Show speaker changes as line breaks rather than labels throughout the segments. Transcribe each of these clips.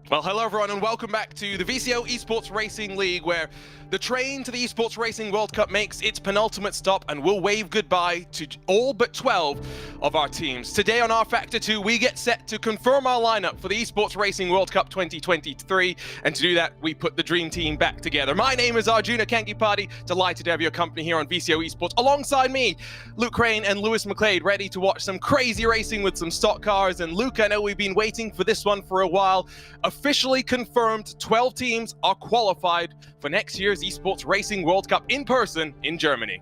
Well, hello everyone and welcome back to the VCO Esports Racing League, where the train to the Esports Racing World Cup makes its penultimate stop and will wave goodbye to all but 12 of our teams. Today on rFactor 2, we get set to confirm our lineup for the Esports Racing World Cup 2023, and to do that, we put the dream team back together. My name is Arjuna Kankipati, delighted to have your company here on VCO Esports. Alongside me, Luke Crane and Lewis McLeod, ready to watch some crazy racing with some stock cars. And Luke, I know we've been waiting for this one for a while. Officially confirmed, 12 teams are qualified for next year's Esports Racing World Cup in person in Germany.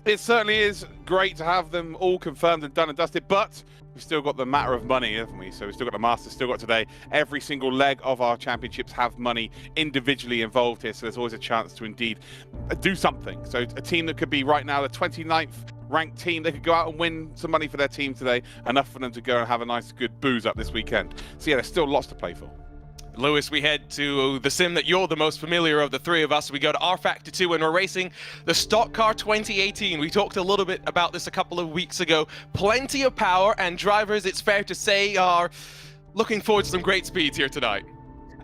It certainly is great to have them all confirmed and done and dusted, but we've still got the matter of money, haven't we? So we've still got the Masters, still got today. Every single leg of our championships have money individually involved here, so there's always a chance to indeed do something. So a team that could be right now the 29th ranked team, they could go out and win some money for their team today, enough for them to go and have a nice good booze up this weekend. So yeah, there's still lots to play for.
Lewis, we head to the sim that you're the most familiar of the three of us. We go to rFactor 2 and we're racing the Stock Car 2018. We talked a little bit about this a couple of weeks ago. Plenty of power, and drivers, it's fair to say, are looking forward to some great speeds here tonight.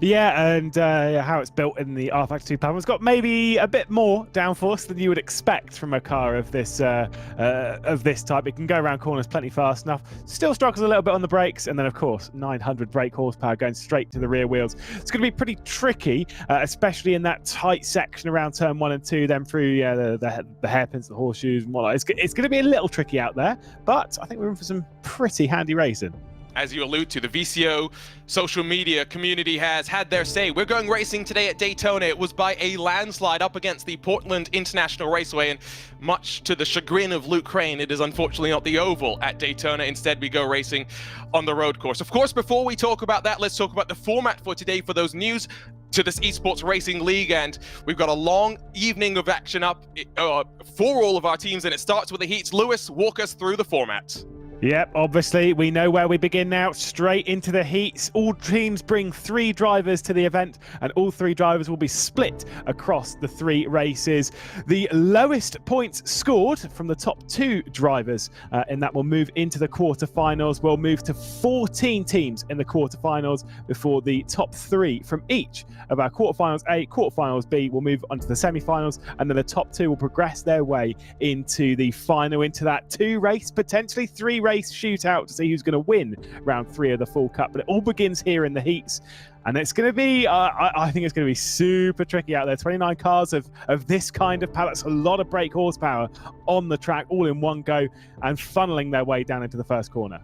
Yeah, and how it's built in the rFactor 2 platform has got maybe a bit more downforce than you would expect from a car of this type. It can go around corners plenty fast enough. Still struggles a little bit on the brakes, and then of course 900 brake horsepower going straight to the rear wheels. It's going to be pretty tricky, especially in that tight section around turn 1 and 2, then through the hairpins, the horseshoes, and whatnot. It's going to be a little tricky out there, but I think we're in for some pretty handy racing.
As you allude to, the VCO social media community has had their say. We're going racing today at Daytona. It was by a landslide up against the Portland International Raceway, and much to the chagrin of Luke Crane, it is unfortunately not the oval at Daytona. Instead, we go racing on the road course. Of course, before we talk about that, let's talk about the format for today for those news to this Esports Racing League, and we've got a long evening of action up for all of our teams, and it starts with the heats. Lewis, walk us through the format.
Yep, obviously we know where we begin now, straight into the heats. All teams bring 3 drivers to the event, and all 3 drivers will be split across the 3 races. The lowest points scored from the top 2 drivers in that will move into the quarterfinals. We'll move to 14 teams in the quarterfinals before the top 3 from each of our quarterfinals A, quarterfinals B will move on to the semi-finals, and then the top 2 will progress their way into the final, into that 2-race, potentially 3-race shootout to see who's going to win round 3 of the Fall Cup. But it all begins here in the heats, and it's going to be I think it's going to be super tricky out there. 29 cars of this kind of power. That's a lot of brake horsepower on the track all in one go and funneling their way down into the first corner.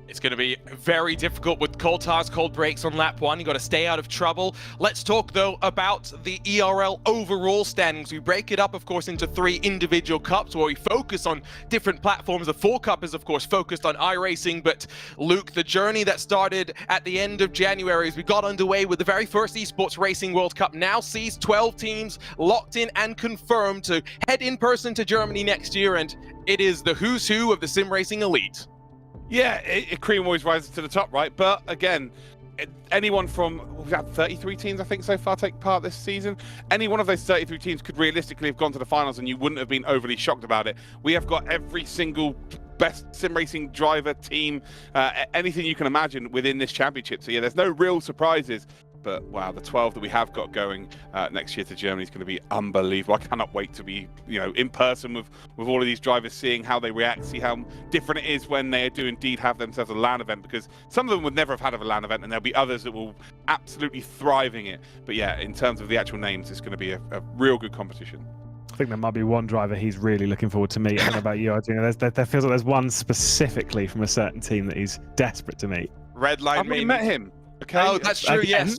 It's going to be very difficult with cold tires, cold brakes on lap 1. You've got to stay out of trouble. Let's talk, though, about the ERL Overall Standings. We break it up, of course, into 3 individual cups where we focus on different platforms. The Fall Cup is, of course, focused on iRacing. But, Luke, the journey that started at the end of January as we got underway with the very first Esports Racing World Cup now sees 12 teams locked in and confirmed to head in person to Germany next year. And it is the who's who of the sim racing elite.
Yeah, cream always rises to the top, right? But again, anyone from, we've had 33 teams, I think, so far take part this season. Any one of those 33 teams could realistically have gone to the finals, and you wouldn't have been overly shocked about it. We have got every single best sim racing driver, team, anything you can imagine within this championship. So yeah, there's no real surprises. But wow, the 12 that we have got going next year to Germany is going to be unbelievable. I cannot wait to be, in person with all of these drivers, seeing how they react, see how different it is when they do indeed have themselves a LAN event, because some of them would never have had a LAN event, and there'll be others that will absolutely thriving it. But yeah, in terms of the actual names, it's going to be a real good competition.
I think there might be one driver he's really looking forward to meet. I don't know about you, Arjuna. There feels like there's one specifically from a certain team that he's desperate to meet.
Red line.
I've already met him. Okay.
Oh, that's true. Yes.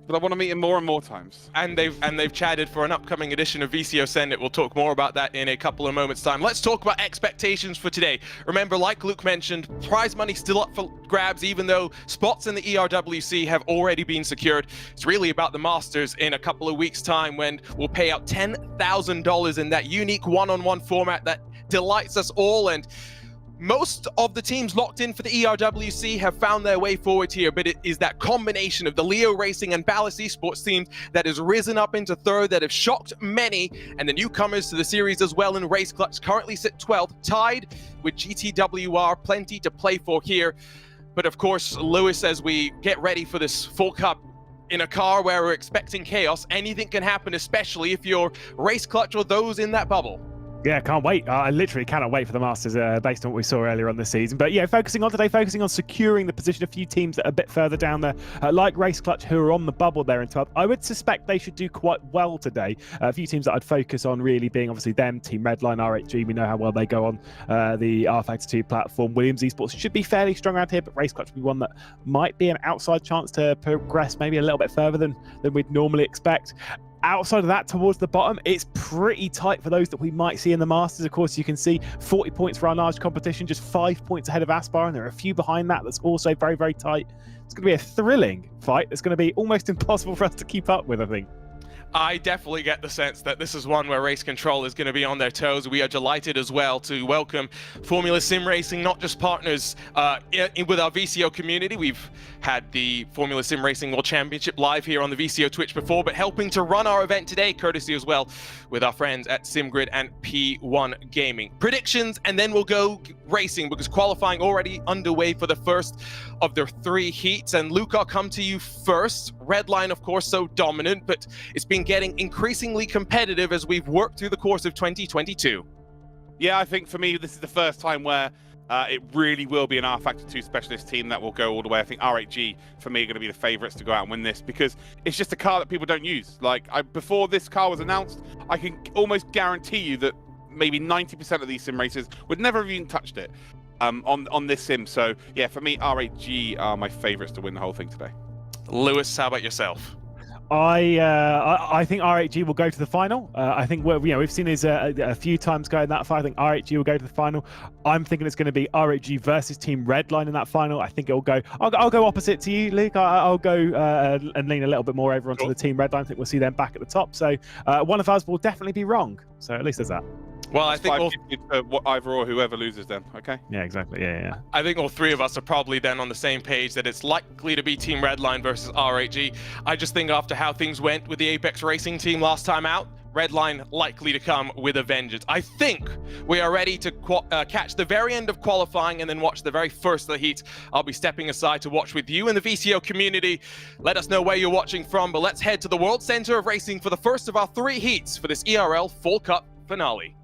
But I want to meet him more and more times.
And they've chatted for an upcoming edition of VCO Send It. We'll talk more about that in a couple of moments' time. Let's talk about expectations for today. Remember, like Luke mentioned, prize money still up for grabs, even though spots in the ERWC have already been secured. It's really about the Masters in a couple of weeks' time, when we'll pay out $10,000 in that unique one-on-one format that delights us all. And most of the teams locked in for the ERWC have found their way forward here, but it is that combination of the Leo Racing and Ballas Esports teams that has risen up into 3rd, that have shocked many, and the newcomers to the series as well in Race Clutch currently sit 12th, tied with GTWR. Plenty to play for here. But of course, Lewis, as we get ready for this full cup in a car where we're expecting chaos, anything can happen, especially if you're Race Clutch or those in that bubble.
Yeah, can't wait. I literally cannot wait for the Masters based on what we saw earlier on this season. But yeah, focusing on securing the position. A few teams that are a bit further down there, like Race Clutch, who are on the bubble there in 12th. I would suspect they should do quite well today. A few teams that I'd focus on really being obviously them, Team Redline, RHG. We know how well they go on the rFactor 2 platform. Williams Esports should be fairly strong around here, but Race Clutch would be one that might be an outside chance to progress maybe a little bit further than we'd normally expect. Outside of that, towards the bottom, it's pretty tight for those that we might see in the Masters. Of course, you can see 40 points for our large competition, just 5 points ahead of Aspar, and there are a few behind that that's also very, very tight. It's going to be a thrilling fight. It's going to be almost impossible for us to keep up with, I think.
I definitely get the sense that this is one where Race Control is going to be on their toes. We are delighted as well to welcome Formula Sim Racing, not just partners with our VCO community. We've had the Formula Sim Racing World Championship live here on the VCO Twitch before, but helping to run our event today, courtesy as well with our friends at SimGrid and P1 Gaming. Predictions, and then we'll go racing because qualifying already underway for the first of their 3 heats. And Luke, I'll come to you first. Redline, of course, so dominant, but it's been getting increasingly competitive as we've worked through the course of 2022.
Yeah, I think for me, this is the first time where it really will be an rFactor 2 specialist team that will go all the way. I think RHG, for me, are going to be the favourites to go out and win this because it's just a car that people don't use. Like, before this car was announced, I can almost guarantee you that maybe 90% of these sim racers would never have even touched it on this sim. So, yeah, for me, RHG are my favourites to win the whole thing today.
Lewis, how about yourself?
I think RHG will go to the final. I think we've seen is a few times go in that far. I think RHG will go to the final. I'm thinking it's going to be RHG versus Team Redline in that final. I think it'll go. I'll go opposite to you, Luke. I'll go and lean a little bit more over onto the Team Redline. I think we'll see them back at the top. So one of us will definitely be wrong. So at least there's that.
Well, I think
either or whoever loses then, okay?
Yeah, exactly. Yeah.
I think all 3 of us are probably then on the same page that it's likely to be Team Redline versus RHG. I just think after how things went with the Apex Racing team last time out, Redline likely to come with a vengeance. I think we are ready to catch the very end of qualifying and then watch the very first of the heats. I'll be stepping aside to watch with you in the VCO community. Let us know where you're watching from, but let's head to the World Center of Racing for the first of our 3 heats for this ERL Fall Cup finale.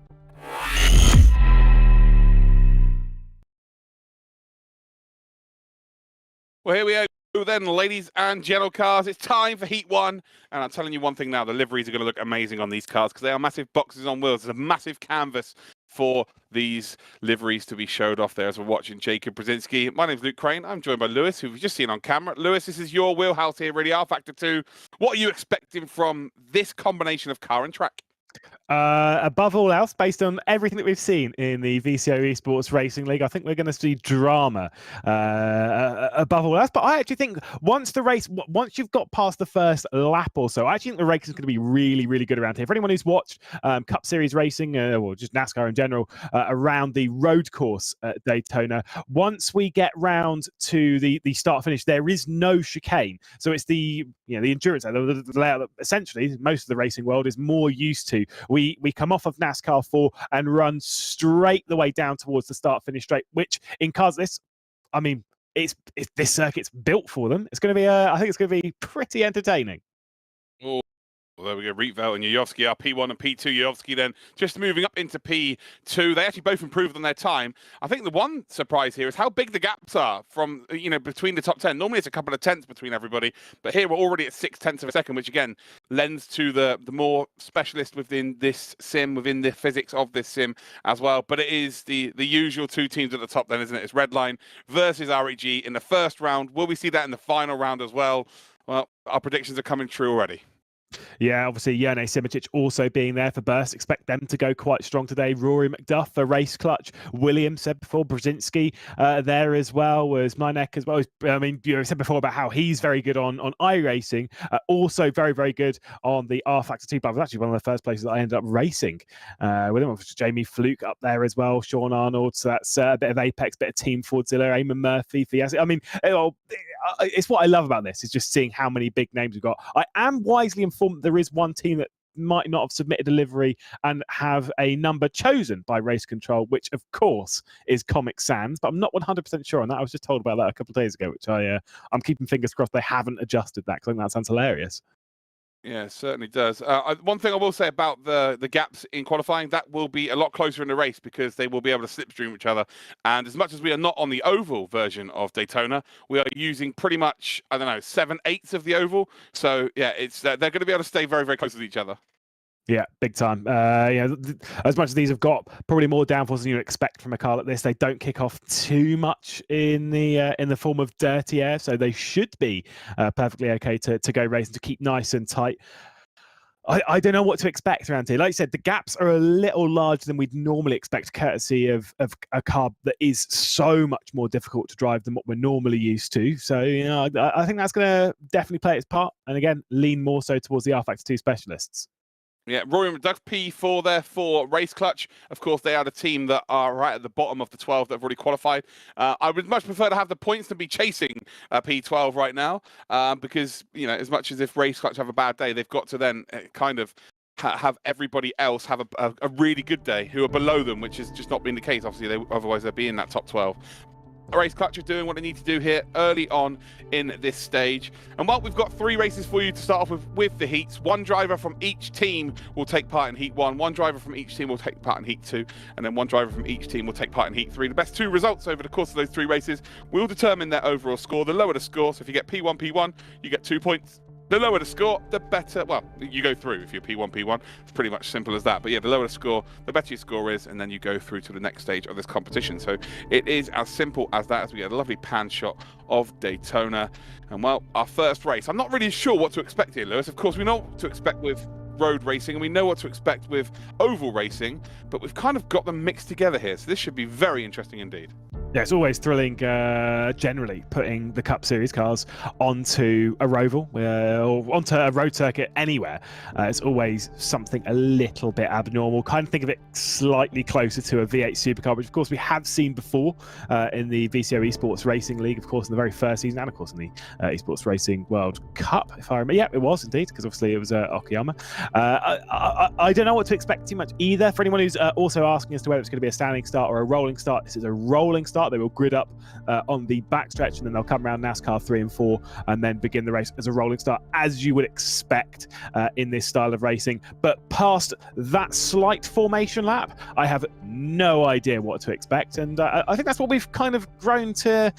Well, here we go then, ladies and gentle cars. It's time for Heat 1. And I'm telling you one thing now, the liveries are going to look amazing on these cars because they are massive boxes on wheels. There's a massive canvas for these liveries to be showed off there as we're watching Jacob Brzezinski. My name's Luke Crane. I'm joined by Lewis, who we've just seen on camera. Lewis, this is your wheelhouse here, really, rFactor 2. What are you expecting from this combination of car and track?
Above all else, based on everything that we've seen in the VCO Esports Racing League, I think we're going to see drama above all else. But I actually think once you've got past the first lap or so, I actually think the race is going to be really, really good around here. For anyone who's watched Cup Series racing, or just NASCAR in general, around the road course at Daytona, once we get round to the start-finish, there is no chicane. So it's the endurance, the layout that essentially most of the racing world is more used to. We come off of NASCAR 4 and run straight the way down towards the start-finish straight, which in cars this this circuit's built for them. It's going to be I think it's going to be pretty entertaining.
Oh. Well, there we go. Rietveld and Yuyovsky are P1 and P2. Yuyovsky then just moving up into P2. They actually both improved on their time. I think the one surprise here is how big the gaps are from, between the top 10. Normally it's a couple of tenths between everybody, but here we're already at 0.6 of a second, which again lends to the more specialist within this sim, within the physics of this sim as well. But it is the usual 2 teams at the top then, isn't it? It's Redline versus REG in the first round. Will we see that in the final round as well? Well, our predictions are coming true already.
Yeah, obviously, Jerne Simičić also being there for Burst. Expect them to go quite strong today. Rory McDuff for Race Clutch. William said before, Brzezinski there as well, was Minek as well. I mean, said before about how he's very good on iRacing. Also very, very good on the rFactor 2. But was actually one of the first places that I ended up racing with him. Jamie Fluke up there as well. Sean Arnold. So that's a bit of Apex, bit of Team Fordzilla. Eamon Murphy. Fiasco. I mean, it's what I love about this is just seeing how many big names we've got. I am wisely informed that there is one team that might not have submitted a livery and have a number chosen by race control, which of course is Comic Sans, but I'm not 100% sure on that. I was just told about that a couple of days ago, which I'm keeping fingers crossed they haven't adjusted that, because I think that sounds hilarious.
Yeah, it certainly does. One thing I will say about the gaps in qualifying, that will be a lot closer in the race because they will be able to slipstream each other. And as much as we are not on the oval version of Daytona, we are using pretty much, I don't know, 7/8 of the oval. So yeah, it's they're going to be able to stay very, very close with each other.
Yeah, big time. As much as these have got probably more downforce than you expect from a car like this, they don't kick off too much in the form of dirty air, so they should be perfectly okay to go racing, to keep nice and tight. I don't know what to expect around here. Like I said, the gaps are a little larger than we'd normally expect, courtesy of a car that is so much more difficult to drive than what we're normally used to. So, I think that's going to definitely play its part, and again, lean more so towards the rFactor 2 specialists.
Yeah, Rory McDuff P4 there for Race Clutch. Of course, they are the team that are right at the bottom of the 12 that have already qualified. I would much prefer to have the points than be chasing P12 right now, because, as much as if Race Clutch have a bad day, they've got to then kind of have everybody else have a really good day who are below them, which has just not been the case. Obviously, otherwise they'd be in that top 12. Race Clutch are doing what they need to do here early on in this stage. And while we've got 3 races for you to start off with the heats, 1 driver from each team will take part in Heat 1, 1 driver from each team will take part in Heat 2, and then 1 driver from each team will take part in Heat 3. The best 2 results over the course of those 3 races will determine their overall score. The lower the score, so if you get P1, you get 2 points. The lower the score, the better. Well, you go through if you're P1. It's pretty much simple as that. But yeah, the lower the score, the better your score is, and then you go through to the next stage of this competition. So it is as simple as that, as we get a lovely pan shot of Daytona. And well, our first race. I'm not really sure what to expect here, Lewis. Of course, we know what to expect with road racing, and we know what to expect with oval racing, but we've kind of got them mixed together here. So this should be very interesting indeed.
Yeah, it's always thrilling, generally, putting the Cup Series cars onto a roval or onto a road circuit anywhere. It's always something a little bit abnormal. Kind of think of it slightly closer to a V8 supercar, which of course we have seen before in the VCO Esports Racing League, of course, in the very first season, and of course in the Esports Racing World Cup, if I remember. Yeah, it was indeed, because obviously it was Okayama. I don't know what to expect too much either. For anyone who's also asking as to whether it's going to be a standing start or a rolling start, this is a rolling start. They will grid up on the backstretch, and then they'll come around NASCAR 3 and 4 and then begin the race as a rolling start, as you would expect in this style of racing. But past that slight formation lap, I have no idea what to expect, and I think that's what we've kind of grown to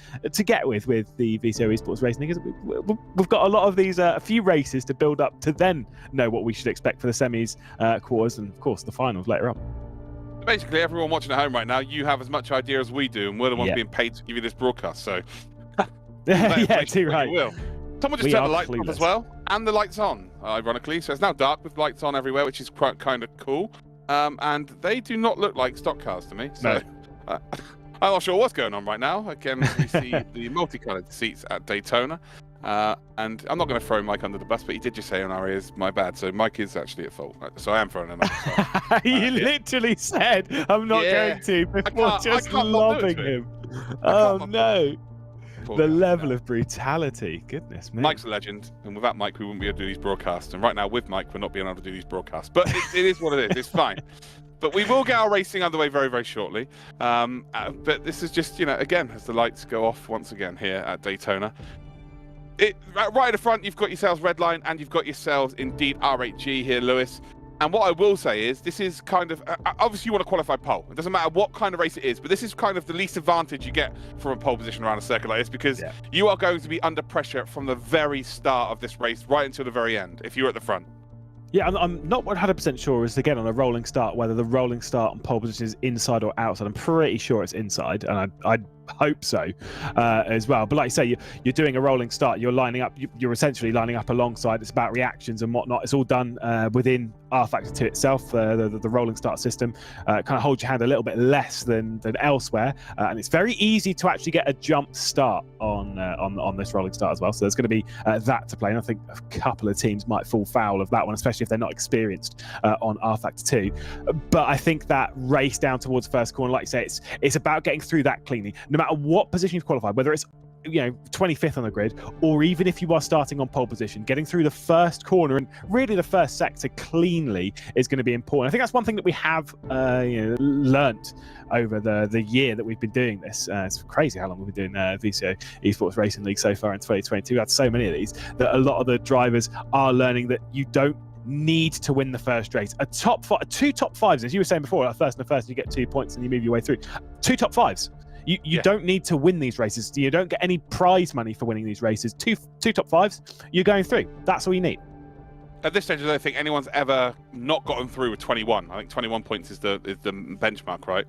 get with the VCO Esports Racing League. We've got a lot of these, a few races to build up to then know what we should expect for the semis, quarters, and of course the finals later on.
Basically, everyone watching at home right now, you have as much idea as we do, and we're the ones being paid to give you this broadcast. So,
yeah, too right.
Someone just turned the lights off as well, and the lights on, ironically. So it's now dark with lights on everywhere, which is quite kind of cool. And they do not look like stock cars to me. So I'm not sure what's going on right now. Again, we see the multicolored seats at Daytona. And I'm not going to throw Mike under the bus, but he did just say on our ears, my bad. So Mike is actually at fault. So I am throwing him under.
You literally said, I'm not going to, before just lobbing him. Oh, no. The level of brutality. Goodness me.
Mike's a legend. And without Mike, we wouldn't be able to do these broadcasts. And right now, with Mike, we're not being able to do these broadcasts. But it is what it is. It's fine. But we will get our racing underway very, very shortly. But this is just, again, as the lights go off once again here at Daytona. Right at the front, you've got yourselves Redline, and you've got yourselves indeed R8G here, Lewis. And what I will say is, this is kind of, obviously you want to qualify pole. It doesn't matter what kind of race it is, but this is kind of the least advantage you get from a pole position around a circuit like this, because you are going to be under pressure from the very start of this race, right until the very end, if you're at the front.
Yeah, I'm not 100% sure as, again, on a rolling start, whether the rolling start on pole position is inside or outside. I'm pretty sure it's inside, and I hope so as well. But like I say, you're doing a rolling start. You're lining up. You're essentially lining up alongside. It's about reactions and whatnot. It's all done within rFactor 2 itself. The rolling start system kind of holds your hand a little bit less than elsewhere, and it's very easy to actually get a jump start on this rolling start as well. So there's going to be that to play. And I think a couple of teams might fall foul of that one, especially if they're not experienced on rFactor 2. But I think that race down towards first corner, like you say, it's about getting through that cleanly. No matter what position you've qualified, whether it's 25th on the grid, or even if you are starting on pole position, getting through the first corner and really the first sector cleanly is going to be important. I think that's one thing that we have learnt over the year that we've been doing this. It's crazy how long we've been doing VCO Esports Racing League so far in 2022. We had so many of these that a lot of the drivers are learning that you don't need to win the first race. Two top fives, as you were saying before, a first and a first, you get 2 points and you move your way through. 2 top fives. You don't need to win these races. You don't get any prize money for winning these races. Two top fives, you're going through. That's all you need.
At this stage, I don't think anyone's ever not gotten through with 21. I think 21 points is the benchmark, right?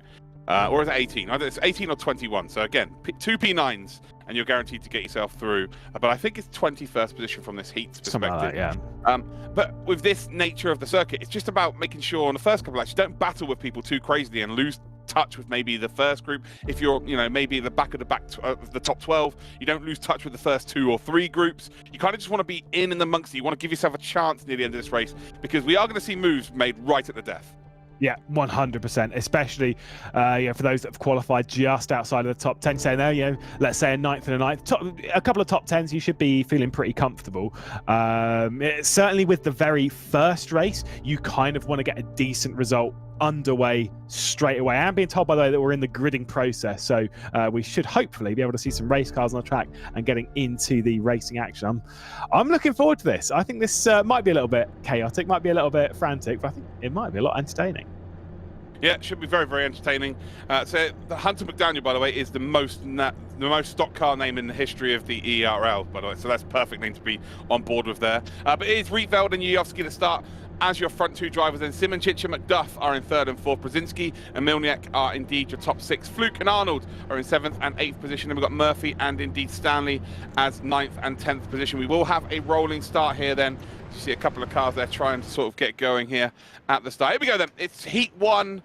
Or is it 18? Either it's 18 or 21. So again, 2 P9s, and you're guaranteed to get yourself through. But I think it's 21st position from this heat's perspective.
Like that, yeah.
But with this nature of the circuit, it's just about making sure on the first couple of laps, you don't battle with people too crazily and lose touch with maybe the first group. If you're, maybe at the back of the top 12, you don't lose touch with the first 2 or 3 groups. You kind of just want to be in amongst it. You want to give yourself a chance near the end of this race, because we are going to see moves made right at the death.
Yeah, 100%, especially for those that have qualified just outside of the top 10. So now, let's say a 9th and a 9th, a couple of top 10s, you should be feeling pretty comfortable. Certainly with the very first race, you kind of want to get a decent result underway straight away. I'm being told, by the way, that we're in the gridding process, so we should hopefully be able to see some race cars on the track and getting into the racing action. I'm looking forward to this. I think this might be a little bit chaotic, might be a little bit frantic, but I think it might be a lot entertaining.
Yeah, it should be very, very entertaining. So the Hunter McDaniel, by the way, is the most stock car name in the history of the ERL, by the way. So that's a perfect name to be on board with there. But it is Rietveld and Jujovski to start as your front 2 drivers. Then Simoncic and McDuff are in 3rd and 4th. Brzezinski and Milniak are indeed your top 6. Fluke and Arnold are in 7th and 8th position. And we've got Murphy and indeed Stanley as 9th and 10th position. We will have a rolling start here then. You see a couple of cars there trying to sort of get going here at the start. Here we go then. It's Heat 1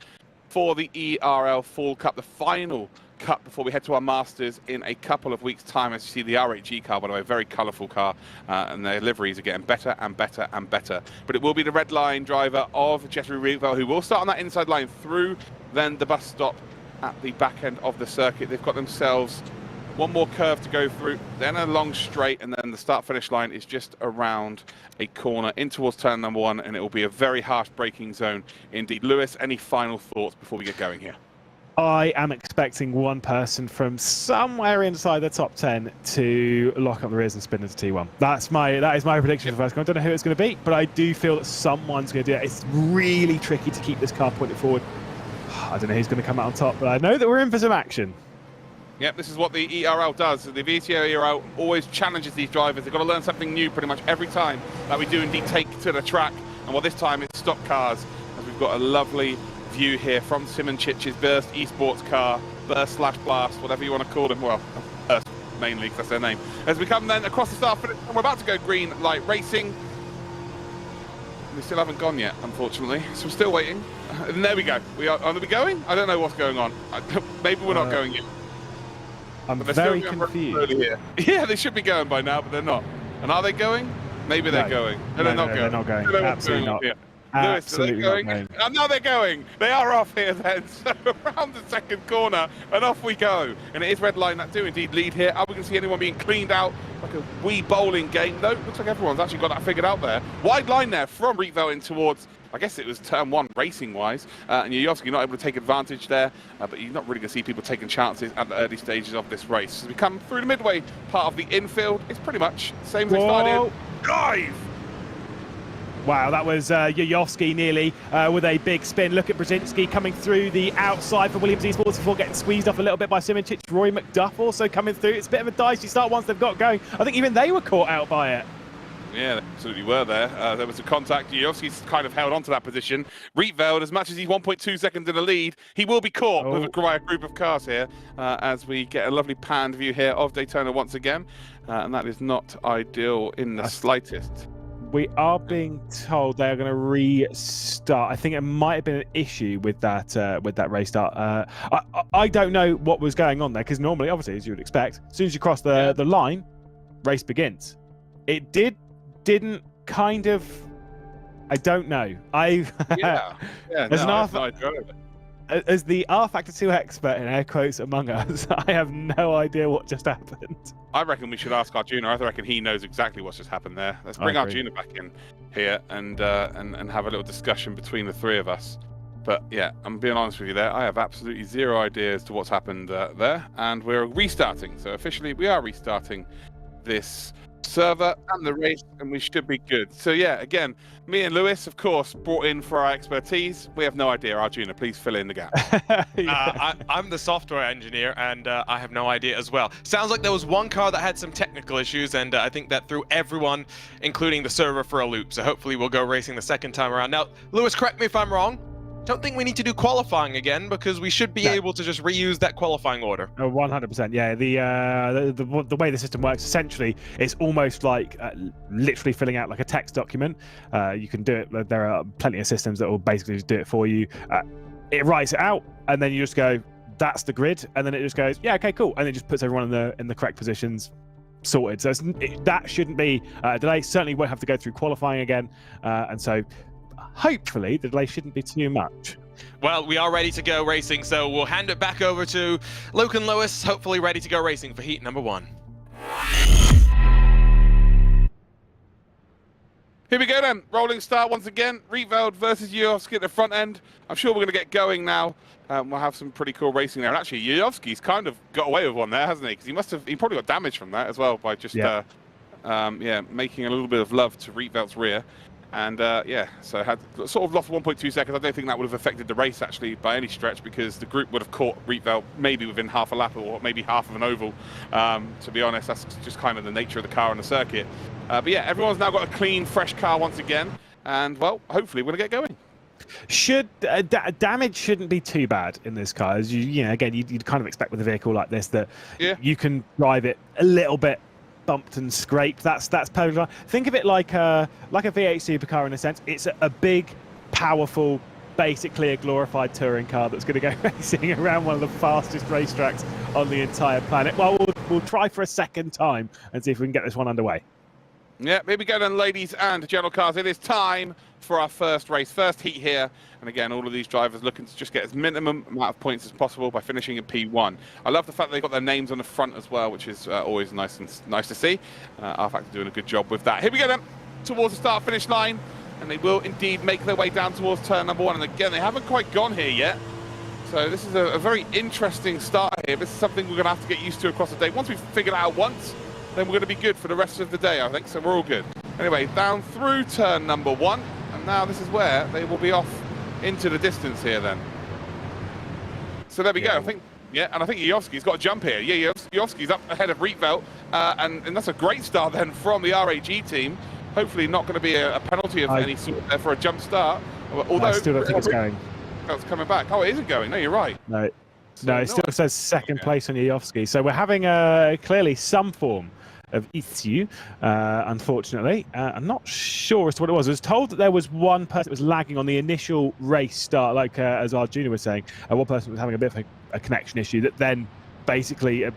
for the ERL Fall Cup, the final cup before we head to our Masters in a couple of weeks' time. As you see, the R8G car, by the way, very colourful car, and their liveries are getting better and better and better. But it will be the red line driver of Jeffrey Rietveld, who will start on that inside line through then the bus stop at the back end of the circuit. They've got themselves one more curve to go through, then a long straight, and then the start-finish line is just around a corner in towards turn number 1, and it will be a very harsh braking zone indeed. Lewis, any final thoughts before we get going here?
I am expecting one person from somewhere inside the top 10 to lock up the rears and spin into T1. That is my prediction for the first one. I don't know who it's going to be, but I do feel that someone's going to do it. It's really tricky to keep this car pointed forward. I don't know who's going to come out on top, but I know that we're in for some action.
Yep, this is what the ERL does. The VCO ERL always challenges these drivers. They've got to learn something new pretty much every time that we do indeed take to the track. And well, this time it's stock cars, as we've got a lovely view here from Simoncic's Burst Esports car, Burst / Blast, whatever you want to call them. Well, Burst mainly, because that's their name. As we come then across the start finish, and we're about to go green light racing. We still haven't gone yet, unfortunately, so we're still waiting. And there we go. Are we going? I don't know what's going on. Maybe we're not going yet.
I'm very confused.
Yeah, they should be going by now, but they're not. And are they going? Maybe they're going. No, they're not going.
They're not going. Absolutely not.
Absolutely
not going.
And now they're going. They are off here then. So around the second corner, and off we go. And it is red line that do indeed lead here. Are we going to see anyone being cleaned out like a wee bowling game? No, looks like everyone's actually got that figured out there. Wide line there from Rietveld in towards, I guess it was turn 1 racing-wise, and Jujovski not able to take advantage there, but you're not really going to see people taking chances at the early stages of this race. As we come through the midway part of the infield, it's pretty much the same as they started. Drive!
Wow, that was Jujovski nearly with a big spin. Look at Brzezinski coming through the outside for Williams Esports before getting squeezed off a little bit by Simoncic. Roy McDuff also coming through. It's a bit of a dicey start once they've got going. I think even they were caught out by it.
Yeah, they absolutely were there. There was a contact. Jujovski's kind of held onto that position. Rietveld, as much as he's 1.2 seconds in the lead, he will be caught with a group of cars here as we get a lovely panned view here of Daytona once again. And that is not ideal in the slightest.
We are being told they are going to restart. I think it might have been an issue with that race start. I don't know what was going on there, because normally, obviously, as you would expect, as soon as you cross the line, race begins. It didn't kind of. I don't know.
Yeah.
There's
no idea.
as the rFactor 2 expert in air quotes among us, I have no idea what just happened.
I reckon we should ask Arjuna. I reckon he knows exactly what's just happened there. Let's bring Arjuna back in here and have a little discussion between the three of us. But yeah, I'm being honest with you there. I have absolutely zero idea as to what's happened there, and we're restarting. So officially, we are restarting this server and the race, and we should be good. So yeah, again, me and Lewis, of course, brought in for our expertise. We have no idea. Arjuna, please fill in the gap.
I'm the software engineer, and I have no idea as well. Sounds like there was one car that had some technical issues, and I think that threw everyone, including the server, for a loop. So hopefully we'll go racing the second time around. Now, Lewis, correct me if I'm wrong. Don't think we need to do qualifying again, because we should be able to just reuse that qualifying order.
100%. Yeah, the way the system works, essentially, it's almost like literally filling out like a text document. You can do it. There are plenty of systems that will basically just do it for you. It writes it out, and then you just go, "That's the grid," and then it just goes, "Yeah, okay, cool," and it just puts everyone in the correct positions. Sorted. So that shouldn't be a delay. Certainly won't have to go through qualifying again, and so. Hopefully, the delay shouldn't be too much.
Well, we are ready to go racing, so we'll hand it back over to Luke and Lewis, hopefully ready to go racing for heat number 1.
Here we go then. Rolling start once again. Reveld versus Yuyovski at the front end. I'm sure we're going to get going now. We'll have some pretty cool racing there. And actually, Yuyovski's kind of got away with one there, hasn't he? Because he probably got damage from that as well by just making a little bit of love to Reveld's rear. And so had sort of lost 1.2 seconds. I don't think that would have affected the race actually by any stretch, because the group would have caught Rietveld maybe within half a lap or maybe half of an oval. To be honest, that's just kind of the nature of the car on the circuit. But yeah, everyone's now got a clean, fresh car once again. And well, hopefully we're going to get going.
Damage shouldn't be too bad in this car. As again, you'd kind of expect with a vehicle like this that you can drive it a little bit bumped and scraped. That's perfectly fine. Think of it like a V8 supercar in a sense. It's a big, powerful, basically a glorified touring car that's going to go racing around one of the fastest racetracks on the entire planet. Well, we'll try for a second time and see if we can get this one underway.
Yeah, here we go then, ladies and general cars. It is time for our first race, first heat here. And again, all of these drivers looking to just get as minimum amount of points as possible by finishing in P1. I love the fact they've got their names on the front as well, which is always nice to see. rFactor doing a good job with that. Here we go then, towards the start-finish line. And they will indeed make their way down towards turn number 1. And again, they haven't quite gone here yet. So this is a very interesting start here. This is something we're going to have to get used to across the day. Once we've figured it out once, then we're going to be good for the rest of the day, I think. So we're all good. Anyway, down through turn number 1. And now this is where they will be off into the distance here then. So there we go. I think Yuyovski's got a jump here. Yeah, Yuyovski's up ahead of Rietveld. And that's a great start then from the RAG team. Hopefully not going to be a penalty of any sort there for a jump start. Although
I still don't think it's going.
It's coming back. Oh, it isn't going. No, you're right.
No, it still says second place on Yuyovski. So we're having clearly some form of issue, unfortunately. I'm not sure as to what it was. I was told that there was one person that was lagging on the initial race start, like as Arjuna was saying. One person was having a bit of a connection issue that then basically,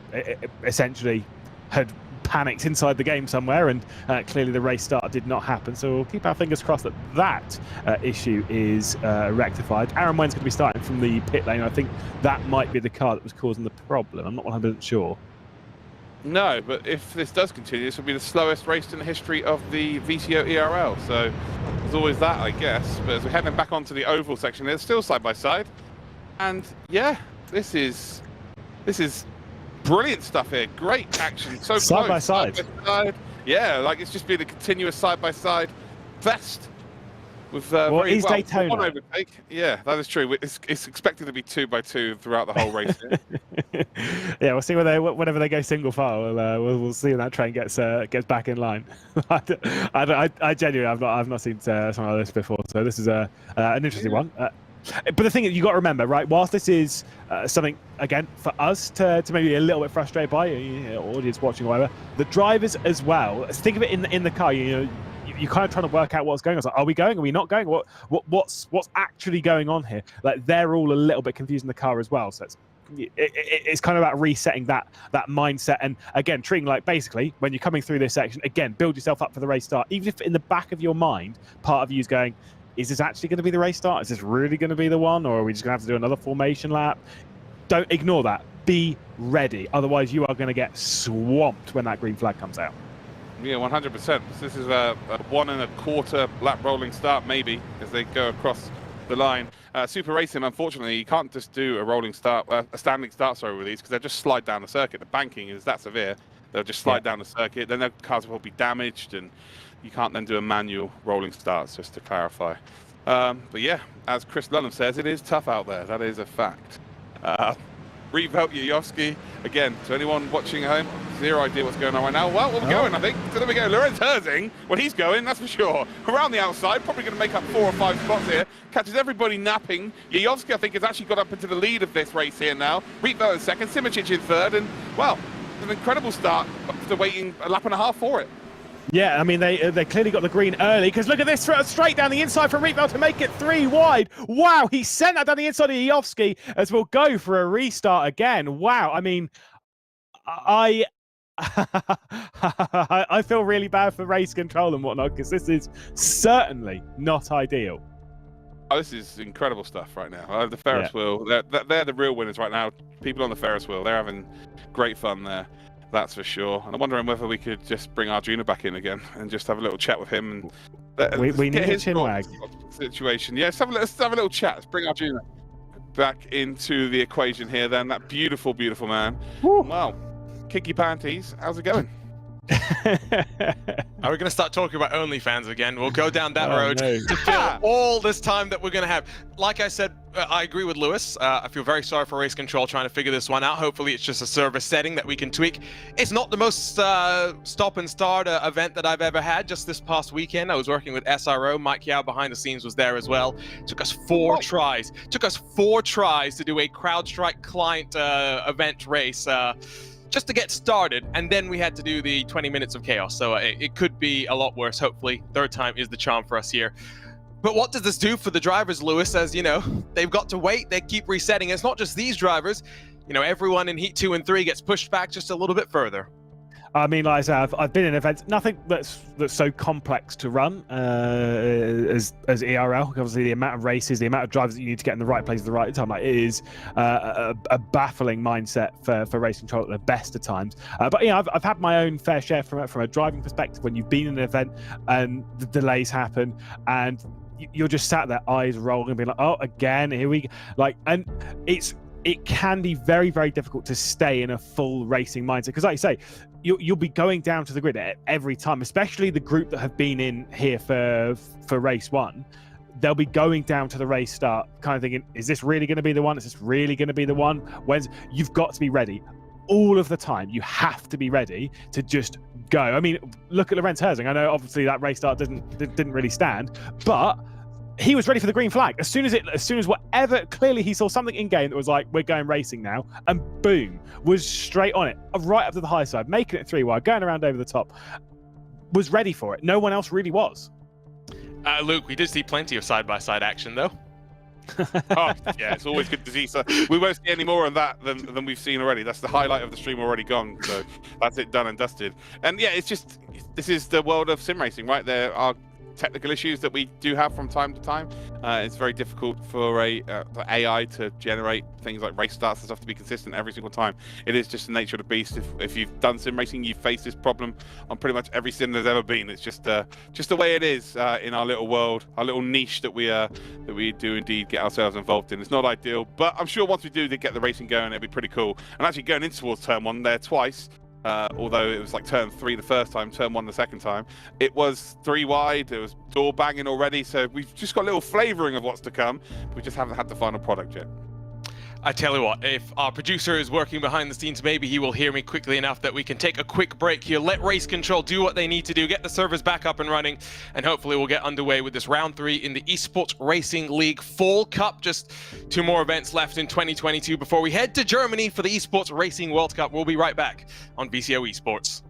essentially had panicked inside the game somewhere, and clearly the race start did not happen. So we'll keep our fingers crossed that issue is rectified. Aaron Wen's going to be starting from the pit lane. I think that might be the car that was causing the problem. I'm not 100% sure.
No, but if this does continue, this will be the slowest race in the history of the VCO ERL. So there's always that, I guess. But as we're heading back onto the oval section, they're still side by side. And yeah, this is brilliant stuff here. Great action. So
side
close.
Side by
side. Yeah, like it's just been a continuous side by side fest. With
Daytona.
One overtake. Yeah, that is true. It's expected to be 2x2 throughout the whole race.
Yeah, we'll see whenever they go single file. We'll see when that train gets back in line. I genuinely I've not seen something like this before. So this is an interesting one. But the thing is, you got to remember, right? Whilst this is something again for us to maybe be a little bit frustrated by, audience watching or whatever, the drivers as well. Think of it in the car. You're kind of trying to work out what's going on. It's like, are we going? Are we not going? What's actually going on here? Like they're all a little bit confused in the car as well. So it's kind of about resetting that mindset, and again treating like basically when you're coming through this section, again build yourself up for the race start. Even if in the back of your mind, part of you is going, is this actually going to be the race start? Is this really going to be the one? Or are we just going to have to do another formation lap? Don't ignore that. Be ready. Otherwise, you are going to get swamped when that green flag comes out.
Yeah, 100%. This is a 1 1/4 lap rolling start, maybe, as they go across the line. Super Racing, unfortunately, you can't just do a rolling start, a standing start, sorry, with these, because they'll just slide down the circuit. The banking is that severe. They'll just slide down the circuit. Then their cars will be damaged, and you can't then do a manual rolling start, just to clarify. But yeah, as Chris Lunham says, it is tough out there. That is a fact. Revolt Yayovsky, again, to anyone watching at home, zero idea what's going on right now. Well, we're going, I think. So there we go. Lorenz Herzing, well, he's going, that's for sure. Around the outside, probably going to make up 4 or 5 spots here. Catches everybody napping. Yayovsky, I think, has actually got up into the lead of this race here now. Revolt in second, Simičić in third, and, well, an incredible start after waiting a lap and a half for it.
Yeah, I mean, they clearly got the green early, because look at this, straight down the inside from Revolt to make it 3 wide. Wow, he sent that down the inside of Yayovsky as we'll go for a restart again. Wow, I mean, I feel really bad for race control and whatnot, because this is certainly not ideal.
Oh, this is incredible stuff right now. The Ferris wheel, they're the real winners right now. People on the Ferris wheel, they're having great fun there. That's for sure. And I'm wondering whether we could just bring Arjuna back in again and just have a little chat with him. And
we need a chinwag
situation. Yeah, let's have a little chat. Let's bring Arjuna back into the equation here then. That beautiful, beautiful man.
Woo.
Wow. Kicky panties. How's it going?
Are we going to start talking about OnlyFans again? We'll go down that road
no.
to fill all this time that we're going to have. Like I said, I agree with Lewis. I feel very sorry for Race Control trying to figure this one out. Hopefully it's just a service setting that we can tweak. It's not the most stop and start event that I've ever had. Just this past weekend, I was working with SRO. Mike Yao behind the scenes was there as well. Took us 4 tries. Took us 4 tries to do a CrowdStrike client event race. Just to get started, and then we had to do the 20 minutes of chaos. So it could be a lot worse. Hopefully, third time is the charm for us here. But what does this do for the drivers, Lewis? As you know, they've got to wait. They keep resetting. It's not just these drivers. You know, everyone in Heat 2 and 3 gets pushed back just a little bit further.
I mean, like I said, I've been in events, nothing that's so complex to run as ERL. Obviously, the amount of races, the amount of drivers that you need to get in the right place at the right time, like, it is a baffling mindset for race control at the best of times. But yeah, I've had my own fair share from a driving perspective when you've been in an event and the delays happen and you're just sat there, eyes rolling, and being like, oh, again, here we go. Like, and it can be very, very difficult to stay in a full racing mindset because, like you say, you'll be going down to the grid every time, especially the group that have been in here for race 1. They'll be going down to the race start, kind of thinking, is this really going to be the one? Is this really going to be the one? You've got to be ready all of the time. You have to be ready to just go. I mean, look at Lorenz Herzing. I know obviously that race start didn't really stand, but he was ready for the green flag. As soon as whatever, clearly he saw something in game that was like, we're going racing now, and boom, was straight on it, right up to the high side, making it 3 wide, going around over the top, was ready for it. No one else really was.
Luke, we did see plenty of side-by-side action though.
Oh, yeah, it's always good to see. So we won't see any more of that than we've seen already. That's the highlight of the stream already gone. So that's it, done and dusted. And yeah, this is the world of sim racing, right? There are technical issues that we do have from time to time. It's very difficult for AI to generate things like race starts and stuff to be consistent every single time. It is just the nature of the beast. If you've done sim racing, you've faced this problem on pretty much every sim there's ever been. It's just the way it is in our little world, our little niche that we do indeed get ourselves involved in. It's not ideal, but I'm sure once we do get the racing going, it'll be pretty cool. And actually going in towards turn 1 there twice, although it was like turn 3 the first time, turn 1 the second time, it was 3 wide, it was door banging already, so we've just got a little flavouring of what's to come. We just haven't had the final product yet.
I tell you what, if our producer is working behind the scenes, maybe he will hear me quickly enough that we can take a quick break here, let Race Control do what they need to do, get the servers back up and running, and hopefully we'll get underway with this round 3 in the Esports Racing League Fall Cup. Just 2 more events left in 2022 before we head to Germany for the Esports Racing World Cup. We'll be right back on VCO Esports.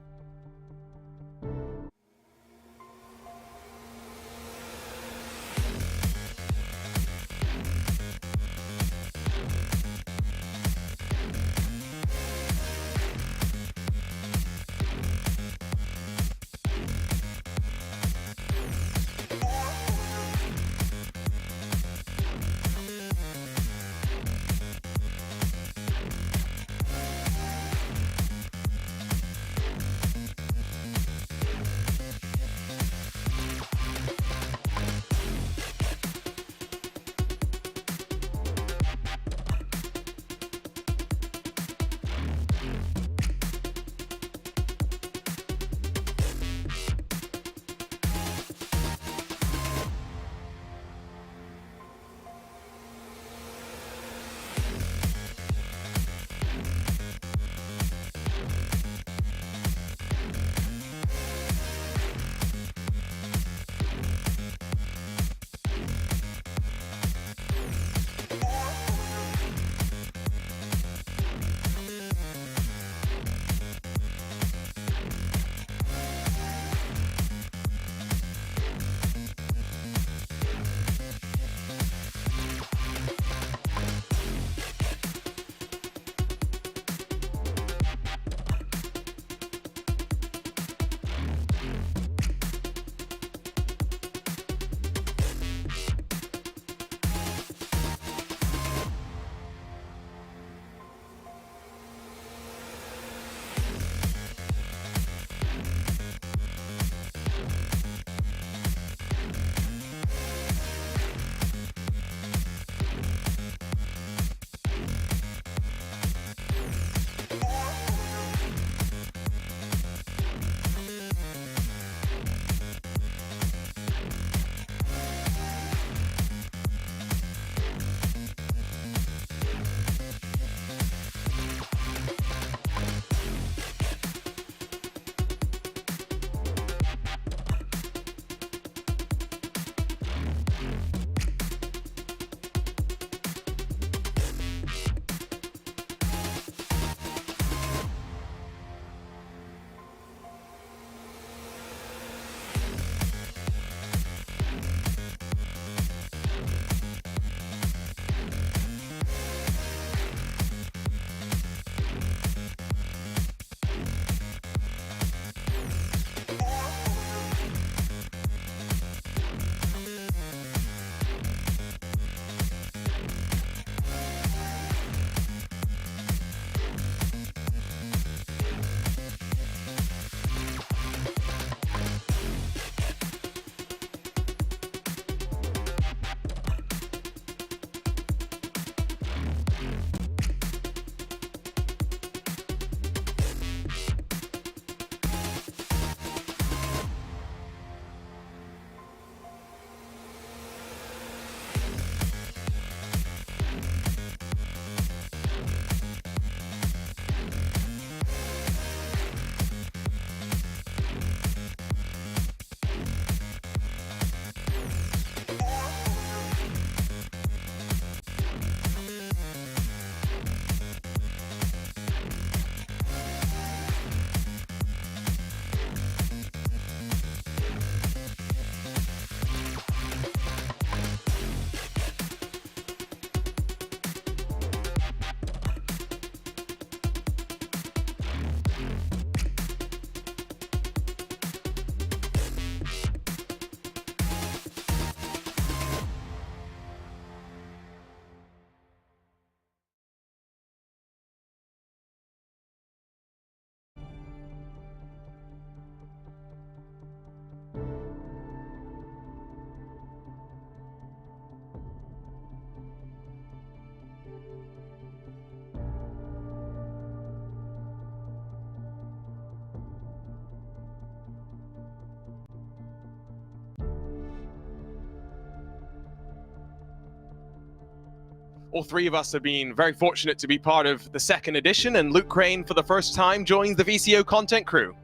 all three of us have been very fortunate to be part of the second edition, and Luke Crane for the first time joins the VCO content crew.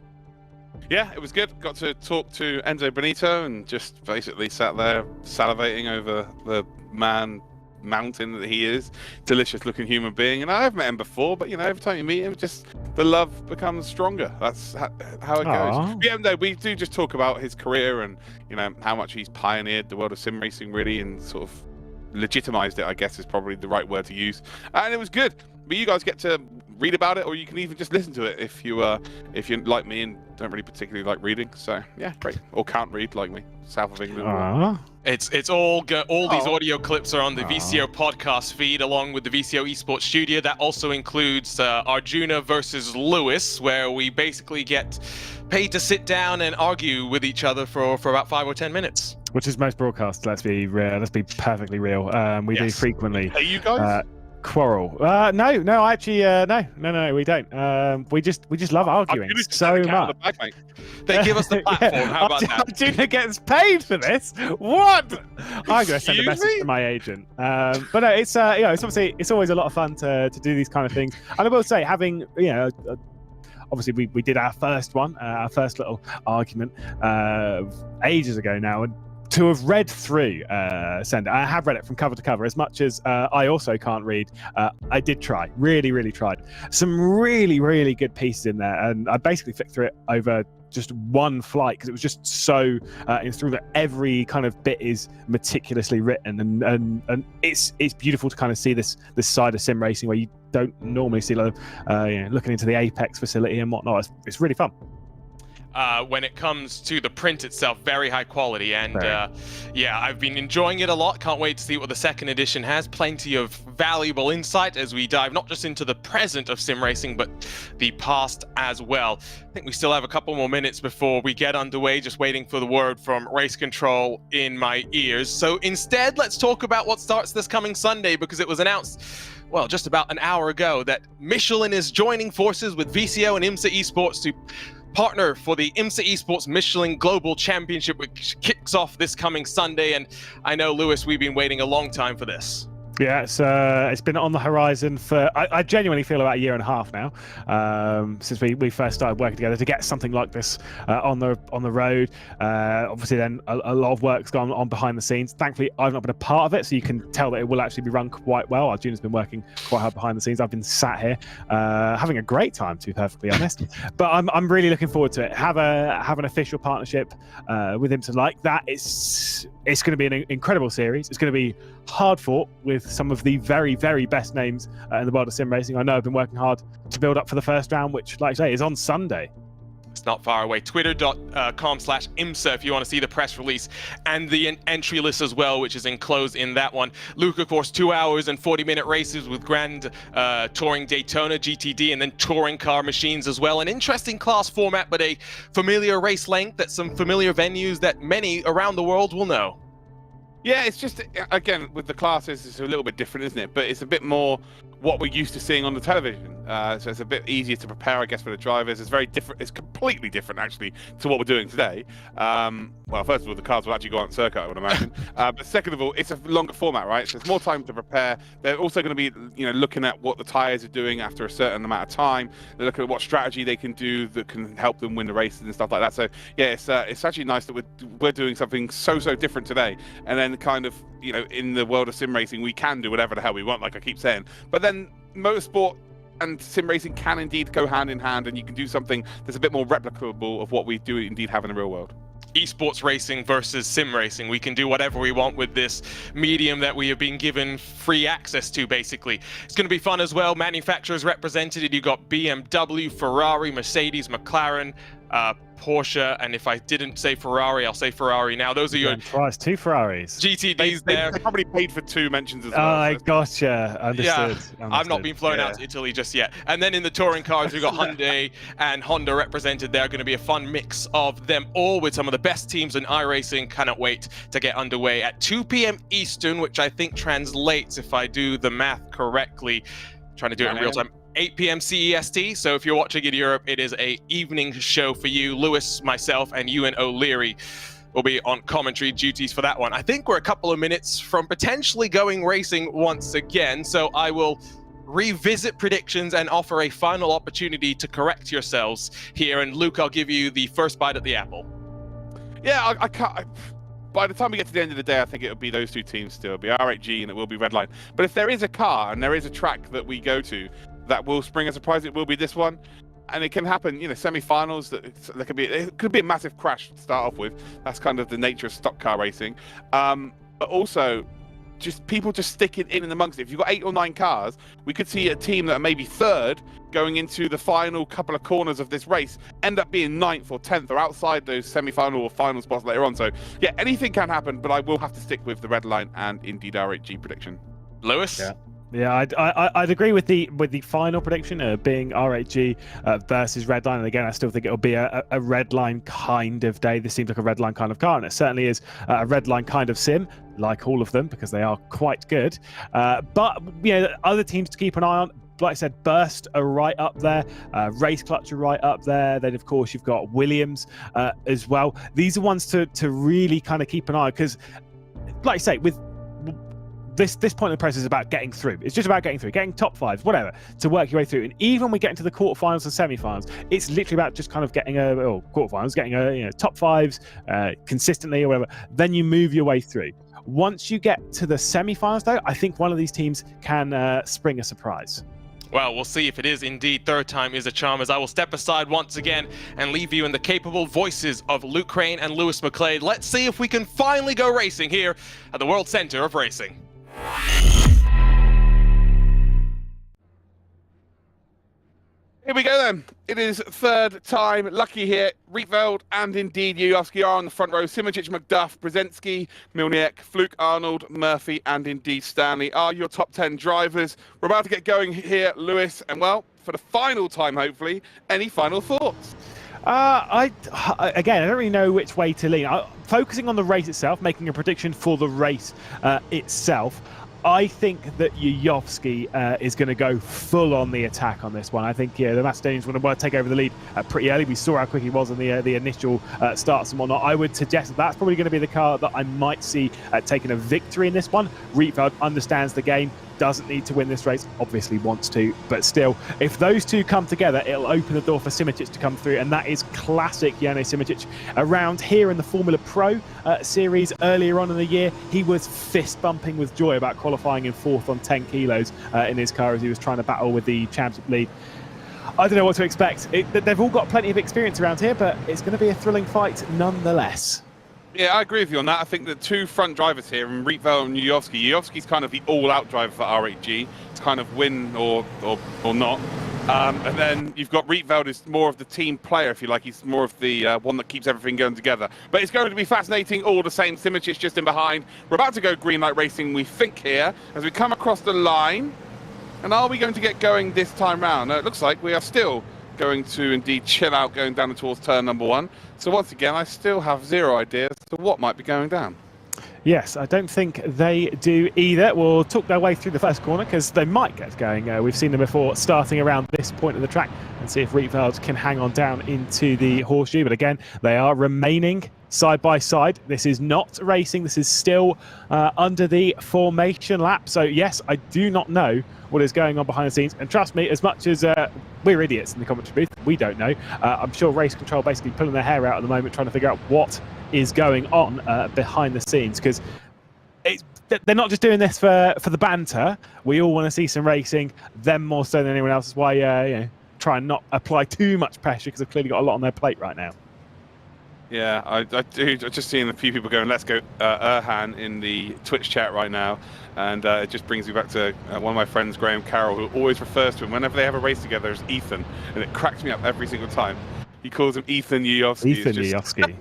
Yeah, it was good. Got to talk to Enzo Benito and just basically sat there salivating over the mountain that he is. Delicious looking human being. And I've met him before, but every time you meet him, just the love becomes stronger. That's how it goes. Yeah, no, we do just talk about his career and how much he's pioneered the world of sim racing really, and sort of legitimized it, I guess is probably the right word to use. And it was good. But you guys get to read about it, or you can even just listen to it if you like me and don't really particularly like reading. So yeah, great. Or can't read like me, south of England.
It's all these audio clips are on the VCO podcast feed, along with the VCO Esports Studio. That also includes Arjuna versus Lewis, where we basically get paid to sit down and argue with each other for about 5 or 10 minutes. Which is most broadcasts. Let's be real. Let's be perfectly real. We do frequently.
Are you guys?
Quarrel. No, actually, no, we don't. We just love arguing so much. They give us the platform. How about that? Arjuna gets paid for this. What? I'm going to send a message to my agent. But no, it's it's obviously always a lot of fun to do these kind of things. And I will say, having obviously we did our first one, our first little argument ages ago now, and to have read through Send, I have read it from cover to cover. As much as I also can't read, I did try, really tried. Some really good pieces in there, and I basically flicked through it over just one flight because it was just so through that every kind of bit is meticulously written, and it's beautiful to kind of see this side of sim racing where you don't normally see looking into the Apex facility and whatnot. It's really fun. When it comes to the print itself, very high quality, and I've been enjoying it a lot. Can't wait to see what the second edition has. Plenty of valuable insight as we dive not just into the present of sim racing, but the past as well. I think we still have a couple more minutes before we get underway, just waiting for the word from race control in my ears. So instead, let's talk about what starts this coming Sunday, because it was announced, well, just about an hour ago, that Michelin is joining forces with VCO and IMSA Esports to partner for the IMSA Esports Michelin Global Championship, which kicks off this coming Sunday. And I know, Lewis, we've been waiting a long time for this. Yeah, it's been on the horizon for, I genuinely feel, about a year and a half now, since we first started working together to get something like this on the road. Obviously, then a lot of work's gone on behind the scenes. Thankfully, I've not been a part of it, so you can tell that it will actually be run quite well. Arjuna's been working quite hard behind the scenes. I've been sat here having a great time, to be perfectly honest. But I'm really looking forward to it. Have an official partnership with IMSA like that. It's going to be an incredible series. It's going to be hard fought with some of the very best names in the world of sim racing. I know I've been working hard to build up for the first round, which, like I say, is on Sunday. It's not far away. Twitter.com/IMSA if you want to see the press release and the entry list as well, which is enclosed in that one. Luke, of course, 2 hours and 40-minute races with Grand Touring Daytona GTD and then touring car machines as well. An interesting class format, but a familiar race length at some familiar venues that many around the world will know.
Yeah, it's just, again, with the classes, it's a little bit different, isn't it? But it's a bit more what we're used to seeing on the television. So it's a bit easier to prepare, I guess, for the drivers. It's very different. It's completely different, actually, to what we're doing today. Well, first of all, the cars will actually go out on circuit, I would imagine. But second of all, it's a longer format, right? So there's more time to prepare. They're also going to be, looking at what the tyres are doing after a certain amount of time. They're looking at what strategy they can do that can help them win the races and stuff like that. So yeah, it's actually nice that we're doing something so different today. And then kind of, in the world of sim racing, we can do whatever the hell we want, like I keep saying. But then motorsport and sim racing can indeed go hand in hand, and you can do something that's a bit more replicable of what we do indeed have in the real world.
Esports racing versus sim racing. We can do whatever we want with this medium that we have been given free access to, basically. It's going to be fun as well. Manufacturers represented. You got BMW, Ferrari, Mercedes, McLaren, Porsche, and if I didn't say Ferrari, I'll say Ferrari now. Those are your
twice, 2 Ferraris.
GTDs there.
They probably paid for 2 mentions as well.
I gotcha. Understood.
I've not been flown out to Italy just yet. And then in the touring cars, we've got Hyundai and Honda represented. They're going to be a fun mix of them all with some of the best teams in iRacing. Cannot wait to get underway at 2 p.m. Eastern, which I think translates, if I do the math correctly, trying to do it in real time, 8 p.m. CEST. So if you're watching in Europe, it is a evening show for you. Lewis, myself, and Ewan O'Leary will be on commentary duties for that one. I think we're a couple of minutes from potentially going racing once again, so I will revisit predictions and offer a final opportunity to correct yourselves here. And Luke, I'll give you the first bite at the apple.
Yeah, I can't. By the time we get to the end of the day, I think it'll be those two teams still. It'll be RHG and it will be Redline. But if there is a car and there is a track that we go to that will spring a surprise, it will be this one. And it can happen, you know, semi-finals. There could be, it could be a massive crash to start off with. That's kind of the nature of stock car racing. But also, just people just sticking in and amongst it. If you've got 8 or 9 cars, we could see a team that are maybe 3rd going into the final couple of corners of this race end up being 9th or 10th or outside those semi-final or final spots later on. So yeah, anything can happen, but I will have to stick with the red line and indeed RHG prediction.
Lewis?
Yeah, I'd agree with the final prediction being RHG versus Redline. And again, I still think it'll be a Redline kind of day. This seems like a Redline kind of car, and it certainly is a Redline kind of sim, like all of them, because they are quite good. But you know, other teams to keep an eye on. Like I said, Burst are right up there, Race Clutch are right up there. Then, of course, you've got Williams as well. These are ones to really kind of keep an eye on, because, like I say, with this point in the process is about getting through. It's just about getting through, getting top 5s, whatever, to work your way through. And even when we get into the quarterfinals and semi-finals, it's literally about just kind of getting quarterfinals, getting top 5s consistently or whatever. Then you move your way through. Once you get to the semi-finals, though, I think one of these teams can spring a surprise.
Well, we'll see if it is indeed third time is a charm, as I will step aside once again and leave you in the capable voices of Luke Crane and Lewis McClade. Let's see if we can finally go racing here at the World Center of Racing.
Here we go then. It is third time lucky here. Rietveld and indeed Yujovski are on the front row. Simic, McDuff, Brzezinski, Milniek, Fluke, Arnold, Murphy and indeed Stanley are your top 10 drivers. We're about to get going here, Lewis, and well, for the final time hopefully, any final thoughts?
Again, I don't really know which way to lean. Focusing on the race itself, making a prediction for the race itself, I think that Yujovski is going to go full on the attack on this one. I think the Macedonians want to take over the lead pretty early. We saw how quick he was in the initial starts and whatnot. I would suggest that that's probably going to be the car that I might see taking a victory in this one. Rietveld understands the game, doesn't need to win this race, obviously wants to, but still, if those two come together, it'll open the door for Simic to come through, and that is classic Jane Simic. Around here in the Formula Pro series earlier on in the year, he was fist bumping with joy about qualifying in 4th on 10 kilos in his car as he was trying to battle with the championship lead. I don't know what to expect. They've all got plenty of experience around here, but it's going to be a thrilling fight nonetheless.
Yeah, I agree with you on that. I think the two front drivers here, and Rietveld and Yujovski. Yujovski's kind of the all-out driver for RHG. It's kind of win or not. And then you've got Rietveld, who's more of the team player, if you like. He's more of the one that keeps everything going together. But it's going to be fascinating all the same. Simic is just in behind. We're about to go green light racing, we think, here, as we come across the line. And are we going to get going this time round? No, it looks like we are still going to indeed chill out going down towards turn number 1. So once again, I still have zero idea as to what might be going down.
Yes, I don't think they do either. We'll talk their way through the first corner because they might get going. We've seen them before starting around this point of the track and see if Rietveld can hang on down into the horseshoe. But again, they are remaining side by side. This is not racing. This is still under the formation lap. So yes, I do not know what is going on behind the scenes. And trust me, as much as we're idiots in the commentary booth, we don't know. I'm sure Race Control basically pulling their hair out at the moment, trying to figure out what is going on behind the scenes, because they're not just doing this for the banter. We all want to see some racing, them more so than anyone else. Is why try and not apply too much pressure, because they've clearly got a lot on their plate right now.
Yeah, I do. I've just seen a few people going, let's go Erhan in the Twitch chat right now. And it just brings me back to one of my friends, Graham Carroll, who always refers to him whenever they have a race together as Ethan. And it cracks me up every single time. He calls him Ethan Yujovski.
Ethan Yujovski.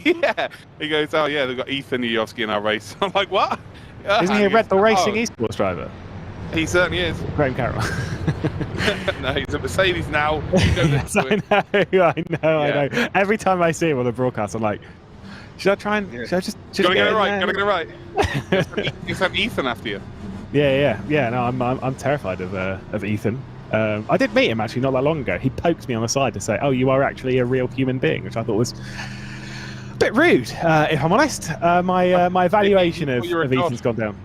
Yeah. He goes, oh yeah, they've got Ethan Yujovski in our race. I'm like, what?
Isn't he a Red Bull Racing esports driver?
He certainly is.
Graham Carroll.
No, he's a Mercedes now.
Yes, I know. Every time I see him on the broadcast, I'm like, should I try and should I just
gotta get it right? Gotta get it right. You have Ethan after you.
Yeah. No, I'm terrified of Ethan. I did meet him actually not that long ago. He poked me on the side to say, "Oh, you are actually a real human being," which I thought was bit rude, if I'm honest. My evaluation of Ethan's gone down.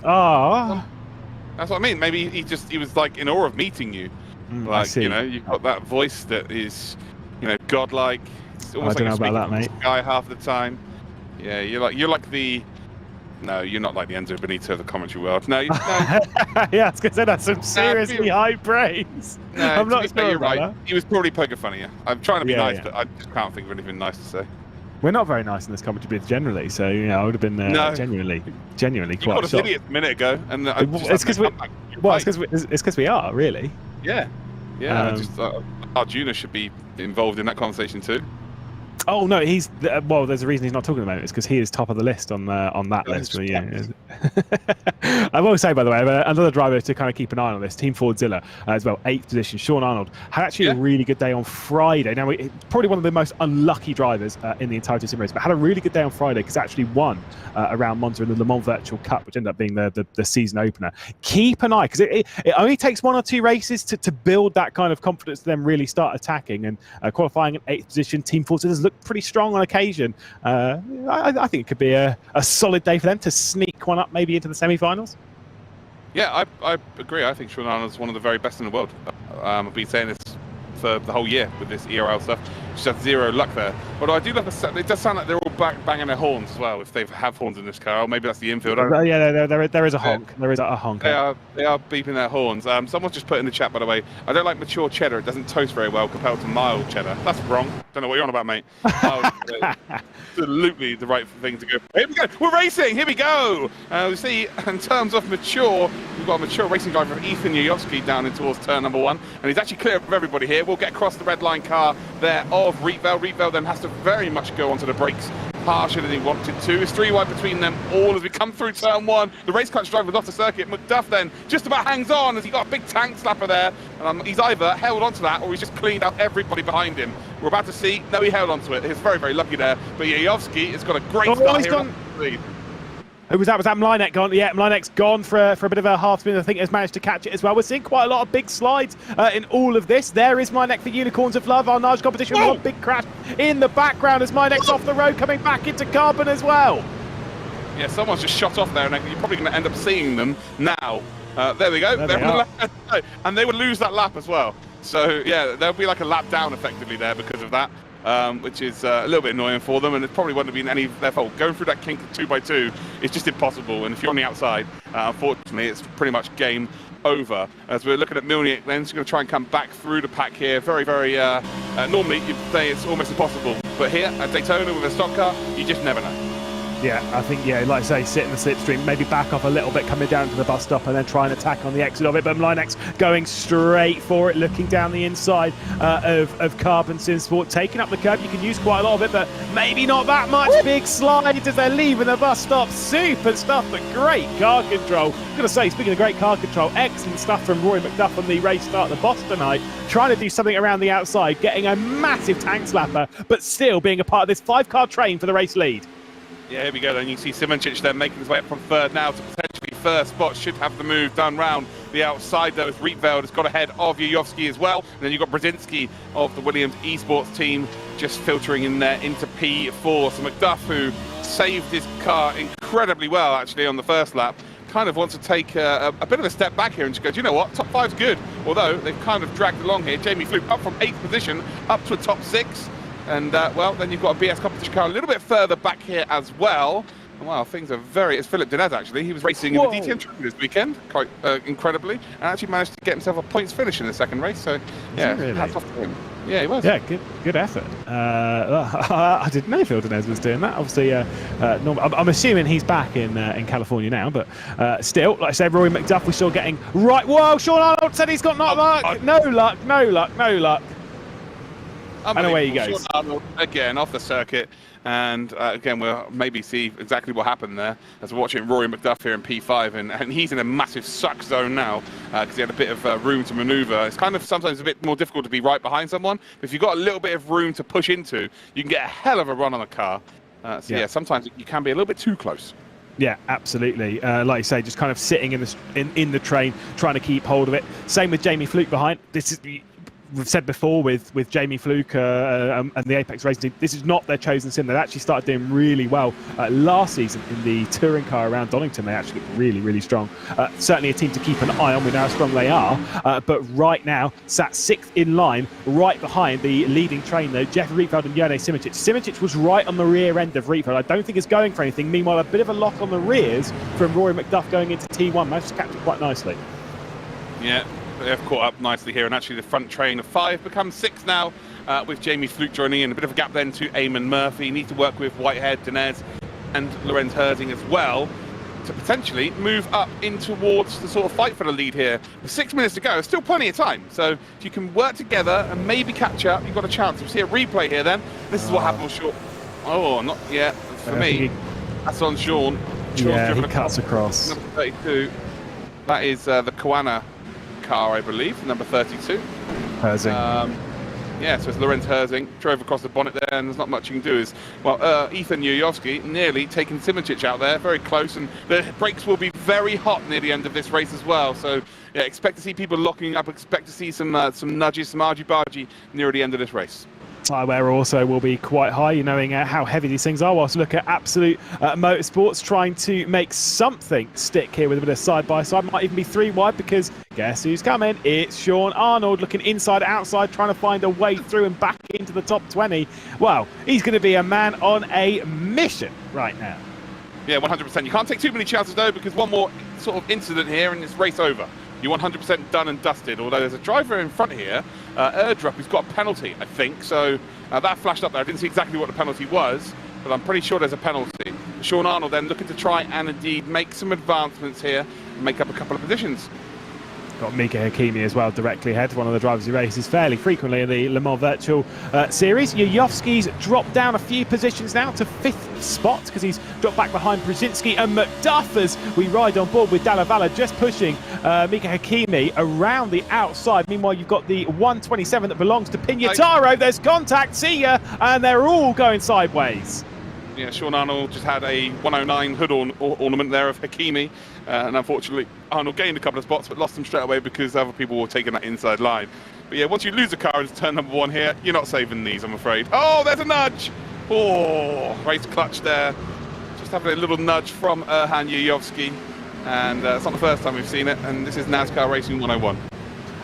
Oh.
That's what I mean. Maybe he was like in awe of meeting you.
I see.
You've got that voice that is, godlike. It's almost
I don't know about that, mate.
Guy half the time. Yeah, you're like the. No, you're not like the Enzo Benito of the commentary world. No.
Yeah, I was going to say that's some seriously high praise.
No,
I'm not sure
you're
about
right.
that.
He was probably poking fun at you. I'm trying to be nice,
yeah.
but I just can't think of anything nice to say.
We're not very nice in this commentary booth generally, so I would have been genuinely quite
You called us
shocked.
idiots a minute ago, and
It's because we are really.
Yeah. Arjuna should be involved in that conversation too.
Oh no, there's a reason he's not talking about it. It's because he is top of the list on that list. But, yeah. I will say, by the way, another driver to kind of keep an eye on this, Team Fordzilla as well, 8th position. Sean Arnold had actually a really good day on Friday. Now, probably one of the most unlucky drivers in the entirety of sim race, but had a really good day on Friday because actually won around Monza in the Le Mans Virtual Cup, which ended up being the season opener. Keep an eye, because it only takes 1 or 2 races to build that kind of confidence to then really start attacking. And qualifying in 8th position, Team Fordzilla's looked pretty strong on occasion. I think it could be a solid day for them to sneak one up maybe into the semi-finals.
Yeah, I agree. I think Sean Arnold's one of the very best in the world. I've been saying this for the whole year with this ERL stuff. Just have zero luck there. Although I do love it does sound like they're all banging their horns as well, if they have horns in this car. Or maybe that's the infield.
Yeah, there is a honk. There is a honk.
They are beeping their horns. Someone's just put in the chat, by the way, I don't like mature cheddar. It doesn't toast very well compared to mild cheddar. That's wrong. Don't know what you're on about, mate. Absolutely the right thing to go. Here we go. We're racing. Here we go. We see, in terms of mature, we've got a mature racing driver, Ethan Yayovsky, down in towards turn number 1. And he's actually clear of everybody here. We'll get across the red line car there of Rietveld. Rietveld then has to very much go onto the brakes harsher than he wanted to. It's 3 wide between them all as we come through turn 1. The race car driver was off the circuit. McDuff then just about hangs on as he got a big tank slapper there. And he's either held onto that or he's just cleaned out everybody behind him. We're about to see. No, he held onto it. He's very, very lucky there. But Yayovsky has got a great start here.
Who was that? Was that Mlynek gone? Yeah, Mlynek's gone for a bit of a half spin. I think has managed to catch it as well. We're seeing quite a lot of big slides in all of this. There is Mlynek for Unicorns of Love. Our Nage competition with a big crash in the background as Mlynek's off the road, coming back into carbon as well. Yeah,
someone's just shot off there, and you're probably going to end up seeing them now. There we go. And they would lose that lap as well. So, yeah, there'll be like a lap down effectively there because of that. Which is a little bit annoying for them, and it probably wouldn't have been any of their fault. Going through that kink 2x2 is just impossible, and if you're on the outside, unfortunately, it's pretty much game over. As we're looking at Milnick, then he's going to try and come back through the pack here. Very, very, normally you'd say it's almost impossible, but here at Daytona with a stock car, you just never know.
Yeah, I think, like I say, sit in the slipstream, maybe back off a little bit coming down to the bus stop and then try and attack on the exit of it. But Mlynek's going straight for it, looking down the inside of Carbon Simsport, taking up the curb. You can use quite a lot of it, but maybe not that much. Big slides as they're leaving the bus stop. Super stuff, but great car control. I'm going to say, speaking of great car control, excellent stuff from Rory McDuff on the race start at the Boston tonight, trying to do something around the outside, getting a massive tank slapper, but still being a part of this 5-car train for the race lead.
Yeah, here we go then. You see Simoncic there making his way up from 3rd now to potentially 1st spot. Should have the move done round the outside though, as Rietveld has got ahead of Yayovsky as well. And then you've got Brzezinski of the Williams Esports team just filtering in there into P4. So McDuff, who saved his car incredibly well actually on the first lap, kind of wants to take a bit of a step back here and just go, do you know what, top 5's good. Although they've kind of dragged along here. Jamie Fluke up from 8th position up to a top 6. And, well, then you've got a BS competition car a little bit further back here as well. And, wow, things are very... It's Philip Dinez, actually. He was racing in the DTM Trophy this weekend, quite incredibly, and actually managed to get himself a points finish in the second race. So, yeah, hats off to him. Yeah, he was.
Yeah, good effort. I didn't know Phil Dinez was doing that. Obviously, I'm assuming he's back in California now, but still, like I said, Rory McDuff, we're still getting right... Whoa, Sean Arnold said he's got no luck. No luck. And away he goes.
Again, off the circuit. And again, we'll maybe see exactly what happened there as we're watching Rory McDuff here in P5. And he's in a massive suck zone now because he had a bit of room to maneuver. It's kind of sometimes a bit more difficult to be right behind someone. But if you've got a little bit of room to push into, you can get a hell of a run on the car. Yeah, sometimes you can be a little bit too close.
Yeah, absolutely. Like you say, just kind of sitting in the train, trying to keep hold of it. Same with Jamie Fluke behind. This is... we've said before with Jamie Fluke and the Apex Racing team, this is not their chosen sim. They've actually started doing really well last season in the touring car around Donington. They actually looked really, really strong. Certainly a team to keep an eye on. We know how strong they are. But right now, sat 6th in line, right behind the leading train, though, Jeff Rietfeld and Jone Simičić. Simičić was right on the rear end of Rietfeld. I don't think it's going for anything. Meanwhile, a bit of a lock on the rears from Rory McDuff going into T1. Managed to catch it quite nicely.
Yeah, they've caught up nicely here, and actually the front train of 5 becomes 6 now, with Jamie Fluke joining in. A bit of a gap then to Eamon Murphy. Need to work with Whitehead, Dinez and Lorenz Herzing as well to potentially move up in towards the sort of fight for the lead here. With 6 minutes to go, there's still plenty of time. So if you can work together and maybe catch up, you've got a chance. We'll see a replay here then. This is what happened with Sean. Oh, not yet. For me, that's on Sean.
Yeah, he cuts across.
Number 32. That is the Koana car, I believe, number 32.
Herzing.
Yeah, so it's Lorenz Herzing, drove across the bonnet there, and there's not much you can do. Is Ethan Yuyovski nearly taking Simičić out there, very close, and the brakes will be very hot near the end of this race as well. So yeah, expect to see people locking up, expect to see some nudges, some argy-bargy near the end of this race.
Where also will be quite high, you knowing how heavy these things are. Whilst look at Absolute Motorsports trying to make something stick here with a bit of side-by-side. Might even be 3 wide, because guess who's coming? It's Sean Arnold, looking inside, outside, trying to find a way through and back into the top 20. Well, he's going to be a man on a mission right now.
Yeah, 100%. You can't take too many chances, though, because one more sort of incident here and it's race over. You're 100% done and dusted, although there's a driver in front here, Erdrup, who's got a penalty, I think. So that flashed up there. I didn't see exactly what the penalty was, but I'm pretty sure there's a penalty. Sean Arnold then looking to try and indeed make some advancements here and make up a couple of positions.
Got Mika Hakimi as well directly ahead, one of the drivers who races fairly frequently in the Le Mans Virtual Series. Yuyovski's dropped down a few positions now to 5th spot, because he's dropped back behind Brzezinski and McDuff as we ride on board with Dalla Valle just pushing Mika Hakimi around the outside. Meanwhile, you've got the 127 that belongs to Pignataro. There's contact, see ya, and they're all going sideways.
Yeah, Sean Arnold just had a 109 hood ornament there of Hakimi, and unfortunately Arnold gained a couple of spots but lost them straight away because other people were taking that inside line. But yeah, once you lose a car into turn number 1 here, you're not saving these, I'm afraid. Oh, there's a nudge! Oh, race clutch there. Just having a little nudge from Erhan Yuyovski, and it's not the first time we've seen it, and this is NASCAR Racing 101.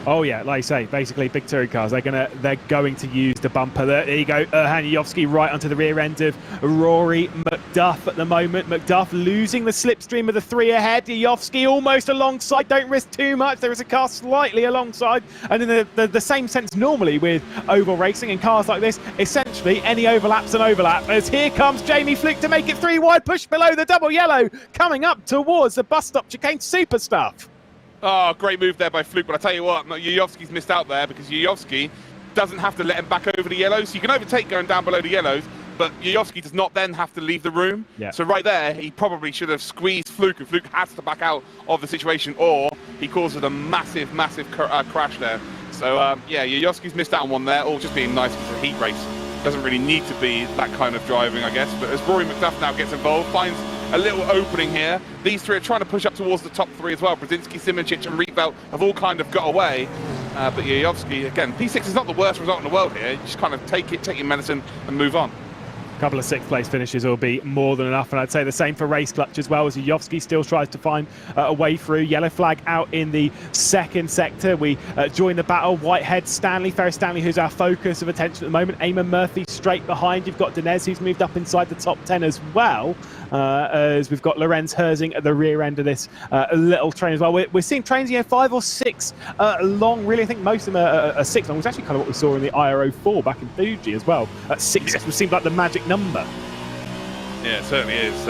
Oh yeah, like I say, basically big touring cars. They're going to use the bumper. There you go, Erhan Yuyovski right onto the rear end of Rory McDuff at the moment. McDuff losing the slipstream of the 3 ahead. Yuyovski almost alongside. Don't risk too much. There is a car slightly alongside. And in the same sense normally with oval racing and cars like this, essentially any overlap's an overlap. As here comes Jamie Fluke to make it 3 wide, push below the double yellow, coming up towards the bus stop chicane. Super stuff.
Oh, great move there by Fluke, but I tell you what, Yuyovski's missed out there, because Yuyovski doesn't have to let him back over the yellows. You can overtake going down below the yellows, but Yuyovski does not then have to leave the room. Yeah. So right there, he probably should have squeezed Fluke, and Fluke has to back out of the situation, or he causes a massive, massive crash there. So, yeah, Yuyovski's missed out on one there, all just being nice because it's a heat race. Doesn't really need to be that kind of driving, I guess. But as Rory McDuff now gets involved, finds a little opening here. These 3 are trying to push up towards the top 3 as well. Brzezinski, Simičić and Rietfeld have all kind of got away. But Yuyovski, again, P6 is not the worst result in the world here. You just kind of take your medicine and move on.
A couple of 6th place finishes will be more than enough, and I'd say the same for race clutch as well, as Yuyovski still tries to find a way through. Yellow flag out in the 2nd sector. We join the battle. Whitehead, Stanley, Ferris Stanley, who's our focus of attention at the moment. Eamon Murphy straight behind. You've got Dinez, who's moved up inside the top 10 as well, as we've got Lorenz Herzing at the rear end of this little train as well. We're seeing trains 5 or 6 long, really. I think most of them are 6 long. It's actually kind of what we saw in the IRO4 back in Fuji as well. At 6 seemed like the magic number.
Yeah, it certainly is.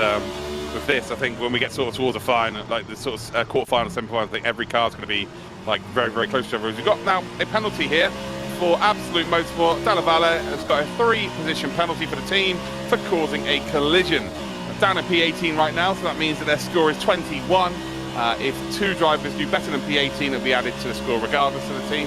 With this, I think when we get sort of towards the final, like the sort of quarter-final, semi-final, I think every car's going to be like very, very close to each other. We've got now a penalty here for Absolute Motorsport. Dalla Valle has got a 3-position penalty for the team for causing a collision. Down at P18 right now, so that means that their score is 21. If 2 drivers do better than P18, it'll be added to the score regardless of the team.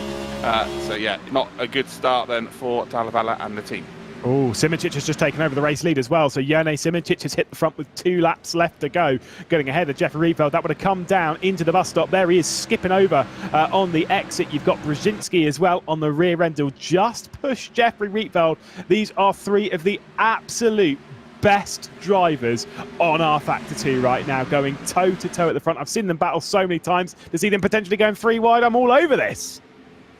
So yeah, not a good start then for Dalla Valle and the team.
Oh, Simoncic has just taken over the race lead as well. So Jerne Simoncic has hit the front with 2 laps left to go, getting ahead of Jeffrey Rietveld. That would have come down into the bus stop. There he is, skipping over on the exit. You've got Brzezinski as well on the rear end. He'll just push Jeffrey Rietveld. These are 3 of the absolute best drivers on rFactor 2 right now, going toe-to-toe at the front. I've seen them battle so many times. To see them potentially going 3 wide, I'm all over this.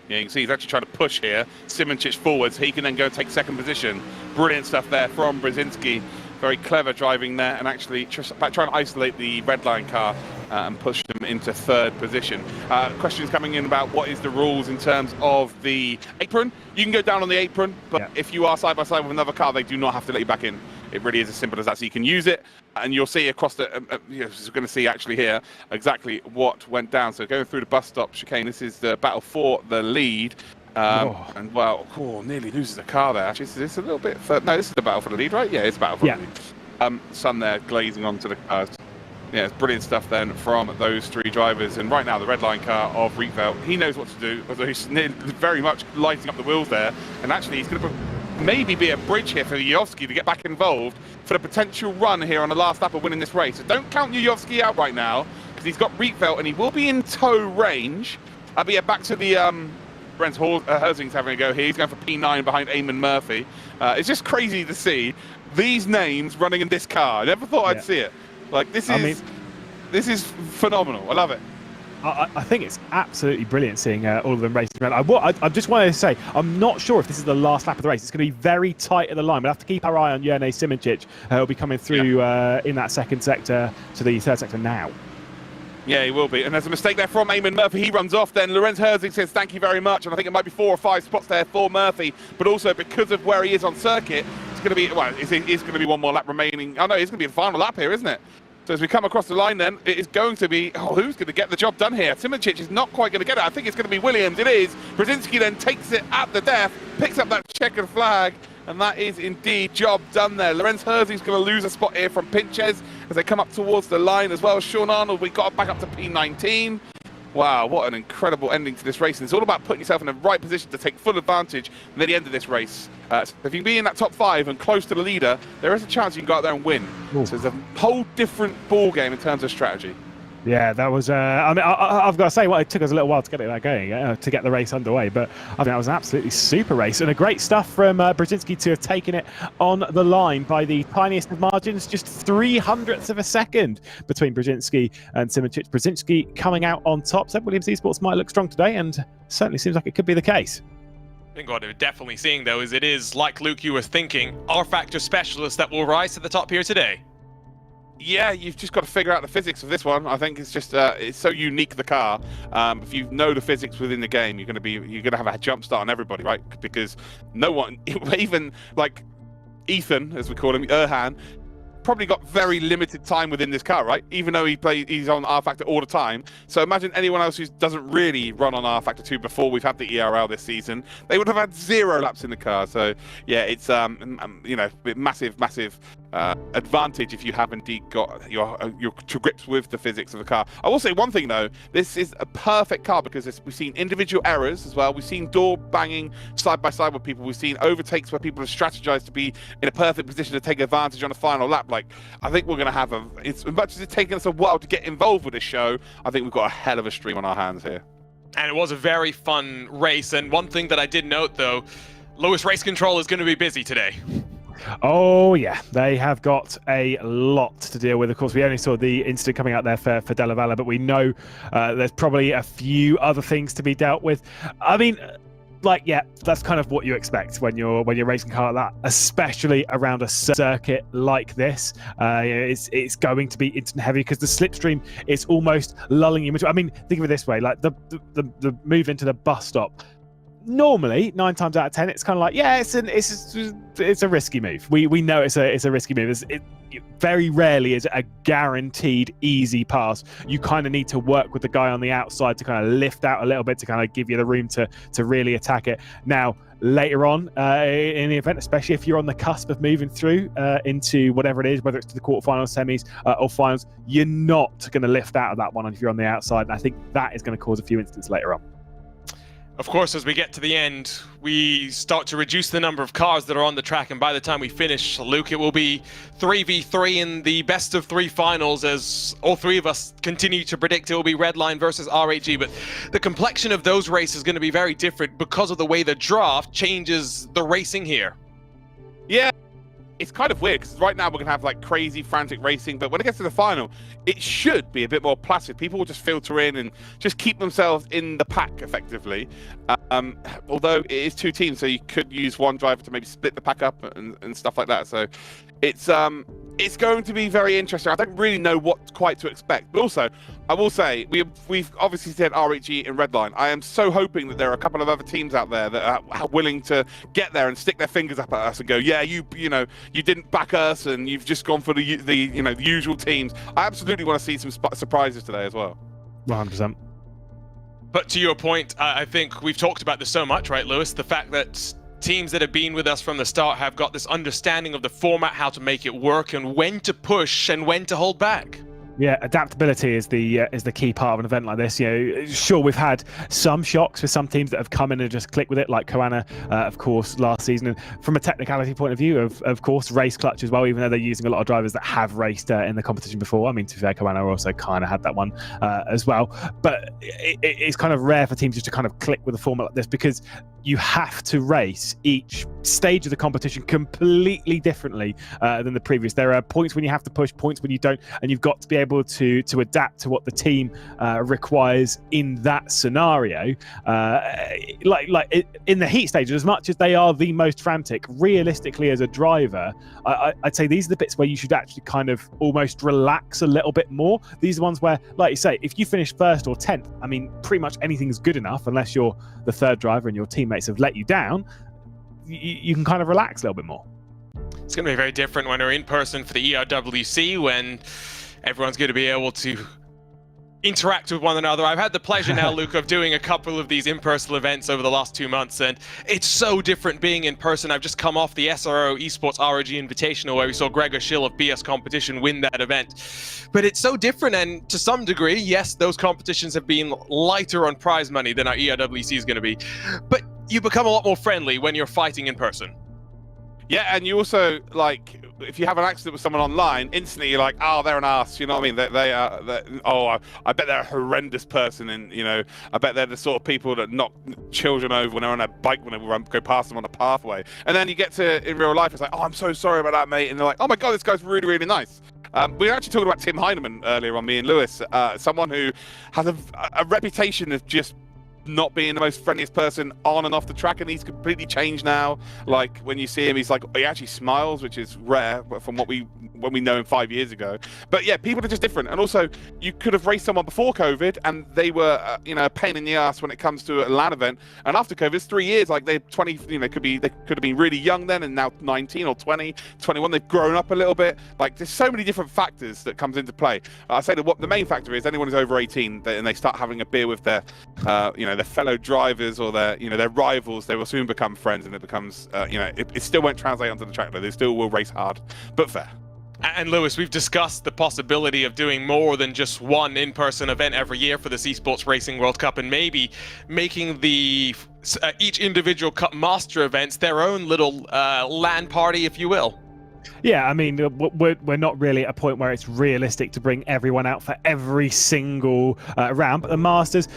Yeah, you can see he's actually trying to push here. Simoncic forwards. He can then go and take 2nd position. Brilliant stuff there from Brzezinski. Very clever driving there, and actually trying to isolate the red line car and push them into 3rd position. Questions coming in about what is the rules in terms of the apron. You can go down on the apron, but if you are side by side with another car, they do not have to let you back in. It really is as simple as that. So you can use it, and you'll see across the, you're going to see actually here exactly what went down. So going through the bus stop chicane, this is the battle for the lead. And well, nearly loses the car there. Actually, it's a little bit further. No, this is the battle for the lead, right? Yeah, it's battle for the lead. Sun there glazing onto the cars. Yeah, it's brilliant stuff then from those 3 drivers. And right now, the red line car of Rietveld, he knows what to do. Although he's very much lighting up the wheels there. And actually, he's going to maybe be a bridge here for Yovski to get back involved for the potential run here on the last lap of winning this race. So don't count Yovski out right now, because he's got Rietveld and he will be in tow range. But yeah, back to the Brent Herzing's having a go here. He's going for P9 behind Eamon Murphy. It's just crazy to see these names running in this car. I never thought I'd see it. Like, this is phenomenal. I love it.
I think it's absolutely brilliant seeing all of them racing around. I just wanted to say, I'm not sure if this is the last lap of the race. It's going to be very tight at the line. We'll have to keep our eye on Jerne Simoncic. He'll be coming through in that 2nd sector to the 3rd sector now.
Yeah, he will be. And there's a mistake there from Eamon Murphy. He runs off then. Lorenz Herzing says thank you very much. And I think it might be 4 or 5 spots there for Murphy. But also because of where he is on circuit, it's going to be, well, it's going to be 1 more lap remaining. Oh, no, it's going to be the final lap here, isn't it? So as we come across the line then, it is going to be, who's going to get the job done here? Simoncic is not quite going to get it. I think it's going to be Williams. It is. Brzezinski then takes it at the death, picks up that checkered flag, and that is indeed job done there. Lorenz Herzing's going to lose a spot here from Pinches as they come up towards the line as well. Sean Arnold, we got back up to P19. Wow, what an incredible ending to this race. And it's all about putting yourself in the right position to take full advantage near the end of this race. So if you can be in that top 5 and close to the leader, there is a chance you can go out there and win. Ooh. So there's a whole different ball game in terms of strategy.
Yeah, that was, I mean, I've got to say, well, it took us a little while to get it going, to get the race underway, but I think that was an absolutely super race and a great stuff from Brzezinski to have taken it on the line by the tiniest of margins, just 0.03 of a second between Brzezinski and Simoncic. Brzezinski coming out on top. So Williams Esports might look strong today, and certainly seems like it could be the case.
I think what we're definitely seeing, though, is it is, like Luke, you were thinking, rFactor specialists that will rise to the top here today.
Yeah, you've just got to figure out the physics of this one. I think it's just it's so unique, the car. If you know the physics within the game, you're going to have a jump start on everybody, right? Because no one, even like Ethan, as we call him, Erhan, probably got very limited time within this car, right? Even though he's on rFactor all the time. So imagine anyone else who doesn't really run on rFactor 2 before we've had the ERL this season. They would have had 0 laps in the car. So yeah, it's you know, massive advantage if you have indeed got your to grips with the physics of the car. I will say one thing though, this is a perfect car because we've seen individual errors as well. We've seen door banging side by side with people. We've seen overtakes where people have strategized to be in a perfect position to take advantage on the final lap. Like, I think we're going to have as much as it's taken us a while to get involved with this show, I think we've got a hell of a stream on our hands here.
And it was a very fun race. And one thing that I did note though, Lewis Race Control is going to be busy today.
Oh yeah, they have got a lot to deal with. Of course, we only saw the incident coming out there for Della Valle, but we know there's probably a few other things to be dealt with. I mean, like, yeah, that's kind of what you expect when you're racing a car like that, especially around a circuit like this. It's going to be instant heavy because the slipstream is almost lulling you into. I mean, think of it this way: like the move into the bus stop. Normally, 9 times out of 10, it's kind of like, yeah, it's a risky move. We know it's a risky move. It very rarely is a guaranteed easy pass. You kind of need to work with the guy on the outside to kind of lift out a little bit to kind of give you the room to really attack it. Now, later on in the event, especially if you're on the cusp of moving through into whatever it is, whether it's to the quarterfinals, semis, or finals, you're not going to lift out of that one if you're on the outside. And I think that is going to cause a few incidents later on.
Of course, as we get to the end, we start to reduce the number of cars that are on the track, and by the time we finish, Luke, it will be 3v3 in the best of 3 finals, as all 3 of us continue to predict it will be Redline versus RHG. But the complexion of those races is going to be very different because of the way the draft changes the racing here.
Yeah, it's kind of weird because right now we're going to have like crazy frantic racing, but when it gets to the final, it should be a bit more placid. People will just filter in and just keep themselves in the pack effectively. Although it is 2 teams, so you could use one driver to maybe split the pack up and stuff like that. So it's going to be very interesting. I don't really know what quite to expect, but also I will say we've obviously said RHG and Redline. I am so hoping that there are a couple of other teams out there that are willing to get there and stick their fingers up at us and go, yeah, you didn't back us and you've just gone for the usual teams. I absolutely want to see some surprises today as well.
100%.
But to your point, I think we've talked about this so much, right, Lewis? The fact that teams that have been with us from the start have got this understanding of the format, how to make it work, and when to push and when to hold back.
Yeah, adaptability is the key part of an event like this. Sure, we've had some shocks with some teams that have come in and just clicked with it, like Koana, of course, last season. And from a technicality point of view, of course, race clutch as well, even though they're using a lot of drivers that have raced in the competition before. I mean, to be fair, Koana also kind of had that one as well. But it's kind of rare for teams just to kind of click with a format like this, because you have to race each stage of the competition completely differently than the previous. There are points when you have to push, points when you don't, and you've got to be able to adapt to what the team requires in that scenario. Like in the heat stages, as much as they are the most frantic, realistically as a driver, I'd say these are the bits where you should actually kind of almost relax a little bit more. These are the ones where, like you say, if you finish 1st or 10th, I mean, pretty much anything's good enough unless you're the 3rd driver and your teammates have let you down. You can kind of relax a little bit more.
It's going to be very different when we're in person for the ERWC, when everyone's going to be able to interact with one another. I've had the pleasure now, Luke, of doing a couple of these in-person events over the last 2 months, and it's so different being in person. I've just come off the SRO Esports ROG Invitational, where we saw Gregor Schill of BS Competition win that event. But it's so different, and to some degree, yes, those competitions have been lighter on prize money than our ERWC is going to be. But you become a lot more friendly when you're fighting in person.
Yeah, and you also, like, if you have an accident with someone online, instantly you're like, oh, they're an ass, you know what I mean? I bet they're a horrendous person, and, I bet they're the sort of people that knock children over when they're on a bike when they go past them on a pathway. And then you get to, in real life, it's like, oh, I'm so sorry about that, mate. And they're like, oh my God, this guy's really, really nice. We were actually talking about Tim Heineman earlier on, me and Lewis, someone who has a reputation of just not being the most friendliest person on and off the track, and he's completely changed now. Like, when you see him, he's like, he actually smiles, which is rare from when we know him 5 years ago. But yeah, people are just different. And also, you could have raced someone before COVID and they were a pain in the ass when it comes to a LAN event, and after COVID it's 3 years, like they're 20, they could have been really young then, and now 19 or 20, 21, they've grown up a little bit. Like, there's so many different factors that comes into play. I say that what the main factor is, anyone who's over 18 and they start having a beer with their their fellow drivers or their rivals, they will soon become friends, and it becomes it still won't translate onto the track, though. They still will race hard, but fair.
And Lewis, we've discussed the possibility of doing more than just one in-person event every year for this Esports Racing World Cup, and maybe making the each individual Cup Master events their own little LAN party, if you will.
Yeah, I mean, we're not really at a point where it's realistic to bring everyone out for every single round, but the Masters,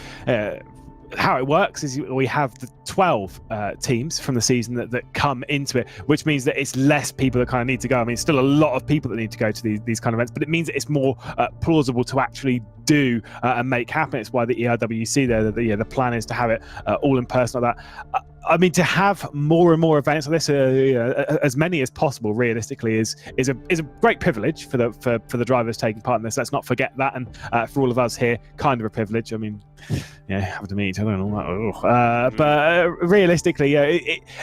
how it works is we have the 12 teams from the season that come into it, which means that it's less people that kind of need to go. I mean, still a lot of people that need to go to these kind of events, but it means that it's more plausible to actually do and make happen. It's why the ERWC the plan is to have it all in person like that. I mean, to have more and more events like this, as many as possible, realistically, is a great privilege for the drivers taking part in this. Let's not forget that, and for all of us here, kind of a privilege. I mean, having to meet each other and all that. But realistically,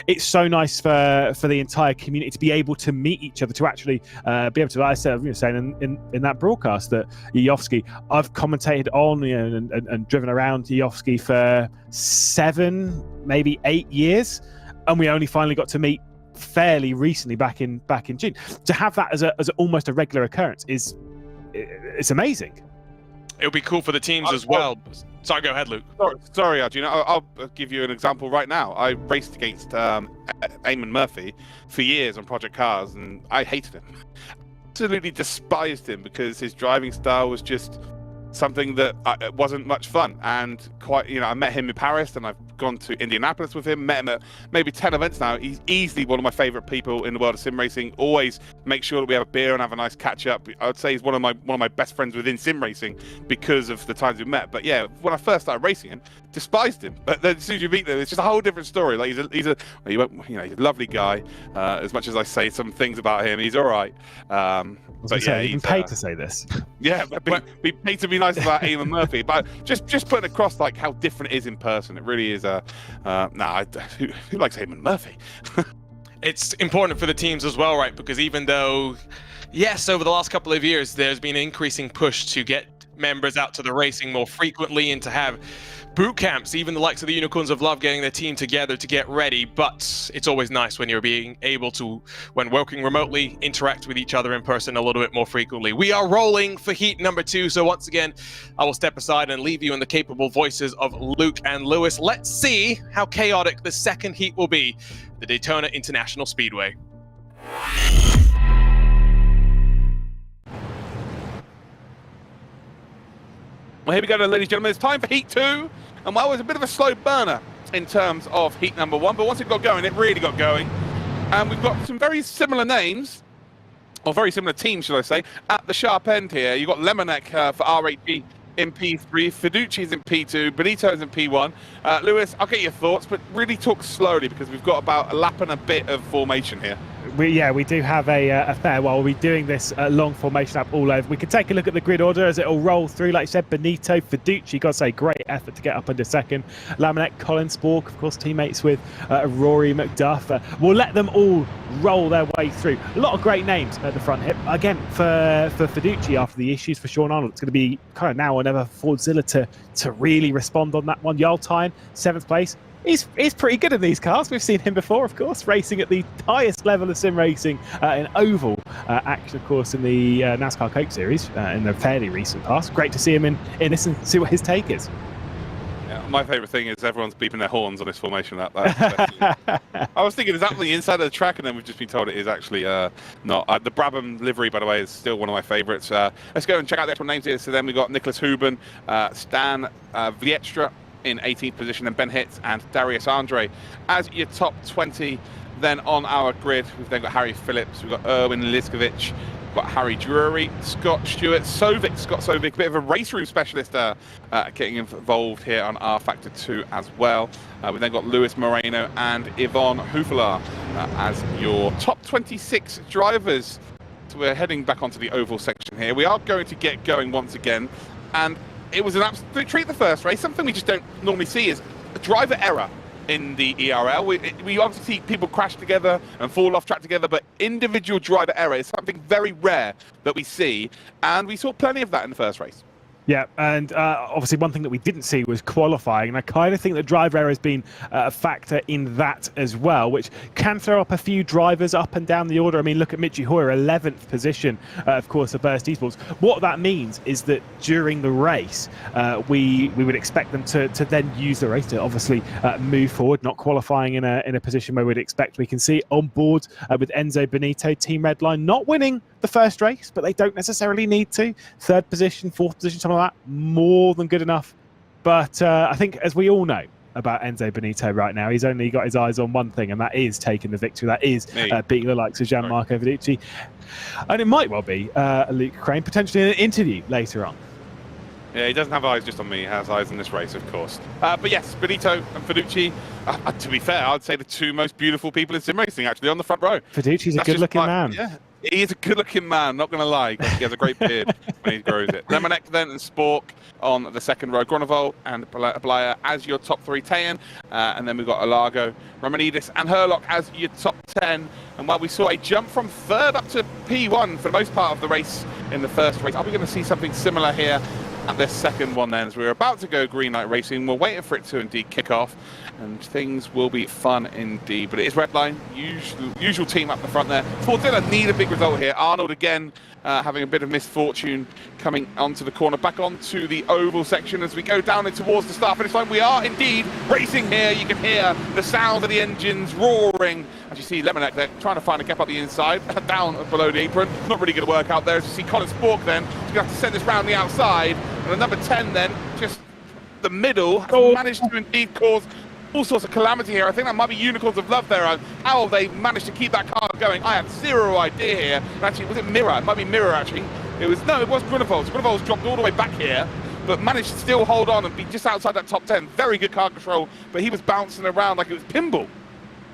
it's so nice for the entire community to be able to meet each other, to actually be able to, like I said, saying in that broadcast that Yovski, I've commentated on and driven around Yovski for 7, maybe 8 years, and we only finally got to meet fairly recently back in June. To have that as almost a regular occurrence it's amazing.
It'll be cool for the teams as well. Sorry, go ahead, Luke.
Sorry, Arjun. I'll give you an example right now. I raced against Eamon Murphy for years on Project Cars, and I hated him. Absolutely despised him because his driving style was just something that wasn't much fun. And I met him in Paris, and I've gone to Indianapolis with him, met him at maybe 10 events now. He's easily one of my favorite people in the world of sim racing. Always make sure that we have a beer and have a nice catch up. I would say he's one of my best friends within sim racing because of the times we met. But yeah, when I first started racing him, despised him. But then as soon as you meet him, it's just a whole different story. Like he's a lovely guy. As much as I say some things about him, he's all right.
But yeah, he's paid to say this.
Yeah, be paid to be nice about Eamon Murphy, but just putting across like how different it is in person. It really is. Who likes Eamon Murphy?
It's important for the teams as well, right? Because even though, yes, over the last couple of years, there's been an increasing push to get members out to the racing more frequently and to have boot camps. Even the likes of the Unicorns have loved getting their team together to get ready, but it's always nice when you're being able to, when working remotely, interact with each other in person a little bit more frequently. We are rolling for heat number 2, so once again, I will step aside and leave you in the capable voices of Luke and Lewis. Let's see how chaotic the second heat will be, the Daytona International Speedway.
Well, here we go, ladies and gentlemen. It's time for Heat 2. And while it was a bit of a slow burner in terms of Heat number 1, but once it got going, it really got going. And we've got some very similar names, or very similar teams, should I say, at the sharp end here. You've got Lemonek for RHG in P3, Fiduci's in P2, Benito's in P1. Lewis, I'll get your thoughts, but really talk slowly because we've got about a lap and a bit of formation here.
We do have a fair while. We'll be doing this long formation up all over. We can take a look at the grid order as it all rolls through. Like I said, Benito, Fiduci, got to say, great effort to get up into second. Lamanek, Colin Spork, of course, teammates with Rory McDuff. We'll let them all roll their way through. A lot of great names at the front here. Again, for Fiduci, after the issues for Sean Arnold, it's going to be kind of now or never for Zilla to really respond on that one. Yoltine, 7th place. He's pretty good in these cars. We've seen him before, of course, racing at the highest level of sim racing in oval action, of course, in the NASCAR Coke Series in the fairly recent past. Great to see him in this and see what his take is.
Yeah, my favourite thing is everyone's beeping their horns on this formation. I was thinking, is that on the inside of the track? And then we've just been told it is actually not. The Brabham livery, by the way, is still one of my favourites. Let's go and check out the actual names here. So then we've got Nicholas Huben, Stan Vietra in 18th position, and Ben Hitz and Darius Andre as your top 20. Then on our grid, we've then got Harry Phillips, we've got Erwin Liskovich, we've got Harry Drury, Scott Stewart, Scott Sovic, a bit of a race room specialist getting involved here on rFactor 2 as well. We've then got Luis Moreno and Yvonne Hufelar as your top 26 drivers. So we're heading back onto the oval section here. We are going to get going once again, and it was an absolute treat the first race. Something we just don't normally see is a driver error in the ERL. We obviously see people crash together and fall off track together, but individual driver error is something very rare that we see, and we saw plenty of that in the first race.
Yeah, and obviously one thing that we didn't see was qualifying, and I kind of think that driver error has been a factor in that as well, which can throw up a few drivers up and down the order. I mean, look at Michi Hoyer, 11th position, of course, of Burst Esports. What that means is that during the race, we would expect them to then use the race to obviously move forward, not qualifying in a position where we'd expect. We can see on board with Enzo Benito, Team Redline, not winning the first race, but they don't necessarily need to. 3rd position, 4th position, something like that, more than good enough. But I think, as we all know about Enzo Benito right now, he's only got his eyes on one thing, and that is taking the victory. That is beating the likes of Gianmarco Fiduci. And it might well be Luke Crane, potentially in an interview later on.
Yeah, he doesn't have eyes just on me. He has eyes in this race, of course. But yes, Benito and Fiduci, to be fair, I'd say the 2 most beautiful people in sim racing, actually, on the front row.
Fiduci's a good-looking man.
Yeah, he is a good-looking man, not going to lie. He has a great beard when he grows it. Lemonek then and Spork on the 2nd row. Gronovolt and Blyer as your top 3. Tayan, and then we've got Alago, Romanidis and Herlock as your top 10. And while we saw a jump from 3rd up to P1 for the most part of the race in the first race, are we going to see something similar here at this second one then, as we're about to go green light racing? We're waiting for it to indeed kick off, and things will be fun indeed. But it is Redline, usual team up the front there. Fortilla need a big result here. Arnold again having a bit of misfortune coming onto the corner, back onto the oval section as we go down in towards the start-finish line. We are indeed racing here. You can hear the sound of the engines roaring. As you see Lemonek there trying to find a gap up the inside, down below the apron. Not really going to work out there. As you see Colin Spork then, he's going to have to send this round the outside. And the number 10 then, just the middle, has managed to indeed cause all sorts of calamity here. I think that might be Unicorns of Love there. How they managed to keep that car going, I have zero idea here. And actually, was it Mirror? It might be Mirror, actually. It was Grunewald's. Grunewald's dropped all the way back here, but managed to still hold on and be just outside that top 10. Very good car control, but he was bouncing around like it was pinball.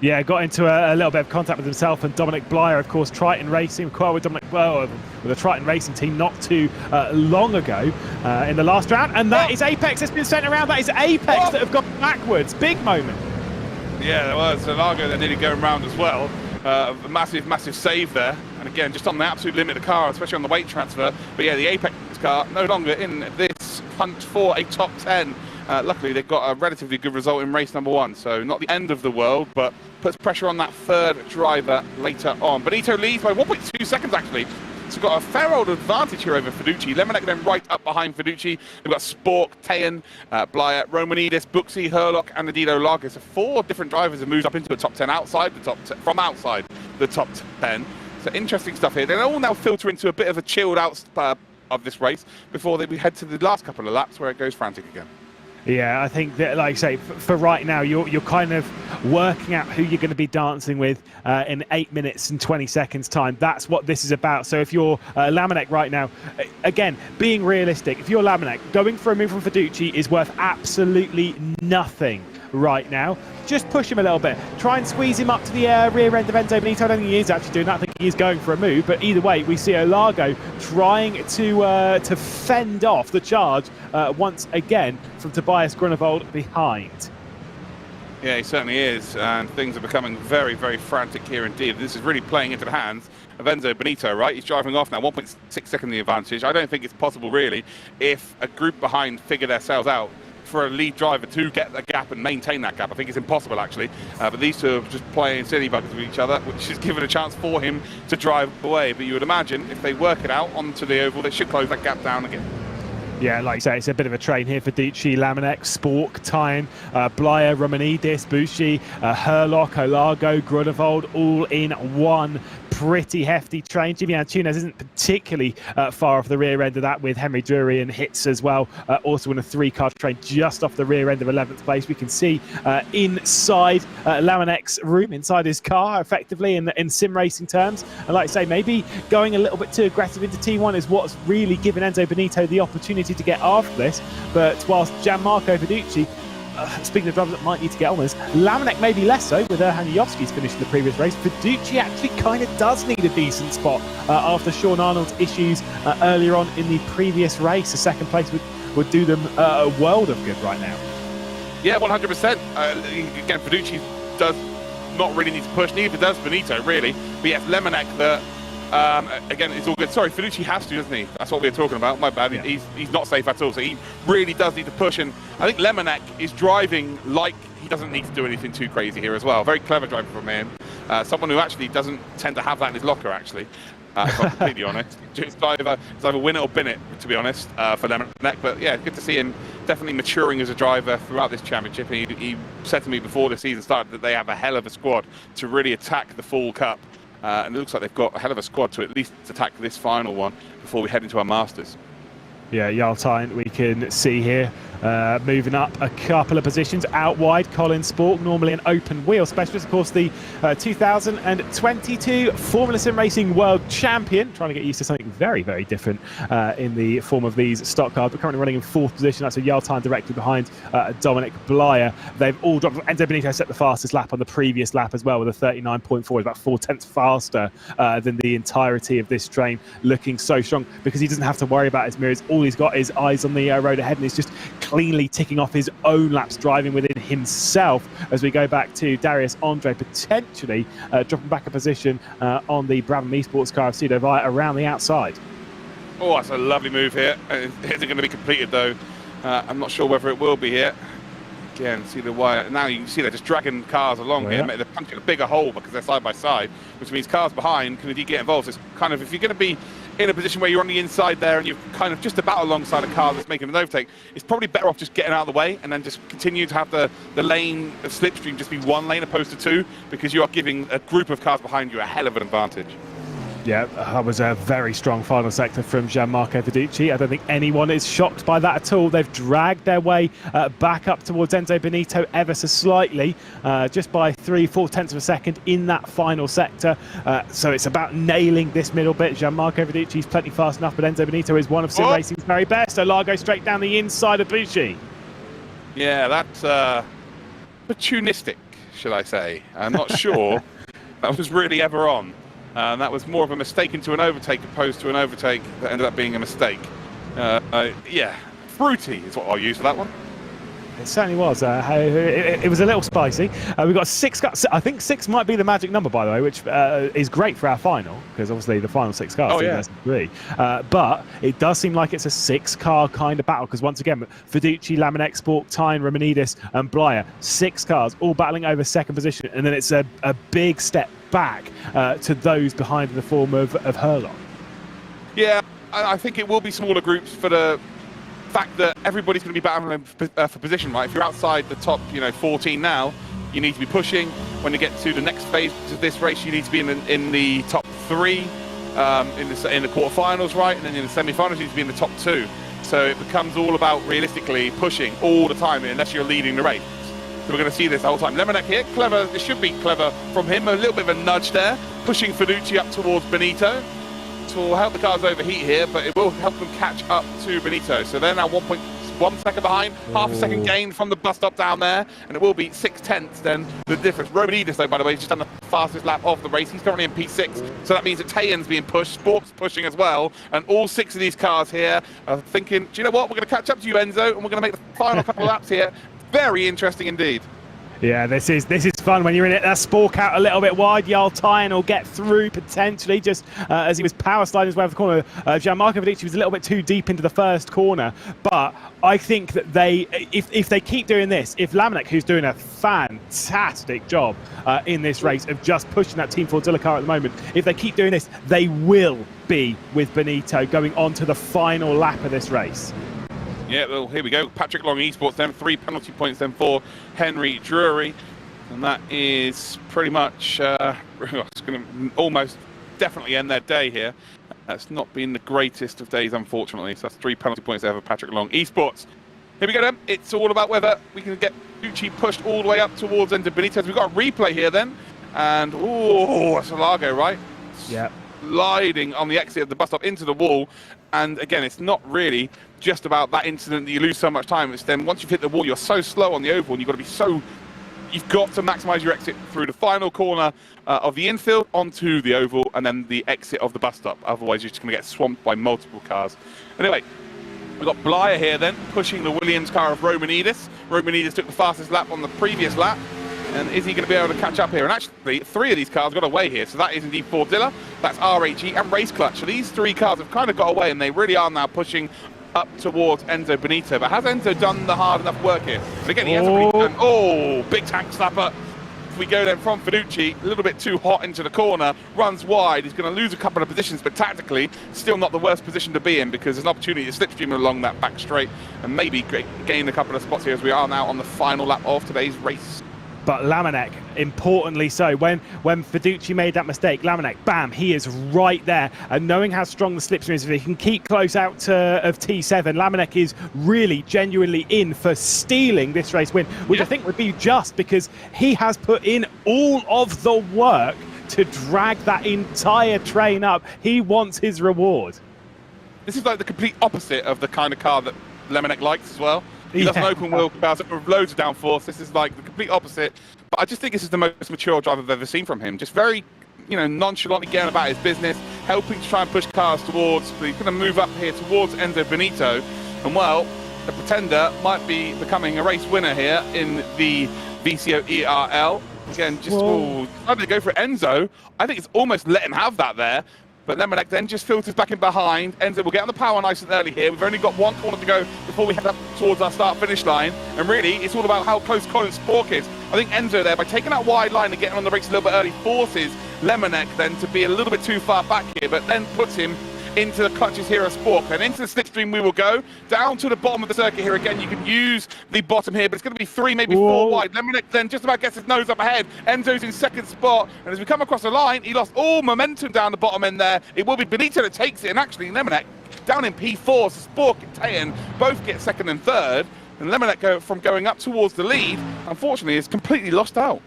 Yeah, got into a little bit of contact with himself and Dominic Blyer, of course, Triton Racing, quite with Dominic, well, with the Triton Racing team not too long ago in the last round. And that is Apex that's been sent around. That is Apex that have gone backwards. Big moment.
Yeah, there was. Largo that nearly going round as well. A massive, massive save there. And again, just on the absolute limit of the car, especially on the weight transfer. But yeah, the Apex car no longer in this hunt for a top 10. Luckily, they've got a relatively good result in race number 1, so not the end of the world, but puts pressure on that third driver later on. Benito leads by 1.2 seconds, actually. So got a fair old advantage here over Fiducci. Lemonek then right up behind Fiducci. They've got Spork, Tayan, Blyer, Romanidis, Buxi, Herlock, and Adido Largus. So 4 different drivers have moved up into the top 10 outside the top 10, from outside the top 10. So interesting stuff here. They'll all now filter into a bit of a chilled out of this race before we head to the last couple of laps where it goes frantic again.
Yeah, I think that, like I say, for right now, you're kind of working out who you're going to be dancing with in 8 minutes and 20 seconds time. That's what this is about. So if you're Lamanek right now, again, being realistic, if you're Lamanek, going for a move from Fiducci is worth absolutely nothing right now. Just push him a little bit. Try and squeeze him up to the rear end of Enzo Benito. I don't think he is actually doing that. I think he is going for a move. But either way, we see Largo trying to fend off the charge once again from Tobias Grunewald behind.
Yeah, he certainly is. And things are becoming very, very frantic here indeed. This is really playing into the hands of Enzo Benito, right? He's driving off now, 1.6 second the advantage. I don't think it's possible, really, if a group behind figure themselves out for a lead driver to get a gap and maintain that gap. I think it's impossible, actually. But these two are just playing silly buggers with each other, which is given a chance for him to drive away. But you would imagine if they work it out onto the oval, they should close that gap down again.
Yeah, like you say, it's a bit of a train here for Fiducci, Lamanek, Spork, Tayan, Blyer, Romanidis, Bushi, Herlock, Largo, Grunewald, all in one pretty hefty train. Jimmy Antunes isn't particularly far off the rear end of that, with Henry Drury and Hits as well, also in a 3-car train just off the rear end of 11th place. We can see inside Lamanek's room, inside his car, effectively in sim racing terms. And like I say, maybe going a little bit too aggressive into T1 is what's really given Enzo Benito the opportunity to get after this. But whilst Gianmarco Fiducci, speaking of drivers that might need to get on this, Lamanek maybe less so, with Haniyovsky's finished in the previous race. Fiducci actually kind of does need a decent spot after Sean Arnold's issues earlier on in the previous race. A second place would do them a world of good right now.
Yeah, 100%. Again, Fiducci does not really need to push, neither does Benito, really. But yes, Lamanek, again, it's all good. Sorry, Fiducci has to, doesn't he? That's what we were talking about. My bad. Yeah. He's not safe at all, so he really does need to push. And I think Lamanek is driving like he doesn't need to do anything too crazy here as well. Very clever driver from him. Someone who actually doesn't tend to have that in his locker, actually. If I'm completely honest. It's either win it or bin it, to be honest, for Lamanek. But yeah, good to see him definitely maturing as a driver throughout this championship. He said to me before the season started that they have a hell of a squad to really attack the Fall Cup. And it looks like they've got a hell of a squad to at least attack this final one before we head into our Masters.
Yeah, Yaltine we can see here moving up a couple of positions out wide. Colin Spork, normally an open wheel specialist, of course the 2022 Formula Sim Racing World Champion, trying to get used to something very, very different in the form of these stock cars, but currently running in 4th position. That's a Yaltine directly behind Dominic Blyer. They've all dropped. Enzo Benito set the fastest lap on the previous lap as well with a 39.4, about 4 tenths faster than the entirety of this train, looking so strong because he doesn't have to worry about his mirrors. All he's got is eyes on the road ahead, and he's just cleanly ticking off his own laps, driving within himself. As we go back to Darius Andre, potentially dropping back a position on the Brabham Esports car of Cedo Via around the outside.
Oh, that's a lovely move here. Is it going to be completed though? I'm not sure whether it will be here. Again, see the wire. Now you can see they're just dragging cars along here. They're punching a bigger hole because they're side by side, which means cars behind can indeed get involved. So it's kind of, if you're going to be in a position where you're on the inside there and you're kind of just about alongside a car that's making an overtake, it's probably better off just getting out of the way and then just continue to have the lane of slipstream just be one lane opposed to two, because you are giving a group of cars behind you a hell of an advantage.
Yeah, that was a very strong final sector from Gianmarco Fiducci. I don't think anyone is shocked by that at all. They've dragged their way back up towards Enzo Benito ever so slightly, just by 3/4 tenths of a second in that final sector. So it's about nailing this middle bit. Gianmarco Fiducci's plenty fast enough, but Enzo Benito is one of Sim Racing's very best. So Largo straight down the inside of Bucci.
Yeah, that's opportunistic, should I say. I'm not sure that was really ever on. That was more of a mistake into an overtake opposed to an overtake that ended up being a mistake. Yeah, fruity is what I'll use for that one.
It certainly was. It was a little spicy. We've got 6 cars. I think 6 might be the magic number, by the way, which is great for our final, because obviously the final 6 cars versus 3. But it does seem like it's a 6-car kind of battle, because once again, Fiducci, Laminek, Spork, Tyne, Romanidis and Blyer, 6 cars all battling over second position, and then it's a big step back to those behind in the form of Herlock.
Yeah, I think it will be smaller groups for the fact that everybody's going to be battling for position, right? If you're outside the top, 14 now, you need to be pushing. When you get to the next phase of this race, you need to be in the top 3 in the quarterfinals, right? And then in the semi-finals, you need to be in the top 2. So it becomes all about realistically pushing all the time, unless you're leading the race. So we're going to see this the whole time. Laminek here, clever. It should be clever from him. A little bit of a nudge there, pushing Fiducci up towards Benito. So will help the cars overheat here, but it will help them catch up to Benito. So they're now 1.1 second behind, half a second gain from the bus stop down there, and it will be 6/10 then the difference. Romanidis, though, by the way, has just done the fastest lap of the race. He's currently in P6, so that means that Tayan's being pushed, Spork's pushing as well, and all 6 of these cars here are thinking, do you know what, we're going to catch up to you, Enzo, and we're going to make the final couple of laps here. Very interesting indeed.
Yeah, this is fun when you're in it. That Spork out a little bit wide. Jarl Tyne will get through potentially just as he was power sliding his way off the corner. Gianmarco Fiducci was a little bit too deep into the first corner, but I think that if they keep doing this, if Laminek, who's doing a fantastic job in this race of just pushing that Team Fordzilla car at the moment, if they keep doing this, they will be with Benito going on to the final lap of this race.
Yeah, well, here we go. Patrick Long Esports then, 3 penalty points then for Henry Drury. And that is pretty much, it's going to almost definitely end their day here. That's not been the greatest of days, unfortunately. So that's 3 penalty points there for Patrick Long Esports. Here we go then. It's all about whether we can get Bucci pushed all the way up towards Ender Benitez. We've got a replay here then. And, oh, that's a Largo, right?
Yeah.
Sliding on the exit of the bus stop into the wall. And again, it's not really just about that incident that you lose so much time. It's then once you've hit the wall, you're so slow on the oval, and you've got to maximize your exit through the final corner of the infield onto the oval, and then the exit of the bus stop. Otherwise, you're just going to get swamped by multiple cars. Anyway, we've got Blyer here then, pushing the Williams car of Romanidis. Romanidis took the fastest lap on the previous lap. And is he going to be able to catch up here? And actually, 3 of these cars got away here. So that is indeed Fordzilla, that's RAG, and Race Clutch. So these 3 cars have kind of got away, and they really are now pushing up towards Enzo Benito. But has Enzo done the hard enough work here? And again, he hasn't really done. Big tank slapper. If we go then from Fiducci, a little bit too hot into the corner, runs wide. He's going to lose a couple of positions, but tactically, still not the worst position to be in, because there's an opportunity to slipstream along that back straight and maybe gain a couple of spots here as we are now on the final lap of today's race.
But Laminek, importantly so, when Fiducci made that mistake, Laminek, bam, he is right there. And knowing how strong the slipstream is, if he can keep close out of T7, Laminek is really genuinely in for stealing this race win, which I think would be just because he has put in all of the work to drag that entire train up. He wants his reward.
This is like the complete opposite of the kind of car that Laminek likes as well. He does an open wheel car with loads of downforce. This is like the complete opposite. But I just think this is the most mature drive I've ever seen from him. Just very, nonchalantly getting about his business, helping to try and push cars towards. But he's going to move up here towards Enzo Benito. And well, the Pretender might be becoming a race winner here in the VCO ERL. Again, just trying to go for Enzo. I think it's almost let him have that there. But Laminek then just filters back in behind. Enzo will get on the power nice and early here. We've only got 1 corner to go before we head up towards our start-finish line. And really, it's all about how close Colin Spork is. I think Enzo there, by taking that wide line and getting on the race a little bit early, forces Laminek then to be a little bit too far back here, but then puts him into the clutches here of Spork. And into the slipstream we will go, down to the bottom of the circuit here again. You can use the bottom here, but it's going to be 3, maybe 4 wide. Lemonade then just about gets his nose up ahead. Enzo's in second spot, and as we come across the line, he lost all momentum down the bottom end there. It will be Benito that takes it, and actually Lemonade down in P4, so Spork and Tayan both get second and third, and Lemonade from going up towards the lead, unfortunately, is completely lost out.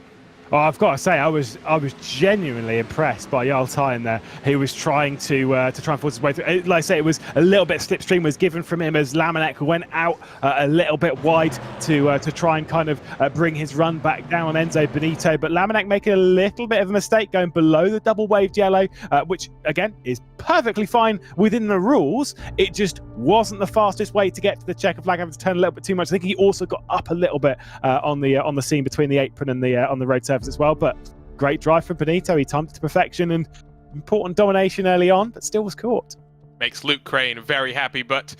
Oh, I've got to say, I was genuinely impressed by Jarl Tayan there. He was trying to try and force his way through. Like I say, it was a little bit of slipstream was given from him as Lamanek went out a little bit wide to try and kind of bring his run back down on Enzo Benito. But Lamanek making a little bit of a mistake going below the double waved yellow, which again is perfectly fine within the rules. It just wasn't the fastest way to get to the checker flag, having to turn a little bit too much. I think he also got up a little bit on the seam between the apron and the on the road surface as well, but great drive from Benito. He timed it to perfection and important domination early on, but still was caught.
Makes Luke Crane very happy, but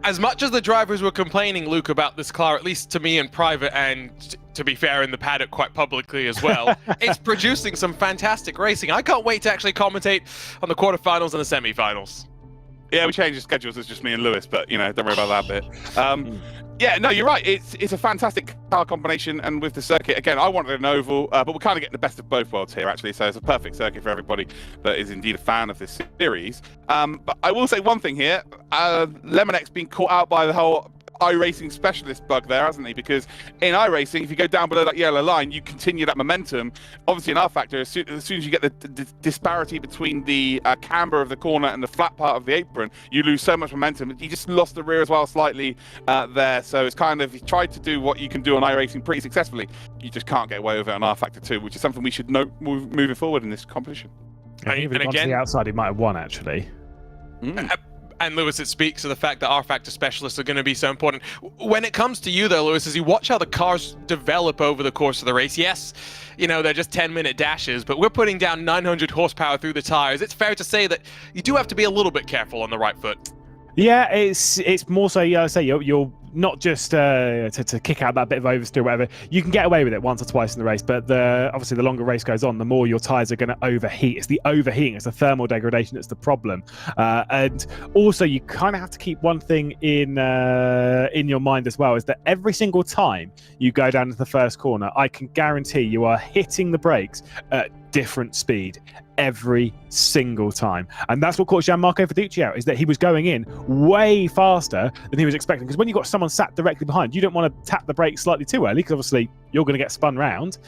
as much as the drivers were complaining, Luke, about this car, at least to me in private and to be fair in the paddock quite publicly as well, it's producing some fantastic racing. I can't wait to actually commentate on the quarterfinals and the semifinals.
Yeah, we changed the schedules. It's just me and Lewis, but don't worry about that bit. Yeah, no, you're right. It's a fantastic car combination, and with the circuit, again, I wanted an oval, but we're kind of getting the best of both worlds here, actually. So it's a perfect circuit for everybody that is indeed a fan of this series. But I will say one thing here: Lemonek's been caught out by the whole iRacing specialist bug there, hasn't he? Because in iRacing, if you go down below that yellow line, you continue that momentum. Obviously, in rFactor, as soon as you get the disparity between the camber of the corner and the flat part of the apron, you lose so much momentum. You just lost the rear as well slightly there. So it's kind of, you tried to do what you can do on iRacing pretty successfully. You just can't get away with it on rFactor 2, which is something we should note moving forward in this competition.
I think if he'd gone to the outside, he might have won, actually.
And Lewis, it speaks to the fact that rFactor specialists are going to be so important. When it comes to you, though, Lewis, as you watch how the cars develop over the course of the race, yes, they're just 10-minute dashes, but we're putting down 900 horsepower through the tires. It's fair to say that you do have to be a little bit careful on the right foot. Yeah,
it's more so, you're not just to kick out that bit of oversteer or whatever. You can get away with it once or twice in the race, but obviously the longer race goes on, the more your tyres are going to overheat. It's the overheating, it's the thermal degradation that's the problem. And also you kind of have to keep one thing in your mind as well, is that every single time you go down to the first corner, I can guarantee you are hitting the brakes at different speed every single time. And that's what caught Gianmarco Fiducci out, is that he was going in way faster than he was expecting. Because when you've got someone sat directly behind, you don't want to tap the brakes slightly too early, because obviously you're going to get spun round.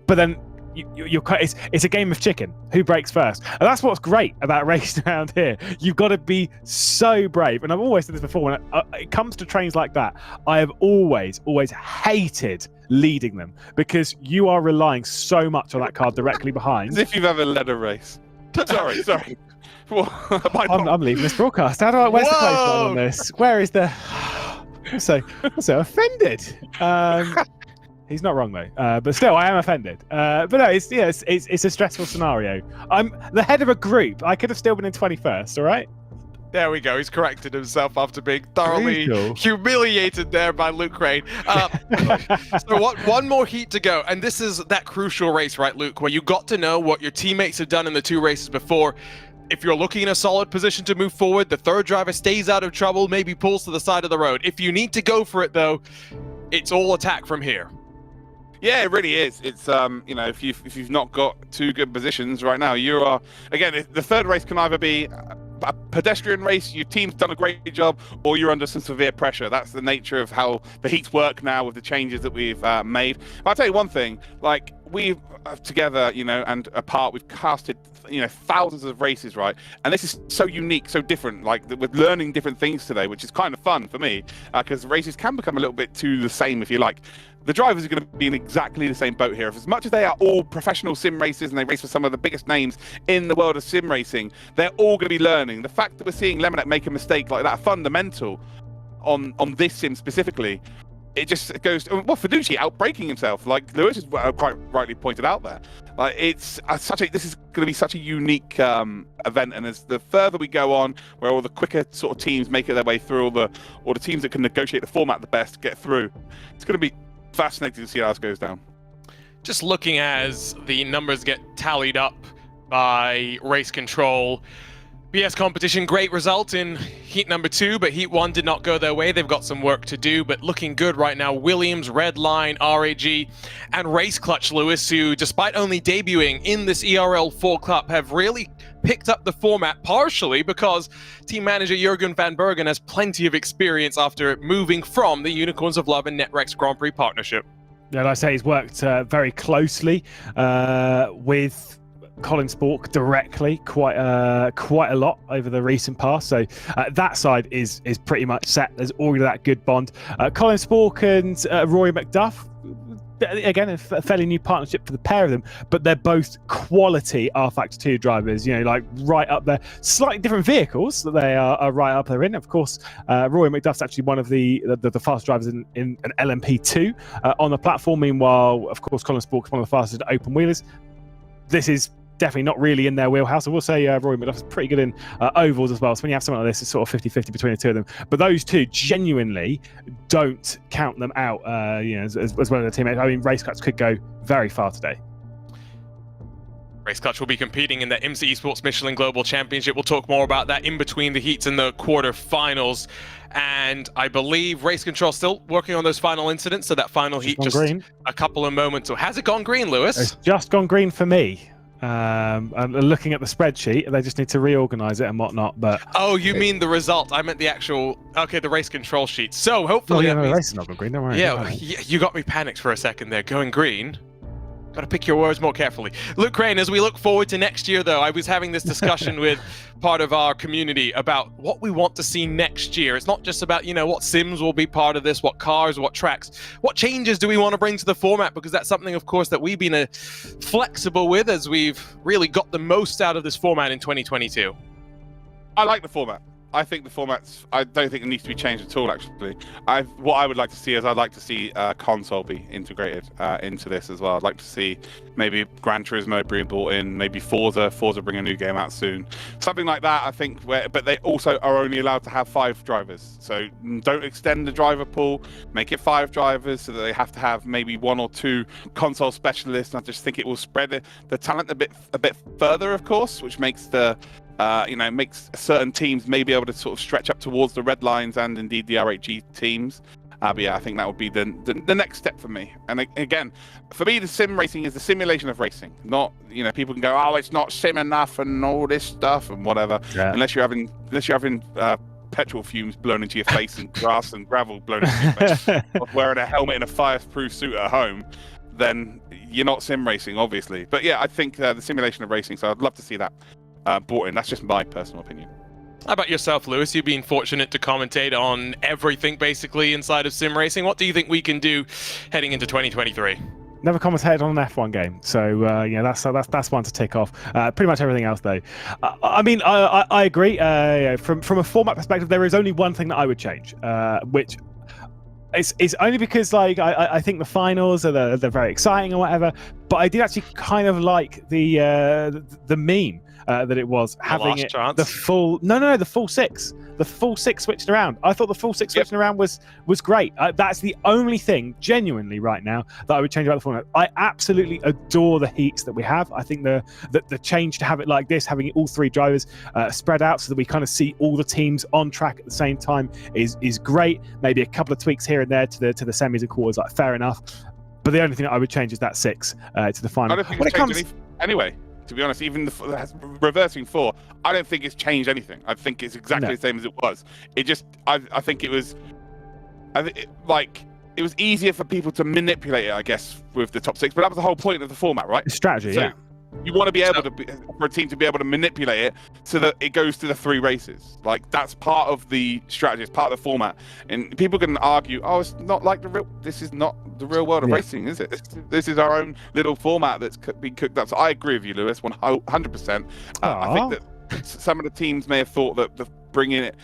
But then it's a game of chicken. Who brakes first? And that's what's great about racing around here. You've got to be so brave. And I've always said this before, when it comes to trains like that, I have always hated leading them, because you are relying so much on that car directly behind.
As if you've ever led a race. Sorry.
I'm leaving this broadcast. Where's the close line on this? Where is the... I'm so offended. He's not wrong though, but still, I am offended. But no, it's a stressful scenario. I'm the head of a group. I could have still been in 21st. All right.
There we go. He's corrected himself after being thoroughly humiliated there by Luke Crane. So one more heat to go, and this is that crucial race, right, Luke, where you got to know what your teammates have done in the 2 races before. If you're looking in a solid position to move forward, the third driver stays out of trouble, maybe pulls to the side of the road. If you need to go for it, though, it's all attack from here.
Yeah, it really is. It's if you've not got 2 good positions right now, you are, again, the third race can either be a pedestrian race, your team's done a great job, or you're under some severe pressure. That's the nature of how the heats work now with the changes that we've made. But I'll tell you one thing, like we've together, and apart, we've casted thousands of races, right? And this is so unique, so different. Like we're learning different things today, which is kind of fun for me, because races can become a little bit too the same, if you like. The drivers are going to be in exactly the same boat here. As much as they are all professional sim racers and they race for some of the biggest names in the world of sim racing, they're all going to be learning. The fact that we're seeing Lemonade make a mistake like that, fundamental on this sim specifically, it just goes, well, Fiducci outbraking himself, like Lewis has quite rightly pointed out there. Like this is going to be such a unique event, and as the further we go on, where all the quicker sort of teams make it their way through, all the teams that can negotiate the format the best get through, it's going to be fascinating to see how this goes down.
Just looking as the numbers get tallied up by race control, BS competition, great result in heat number 2, but heat 1 did not go their way. They've got some work to do, but looking good right now. Williams, Redline, RAG, and Race Clutch Lewis, who, despite only debuting in this ERL Fall Cup, have really picked up the format partially because team manager Jurgen van Bergen has plenty of experience after moving from the Unicorns of Love and Netrex Grand Prix partnership.
Yeah, like I say, he's worked very closely with Colin Spork directly quite a lot over the recent past, so that side is pretty much set. There's already that good bond. Colin Spork and Rory McDuff, again, a fairly new partnership for the pair of them, but they're both quality rFactor 2 drivers, you know, like right up there. Slightly different vehicles that they are right up there in. Of course, Rory McDuff's actually one of the fast drivers in an LMP2 on the platform. Meanwhile, of course, Colin Spork's one of the fastest open wheelers. This is definitely not really in their wheelhouse. I will say Rory McDuff is pretty good in ovals as well. So when you have something like this, it's sort of 50-50 between the two of them. But those two genuinely don't count them out, you know, as well as their teammates. I mean, Race Cuts could go very far today.
Race Clutch will be competing in the IMSA Esports Michelin Global Championship. We'll talk more about that in between the heats and the quarterfinals. And I believe Race Control still working on those final incidents. So that final heat just green. A couple of moments. So has it gone green, Lewis?
It's just gone green for me. I'm looking at the spreadsheet. They just need to reorganize it and whatnot. But
oh, you mean the result? I meant the actual. Okay, the race control sheet. So hopefully,
the race is not going green. Don't worry.
Yeah, you got me panicked for a second there. Going green. Got to pick your words more carefully. Luke Crane, as we look forward to next year, though, I was having this discussion with part of our community about what we want to see next year. It's not just about, you know, what sims will be part of this, what cars, what tracks. What changes do we want to bring to the format? Because that's something, of course, that we've been flexible with as we've really got the most out of this format in 2022.
I like the format. I think the format's. I don't think it needs to be changed at all. Actually, what I would like to see is I'd like to see console be integrated into this as well. I'd like to see maybe Gran Turismo being brought in, maybe Forza bring a new game out soon, something like that. I think. But they also are only allowed to have 5 drivers, so don't extend the driver pool. Make it 5 drivers so that they have to have maybe 1 or 2 console specialists. And I just think it will spread the talent a bit further, of course, which makes the. You know, makes certain teams may be able to sort of stretch up towards the red lines and indeed the RHG teams. But yeah, I think that would be the next step for me. And again, for me, the sim racing is the simulation of racing. Not, you know, people can go, oh, it's not sim enough and all this stuff and whatever. Yeah. Unless you're having petrol fumes blown into your face and grass and gravel blown into your face, or wearing a helmet and a fireproof suit at home, then you're not sim racing, obviously. But yeah, I think the simulation of racing. So I'd love to see that. Brought in. That's just my personal opinion.
How about yourself, Lewis? You've been fortunate to commentate on everything basically inside of sim racing. What do you think we can do heading into 2023?
Never commentated on an F1 game, so yeah, that's one to tick off. Pretty much everything else, though. I mean, I agree. From a format perspective, there is only one thing that I would change, which. It's only because, like, I think the finals they're very exciting or whatever, but I did actually kind of like the meme that it was having it
chance.
The full the full 6 switched around. I thought the full 6 switching around was great. That's the only thing genuinely right now that I would change about the format. I absolutely adore the heats that we have. I think the change to have it like this, having all 3 drivers spread out so that we kind of see all the teams on track at the same time is great. Maybe a couple of tweaks here and there to the semis and quarters, like, fair enough. But the only thing that I would change is that 6 to the final.
I don't think anyway. To be honest, even reversing 4, I don't think it's changed anything. I think it's exactly the same as it was. It just, I think it was, it was easier for people to manipulate it, I guess, with the top 6. But that was the whole point of the format, right?
Strategy, yeah.
You want to be able for a team to be able to manipulate it so that it goes to the 3 races. Like, that's part of the strategy. It's part of the format. And people can argue, oh, it's not like this is not the real world of racing, is it? This is our own little format that's been cooked up. So I agree with you, Lewis, 100%. I think that some of the teams may have thought that bringing it,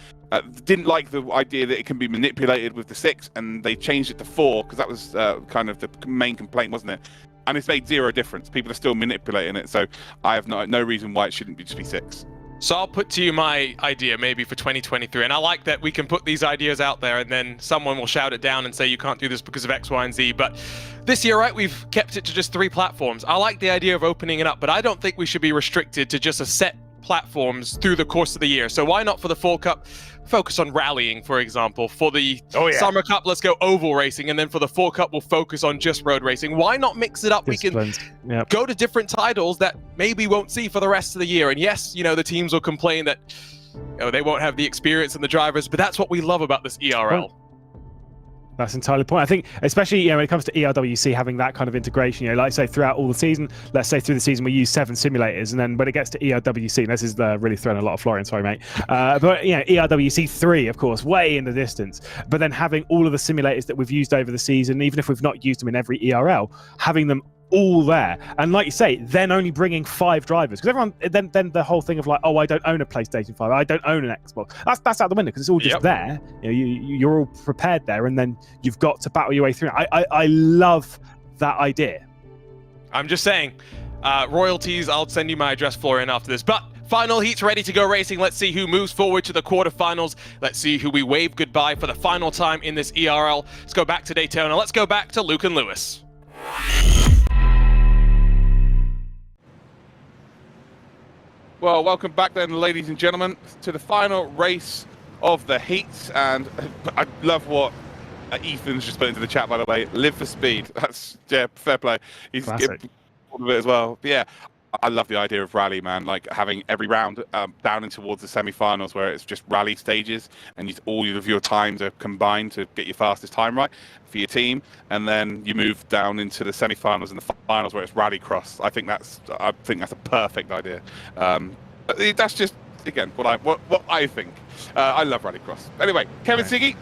didn't like the idea that it can be manipulated with the 6, and they changed it to 4 because that was kind of the main complaint, wasn't it? And it's made 0 difference. People are still manipulating it, so I have no reason why it shouldn't just be 6.
So I'll put to you my idea maybe for 2023, and I like that we can put these ideas out there and then someone will shout it down and say you can't do this because of X, Y, and Z. But this year, right, we've kept it to just 3 platforms. I like the idea of opening it up, but I don't think we should be restricted to just a set platforms through the course of the year. So why not for the Fall Cup, focus on rallying, for example. For the Summer Cup, let's go oval racing. And then for the Fall Cup, we'll focus on just road racing. Why not mix it up? We can go to different titles that maybe we won't see for the rest of the year. And yes, you know, the teams will complain that they won't have the experience and the drivers, but that's what we love about this ERL.
That's entirely the point. I think, especially when it comes to ERWC having that kind of integration, like say throughout all the season, let's say through the season we use 7 simulators, and then when it gets to ERWC, and this is really throwing a lot of Florian, sorry mate, but ERWC 3, of course, way in the distance. But then having all of the simulators that we've used over the season, even if we've not used them in every ERL, having them all there, and like you say, then only bringing 5 drivers, because everyone then the whole thing of like, oh, I don't own a PlayStation 5, I don't own an Xbox, that's out the window, because it's all just there. You're all prepared there, and then you've got to battle your way through. I love that idea.
I'm just saying, royalties, I'll send you my address, Florian, after this. But final heat's ready to go racing. Let's see who moves forward to the quarterfinals. Let's see who we wave goodbye for the final time in this ERL. Let's go back to Daytona. Let's go back to Luke and Lewis.
Well, welcome back then, ladies and gentlemen, to the final race of the heats. And I love what Ethan's just put into the chat, by the way. Live for speed. That's, fair play. He's getting all of it as well. But yeah, I love the idea of rally, man. Like having every round down in towards the semi-finals where it's just rally stages and all of your times are combined to get your fastest time right for your team, and then you move down into the semi-finals and the finals where it's rally cross. I think that's a perfect idea. But that's just again what I think. I love rally cross. Anyway, Kevin Siggy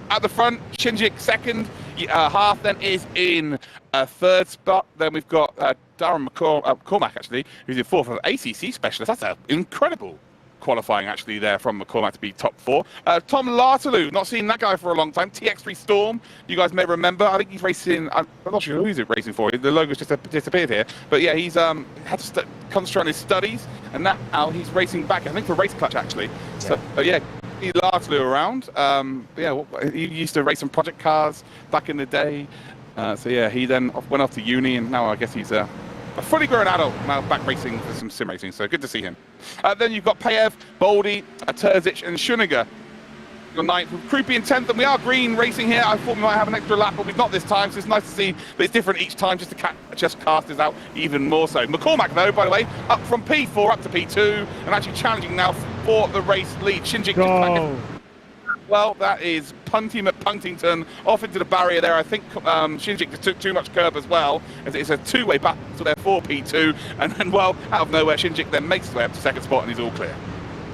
at the front, Shinjik second, half then is in third spot. Then we've got Darren McCormack, actually, who's in fourth, ACC specialist. That's an incredible qualifying, actually, there from McCormack to be top 4. Tom Lartaloo, not seen that guy for a long time. TX3 Storm, you guys may remember. I think he's racing, I'm not sure who he's racing for. The logo's just disappeared here. But yeah, he's had to concentrate on his studies, and now he's racing back, I think, for Race Clutch, actually. So, yeah. He largely around. He used to race some project cars back in the day. So yeah, he then went off to uni, and now I guess he's a fully grown adult, now back racing for some sim racing. So good to see him. Then you've got Payev, Boldy, Terzic, and Schuniger. Your 9th, with Krupi in 10th, and we are green racing here. I thought we might have an extra lap, but we've not this time, so it's nice to see. But it's different each time, just to catch casters out even more so. McCormack, though, by the way, up from P4 up to P2, and actually challenging now for the race lead. Shinjik well, that is Punty McPuntington off into the barrier there. I think Shinjik just took too much curb as well, as it's a two-way battle there for P2, and then, well, out of nowhere, Shinjik then makes his way up to second spot, and he's all clear.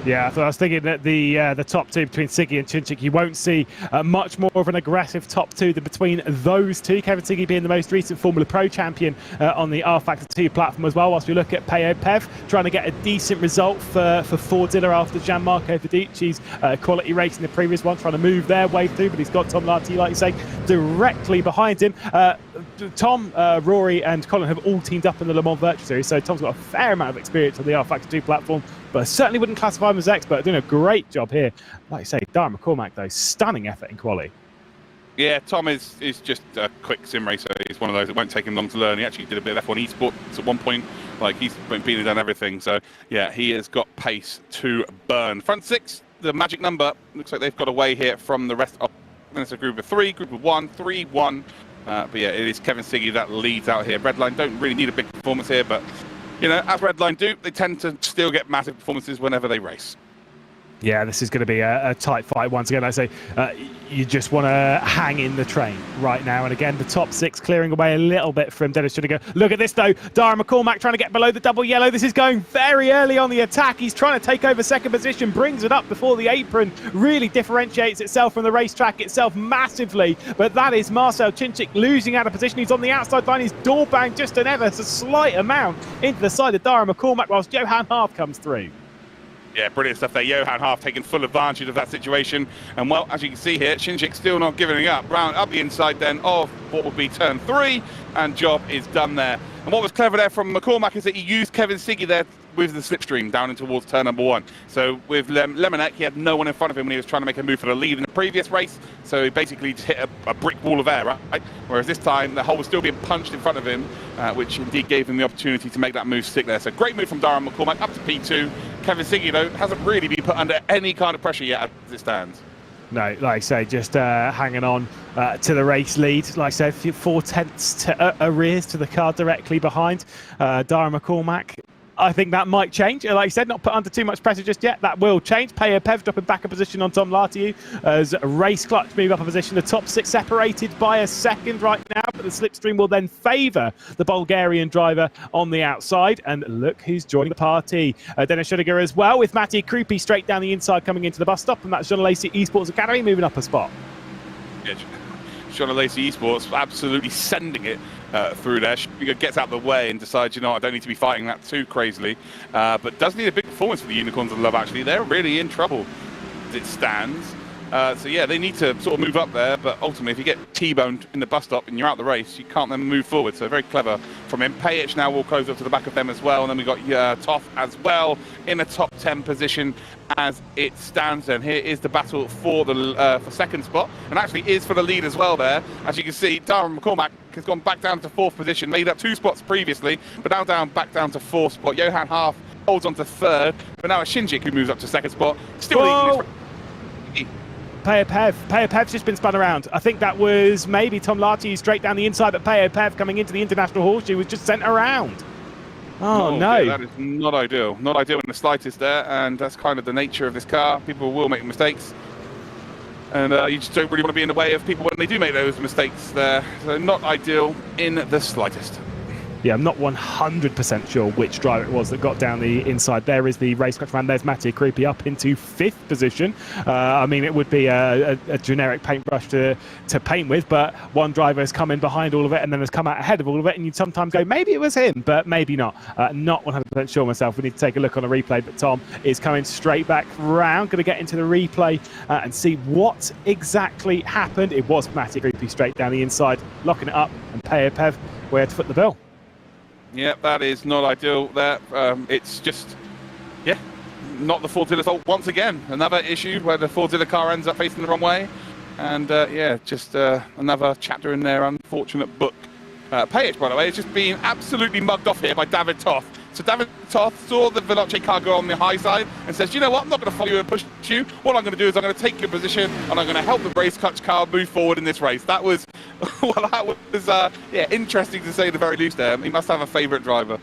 Yeah, I was thinking that the top 2 between Siggy and Shinjik, you won't see much more of an aggressive top 2 than between those two. Kevin Siggy being the most recent Formula Pro champion on the rFactor 2 platform as well, whilst we look at Pev trying to get a decent result for Fordilla after Gianmarco Fedici's quality race in the previous one, trying to move their way through, but he's got Tom Larty, like you say, directly behind him. Tom, Rory and Colin have all teamed up in the Le Mans Virtual Series, so Tom's got a fair amount of experience on the rFactor 2 platform, but I certainly wouldn't classify him as expert. Doing a great job here. Like you say, Darren McCormack, though, stunning effort in quali.
Yeah, Tom is just a quick sim racer. He's one of those that won't take him long to learn. He actually did a bit of F1 esports at one point. Like, he's been done everything. So, yeah, he has got pace to burn. Front 6, the magic number. Looks like they've got away here from the rest of... It's a group of 3, group of 1, 3, 1. But yeah, it is Kevin Siggy that leads out here. Redline don't really need a big performance here, but, you know, as Redline do, they tend to still get massive performances whenever they race.
Yeah, this is going to be a tight fight once again. I say you just want to hang in the train right now. And again, the top 6 clearing away a little bit from Dennis Schuniger. Look at this, though. Darren McCormack trying to get below the double yellow. This is going very early on the attack. He's trying to take over second position, brings it up before the apron, really differentiates itself from the racetrack itself massively. But that is Marcel Chinchik losing out of position. He's on the outside line. He's door banged just an ever so slight amount into the side of Darren McCormack whilst Johan Half comes through.
Yeah, brilliant stuff there. Johan Half taking full advantage of that situation. And, well, as you can see here, Shinjik still not giving up. Round up the inside then of what would be turn 3, and job is done there. And what was clever there from McCormack is that he used Kevin Siggy there with the slipstream down in towards turn number 1. So with Lemonek, he had no one in front of him when he was trying to make a move for the lead in the previous race. So he basically just hit a brick wall of air, right? Whereas this time, the hole was still being punched in front of him, which indeed gave him the opportunity to make that move stick there. So great move from Darren McCormack up to P2. Kevin Siggy, though, hasn't really been put under any kind of pressure yet as it stands.
No, like I say, just hanging on to the race lead. Like I said, 4/10 to arrears to the car directly behind Dara McCormack. I think that might change. Like I said, not put under too much pressure just yet. That will change. Pev dropping back a position on Tom Lartiu as Race Clutch move up a position. The top 6 separated by a second right now, but the slipstream will then favour the Bulgarian driver on the outside. And look who's joining the party. Dennis Schudiger as well, with Matty Krupi straight down the inside coming into the bus stop, and that's John Lacey Esports Academy moving up a spot.
Yeah, John Lacey Esports absolutely sending it through there. Schudiger gets out of the way and decides, you know, I don't need to be fighting that too crazily. But does need a big performance for the Unicorns of Love, actually. They're really in trouble as it stands. So yeah, they need to sort of move up there, but ultimately if you get T-boned in the bus stop and you're out the race, you can't then move forward. So very clever from him. Pajic now will close up to the back of them as well, and then we've got Toth as well in a top 10 position as it stands. Then here is the battle for the for second spot, and actually is for the lead as well there. As you can see, Darren McCormack has gone back down to 4th position, made up 2 spots previously, but now back down to 4th spot. Johan Half holds on to 3rd, but now it's Shinjik who moves up to 2nd spot. Still leading this.
Pev's just been spun around. I think that was maybe Tom Lartiu straight down the inside, but Pev coming into the International Horseshoe was just sent around. Oh no.
Yeah, that is not ideal. Not ideal in the slightest there, and that's kind of the nature of this car. People will make mistakes, and you just don't really want to be in the way of people when they do make those mistakes there. So not ideal in the slightest.
Yeah, I'm not 100% sure which driver it was that got down the inside. There is the race man. There's Matty Krupi up into 5th position. I mean, it would be a generic paintbrush to paint with, but one driver has come in behind all of it and then has come out ahead of all of it, and you'd sometimes go, maybe it was him, but maybe not. Not 100% sure myself. We need to take a look on a replay, but Tom is coming straight back round. Going to get into the replay and see what exactly happened. It was Matty Krupi straight down the inside, locking it up, and Pev where to foot the bill.
Yeah, that is not ideal there. It's just, yeah, not the Fordzilla fault once again. Another issue where the Fordzilla car ends up facing the wrong way. And yeah, just another chapter in their unfortunate book. Pajic, by the way, is just being absolutely mugged off here by David Toth. So David Toth saw the Veloce car go on the high side and says, you know what, I'm not going to follow you and push you. What I'm going to do is I'm going to take your position and I'm going to help the race clutch car move forward in this race. That was, well, that was yeah, interesting to say the very least there. He must have a favourite driver.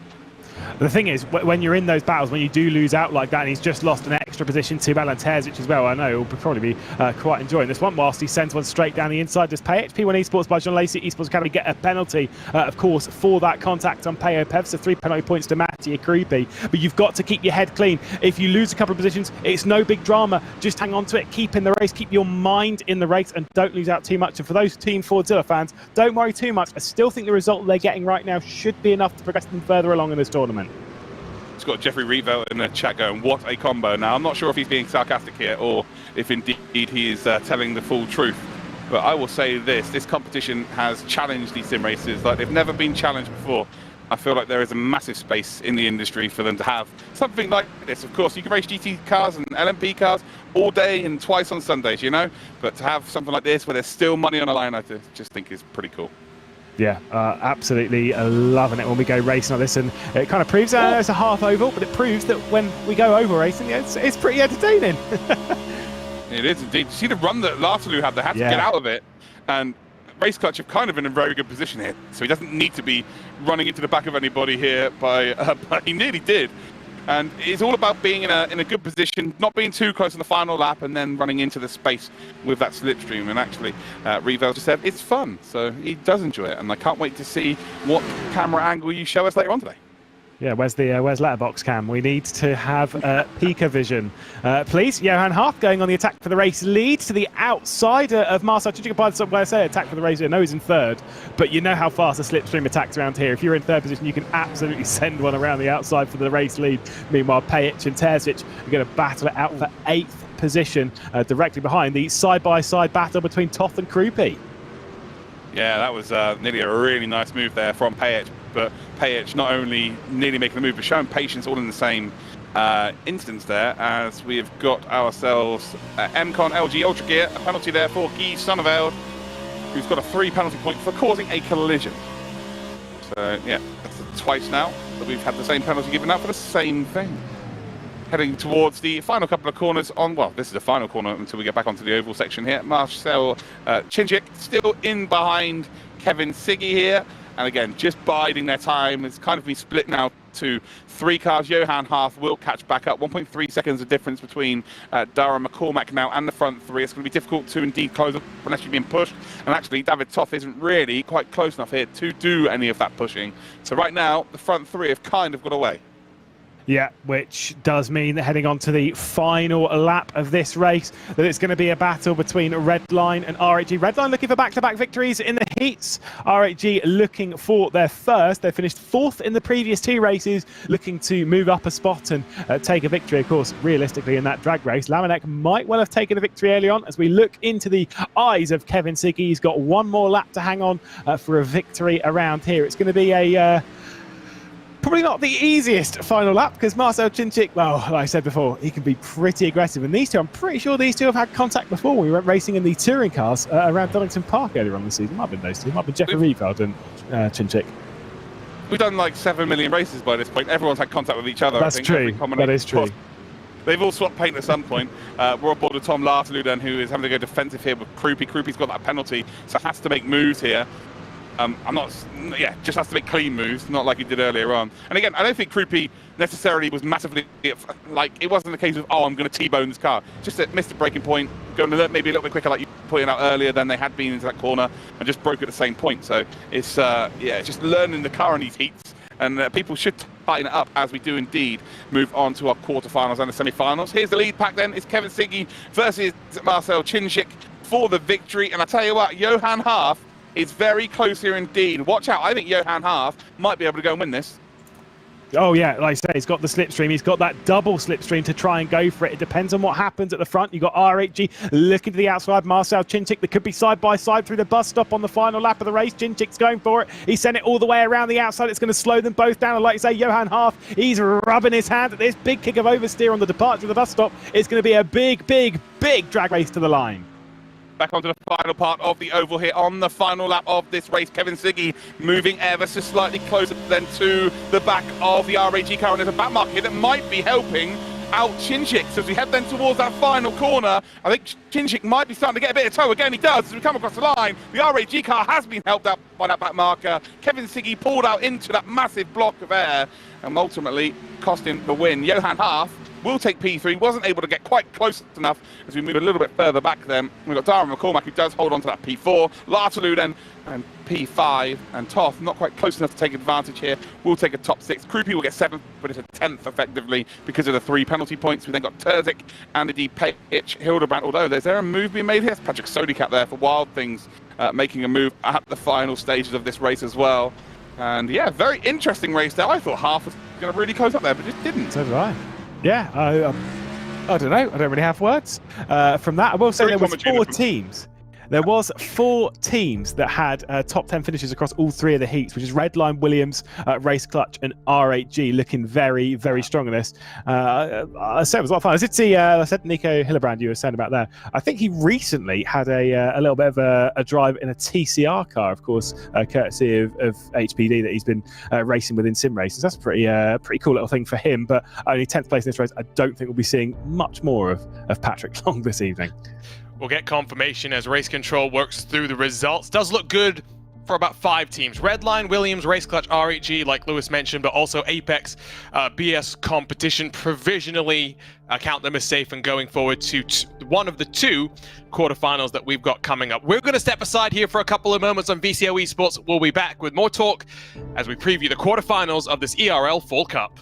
The thing is, when you're in those battles, when you do lose out like that, and he's just lost an extra position to Alan Terzic as well, I know he'll probably be quite enjoying this one, whilst he sends one straight down the inside. Does Pajic, P1 Esports by John Lacey Esports Academy, get a penalty, of course, for that contact on Pev? So 3 penalty points to Matty Krupi. But you've got to keep your head clean. If you lose a couple of positions, it's no big drama. Just hang on to it, keep in the race, keep your mind in the race, and don't lose out too much. And for those Team Fordzilla fans, don't worry too much. I still think the result they're getting right now should be enough to progress them further along in this tournament.
It's got Jeffrey Reevelt in the chat going, what a combo. Now, I'm not sure if he's being sarcastic here or if indeed he is telling the full truth. But I will say this competition has challenged these sim races like they've never been challenged before. I feel like there is a massive space in the industry for them to have something like this. Of course, you can race GT cars and LMP cars all day and twice on Sundays, you know? But to have something like this where there's still money on the line, I just think is pretty cool.
Yeah, absolutely loving it when we go racing like this, and it kind of proves it's a half oval, but it proves that when we go oval racing, it's pretty entertaining.
It is indeed. You see the run that Lartiu had, they had to get out of it, and Race Clutch have kind of in a very good position here, so he doesn't need to be running into the back of anybody here, but he nearly did. And it's all about being in a good position, not being too close on the final lap, and then running into the space with that slipstream. And actually, Revel just said it's fun, so he does enjoy it. And I can't wait to see what camera angle you show us later on today. Yeah,
where's letterbox cam? We need to have Pika vision, please. Johan Hart going on the attack for the race lead to the outside of Marcel Chichika. By the way, I say attack for the race. I know he's in 3rd, but you know how fast a slipstream attacks around here. If you're in 3rd position, you can absolutely send one around the outside for the race lead. Meanwhile, Pajic and Terzic are going to battle it out for 8th position, directly behind the side-by-side battle between Toth and Krupi.
Yeah, that was nearly a really nice move there from Pajic. But Pajic not only nearly making the move, but showing patience all in the same instance there, as we've got ourselves MCon LG Ultra Gear, a penalty there for Guy Sonneveld, who's got a 3 penalty point for causing a collision. So yeah, that's twice now that we've had the same penalty given out for the same thing. heading towards the final couple of corners on, well, this is the final corner until we get back onto the oval section here. Marcel Chinchik still in behind Kevin Siggy here. And again, just biding their time. It's kind of been split now to 3 cars. Johan Half will catch back up. 1.3 seconds of difference between Dara McCormack now and the front 3. It's going to be difficult to indeed close up unless you're being pushed. And actually, David Toth isn't really quite close enough here to do any of that pushing. So right now, the front 3 have kind of got away.
Yeah, which does mean that heading on to the final lap of this race, that it's going to be a battle between Redline and RHG. Redline looking for back-to-back victories in the heats. RHG looking for their first. They finished 4th in the previous 2 races, looking to move up a spot and take a victory. Of course, realistically, in that drag race, Lamanek might well have taken a victory early on. As we look into the eyes of Kevin Siggy, he's got one more lap to hang on for a victory around here. It's going to be a... probably not the easiest final lap because Marcel Chinchik, well, like I said before, he can be pretty aggressive. And these two, I'm pretty sure these two have had contact before. We went racing in the touring cars around Donington Park earlier on the season. Might have been those two. Might have been Jeffrey Riefeld and Chinchik.
We've done like 7 million races by this point. Everyone's had contact with each other.
That's true. That is true.
They've all swapped paint at some point. We're on board with Tom Lartaluden, who is having to go defensive here with Kroopy. Kroopy's got that penalty, so has to make moves here. Just has to make clean moves, not like he did earlier on. And again, I don't think Kroopy necessarily was massively, like, it wasn't the case of, oh, I'm going to T-bone this car. Just that missed the braking point, going maybe a little bit quicker, like you pointed out earlier, than they had been into that corner, and just broke at the same point. So it's, it's just learning the car in these heats. And people should tighten it up as we do indeed move on to our quarterfinals and the semi-finals. Here's the lead pack then. It's Kevin Siggy versus Marcel Chinchik for the victory. And I tell you what, Johan Half is very close here indeed. Watch out. I think Johan Half might be able to go and win this.
Oh, yeah, like I say, he's got the slipstream. He's got that double slipstream to try and go for it. It depends on what happens at the front. You've got RHG looking to the outside. Marcel Chinchik, that could be side by side through the bus stop on the final lap of the race. Chinchik's going for it. He sent it all the way around the outside. It's going to slow them both down. And like you say, Johan Half, he's rubbing his hand at this big kick of oversteer on the departure of the bus stop. It's going to be a big, big, big drag race to the line.
Back onto the final part of the oval here on the final lap of this race. Kevin Siggy moving ever so slightly closer then to the back of the RAG car, and there's a back mark here that might be helping out Chinchik. So as we head then towards that final corner, I think Chinchik might be starting to get a bit of tow. Again, he does as we come across the line. The RAG car has been helped out by that back marker. Kevin Siggy pulled out into that massive block of air and ultimately cost him the win. Johan Half will take P3, wasn't able to get quite close enough as we move a little bit further back then. We've got Dara McCormack, who does hold on to that P4, Lartaluden and P5, and Toth not quite close enough to take advantage here. We'll take a top 6. Kroopy will get 7th, but it's a 10th effectively because of the 3 penalty points. We then got Terzic and indeed Page Hildebrand, although there's there a move being made here? It's Patrick Sodicat there for Wild Things, making a move at the final stages of this race as well. And yeah, very interesting race there. I thought Half was going to really close up there, but just didn't.
So did I. Yeah, I don't know. I don't really have words. From that, I will say there was 4 teams. There was 4 teams that had top 10 finishes across all 3 of the heats, which is Redline, Williams, Race Clutch, and RHG, looking very, very strong in this. I said it was a lot of fun. I did see, I said Nico Hillebrand, you were saying about that. I think he recently had a little bit of a drive in a TCR car, of course, courtesy of HPD that he's been racing with in sim races. That's a pretty cool little thing for him, but only 10th place in this race. I don't think we'll be seeing much more of Patrick Long this evening.
We'll get confirmation as race control works through the results. Does look good for about 5 teams. Redline, Williams, Race Clutch, RHG, like Lewis mentioned, but also Apex, BS Competition provisionally count them as safe and going forward to one of the 2 quarterfinals that we've got coming up. We're going to step aside here for a couple of moments on VCO Esports. We'll be back with more talk as we preview the quarterfinals of this ERL Fall Cup.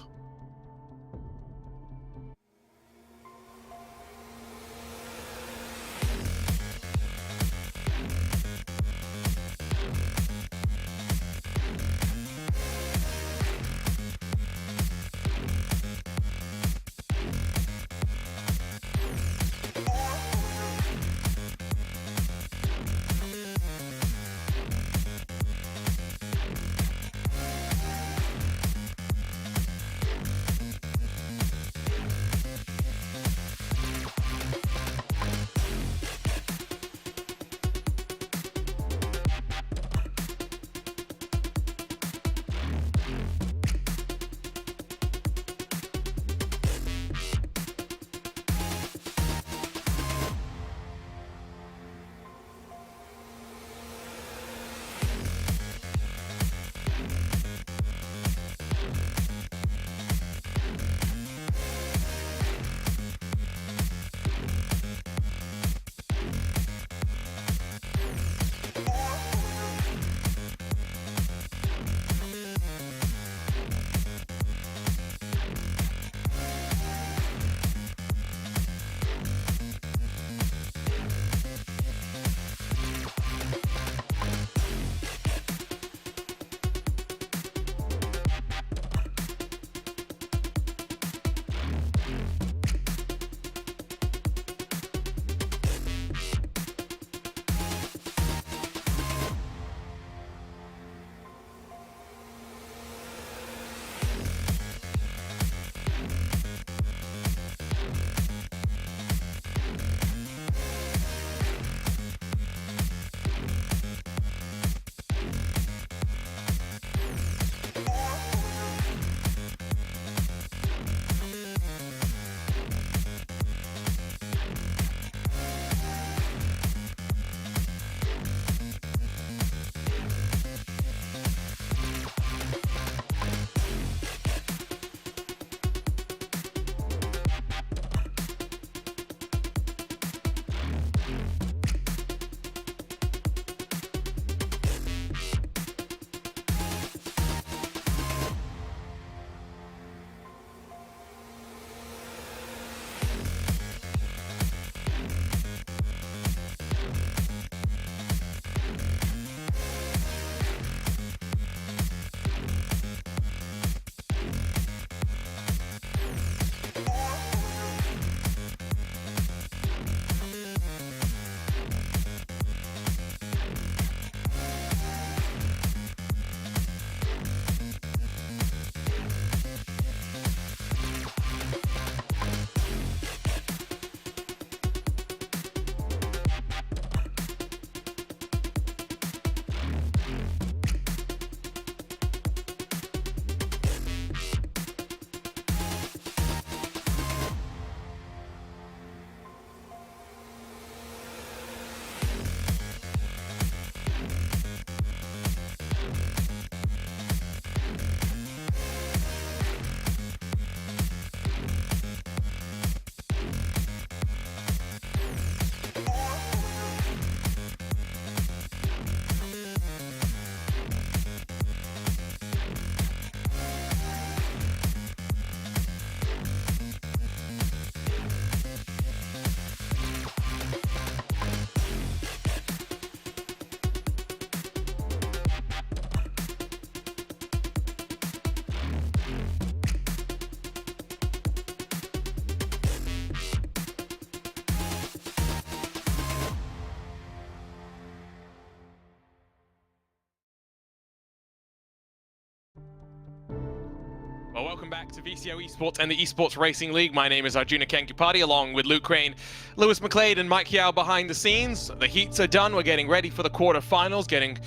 Well, welcome back to VCO Esports and the Esports Racing League. My name is Arjuna Kankupati, along with Luke Crane, Lewis McLeod, and Mike Yao behind the scenes. The heats are done. We're getting ready for the quarterfinals, getting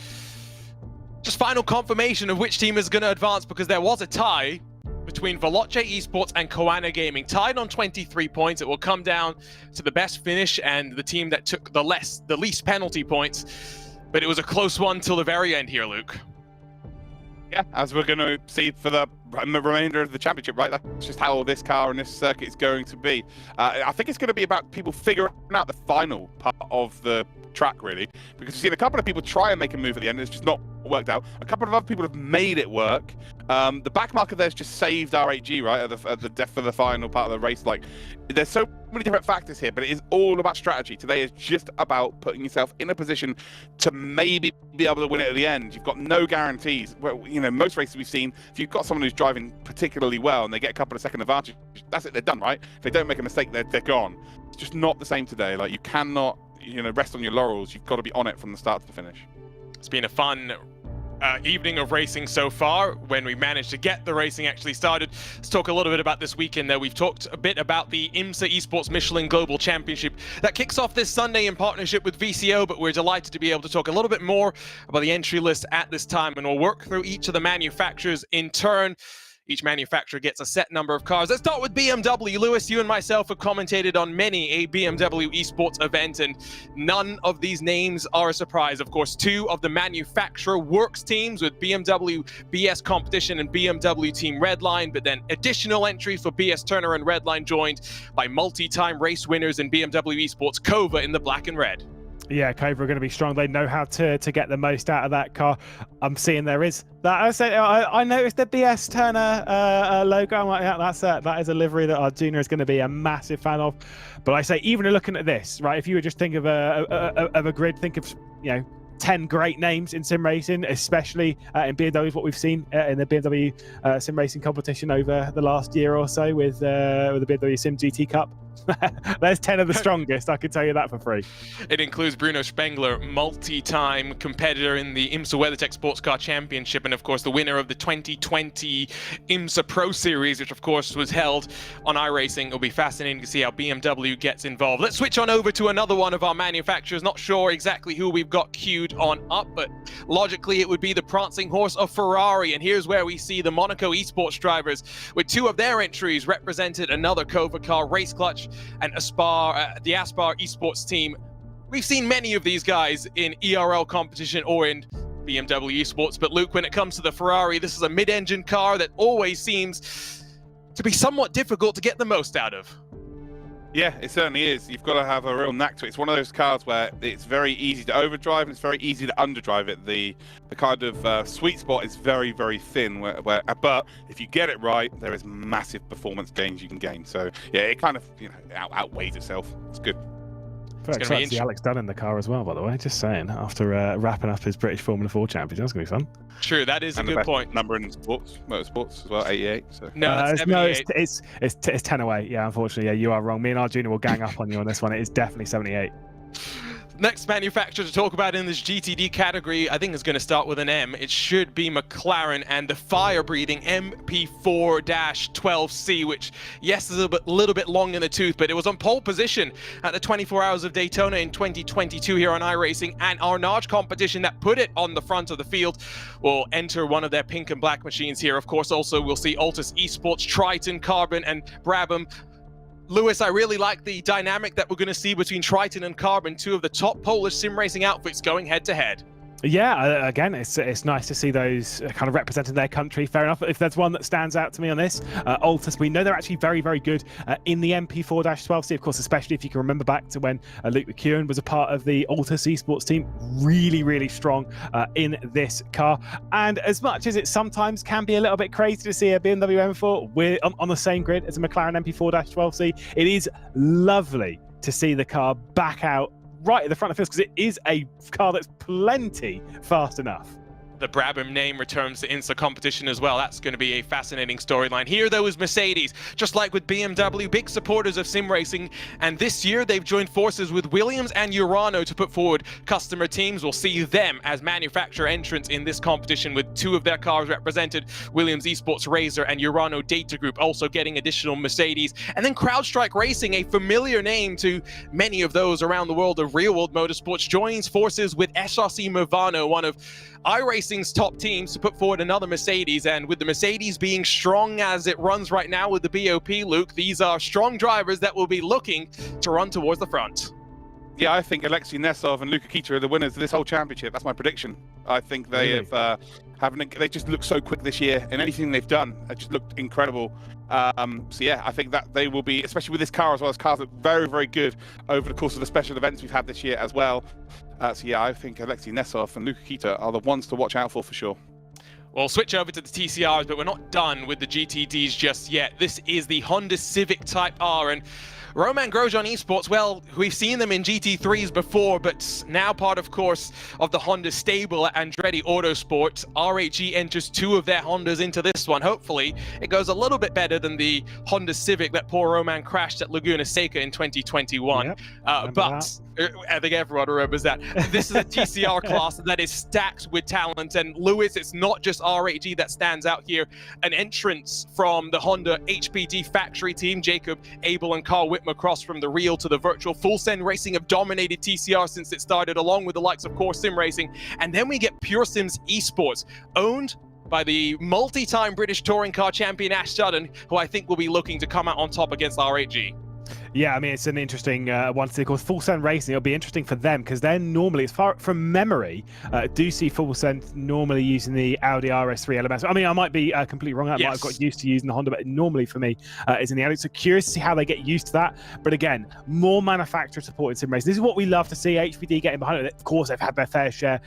just final confirmation of which team is going to advance, because there was a tie between Veloce Esports and Koana Gaming, tied on 23 points. It will come down to the best finish and the team that took the least penalty points. But it was a close one till the very end here, Luke.
Yeah, as we're going to see for the remainder of the championship, right? That's just how this car and this circuit is going to be. I think it's going to be about people figuring out the final part of the track, really, because we've seen a couple of people try and make a move at the end. It's just not worked out. A couple of other people have made it work. The back marker there's just saved R8G, right, for the final part of the race. Like, there's so many different factors here, but it is all about strategy. Today is just about putting yourself in a position to maybe be able to win it at the end. You've got no guarantees. Well, you know, most races we've seen, if you've got someone who's driving particularly well and they get a couple of second advantage, that's it, they're done, right? If they don't make a mistake, they're gone. It's just not the same today. Like, you cannot, you know, rest on your laurels. You've got to be on it from the start to the finish. It's
been a fun evening of racing so far, when we managed to get the racing actually started. Let's talk a little bit about this weekend, though. We've talked a bit about the IMSA Esports Michelin Global Championship that kicks off this Sunday in partnership with VCO, but we're delighted to be able to talk a little bit more about the entry list at this time, and we'll work through each of the manufacturers in turn. Each manufacturer gets a set number of cars. Let's start with BMW. Lewis, you and myself have commentated on many a BMW esports event, and none of these names are a surprise. Of course, two of the manufacturer works teams with BMW BS Competition and BMW Team Redline, but then additional entries for BS Turner and Redline, joined by multi-time race winners in BMW esports Kova in the black and red.
Yeah, Cobra are going to be strong. They know how to get the most out of that car. I'm seeing there is that. I noticed the BS Turner logo. I'm like, yeah, that is a livery that our junior is going to be a massive fan of. But I say, even looking at this, right? If you were just think of a grid, think of 10 great names in sim racing, especially in BMW, what we've seen in the BMW sim racing competition over the last year or so with the BMW Sim GT Cup. There's 10 of the strongest, I can tell you that for free.
It includes Bruno Spengler, multi-time competitor in the IMSA WeatherTech Sports Car Championship, and of course the winner of the 2020 IMSA Pro Series, which of course was held on iRacing. It'll be fascinating to see how BMW gets involved. Let's switch on over to another one of our manufacturers. Not sure exactly who we've got queued on up, but logically it would be the prancing horse of Ferrari. And here's where we see the Monaco esports drivers with two of their entries represented another Kova car, Race Clutch and the Aspar esports team. We've seen many of these guys in ERL competition or in BMW esports, but Luke, when it comes to the Ferrari, this is a mid-engine car that always seems to be somewhat difficult to get the most out of.
Yeah, it certainly is. You've got to have a real knack to it. It's one of those cars where it's very easy to overdrive and it's very easy to underdrive it. The kind of sweet spot is very, very thin. But if you get it right, there is massive performance gains you can gain. So yeah, it kind of outweighs itself. It's good.
Very excited to see Alex Dunn in the car as well, by the way. Just saying, after wrapping up his British Formula 4 championship, that's going to be fun.
True, that is a good point.
Number in motorsports as well, 88. So.
No,
it's 10 away. Yeah, unfortunately, yeah, you are wrong. Me and our junior will gang up on you on this one. It is definitely 78.
Next manufacturer to talk about in this GTD category, I think is going to start with an M. It should be McLaren and the fire-breathing MP4-12C, which, yes, is a little bit long in the tooth, but it was on pole position at the 24 Hours of Daytona in 2022 here on iRacing, and our Narge competition that put it on the front of the field will enter one of their pink and black machines here. Of course, also we'll see Altus Esports, Triton, Carbon, and Brabham. Lewis, I really like the dynamic that we're going to see between Triton and Carbon, two of the top Polish sim racing outfits going head-to-head.
Yeah, again, it's nice to see those kind of representing their country. Fair enough. If there's one that stands out to me on this, Altus, we know they're actually very, very good in the MP4-12C, of course, especially if you can remember back to when Luke McEwen was a part of the Altus Esports team. Really, really strong in this car. And as much as it sometimes can be a little bit crazy to see a BMW M4 on the same grid as a McLaren MP4-12C, it is lovely to see the car back out right at the front of the field, because it is a car that's plenty fast enough.
The Brabham name returns to INSA competition as well. That's going to be a fascinating storyline. Here, though, is Mercedes. Just like with BMW, big supporters of sim racing. And this year, they've joined forces with Williams and Urano to put forward customer teams. We'll see them as manufacturer entrants in this competition with 2 of their cars represented. Williams Esports Razor and Urano Data Group also getting additional Mercedes. And then CrowdStrike Racing, a familiar name to many of those around the world of real-world motorsports, joins forces with SRC Movano, one of iRacing's top teams, to put forward another Mercedes. And with the Mercedes being strong as it runs right now with the BOP, Luke, these are strong drivers that will be looking to run towards the front.
Yeah, I think Alexei Nesov and Luka Kita are the winners of this whole championship. That's my prediction. I think they have they just look so quick this year, and anything they've done has just looked incredible. So yeah, I think that they will be, especially with this car as well. As cars look very, very good over the course of the special events we've had this year as well. So yeah, I think Alexei Nesov and Luka Kita are the ones to watch out for sure.
We'll switch over to the TCRs, but we're not done with the GTDs just yet. This is the Honda Civic Type R, and Roman Grosjean Esports, well, we've seen them in GT3s before, but now part, of course, of the Honda stable at Andretti Autosport. RHE enters 2 of their Hondas into this one. Hopefully, it goes a little bit better than the Honda Civic that poor Roman crashed at Laguna Seca in 2021. Yep, but I think everyone remembers that. This is a TCR class that is stacked with talent. And Lewis, it's not just RHE that stands out here. An entrance from the Honda HPD factory team, Jacob Abel and Carl Whitmer cross from the real to the virtual. Full Send Racing have dominated TCR since it started, along with the likes of Core Sim Racing. And then we get Pure Sims Esports, owned by the multi-time British touring car champion Ash Sutton, who I think will be looking to come out on top against RHE.
Yeah, I mean, it's an interesting one to see. Of course, Full Send Racing, it'll be interesting for them because they're normally, as far from memory, do see Full Send normally using the Audi RS3 elements. I mean, I might be completely wrong. I might have got used to using the Honda, but normally for me is in the Audi. So curious to see how they get used to that. But again, more manufacturer support in sim racing. This is what we love to see. HPD getting behind it. Of course, they've had their fair share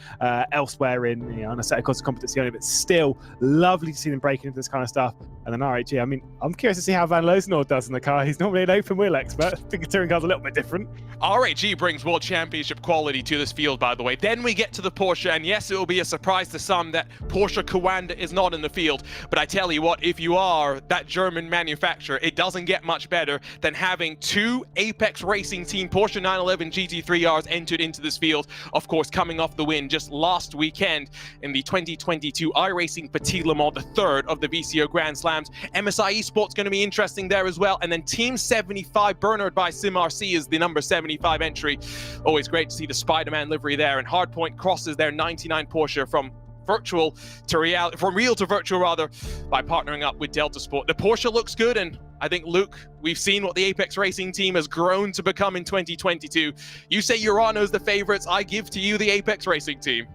elsewhere in, on Assetto Corsa Competizione, but still lovely to see them breaking into this kind of stuff. And then RHE, I mean, I'm curious to see how Van Loosenoord does in the car. He's normally an open wheel expert. I think the touring car's a little bit different.
RHE brings World Championship quality to this field, by the way. Then we get to the Porsche, and yes, it will be a surprise to some that Porsche Coanda is not in the field. But I tell you what, if you are that German manufacturer, it doesn't get much better than having 2 Apex Racing Team Porsche 911 GT3Rs entered into this field. Of course, coming off the win just last weekend in the 2022 iRacing Petit Le Mans, the 3rd of the VCO Grand Slams. MSI Esports going to be interesting there as well. And then Team 75, Bernard by SimRC, is the number 75 entry. Always great to see the Spider-Man livery there. And Hardpoint crosses their 99 Porsche from virtual to real, from real to virtual rather, by partnering up with Delta Sport. The Porsche looks good, and I think, Luke, we've seen what the Apex Racing team has grown to become in 2022. You say Urano's the favorites. I give to you the Apex Racing team.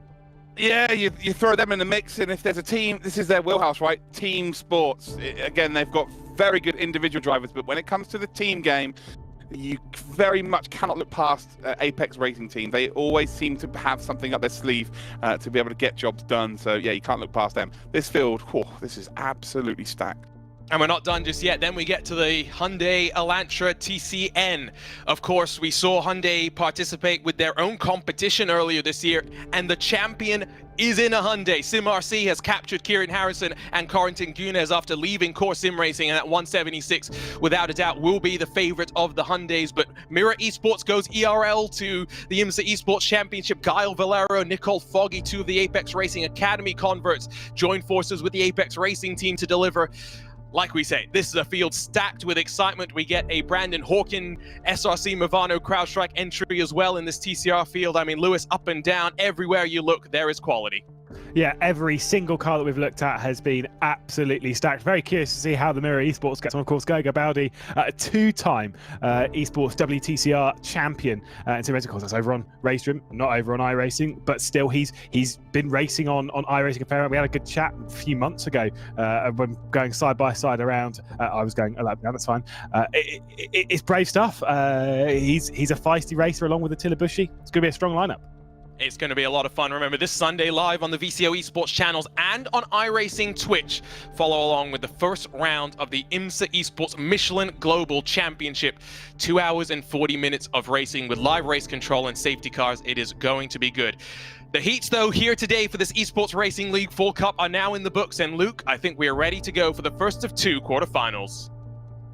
Yeah, you throw them in the mix, and if there's a team, this is their wheelhouse, right? Team sports. Again, they've got very good individual drivers, but when it comes to the team game, you very much cannot look past Apex Racing team. They always seem to have something up their sleeve to be able to get jobs done. So yeah, you can't look past them. This field, this is absolutely stacked.
And we're not done just yet. Then we get to the Hyundai Elantra TCN. Of course, we saw Hyundai participate with their own competition earlier this year, and the champion is in a Hyundai. SimRC has captured Kieran Harrison and Corentin Gunes after leaving Core Sim Racing, and at 176, without a doubt, will be the favorite of the Hyundais. But Mirror Esports goes ERL to the IMSA Esports Championship. Guile Valero, Nicole Foggy, 2 of the Apex Racing Academy converts, join forces with the Apex Racing team to deliver. Like we say, this is a field stacked with excitement. We get a Brandon Hawkin, SRC Movano, CrowdStrike entry as well in this TCR field. I mean, Lewis, up and down, everywhere you look, there is quality.
Yeah, every single car that we've looked at has been absolutely stacked. Very curious to see how the Mirror Esports gets on. Of course, Goga Baldi, a 2-time Esports WTCR champion. And so, of course, that's over on Racedream, not over on iRacing, but still, he's been racing on iRacing a fair amount. We had a good chat a few months ago when going side by side around. I was going a lap down, that's fine. It's brave stuff. He's a feisty racer along with Attila Bushi. It's going to be a strong lineup.
It's going to be a lot of fun. Remember, this Sunday live on the VCO Esports channels and on iRacing Twitch. Follow along with the first round of the IMSA Esports Michelin Global Championship. 2 hours and 40 minutes of racing with live race control and safety cars. It is going to be good. The heats, though, here today for this Esports Racing League Fall Cup are now in the books. And Luke, I think we are ready to go for the first of 2 quarterfinals.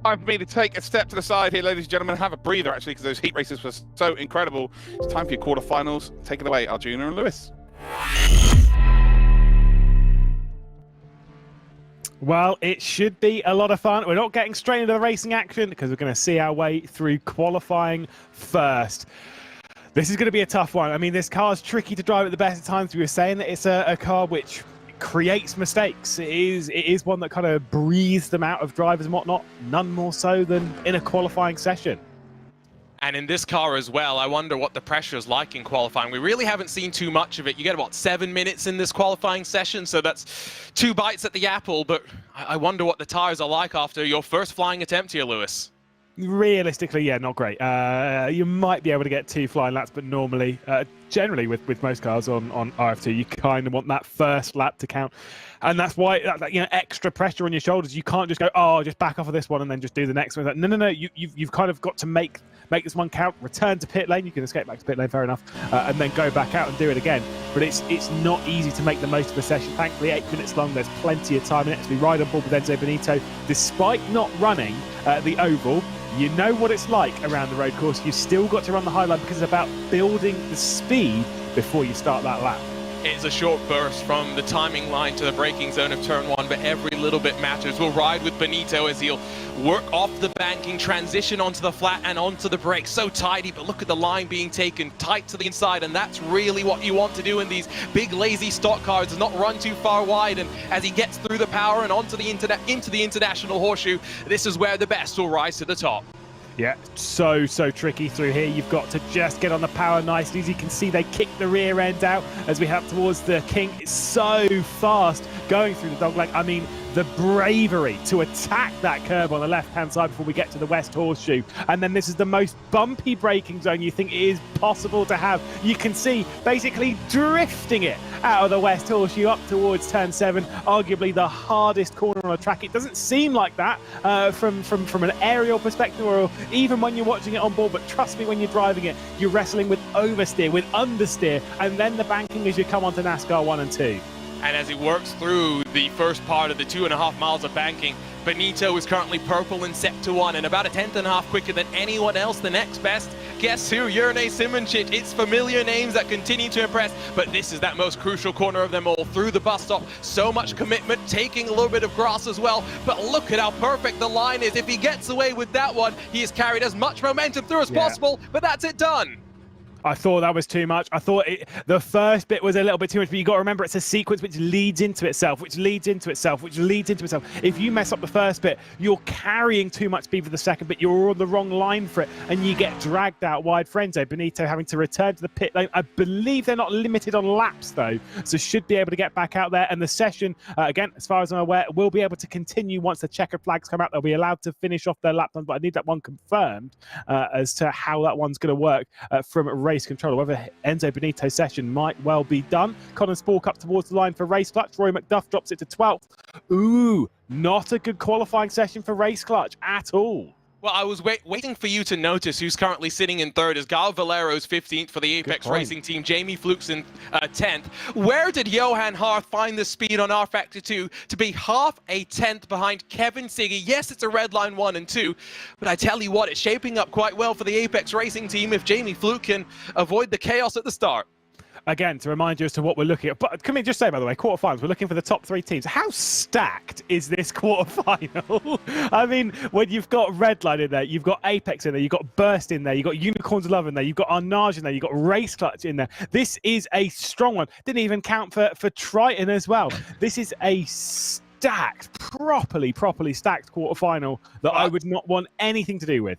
Time for me to take a step to the side here, ladies and gentlemen. Have a breather, actually, because those heat races were so incredible. It's time for your quarterfinals. Take it away, Arjuna and Lewis.
Well, it should be a lot of fun. We're not getting straight into the racing action because we're going to see our way through qualifying first. This is going to be a tough one. I mean, this car's tricky to drive at the best of times. We were saying that it's a car which creates mistakes. It is one that kind of breathes them out of drivers and whatnot, none more so than in a qualifying session.
And in this car as well, I wonder what the pressure is like in qualifying. We really haven't seen too much of it. You get about 7 minutes in this qualifying session, so that's 2 bites at the apple. But I wonder what the tires are like after your first flying attempt here, Lewis.
Realistically, yeah, not great. You might be able to get 2 flying laps, but normally, generally with most cars on RF2, you kind of want that first lap to count. And that's why, extra pressure on your shoulders. You can't just go, oh, just back off of this one and then just do the next one. Like, no. You've kind of got to make this one count, return to pit lane. You can escape back to pit lane, fair enough, and then go back out and do it again. But it's not easy to make the most of a session. Thankfully, 8 minutes long. There's plenty of time in it as we ride on board with Enzo Benito. Despite not running the oval, you know what it's like around the road course. You've still got to run the high line because it's about building the speed before you start that lap.
It's a short burst from the timing line to the braking zone of turn 1, but every little bit matters. We'll ride with Benito as he'll work off the banking, transition onto the flat and onto the brakes. So tidy, but look at the line being taken tight to the inside, and that's really what you want to do in these big, lazy stock cars, is not run too far wide. And as he gets through the power and onto the into the international horseshoe, this is where the best will rise to the top.
Yeah, so tricky through here. You've got to just get on the power nicely. As you can see, they kick the rear end out as we head towards the King. It's so fast going through the dogleg. I mean, the bravery to attack that curb on the left-hand side before we get to the West Horseshoe. And then this is the most bumpy braking zone you think it is possible to have. You can see basically drifting it out of the West Horseshoe up towards turn 7, arguably the hardest corner on the track. It doesn't seem like that from an aerial perspective or even when you're watching it on board, but trust me, when you're driving it, you're wrestling with oversteer, with understeer, and then the banking as you come onto NASCAR 1 and 2.
And as he works through the first part of the 2.5 miles of banking, Benito is currently purple in Sector 1 and about a 10th quicker than anyone else. The next best, guess who? Jurne Simoncic. It's familiar names that continue to impress, but this is that most crucial corner of them all. Through the bus stop, so much commitment, taking a little bit of grass as well, but look at how perfect the line is. If he gets away with that one, he has carried as much momentum through as possible, but that's it done.
I thought that was too much. I thought the first bit was a little bit too much, but you got to remember it's a sequence which leads into itself, which leads into itself, which leads into itself. If you mess up the first bit, you're carrying too much speed for the second bit. You're on the wrong line for it, and you get dragged out wide. Frenzo Benito having to return to the pit lane. I believe they're not limited on laps, though, so should be able to get back out there. And the session, again, as far as I'm aware, will be able to continue once the checkered flags come out. They'll be allowed to finish off their lap times, but I need that one confirmed as to how that one's going to work from race controller. Whether Enzo Benito's session might well be done. Colin Spork up towards the line for Race Clutch. Roy McDuff drops it to 12th. Ooh, not a good qualifying session for Race Clutch at all.
Well, I was waiting for you to notice who's currently sitting in 3rd is Gal Valero's 15th for the Apex Racing team. Jamie Flukes in 10th. Where did Johan Harth find the speed on rFactor 2 to be half a 10th behind Kevin Siggy? Yes, it's a red line 1 and 2, but I tell you what, it's shaping up quite well for the Apex Racing team if Jamie Fluke can avoid the chaos at the start.
Again, to remind you as to what we're looking at. But can we just say, by the way, quarterfinals, we're looking for the top 3 teams. How stacked is this quarterfinal? I mean, when you've got Redline in there, you've got Apex in there, you've got Burst in there, you've got Unicorns of Love in there, you've got Arnage in there, you've got Race Clutch in there. This is a strong one. Didn't even count for Triton as well. This is a stacked, properly stacked quarterfinal that I would not want anything to do with.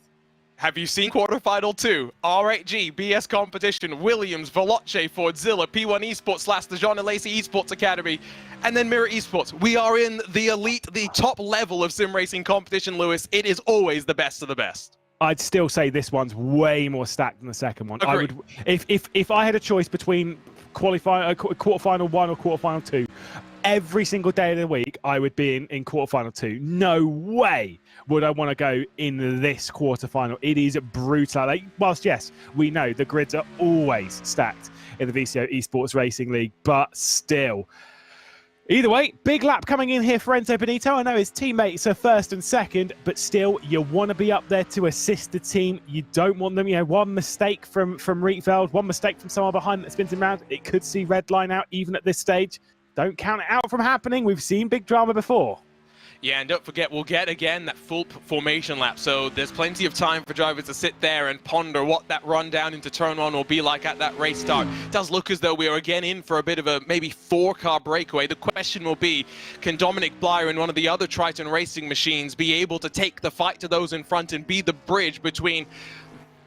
Have you seen quarterfinal 2? R8G, BS Competition, Williams, Veloce, Fordzilla, P1 Esports / the John and Lacey Esports Academy, and then Mirror Esports. We are in the elite, the top level of sim racing competition, Lewis. It is always the best of the best.
I'd still say this one's way more stacked than the second one.
Agreed.
I would, if I had a choice between quarterfinal 1 or quarterfinal 2, every single day of the week, I would be in quarterfinal 2. No way would I want to go in this quarterfinal. It is brutal. Like, whilst, yes, we know the grids are always stacked in the VCO Esports Racing League, but still. Either way, big lap coming in here for Enzo Benito. I know his teammates are first and second, but still, you want to be up there to assist the team. You don't want them, one mistake from Rietveld, one mistake from someone behind that spins him around. It could see red line out even at this stage. Don't count it out from happening. We've seen big drama before.
Yeah, and don't forget, we'll get again that full formation lap, so there's plenty of time for drivers to sit there and ponder what that run down into turn 1 will be like at that race start. It does look as though we are again in for a bit of a maybe 4-car breakaway. The question will be, can Dominic Blyer and one of the other Triton racing machines be able to take the fight to those in front and be the bridge between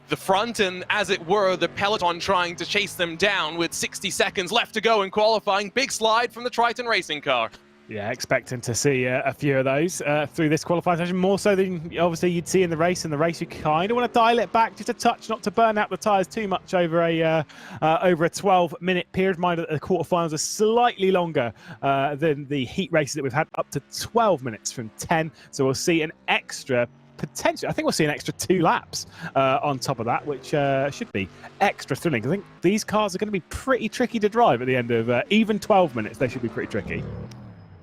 the front and, as it were, the peloton trying to chase them down with 60 seconds left to go in qualifying? Big slide from the Triton racing car.
Yeah, expecting to see a few of those through this qualifying session, more so than obviously you'd see in the race. In the race, you kind of want to dial it back just a touch, not to burn out the tyres too much over a 12-minute period. Mind that the quarterfinals are slightly longer than the heat races that we've had, up to 12 minutes from 10. So we'll see an extra potential. I think we'll see an extra 2 laps on top of that, which should be extra thrilling. I think these cars are going to be pretty tricky to drive at the end of even 12 minutes. They should be pretty tricky.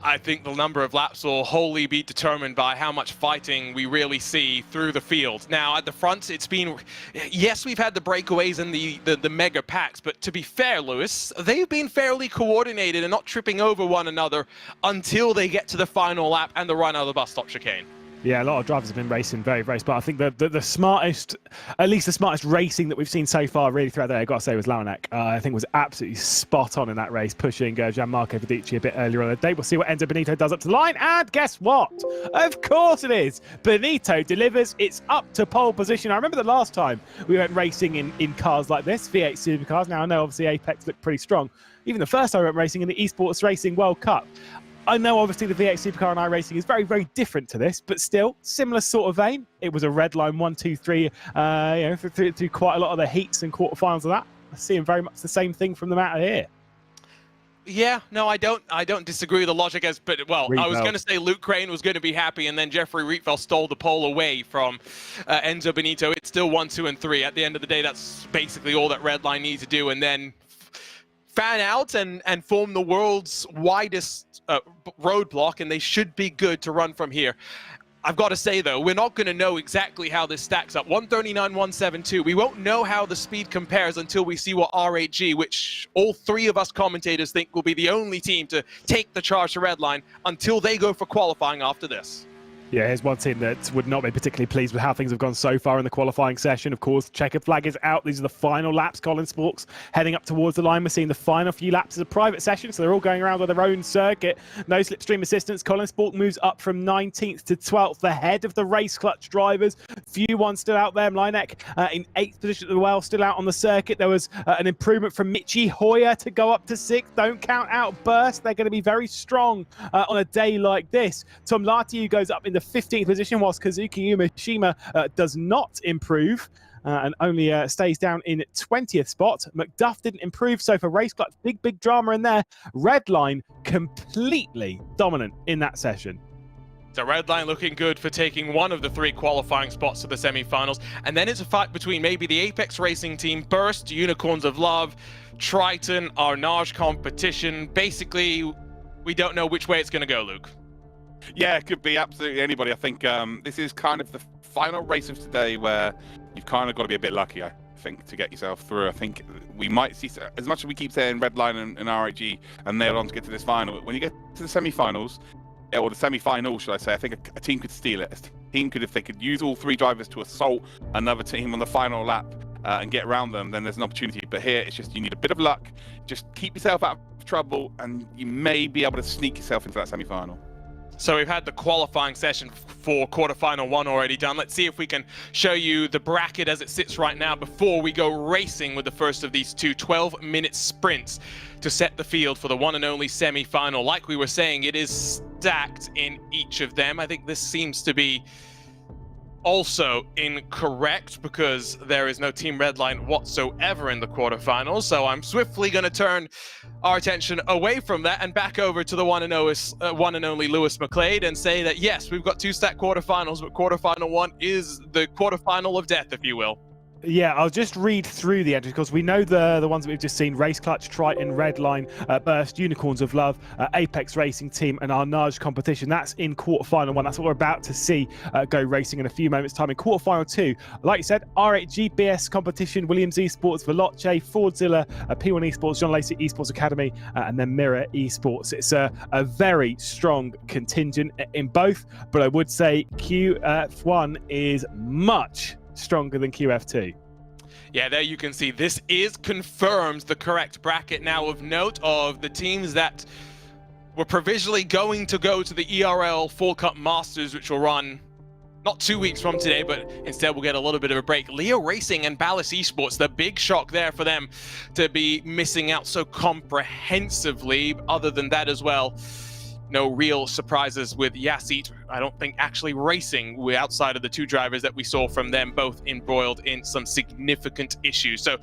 I think the number of laps will wholly be determined by how much fighting we really see through the field. Now, at the front, it's been... Yes, we've had the breakaways and the mega packs, but to be fair, Lewis, they've been fairly coordinated and not tripping over one another until they get to the final lap and the run out of the bus stop chicane.
Yeah, a lot of drivers have been racing very, very smart. I think the smartest, at least the smartest racing that we've seen so far really throughout the day, I've got to say, was Launek. I think was absolutely spot on in that race, pushing Gianmarco Vidici a bit earlier on in the day. We'll see what Enzo Benito does up to the line, and guess what? Of course it is. Benito delivers. It's up to pole position. I remember the last time we went racing in cars like this, V8 supercars. Now, I know obviously Apex looked pretty strong. Even the first time I went racing in the Esports Racing World Cup. I know obviously the V8 supercar and iRacing is very, very different to this, but still similar sort of vein. It was a red line 1, 2, 3, through quite a lot of the heats and quarterfinals of that. I see very much the same thing from them out of here.
Yeah, no, I don't disagree with the logic but well, I was going to say Luke Crane was going to be happy, and then Jeffrey Rietveld stole the pole away from Enzo Benito. It's still 1, 2, and 3. At the end of the day, that's basically all that red line needs to do, and then fan out and form the world's widest roadblock, and they should be good to run from here. I've got to say, though, we're not going to know exactly how this stacks up. 139.172. We won't know how the speed compares until we see what R8G, which all 3 of us commentators think will be the only team to take the charge to Redline, until they go for qualifying after this.
Yeah, here's one team that would not be particularly pleased with how things have gone so far in the qualifying session. Of course, checkered flag is out. These are the final laps. Colin Sporks heading up towards the line. We're seeing the final few laps as a private session, so they're all going around with their own circuit. No slipstream assistance. Colin Spork moves up from 19th to 12th, ahead of the race clutch drivers. Few ones still out there. Leinek in 8th position as well, still out on the circuit. There was an improvement from Michi Hoyer to go up to 6th. Don't count out Burst. They're going to be very strong on a day like this. Tom Latiou goes up in the 15th position, whilst Kazuki Umeshima does not improve and only stays down in 20th spot. McDuff didn't improve, so for race clutch, big drama in there. Redline completely dominant in that session.
So Redline looking good for taking one of the 3 qualifying spots to the semi-finals. And then it's a fight between maybe the Apex Racing team, Burst, Unicorns of Love, Triton, Arnage Competition. Basically, we don't know which way it's going to go, Luke.
Yeah, it could be absolutely anybody. I think this is kind of the final race of today where you've kind of got to be a bit lucky, I think, to get yourself through. I think we might see, as much as we keep saying Redline and RIG and they're on to get to this final, when you get to the semi-finals, or the semi-final, should I say, I think a team could steal it. A team could, if they could use all 3 drivers to assault another team on the final lap and get around them, then there's an opportunity. But here, it's just you need a bit of luck. Just keep yourself out of trouble, and you may be able to sneak yourself into that semi-final.
So we've had the qualifying session for quarterfinal 1 already done. Let's see if we can show you the bracket as it sits right now before we go racing with the first of these 2 12-minute sprints to set the field for the one and only semi-final. Like we were saying, it is stacked in each of them. I think this seems to be also incorrect because there is no Team Redline whatsoever in the quarterfinals. So I'm swiftly going to turn our attention away from that and back over to the one and only Lewis McClade and say that yes, we've got 2-stack quarterfinals, but quarterfinal 1 is the quarterfinal of death, if you will.
Yeah, I'll just read through the entries because we know the ones that we've just seen: Race Clutch, Triton, Redline, Burst, Unicorns of Love, Apex Racing Team, and Arnage Competition. That's in quarterfinal 1. That's what we're about to see go racing in a few moments' time. In quarterfinal 2, like you said, R8 GBS Competition, Williams Esports, Veloce, Fordzilla, P1 Esports, John Lacey Esports Academy, and then Mirror Esports. It's a very strong contingent in both, but I would say QF1 is much stronger than QF2.
Yeah, there you can see this is confirmed the correct bracket now of note of the teams that were provisionally going to go to the ERL Fall Cup Masters, which will run not 2 weeks from today, but instead we'll get a little bit of a break. Leo Racing and Ballas Esports, the big shock there for them to be missing out so comprehensively. Other than that as well, no real surprises with Yasit, I don't think, actually racing outside of the 2 drivers that we saw from them, both embroiled in some significant issues. So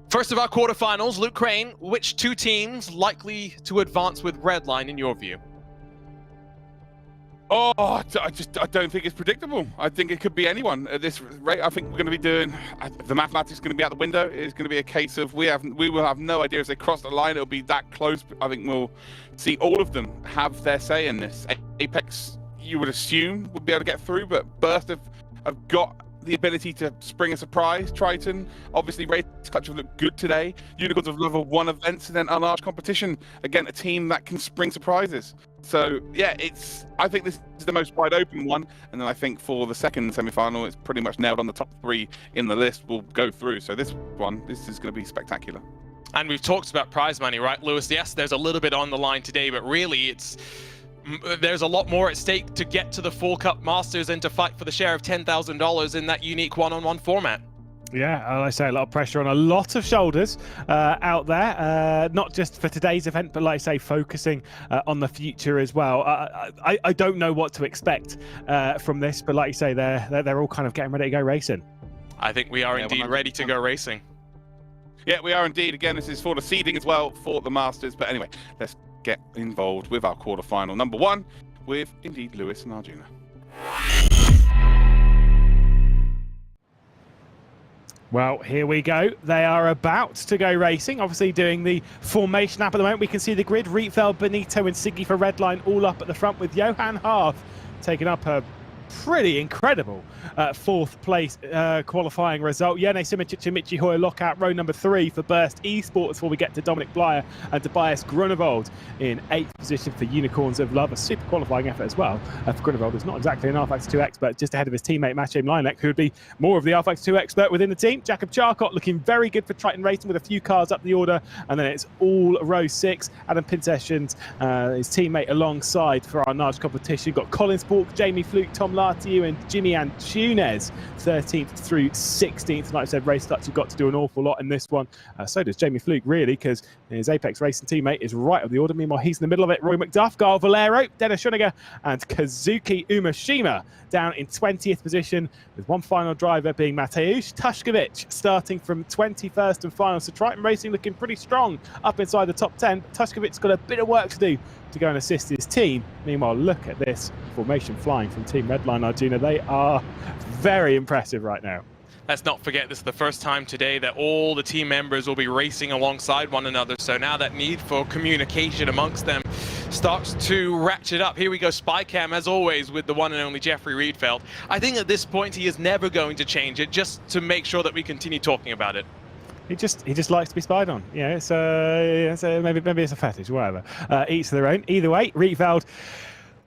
first of our quarterfinals, Luke Crane, which 2 teams likely to advance with Redline in your view?
Oh, I don't think it's predictable. I think it could be anyone at this rate. I think we're going to be doing, the mathematics is going to be out the window. It's going to be a case of we will have no idea if they cross the line. It'll be that close. I think we'll see all of them have their say in this. Apex, you would assume, would be able to get through, but Burst have got the ability to spring a surprise. Triton, obviously, Race Clutch have looked good today. Unicorns of Love have won events, and then Arnage Competition, again, a team that can spring surprises. So yeah, I think this is the most wide open one, and then I think for the second semi-final, it's pretty much nailed on. The top 3 in the list will go through. So this is going to be spectacular.
And we've talked about prize money, right, Lewis? Yes, there's a little bit on the line today, but really there's a lot more at stake to get to the Fall Cup Masters and to fight for the share of $10,000 in that unique one-on-one format.
Yeah, like I say, a lot of pressure on a lot of shoulders out there, not just for today's event, but like I say, focusing on the future as well. I don't know what to expect from this, but like you say, they're all kind of getting ready to go racing.
I think we are indeed ready to go racing.
Yeah, we are indeed. Again, this is for the seeding as well for the Masters. But anyway, let's get involved with our quarterfinal number 1 with indeed Lewis and Arjuna.
Well, here we go. They are about to go racing. Obviously doing the formation app at the moment. We can see the grid. Rietveld, Benito and Siggy for Redline all up at the front, with Johan Half taking up a pretty incredible 4th place qualifying result. Yene Simic and Michi Hoy lockout row number 3 for Burst Esports before we get to Dominic Blyer and Tobias Grunewald in 8th position for Unicorns of Love. A super qualifying effort as well for Grunewald. Is not exactly an rFactor 2 expert, just ahead of his teammate Maciej Mlinek, who would be more of the rFactor 2 expert within the team. Jacob Charcot looking very good for Triton Racing with a few cars up the order, and then it's all row 6. Adam Pinsessions, his teammate alongside for our Arnage Competition. Got Colin Spork, Jamie Fluke, Tom Lartiu and Jimmy Antunes, 13th through 16th. Like I said, Race Clutch have got to do an awful lot in this one. So does Jamie Fluke, really, because his Apex Racing teammate is right of the order. Meanwhile, he's in the middle of it. Roy McDuff, Garl Valero, Dennis Schuniger and Kazuki Umashima down in 20th position, with one final driver being Mateusz Tuszkiewicz, starting from 21st and final. So Triton Racing looking pretty strong up inside the top 10. Tuszkiewicz's got a bit of work to do to go and assist his team. Meanwhile, look at this formation flying from Team Redline Arjuna. They are very impressive right now.
Let's not forget, this is the first time today that all the team members will be racing alongside one another. So now that need for communication amongst them starts to ratchet up. Here we go, Spycam, as always, with the one and only Jeffrey Rietveld. I think at this point he is never going to change it, just to make sure that we continue talking about it.
He just likes to be spied on. Yeah, maybe it's a fetish, whatever. Each to their own. Either way, Rietveld,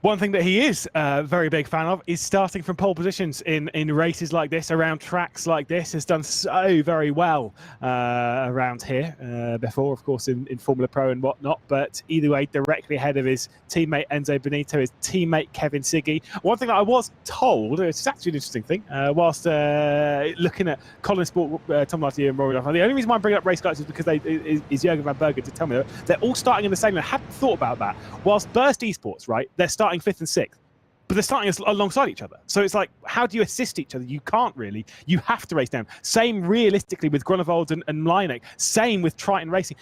one thing that he is a very big fan of is starting from pole positions in races like this, around tracks like this. Has done so very well around here before, of course, in Formula Pro and whatnot. But either way, directly ahead of his teammate Enzo Benito, his teammate Kevin Siggy. One thing that I was told, it's actually an interesting thing, whilst looking at Colin Sport, Tom Lartier and Rory Duff. The only reason why I'm bringing up race guys is because is Jürgen van Bergen to tell me that they're all starting in the same. I hadn't thought about that. Whilst Burst Esports, right, they're starting 5th and 6th. but they're starting alongside each other. So it's like, how do you assist each other? You can't really. You have to race down. Same realistically with Grunewald and Mlinek. Same with Triton Racing.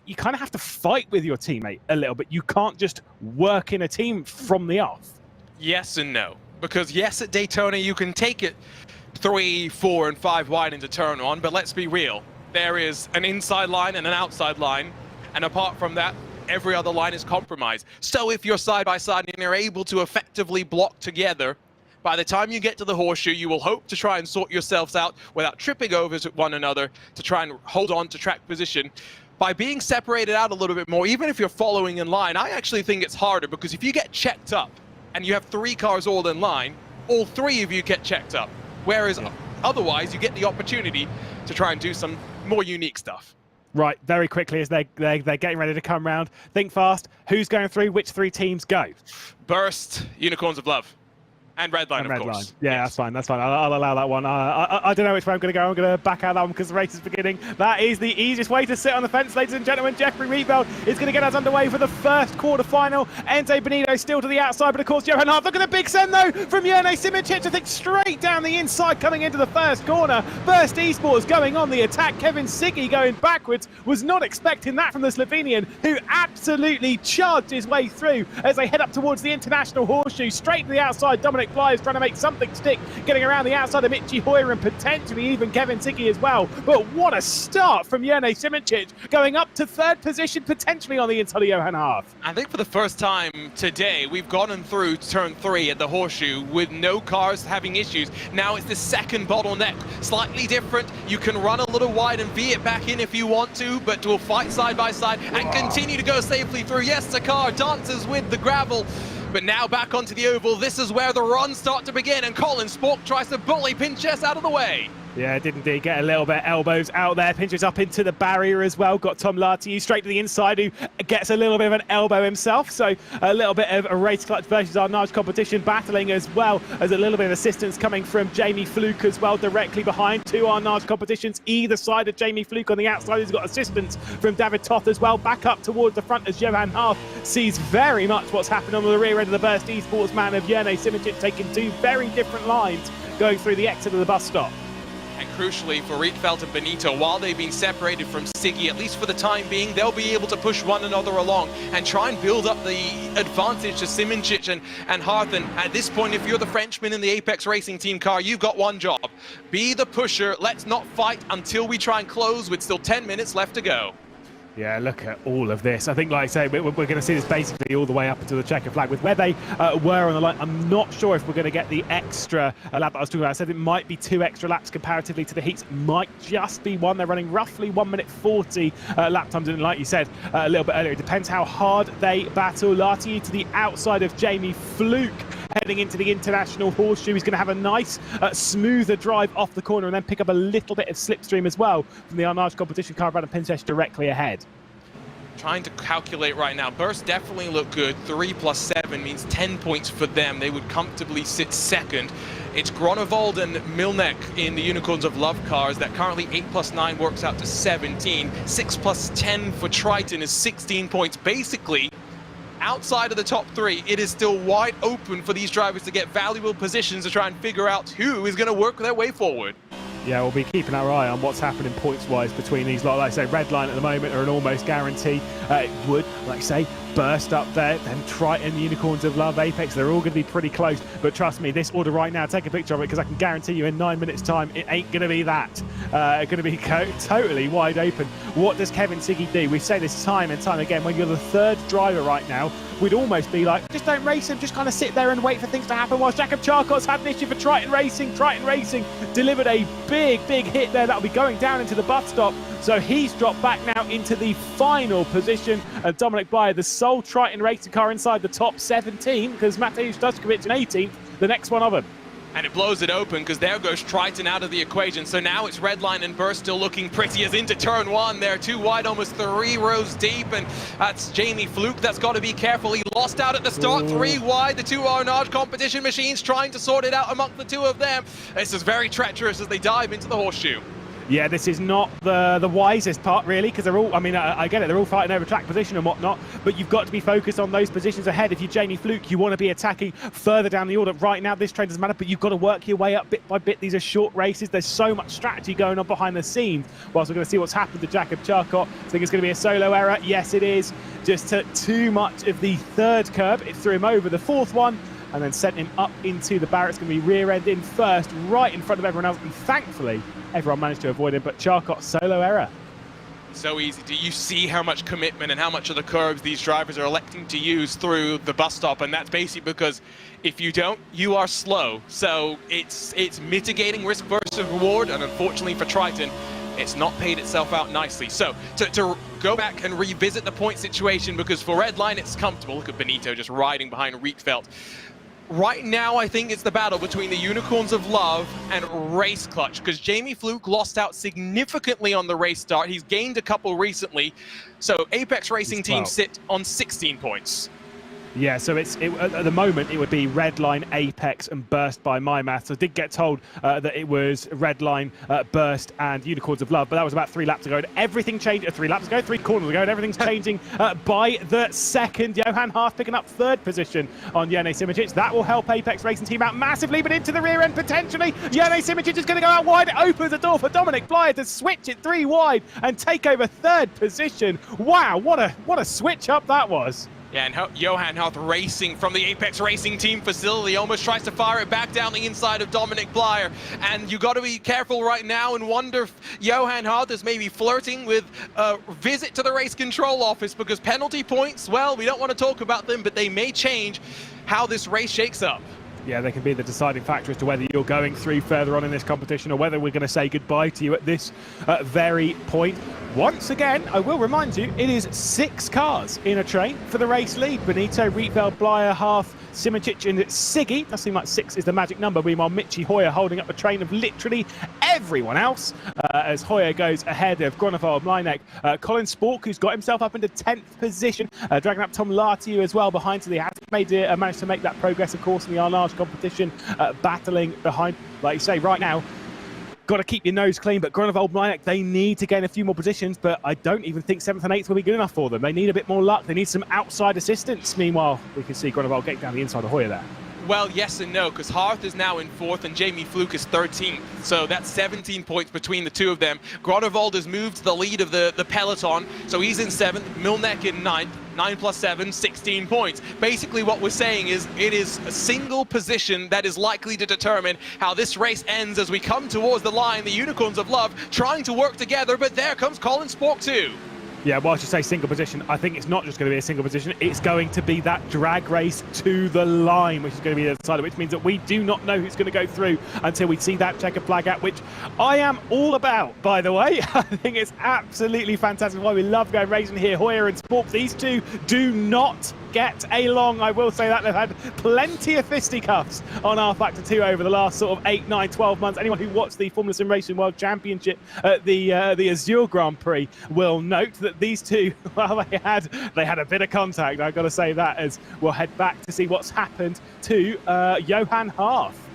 You kind of have to fight with your teammate a little bit. You can't just work in a team from the off.
Yes and no. Because yes, at Daytona, you can take it 3, 4, and 5 wide into turn 1, but let's be real. There is an inside line and an outside line, and apart from that, every other line is compromised. So if you're side by side and you're able to effectively block together, by the time you get to the horseshoe, you will hope to try and sort yourselves out without tripping over one another to try and hold on to track position. By being separated out a little bit more, even if you're following in line, I actually think it's harder, because if you get checked up and you have 3 cars all in line, all 3 of you get checked up. Whereas otherwise, you get the opportunity to try and do some more unique stuff.
Right, very quickly as they're getting ready to come round. Think fast. Who's going through? Which 3 teams go?
Burst, Unicorns of Love, and Redline, of course.
Yeah, yes. That's fine. That's fine. I'll allow that one. I don't know which way I'm going to go. I'm going to back out that one because the race is beginning. That is the easiest way to sit on the fence, ladies and gentlemen. Jeffrey Reeveld is going to get us underway for the first quarter-final. Enzo Benito still to the outside, but of course Johan Hart. Look at the big send though from Jerne Simicic. I think straight down the inside coming into the first corner. Burst Esports going on the attack. Kevin Siggy going backwards. Was not expecting that from the Slovenian, who absolutely charged his way through as they head up towards the international horseshoe. Straight to the outside, Dominic Bly is trying to make something stick, getting around the outside of Michi Hoyer and potentially even Kevin Siggy as well. But what a start from Jerne Simicic, going up to 3rd position, potentially on the inside of Johan Hart.
I think for the first time today, we've gotten through turn 3 at the horseshoe with no cars having issues. Now it's the second bottleneck, slightly different. You can run a little wide and V it back in if you want to, but we'll fight side by side and continue to go safely through. Yes, the car dances with the gravel. But now back onto the oval, this is where the runs start to begin, and Colin Spork tries to bully Pinchess out of the way.
Yeah, did indeed get a little bit elbows out there. Pinches up into the barrier as well. Got Tom Lartigue straight to the inside, who gets a little bit of an elbow himself. So a little bit of a race clutch versus our Nudge competition battling, as well as a little bit of assistance coming from Jamie Fluke as well, directly behind 2 our Nudge competitions. Either side of Jamie Fluke on the outside, he's got assistance from David Toth as well. Back up towards the front as Johan Hart sees very much what's happened on the rear end of the Burst Esports man of Jerne Simicic, taking 2 very different lines going through the exit of the bus stop.
And crucially for Rietveld and Benito, while they've been separated from Siggy, at least for the time being, they'll be able to push one another along and try and build up the advantage to Simicic and Hart. And at this point, if you're the Frenchman in the Apex Racing Team car, you've got one job. Be the pusher. Let's not fight until we try and close with still 10 minutes left to go.
Yeah, look at all of this. I think, like I say, we're going to see this basically all the way up until the checker flag. With where they were on the line, I'm not sure if we're going to get the extra lap that I was talking about. I said it might be 2 extra laps comparatively to the heats. Might just be 1. They're running roughly 1 minute 40 lap times. And like you said a little bit earlier, it depends how hard they battle. Lartigue to the outside of Jamie Fluke, heading into the international horseshoe. He's going to have a nice, smoother drive off the corner and then pick up a little bit of slipstream as well from the Arnage competition car and Pinchess directly ahead.
Trying to calculate right now. Burst definitely look good. 3 + 7 means 10 points for them. They would comfortably sit 2nd. It's Grunewald and Mlinek in the Unicorns of Love cars that currently 8 + 9 works out to 17. 6 + 10 for Triton is 16 points. Basically, outside of the top 3, it is still wide open for these drivers to get valuable positions to try and figure out who is going to work their way forward.
Yeah, we'll be keeping our eye on what's happening points-wise between these lot. Like I say, Redline at the moment are an almost guarantee. It would, like I say, Burst up there, then Triton, Unicorns of Love, Apex, they're all going to be pretty close. But trust me, this order right now, take a picture of it, because I can guarantee you in 9 minutes' time, it ain't going to be that. It's going to be totally wide open. What does Kevin Siggy do? We say this time and time again, when you're the 3rd driver right now, we'd almost be like, just don't race him, just kind of sit there and wait for things to happen. Whilst Jakob Charkot's had an issue for Triton Racing. Triton Racing delivered a big hit there that'll be going down into the bus stop. So he's dropped back now into the final position. And Dominic Bly, the sole Triton Racing car inside the top 17, because Mateusz Duszkiewicz in 18th, the next one of them.
And it blows it open, because there goes Triton out of the equation. So now it's Redline and Burst still looking pretty as into turn 1. They're 2 wide, almost 3 rows deep. And that's Jamie Fluke. That's got to be careful. He lost out at the start. 3 wide. The 2 Arnage competition machines trying to sort it out amongst the 2 of them. This is very treacherous as they dive into the horseshoe.
Yeah, this is not the wisest part, really, because they're all, I mean, I get it, they're all fighting over track position and whatnot, but you've got to be focused on those positions ahead. If you're Jamie Fluke, you want to be attacking further down the order. Right now, this train doesn't matter, but you've got to work your way up bit by bit. These are short races. There's so much strategy going on behind the scenes. Whilst we're going to see what's happened to Jakob Charcot. I think it's going to be a solo error. Yes, it is. Just took too much of the third curb. It threw him over the fourth one, and then sent him up into the barrier. It's going to be rear-end in first, right in front of everyone else, and thankfully, everyone managed to avoid him, but Charcot, solo error.
So easy. Do you see how much commitment and how much of the curbs these drivers are electing to use through the bus stop? And that's basically because if you don't, you are slow. So it's mitigating risk versus reward, and unfortunately for Triton, it's not paid itself out nicely. So to go back and revisit the point situation, because for Redline it's comfortable. Look at Benito just riding behind Rietveld. Right now, I think it's the battle between the Unicorns of Love and Race Clutch, because Jamie Fluke lost out significantly on the race start. He's gained a couple recently. So Apex Racing Team sit on 16 points.
Yeah, so at the moment it would be Redline, Apex, and Burst by my maths. I did get told that it was Redline, Burst, and Unicorns of Love, but that was about 3 laps ago. And everything changed 3 laps ago, 3 corners ago, and everything's changing by the second. Johan Haas picking up 3rd position on Jene Simičić. That will help Apex Racing Team out massively, but into the rear end potentially. Jene Simičić is going to go out wide. It opens the door for Dominic Blyer to switch it 3 wide and take over 3rd position. Wow, what a switch up that was.
Yeah, and Johan Hoth racing from the Apex Racing Team facility, almost tries to fire it back down the inside of Dominic Blyer. And you got to be careful right now and wonder if Johan Hoth is maybe flirting with a visit to the race control office, because penalty points, well, we don't want to talk about them, but they may change how this race shakes up.
Yeah, they can be the deciding factor as to whether you're going through further on in this competition or whether we're going to say goodbye to you at this very point. Once again, I will remind you, it is 6 cars in a train for the race lead. Benito, Rietveld, Blyer, Hath, Simičić and Siggy. That seems like 6 is the magic number. Meanwhile, Michi Hoyer holding up a train of literally everyone else as Hoyer goes ahead of Grunewald, Mleinek. Colin Spork, who's got himself up into 10th position, dragging up Tom Lartiu as well behind. So they have managed to make that progress, of course, in the R-Large competition, battling behind. Like you say, right now, got to keep your nose clean, but Grunewald, Mleinek, they need to gain a few more positions, but I don't even think 7th and 8th will be good enough for them. They need a bit more luck. They need some outside assistance. Meanwhile, we can see Grunewald getting down the inside of Hoyer there.
Well, yes and no, because Harth is now in 4th and Jamie Fluke is 13th. So that's 17 points between the two of them. Grunewald has moved to the lead of the peloton, so he's in 7th, Milnek in 9th. 9 plus 7, 16 points. Basically what we're saying is it is a single position that is likely to determine how this race ends as we come towards the line. The Unicorns of Love trying to work together, but there comes Colin Spork too.
Yeah, whilst you say single position, I think it's not just going to be a single position. It's going to be that drag race to the line, which is going to be the decider, which means that we do not know who's going to go through until we see that checkered flag out, which I am all about, by the way. I think it's absolutely fantastic. Why we love going racing here. Hoyer and Spork, these two do not get along. I will say that they've had plenty of fisticuffs on rFactor 2 over the last sort of 8, 9, 12 months. Anyone who watched the Formula Sim Racing World Championship at the Azure Grand Prix will note that these two, well, they had a bit of contact. I've got to say that, as we'll head back to see what's happened to Johan Hath.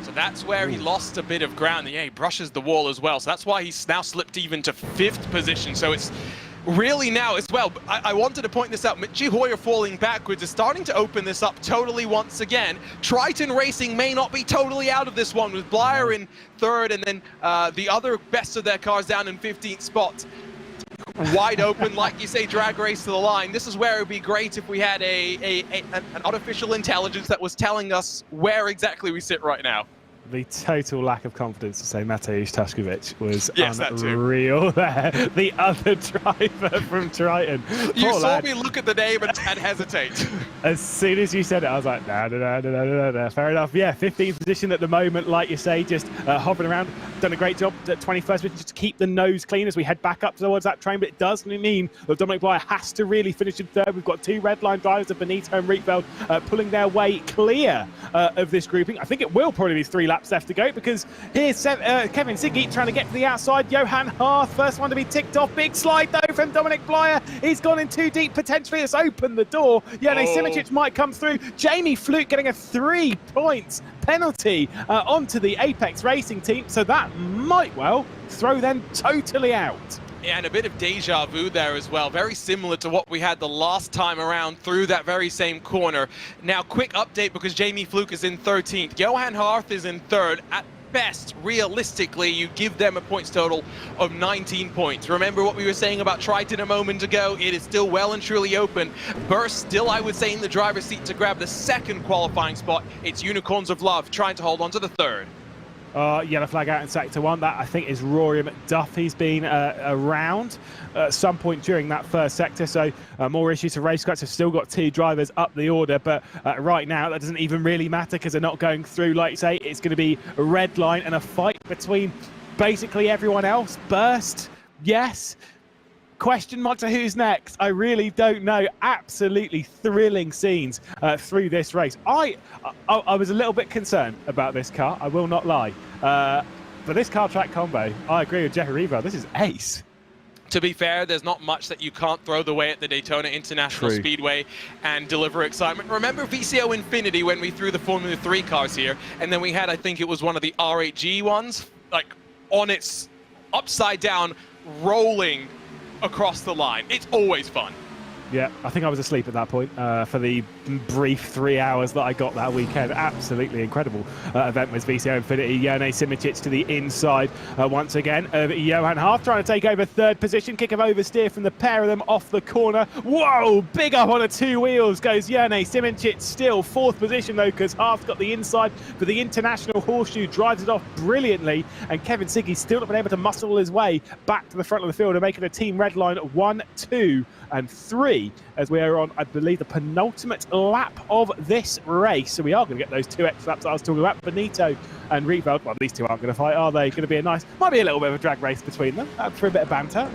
So that's where he lost a bit of ground. Yeah, he brushes the wall as well. So that's why he's now slipped even to 5th position. So it's really now as well. I wanted to point this out. Michi Hoyer falling backwards is starting to open this up totally once again. Triton Racing may not be totally out of this one, with Blyer in 3rd and then the other best of their cars down in 15th spot. Wide open, like you say, drag race to the line. This is where it would be great if we had an artificial intelligence that was telling us where exactly we sit right now.
The total lack of confidence to say Mateusz Tashkovic was
yes,
unreal there. The other driver from Triton.
You saw me look at the name and hesitate.
As soon as you said it, I was like, no. Fair enough. Yeah, 15th position at the moment, like you say, just hovering around. Done a great job at 21st position just to keep the nose clean as we head back up towards that train, but it does mean that Dominic Blyer has to really finish in 3rd. We've got 2 red line drivers of Benito and Rietveld pulling their way clear of this grouping. I think it will probably be 3 laps laps left to go, because here's Kevin Siggy trying to get to the outside. Johan Hath, first one to be ticked off. Big slide though from Dominic Blyer. He's gone in too deep, potentially. It's opened the door. Jene Simičić might come through. Jamie Fluke getting a 3 points penalty onto the Apex Racing team, so that might well throw them totally out.
Yeah, and a bit of deja vu there as well. Very similar to what we had the last time around through that very same corner. Now, quick update, because Jamie Fluke is in 13th. Johan Hath is in 3rd. At best, realistically, you give them a points total of 19 points. Remember what we were saying about Triton a moment ago? It is still well and truly open. Burst still, I would say, in the driver's seat to grab the 2nd qualifying spot. It's Unicorns of Love trying to hold on to the 3rd.
Yellow flag out in Sector 1. That, I think, is Rory McDuff. He's been around at some point during that first sector, so more issues for Racecracks. Have still got 2 drivers up the order, but right now that doesn't even really matter, because they're not going through. Like you say, it's going to be a red line and a fight between basically everyone else. Burst, yes. Question mark to who's next? I really don't know. Absolutely thrilling scenes through this race. I was a little bit concerned about this car, I will not lie. But this car track combo, I agree with Jeffrey Revel. This is ace.
To be fair, there's not much that you can't throw the way at the Daytona International Speedway and deliver excitement. Remember VCO Infinity when we threw the Formula 3 cars here, and then we had, I think it was one of the R8G ones, like on its upside down, rolling across the line. It's always fun.
Yeah, I think I was asleep at that point for the brief 3 hours that I got that weekend. Absolutely incredible event with VCO Infinity. Jene Simičić to the inside once again. Johan Hath trying to take over 3rd position. Kick of oversteer from the pair of them off the corner. Whoa, big up on the 2 wheels goes Jene Simičić. Still 4th position though, because Hath's got the inside for the International Horseshoe. Drives it off brilliantly, and Kevin Siggy's still not been able to muscle his way back to the front of the field and making a team red line 1, 2 and 3 as we are on, I believe, the penultimate lap of this race. So we are going to get those 2 extra laps I was talking about. Benito and Rietveld, well, these 2 aren't going to fight, are they? Going to be a nice, might be a little bit of a drag race between them for a bit of banter.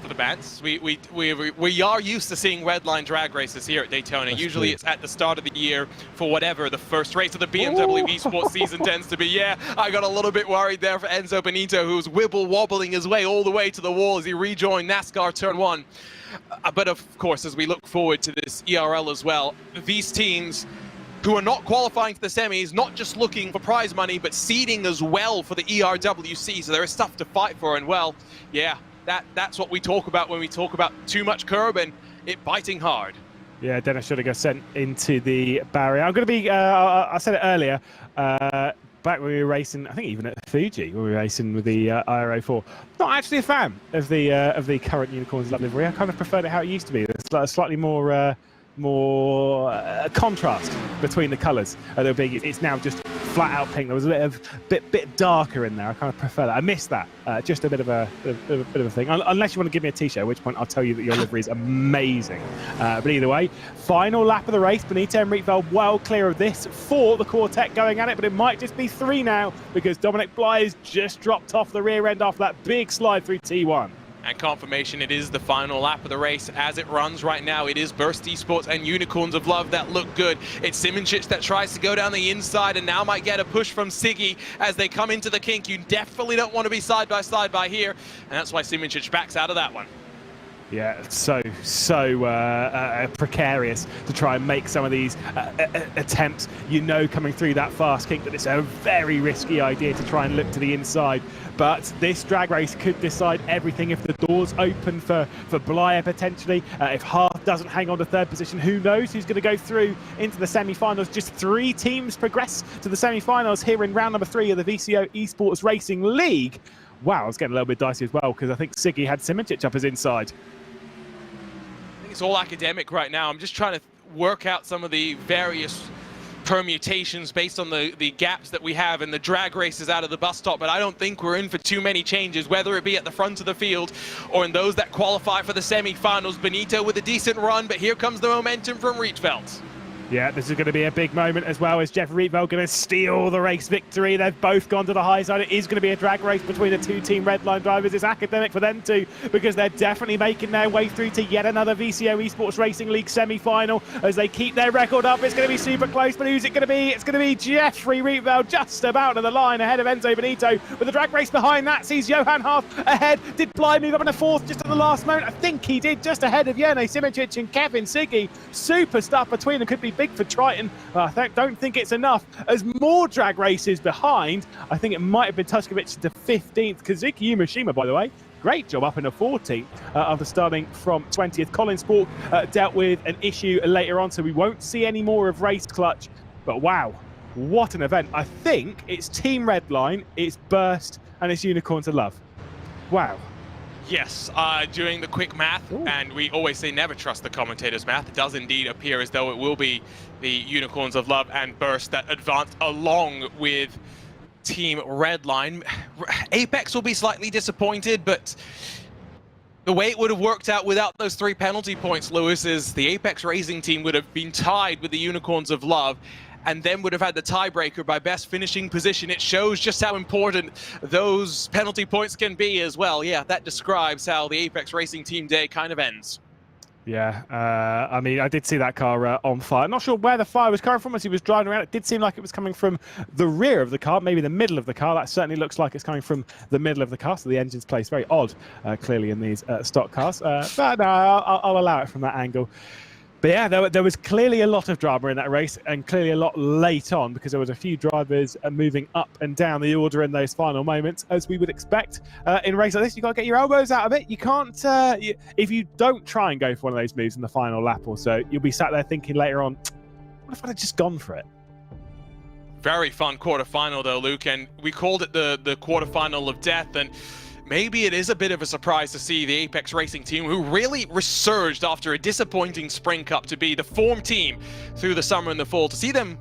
For the bants, we are used to seeing red line drag races here at Daytona.
That's
Usually
true.
it's at the start of the year for whatever the first race of the BMW Esports season tends to be. Yeah, I got a little bit worried there for Enzo Benito, who's wibble-wobbling his way all the way to the wall as he rejoined NASCAR Turn 1. But of course, as we look forward to this ERL as well, these teams who are not qualifying for the semis, not just looking for prize money, but seeding as well for the ERWC. So there is stuff to fight for, and well, yeah, that's what we talk about when we talk about too much curb and it biting hard.
Yeah, Dennis should have got sent into the barrier. I'm going to be, I said it earlier, back when we were racing, I think even at Fuji, when we were racing with the IRO4, not actually a fan of the current Unicorns livery. I kind of preferred it how it used to be. There's a slightly more contrast between the colours. It's now just flat out pink. There was a bit darker in there. I kind of prefer that. I miss that. Just a bit of a thing. Unless you want to give me a t-shirt, at which point I'll tell you that your livery is amazing. But either way, final lap of the race. Benito and Rietveld well clear of this for the quartet going at it, but it might just be 3 now because Dominic Bly's just dropped off the rear end after that big slide through T1.
And confirmation, it is the final lap of the race as it runs right now. It is Burst Esports and Unicorns of Love that look good. It's Simičić that tries to go down the inside and now might get a push from Siggy as they come into the kink. You definitely don't want to be side by side by here, and that's why Simičić backs out of that one.
Yeah, so precarious to try and make some of these attempts. You know, coming through that fast kink, that it's a very risky idea to try and look to the inside. But this drag race could decide everything if the doors open for Blyer potentially. If Hath doesn't hang on to 3rd position, who knows who's going to go through into the semi-finals. Just 3 teams progress to the semi-finals here in round number 3 of the VCO Esports Racing League. Wow, it's getting a little bit dicey as well because I think Siggy had Simičić up his inside.
It's all academic right now. I'm just trying to work out some of the various permutations based on the gaps that we have and the drag races out of the bus stop, but I don't think we're in for too many changes, whether it be at the front of the field or in those that qualify for the semi-finals. Benito with a decent run, but here comes the momentum from Rietveld.
Yeah, this is going to be a big moment as well. Is Jeff Rietveld going to steal the race victory? They've both gone to the high side. It is going to be a drag race between the two Team Redline drivers. It's academic for them too, because they're definitely making their way through to yet another VCO Esports Racing League semi-final as they keep their record up. It's going to be super close, but who's it going to be? It's going to be Jeffrey Rietveld just about to the line ahead of Enzo Benito. With the drag race behind that sees Johan Half ahead. Did Bly move up in a fourth just at the last moment? I think he did, just ahead of Jene Simičić and Kevin Siggy. Super stuff between them, could be big for Triton. I don't think it's enough. As more drag races behind, I think it might have been Tuskovic to 15th. Kazuki Yumashima, by the way, great job up in the 14th after starting from 20th. Colin Spork dealt with an issue later on, so we won't see any more of Race Clutch. But wow, what an event. I think it's Team Redline, it's Burst, and it's Unicorns of Love. Wow.
Yes, doing the quick math, and we always say never trust the commentators' math. It does indeed appear as though it will be the Unicorns of Love and Burst that advance along with Team Redline. Apex will be slightly disappointed, but the way it would have worked out without those 3 penalty points, Lewis, is the Apex Racing team would have been tied with the Unicorns of Love, and then would have had the tiebreaker by best finishing position. It shows just how important those penalty points can be as well. Yeah, that describes how the Apex Racing team day kind of ends.
Yeah, I mean, I did see that car on fire. Not sure where the fire was coming from as he was driving around. It did seem like it was coming from the rear of the car, maybe the middle of the car. That certainly looks like it's coming from the middle of the car, so the engine's placed very odd, clearly, in these stock cars. But no, I'll allow it from that angle. But yeah, there was clearly a lot of drama in that race, and clearly a lot late on, because there was a few drivers moving up and down the order in those final moments, as we would expect. In a race like this, you've got to get your elbows out of it. You can't, if you don't try and go for one of those moves in the final lap or so, you'll be sat there thinking later on, what if I'd have just gone for it?
Very fun quarterfinal though, Luke, and we called it the quarterfinal of death, and maybe it is a bit of a surprise to see the Apex Racing team, who really resurged after a disappointing Spring Cup to be the form team through the summer and the fall, to see them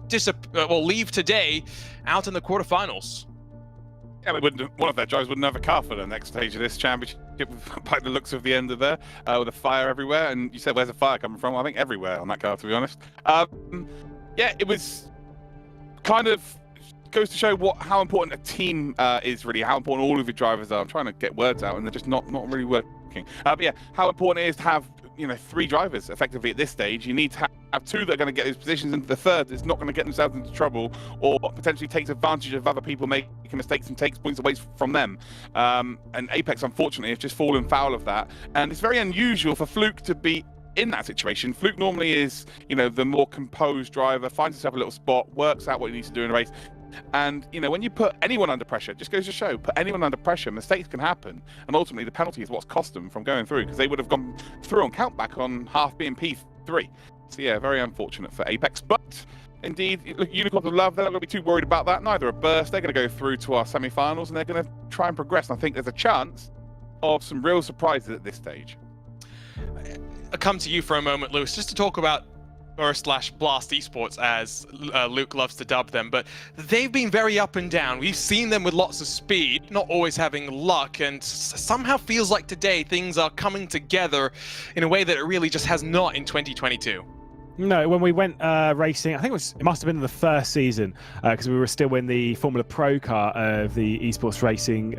leave today out in the quarterfinals.
Yeah, one of their drivers wouldn't have a car for the next stage of this championship, by the looks of the end of there, with a fire everywhere. And you said, where's the fire coming from? I think everywhere on that car, to be honest. Yeah, it was kind of goes to show how important a team is, really, how important all of your drivers are. I'm trying to get words out and they're just not really working. But yeah, how important it is to have 3 drivers effectively at this stage. You need to have 2 that are going to get those positions, and the third is not going to get themselves into trouble or potentially takes advantage of other people making mistakes and takes points away from them. And Apex, unfortunately, has just fallen foul of that. And it's very unusual for Fluke to be in that situation. Fluke normally is, the more composed driver, finds himself a little spot, works out what he needs to do in a race. And when you put anyone under pressure, it just goes to show, put anyone under pressure, mistakes can happen, and ultimately the penalty is what's cost them from going through, because they would have gone through on countback on half being P3. So yeah, very unfortunate for Apex, but indeed, Unicorns of Love, they're not going to be too worried about that. Neither are Burst. They're going to go through to our semi-finals, and they're going to try and progress. And I think there's a chance of some real surprises at this stage.
I'll come to you for a moment, Lewis, just to talk about Burst/Blast Esports, as Luke loves to dub them, but they've been very up and down. We've seen them with lots of speed, not always having luck, and somehow feels like today things are coming together in a way that it really just has not in 2022.
No, when we went racing, I think it must have been in the first season, because we were still in the Formula Pro car of the Esports Racing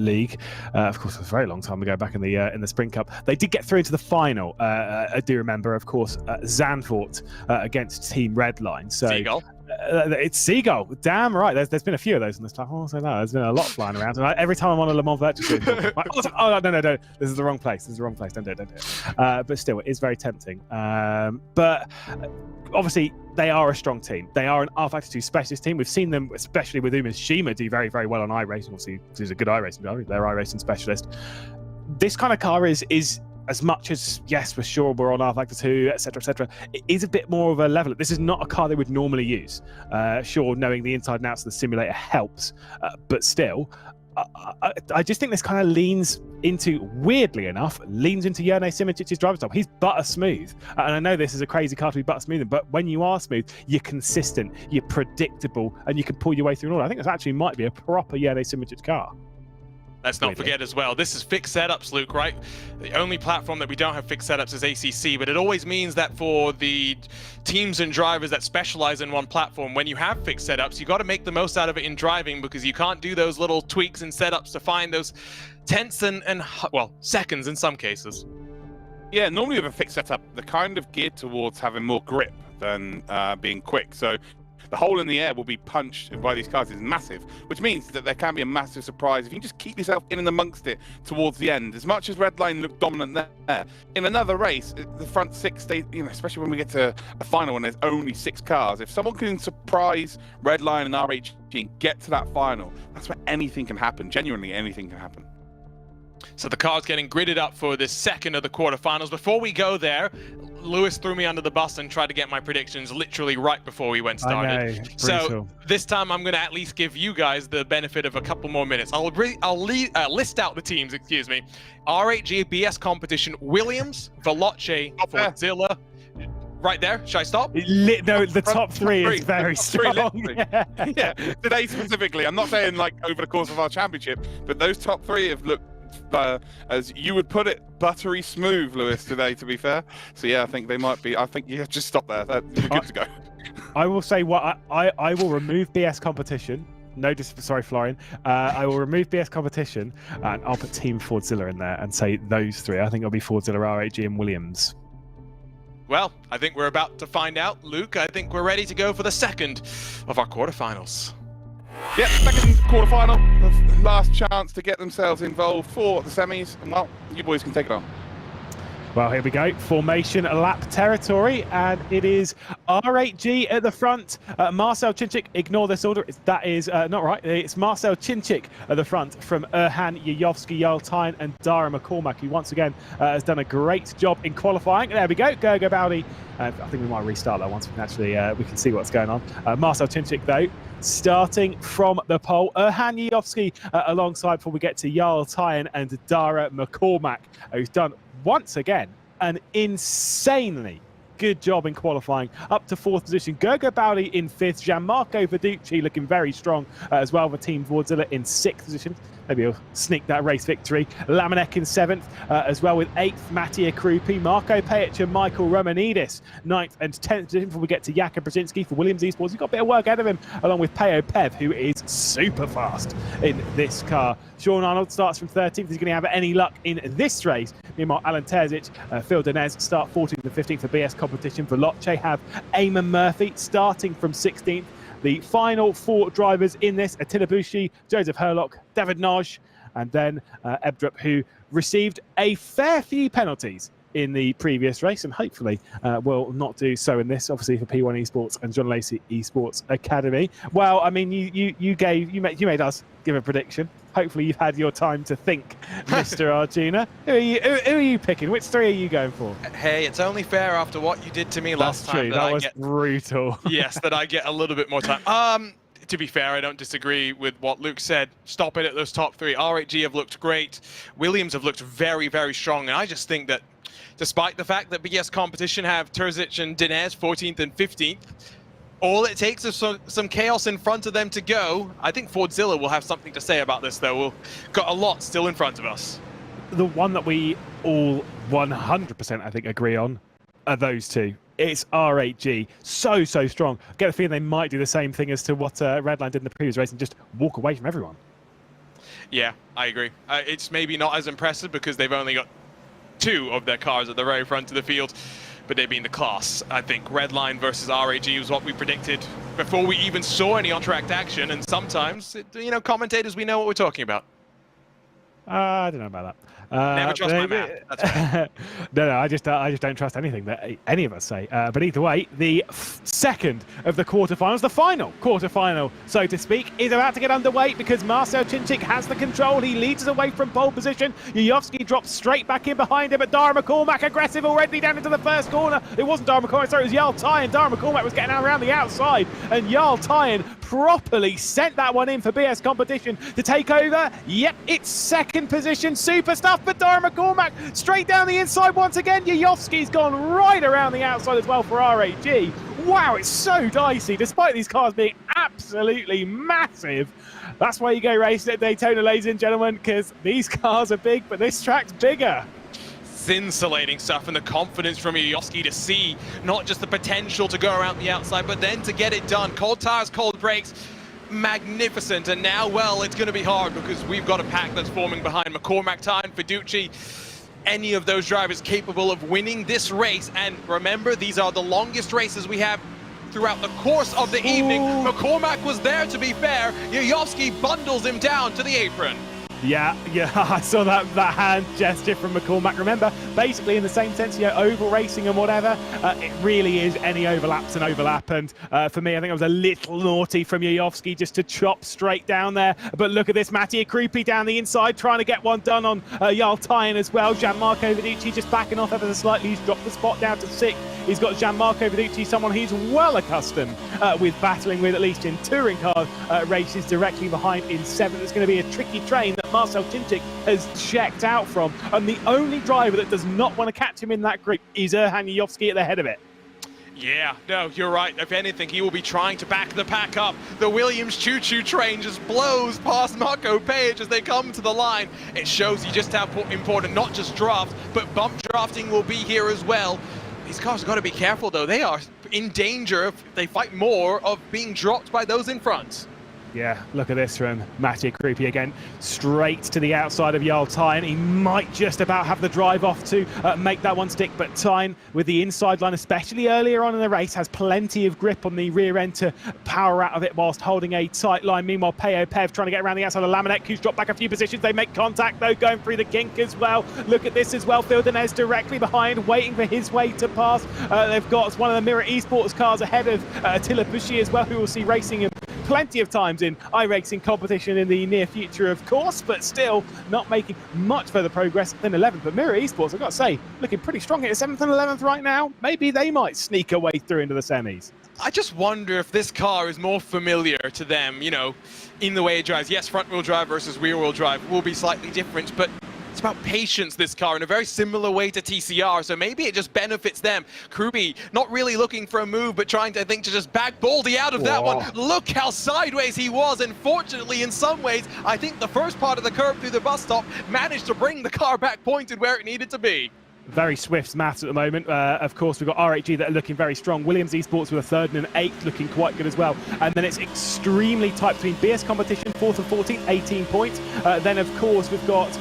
League. Of course, it was a very long time ago, back in the Spring Cup. They did get through into the final. I do remember, of course, Zandvoort against Team Redline. So
Seagull.
It's Seagull. Damn right. There's been a few of those in this time. Also, no, there's been a lot flying around. And every time I'm on a Le Mans Virtual Sim, oh no, this is the wrong place. Don't do it. But still, it is very tempting. But obviously, they are a strong team. They are an rFactor 2 specialist team. We've seen them, especially with Umashima, do very, very well on iRacing. Obviously, he's a good iRacing driver. They're iRacing specialist. This kind of car is as much as, yes, for sure, we're on rFactor 2, etc., it is a bit more of a level. This is not a car they would normally use. Sure, knowing the inside and outs of the simulator helps, but still, I just think this kind of weirdly enough, leans into Jene Simičić's driving style. He's butter smooth. And I know this is a crazy car to be butter smooth, but when you are smooth, you're consistent, you're predictable, and you can pull your way through an order. I think this actually might be a proper Jene Simičić car.
Let's not forget as well, this is fixed setups, Luke, right? The only platform that we don't have fixed setups is ACC, but it always means that for the teams and drivers that specialize in one platform, when you have fixed setups, you got to make the most out of it in driving, because you can't do those little tweaks and setups to find those tenths and well, seconds in some cases.
Yeah, normally with a fixed setup, they're kind of geared towards having more grip than being quick. So the hole in the air will be punched by these cars is massive, which means that there can be a massive surprise if you can just keep yourself in and amongst it towards the end. As much as Redline looked dominant there, in another race, the front six, especially when we get to a final when there's only 6 cars, if someone can surprise Redline and RHG and get to that final, that's where anything can happen. Genuinely, anything can happen.
So the car's getting gridded up for the second of the quarterfinals. Before we go there, Lewis threw me under the bus and tried to get my predictions literally right before we went started. So this time I'm going to at least give you guys the benefit of a couple more minutes. I'll list out the teams, excuse me. RHG BS Competition, Williams, Veloce, Fordzilla. Right there. Should I stop?
No, the top three is very strong.
Yeah, today specifically. I'm not saying like over the course of our championship, but those top 3 have looked, as you would put it, buttery smooth, Lewis, today, to be fair. So yeah, I think they might be. I think yeah, just stop there. You're good to go.
I will say what I will remove BS Competition. No, sorry, Florian. I will remove BS Competition and I'll put Team Fordzilla in there and say those 3. I think it'll be Fordzilla, RHG, and Williams.
Well, I think we're about to find out, Luke. I think we're ready to go for the second of our quarterfinals.
Yep, second quarterfinal, the last chance to get themselves involved for the semis. And well, you boys can take it on.
Well, here we go. Formation lap territory, and it is R8G at the front. Marcel Chinchik, ignore this order. That is not right. It's Marcel Chinchik at the front from Erhan Yayovsky, Yaltine, and Dara McCormack, who once again has done a great job in qualifying. There we go. Gergo Bowdy. I think we might restart that once we can actually we can see what's going on. Marcel Chinchik, though, starting from the pole. Erhan Yayovsky alongside before we get to Yaltine and Dara McCormack, who's done once again an insanely good job in qualifying, up to 4th position. Gergo Bowdy in 5th, Gianmarco Verducci looking very strong as well for Team Fordzilla in 6th position. Maybe he'll sneak that race victory. Lamanek in 7th, as well with 8th, Mattia Krupi, Marco Pajic and Michael Romanidis, 9th and 10th position before we get to Jakub Brzezinski for Williams Esports. He's got a bit of work ahead of him, along with Peo Pev, who is super fast in this car. Sean Arnold starts from 13th. He's going to have any luck in this race. Meanwhile, Alan Terzic, Phil Denez start 14th and 15th for BS Competition. Veloce have Eamon Murphy starting from 16th. The final 4 drivers in this, Attila Bushi, Joseph Herlock, David Noj, and then Ebdrup, who received a fair few penalties in the previous race and hopefully will not do so in this, obviously for P1 Esports and John Lacey Esports Academy. Well, I mean, you made us give a prediction. Hopefully you've had your time to think, Mr. Arjuna. Who are you picking? Which 3 are you going for?
Hey, it's only fair after what you did to me last time.
That was brutal.
Yes, that I get a little bit more time. To be fair, I don't disagree with what Luke said. Stop it at those top 3. RHG have looked great. Williams have looked very, very strong. And I just think that despite the fact that BS Competition have Terzic and Dinez 14th and 15th, all it takes is some chaos in front of them to go. I think Fordzilla will have something to say about this, though. We've got a lot still in front of us.
The one that we all 100%, I think, agree on are those 2. It's R8G. So strong. I get the feeling they might do the same thing as to what Redline did in the previous race and just walk away from everyone.
Yeah, I agree. It's maybe not as impressive because they've only got 2 of their cars at the very front of the field, but they being the class. I think Redline versus RAG was what we predicted before we even saw any on-track action, and sometimes, commentators, we know what we're talking about.
I don't know about that.
Never trust my map. That's right.
No, I just don't trust anything that any of us say. But either way, the second of the quarterfinals, the final quarterfinal, so to speak, is about to get underway because Marcel Chinchik has the control. He leads us away from pole position. Yayovsky drops straight back in behind him, but Dara McCormack aggressive already down into the first corner. It wasn't Dara McCormack, sorry, it was Yaltine. Dara McCormack was getting around the outside, and Yaltine properly sent that one in for BS Competition to take over. Yep, it's second position. Super stuff for Dara McCormack. Straight down the inside once again. Yayovsky's gone right around the outside as well for RAG. Wow, it's so dicey, despite these cars being absolutely massive. That's why you go racing at Daytona, ladies and gentlemen, because these cars are big, but this track's bigger.
Scintillating stuff, and the confidence from Yovski to see not just the potential to go around the outside, but then to get it done. Cold tires, cold brakes, magnificent. And now, well, it's going to be hard because we've got a pack that's forming behind McCormack, Ty, and Fiducci. Any of those drivers capable of winning this race. And remember, these are the longest races we have throughout the course of the evening. McCormack was there, to be fair. Yovski bundles him down to the apron.
Yeah, I saw that hand gesture from McCormack. Remember, basically in the same sense, oval racing and whatever, it really is any overlap's an overlap. And for me, I think it was a little naughty from Yovski just to chop straight down there. But look at this, Mattia Krupi down the inside, trying to get one done on Jarl Tyen as well. Gianmarco Viducci just backing off ever so slightly. He's dropped the spot down to 6th. He's got Gianmarco Viducci, someone he's well accustomed with battling with, at least in touring car races, directly behind in 7th. It's going to be a tricky train that Marcel Cinčić has checked out from. And the only driver that does not want to catch him in that group is Erhan Yovski at the head of it.
Yeah, no, you're right. If anything, he will be trying to back the pack up. The Williams choo-choo train just blows past Marco Page as they come to the line. It shows you just how important not just draft, but bump drafting will be here as well. These cars have got to be careful, though. They are in danger, if they fight more, of being dropped by those in front.
Yeah, look at this from Mattia Krupi again, straight to the outside of Jarl Tyen. He might just about have the drive off to make that one stick, but Tyen with the inside line, especially earlier on in the race, has plenty of grip on the rear end to power out of it whilst holding a tight line. Meanwhile, Peo Pev trying to get around the outside of Lamanek, who's dropped back a few positions. They make contact, though, going through the kink as well. Look at this as well. Phil Denez directly behind, waiting for his way to pass. They've got one of the Mirror Esports cars ahead of Attila Bushi as well, who will see racing him plenty of times in iRacing competition in the near future, of course, but still not making much further progress than 11th. But Mirror Esports, I've got to say, looking pretty strong at 7th and 11th right now. Maybe they might sneak a way through into the semis.
I just wonder if this car is more familiar to them, in the way it drives. Yes, front-wheel drive versus rear-wheel drive will be slightly different, but it's about patience, this car, in a very similar way to TCR, so maybe it just benefits them. Kruby not really looking for a move, but trying to just back Baldy out of that one. Look how sideways he was, and fortunately, in some ways, I think the first part of the curve through the bus stop managed to bring the car back pointed where it needed to be.
Very swift maths at the moment. Of course, we've got RHG that are looking very strong. Williams Esports with a 3rd and an 8th looking quite good as well. And then it's extremely tight between BS Competition, 4th and 14th, 18 points. Then, of course, we've got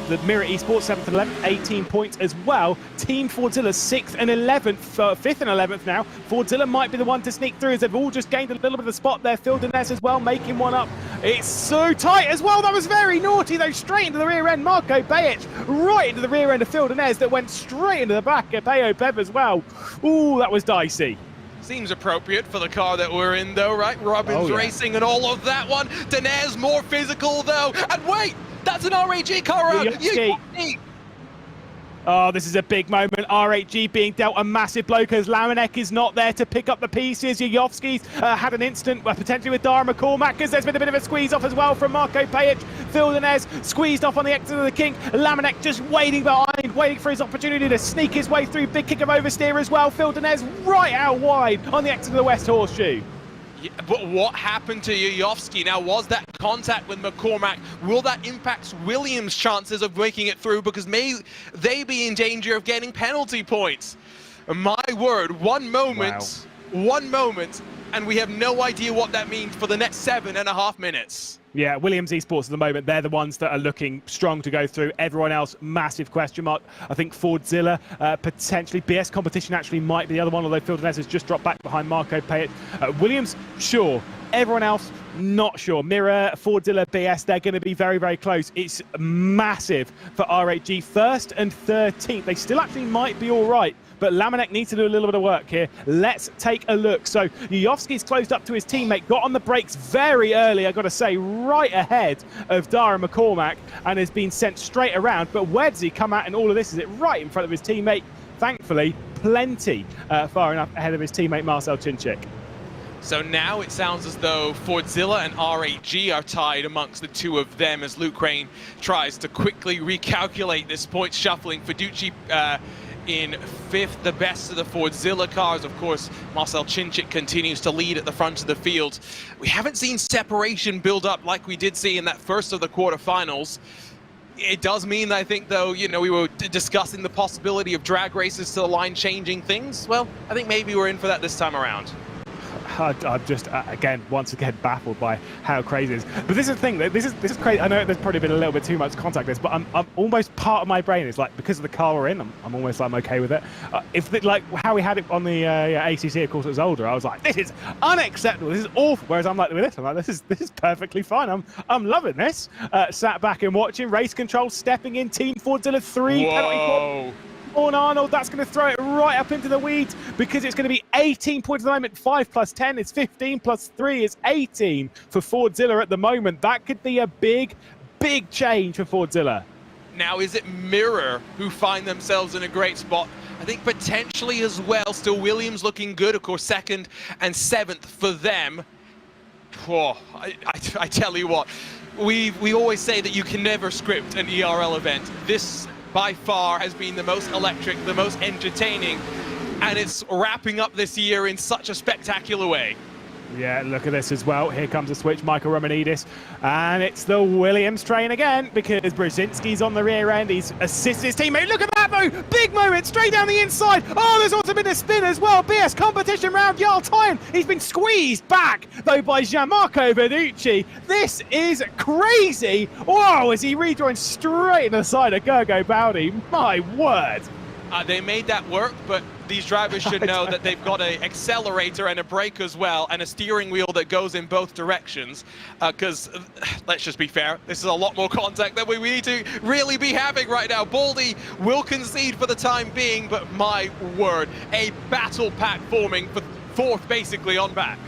the Mirror Esports, 7th and 11th, 18 points as well. Team Fordzilla, 6th and 11th, 5th and 11th now. Fordzilla might be the one to sneak through as they've all just gained a little bit of a spot there. Phil Denez as well, making one up. It's so tight as well. That was very naughty, though. Straight into the rear end. Marco Bajic right into the rear end of Phil Denez that went straight into the back of Peo Pev as well. Ooh, that was dicey.
Seems appropriate for the car that we're in, though, right? Robbins Racing and all of that one. Denez more physical, though. And wait! That's an RAG car out!
Oh, this is a big moment. RHG being dealt a massive blow because Lamanek is not there to pick up the pieces. Yovski's had an instant potentially with Dara McCormack because there's been a bit of a squeeze off as well from Marco Pajic. Phil Denez squeezed off on the exit of the kink. Lamanek just waiting behind, waiting for his opportunity to sneak his way through. Big kick of oversteer as well. Phil Denez right out wide on the exit of the West Horseshoe.
Yeah, but what happened to Yovski? Now, was that contact with McCormack? Will that impact Williams' chances of making it through? Because may they be in danger of getting penalty points? My word, one moment, and we have no idea what that means for the next 7.5 minutes.
Yeah, Williams Esports at the moment, they're the ones that are looking strong to go through. Everyone else, massive question mark. I think Fordzilla, potentially. BS Competition actually might be the other one, although Phil Denez has just dropped back behind Marco Pajic. Williams, sure. Everyone else, not sure. Mirror, Fordzilla, BS, they're going to be very, very close. It's massive for RHG. 1st and 13th. They still actually might be all right, but Lamanek needs to do a little bit of work here. Let's take a look. So Yovski's closed up to his teammate, got on the brakes very early, I've got to say, right ahead of Dara McCormack, and has been sent straight around. But where does he come out in all of this? Is it right in front of his teammate? Thankfully, plenty far enough ahead of his teammate Marcel Cinčić.
So now it sounds as though Fordzilla and RHG are tied amongst the two of them as Luke Crane tries to quickly recalculate this point shuffling. Fiducci in 5th, the best of the Fordzilla cars. Of course, Marcel Cinchik continues to lead at the front of the field. We haven't seen separation build up like we did see in that first of the quarterfinals. It does mean, I think, though, you know, we were discussing the possibility of drag races to the line changing things. Well, I think maybe we're in for that this time around.
I'm just once again baffled by how crazy it is. But this is the thing. This is crazy. I know there's probably been a little bit too much contact this, but I'm almost, part of my brain is like, because of the car we're in, I'm almost like, I'm okay with it. Like how we had it on the ACC, of course, it was older. I was like, this is unacceptable. This is awful. Whereas I'm like with this, I'm like, this is perfectly fine. I'm loving this. Sat back and watching race control, stepping in, Team Fordzilla 3.
Whoa.
On Arnold, that's going to throw it right up into the weeds, because it's going to be 18 points at the moment. 5 plus 10 is 15, plus 3 is 18 for Fordzilla at the moment. That could be a big change for Fordzilla.
Now, is it Mirror who find themselves in a great spot? I think potentially as well. Still Williams looking good, of course, 2nd and 7th for them. Oh, I tell you what, we always say that you can never script an ERL event. This by far has been the most electric, the most entertaining, and it's wrapping up this year in such a spectacular way.
Yeah, look at this as well. Here comes a switch, Michael Romanidis, and it's the Williams train again, because Brzezinski's on the rear end. He's assisted his teammate. Look at that though! Big moment, straight down the inside. Oh, there's also been a spin as well. BS competition round Jarl Tyne. He's been squeezed back though by Gianmarco Verducci. This is crazy. Whoa, as he rejoins straight in the side of Gergo Bowdy. My word.
They made that work, but these drivers should know that they've got an accelerator and a brake as well, and a steering wheel that goes in both directions. Because, let's just be fair, this is a lot more contact than we need to really be having right now. Baldy will concede for the time being, but my word, a battle pack forming for 4th basically on back.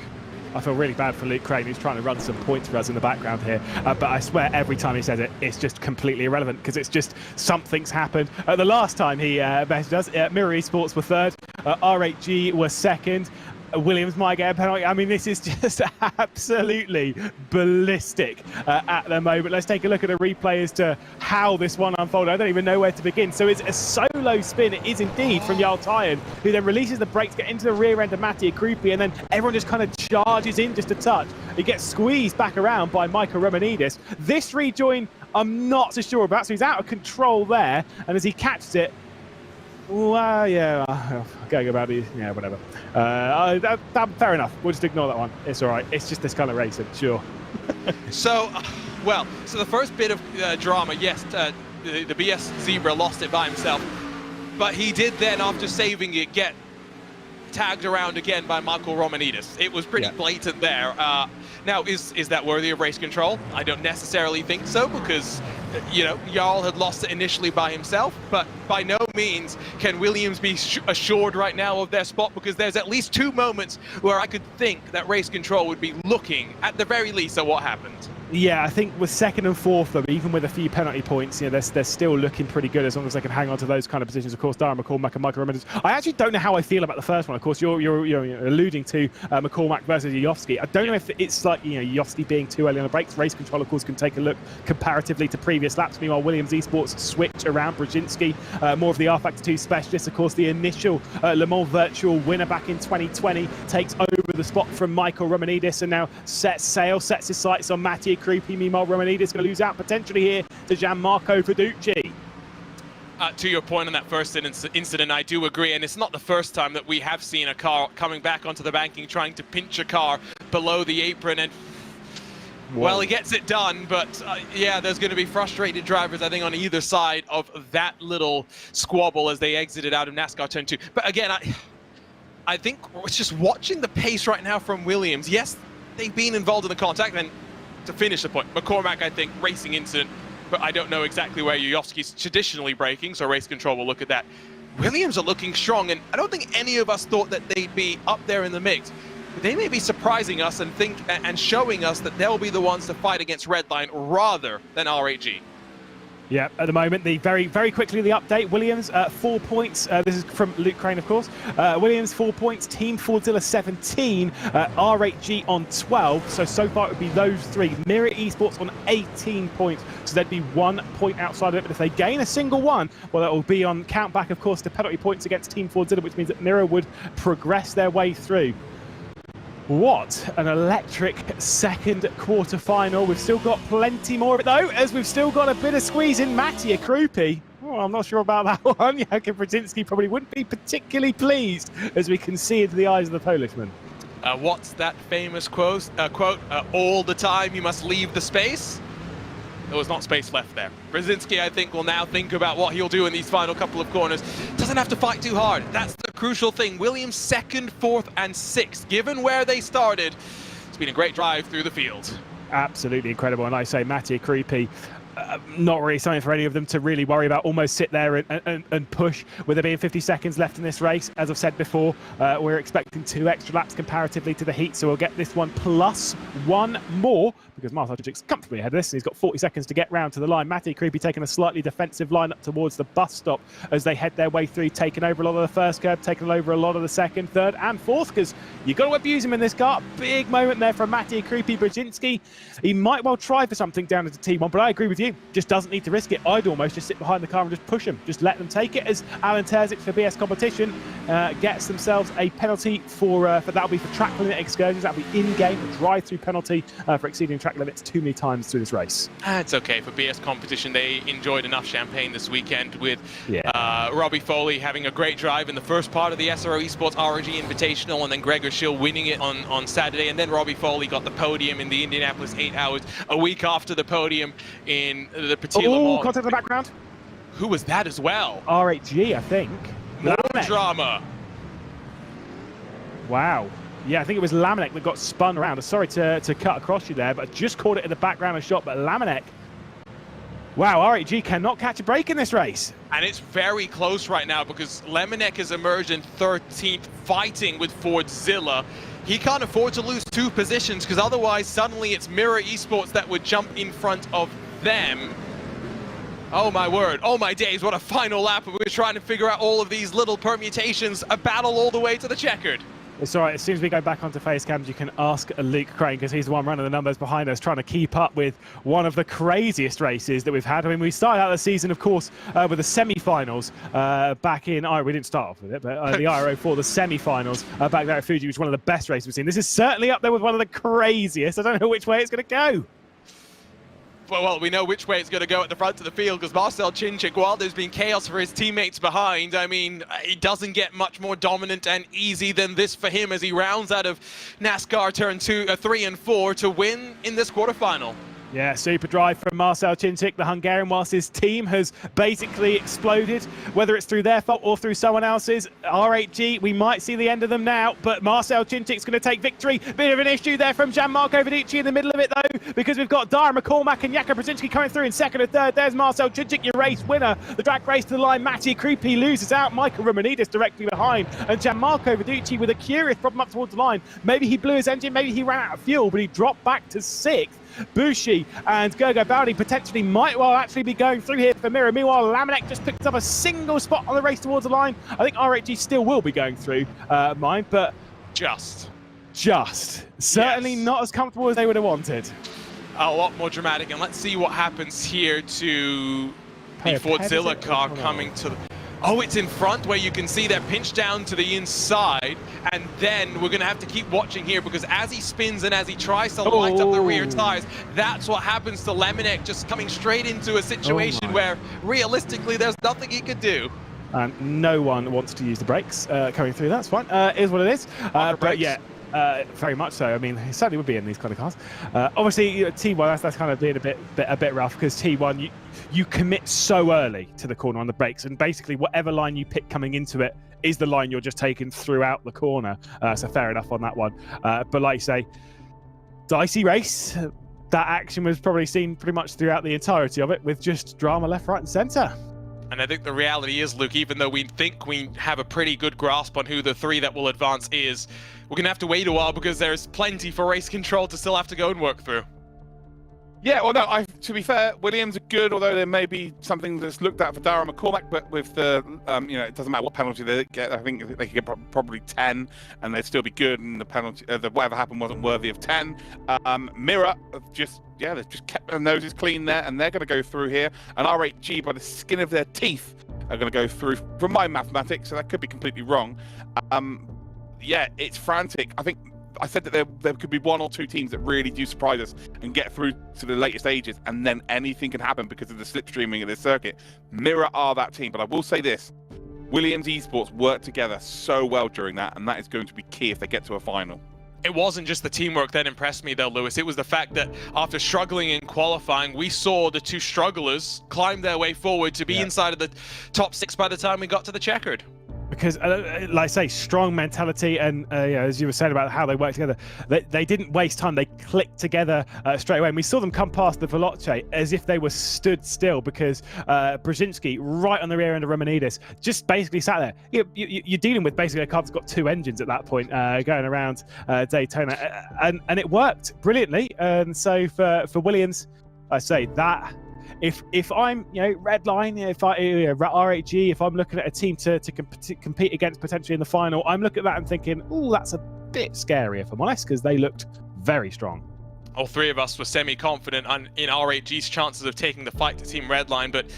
I feel really bad for Luke Crane, who's trying to run some points for us in the background here. But I swear, every time he says it, it's just completely irrelevant, because it's just something's happened. The last time he messaged us, Mirror Esports were 3rd, R8G were 2nd. Williams might get a penalty. I mean, this is just absolutely ballistic at the moment. Let's take a look at a replay as to how this one unfolded. I don't even know where to begin. So it's a solo spin. It is indeed from Jarl Tyne, who then releases the brakes, get into the rear end of Mattia Krupi, and then everyone just kind of charges in just a touch. He gets squeezed back around by Michael Romanidis. This rejoin, I'm not so sure about. So he's out of control there, and as he catches it, well, yeah, going about it, yeah, whatever. Fair enough. We'll just ignore that one. It's all right. It's just this kind of racing, sure.
So the first bit of drama, yes, the BS Zebra lost it by himself, but he did then, after saving it, get tagged around again by Michael Romanidis. It was pretty blatant there. Now, is that worthy of race control? I don't necessarily think so, because, you know, Jarl had lost it initially by himself, but by no means can Williams be assured right now of their spot, because there's at least 2 moments where I could think that race control would be looking, at the very least, at what happened.
Yeah, I think with 2nd and 4th, though, even with a few penalty points, you know, they're still looking pretty good as long as they can hang on to those kind of positions. Of course, Darren McCormack and Michael Romanidis. I actually don't know how I feel about the first one. Of course, you're alluding to McCormack versus Jovski. I don't know if it's like, you know, Jovski being too early on the brakes. Race control, of course, can take a look comparatively to previous laps. Meanwhile, Williams Esports switch around. Brzezinski, more of the rFactor 2 specialist. Of course, the initial Le Mans virtual winner back in 2020 takes over the spot from Michael Romanidis, and now sets his sights on Mattia Krupi. Meanwhile, Romanidis going to lose out potentially here to Gianmarco Verducci.
To your point on that first incident, I do agree, and it's not the first time that we have seen a car coming back onto the banking trying to pinch a car below the apron, and well, he gets it done, but yeah, there's going to be frustrated drivers, I think, on either side of that little squabble as they exited out of NASCAR Turn 2. But again, I think it's just watching the pace right now from Williams. Yes, they've been involved in the contact, and to finish the point, McCormack, I think, racing incident, but I don't know exactly where Jovski's traditionally braking, so race control will look at that. Williams are looking strong, and I don't think any of us thought that they'd be up there in the mix. But they may be surprising us and showing us that they'll be the ones to fight against Redline rather than R8G.
Yeah, at the moment, very quickly the update. Williams, 4 points. This is from Luke Crane, of course. Williams, 4 points. Team Fordzilla, 17. R8G on 12. So far it would be those three. Mirror Esports on 18 points. So there'd be 1 point outside of it. But if they gain a single one, well, that will be on count back, of course, to penalty points against Team Fordzilla, which means that Mirror would progress their way through. What an electric second quarter-final. We've still got plenty more of it, though, as we've still got a bit of squeeze in. Mattia Krupi. Oh, I'm not sure about that one. Jakub Brzezinski probably wouldn't be particularly pleased as we can see into the eyes of the Polishman.
What's that famous quote? All the time you must leave the space? There was not space left there. Brzezinski, I think, will now think about what he'll do in these final couple of corners. Doesn't have to fight too hard. That's the crucial thing. Williams 2nd, 4th, and 6th. Given where they started, it's been a great drive through the field.
Absolutely incredible. And I say Mattia Krupi, not really something for any of them to really worry about. Almost sit there and push with there being 50 seconds left in this race. As I've said before, we're expecting 2 extra laps comparatively to the heat, so we'll get this one plus 1 more because Marcel Cicic's comfortably ahead of this. He's got 40 seconds to get round to the line. Matty Creepy taking a slightly defensive line up towards the bus stop as they head their way through, taking over a lot of the first curve, taking over a lot of the second, third and fourth, because you've got to abuse him in this car. Big moment there from Matty Creepy. Brzezinski, he might well try for something down into T1, but I agree with you. Just doesn't need to risk it. I'd almost just sit behind the car and just push them. Just let them take it, as Alan Terzic for BS Competition gets themselves a penalty for that'll be for track limit excursions. That'll be in-game, a drive-through penalty for exceeding track limits too many times through this race.
It's okay for BS Competition. They enjoyed enough champagne this weekend with Robbie Foley having a great drive in the first part of the SRO Esports ROG Invitational, and then Gregor Schill winning it on Saturday, and then Robbie Foley got the podium in the Indianapolis 8 Hours a week after the podium in the Petit Le Mans.
Contact in the background.
Who was that as well?
R8G, I think.
More drama.
Wow. Yeah, I think it was Lamanek that got spun around. Sorry to cut across you there, but I just caught it in the background of shot. But Lamanek, wow, R8G cannot catch a break in this race.
And it's very close right now because Lamanek has emerged in 13th, fighting with Fordzilla. He can't afford to lose 2 positions because otherwise suddenly it's Mirror Esports that would jump in front of them. Oh my word, oh my days, what a final lap. We're trying to figure out all of these little permutations, a battle all the way to the checkered.
It's all right, as soon as we go back onto face cams, you can ask Luke Crane, because he's the one running the numbers behind us, trying to keep up with one of the craziest races that we've had. I mean, we started out the season, of course, with the semi-finals back in, we didn't start off with it, but the IRO4, the semi-finals back there at Fuji, which is one of the best races we've seen. This is certainly up there with one of the craziest. I don't know which way it's going to go.
Well, we know which way it's going to go at the front of the field because Marcel Cicic, while there's been chaos for his teammates behind, I mean, it doesn't get much more dominant and easy than this for him as he rounds out of NASCAR turn 3 and 4 to win in this quarterfinal.
Yeah, super drive from Marcel Cicic, the Hungarian, whilst his team has basically exploded, whether it's through their fault or through someone else's. R8G, we might see the end of them now, but Marcel Cicic's going to take victory. Bit of an issue there from Gianmarco Viducci in the middle of it, though, because we've got Dara McCormack and Jakub Brzezinski coming through in second and third. There's Marcel Cicic, your race winner. The drag race to the line, Matty Creepy loses out. Michael Romanidis directly behind, and Gianmarco Viducci with a curious problem up towards the line. Maybe he blew his engine, maybe he ran out of fuel, but he dropped back to 6th. Bushi and Gergo Baldi potentially might well actually be going through here for Mirror. Meanwhile, Lamanek just picked up a single spot on the race towards the line. I think R8G still will be going through mine, but
Just.
Certainly not as comfortable as they would have wanted.
A lot more dramatic, and let's see what happens here to the Fordzilla car coming to the... Oh, it's in front where you can see they're pinched down to the inside, and then we're going to have to keep watching here because as he spins and as he tries to light up the rear tires, that's what happens to Lamanek, just coming straight into a situation where realistically there's nothing he could do.
And no one wants to use the brakes coming through. That's fine. Is what it is. But yeah. Very much so. I mean, he certainly would be in these kind of cars. Obviously, T1, that's kind of being a bit rough because T1, you commit so early to the corner on the brakes, and basically whatever line you pick coming into it is the line you're just taking throughout the corner. So fair enough on that one. But like you say, dicey race. That action was probably seen pretty much throughout the entirety of it, with just drama left, right, and centre.
And I think the reality is, Luke, even though we think we have a pretty good grasp on who the 3 that will advance is, we're going to have to wait a while because there's plenty for race control to still have to go and work through.
Yeah, well, no. To be fair, Williams are good, although there may be something that's looked at for Dara McCormack. But with the, it doesn't matter what penalty they get. I think they could get probably 10, and they'd still be good. And the penalty, whatever happened, wasn't worthy of 10. Mirror they've just kept their noses clean there, and they're going to go through here. And R8G, by the skin of their teeth, are going to go through. From my mathematics, so that could be completely wrong. Yeah, it's frantic. I think I said that there could be 1 or 2 teams that really do surprise us and get through to the later stages, and then anything can happen because of the slipstreaming of this circuit. Mirror are that team, but I will say this: Williams Esports worked together so well during that, and that is going to be key if they get to a final.
It wasn't just the teamwork that impressed me though, Lewis. It was the fact that after struggling in qualifying, we saw the 2 strugglers climb their way forward to be inside of the top 6 by the time we got to the checkered.
Because, like I say, strong mentality, and as you were saying about how they work together, they didn't waste time. They clicked together straight away. And we saw them come past the Veloce as if they were stood still, because Brzezinski, right on the rear end of Romanidis, just basically sat there. You're dealing with basically a car that's got 2 engines at that point going around Daytona, and it worked brilliantly. And so for Williams, I say that. If I'm, Redline, if I RHG, if I'm looking at a team to compete against potentially in the final, I'm looking at that and thinking, oh, that's a bit scary, if I'm honest, because they looked very strong.
All 3 of us were semi-confident in RHG's chances of taking the fight to Team Redline, but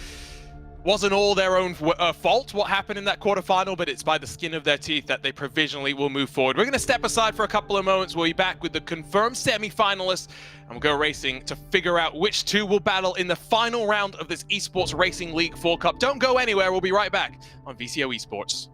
wasn't all their own fault what happened in that quarterfinal, but it's by the skin of their teeth that they provisionally will move forward. We're going to step aside for a couple of moments. We'll be back with the confirmed semi-finalists, and we'll go racing to figure out which 2 will battle in the final round of this Esports Racing League Fall Cup. Don't go anywhere. We'll be right back on VCO Esports.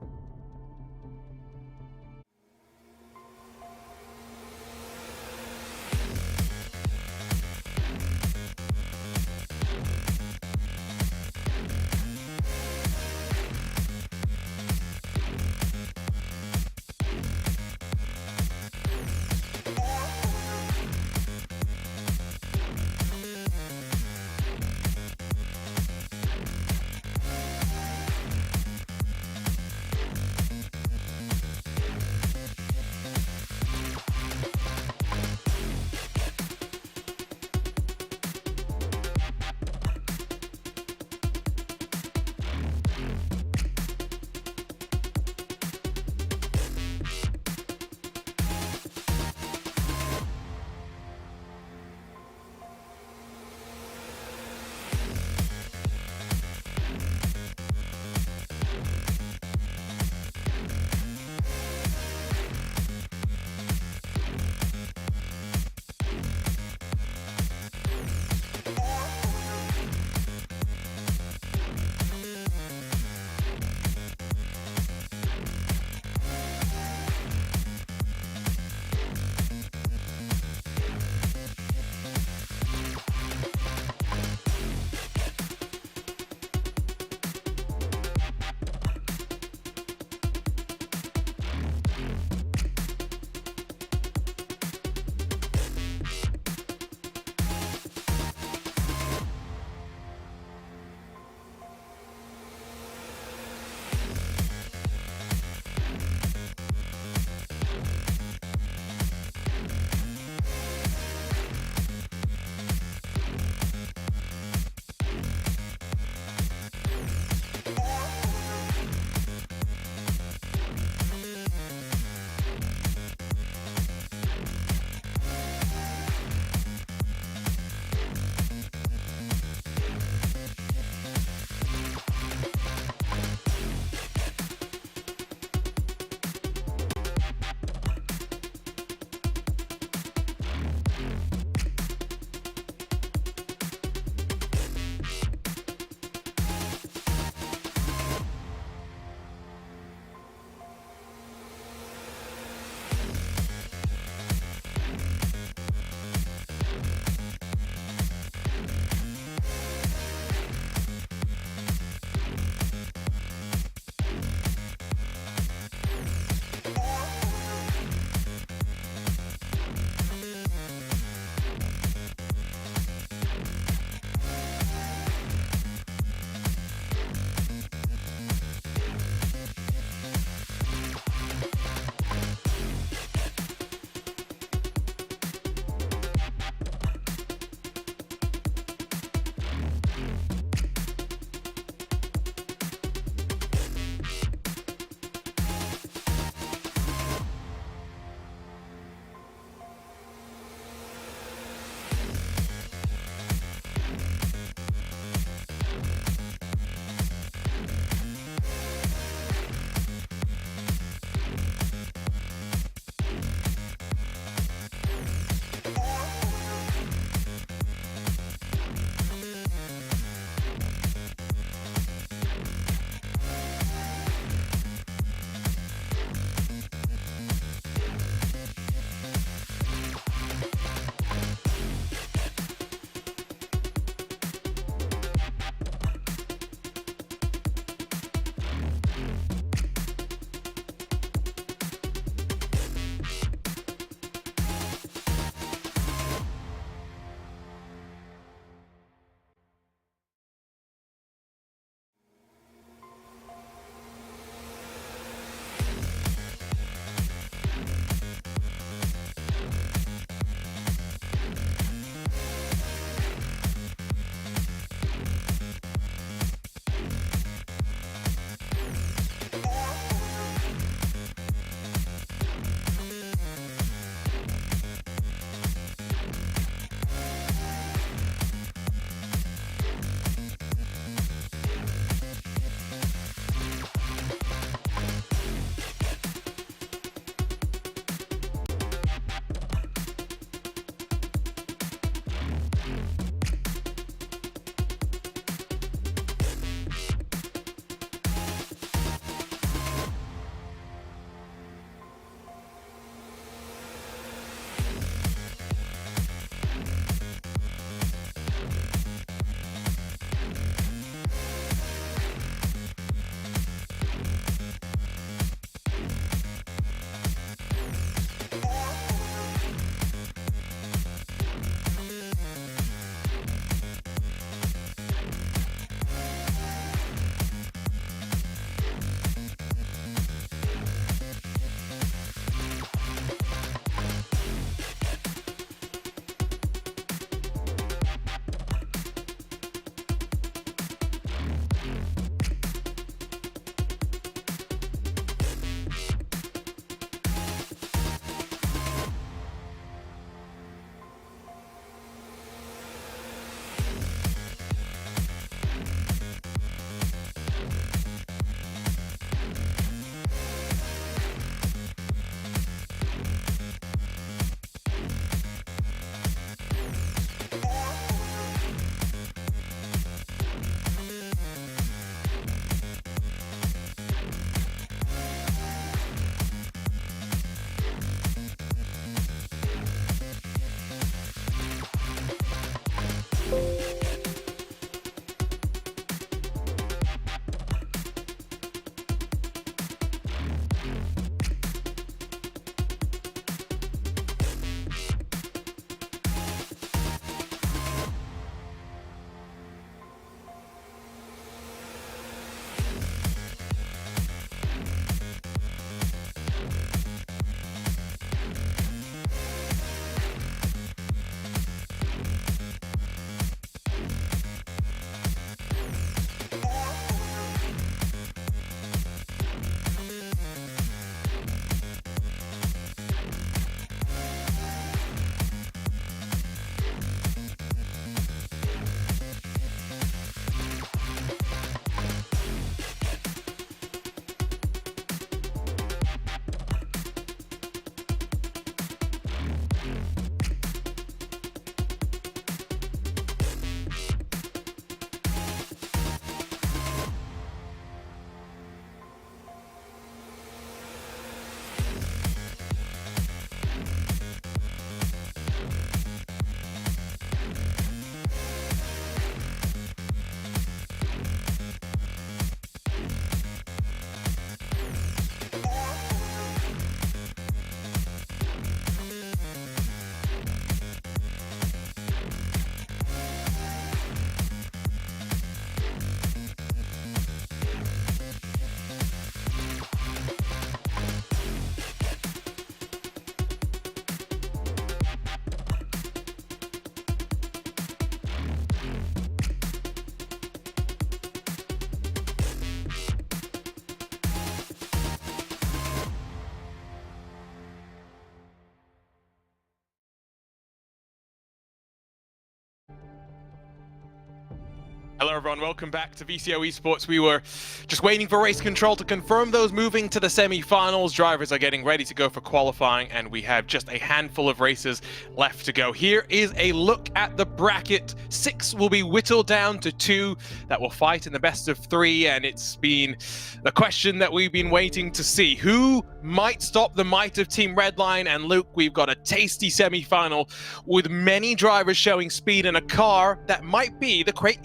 Hello everyone, welcome back to VCO Esports. We were just waiting for race control to confirm those moving to the semi-finals. Drivers are getting ready to go for qualifying, and we have just a handful of races left to go. Here is a look at the bracket. 6 will be whittled down to 2 that will fight in the best of 3, and it's been the question that we've been waiting to see. Who might stop the might of Team Redline? And Luke, we've got a tasty semi-final with many drivers showing speed in a car that might be the great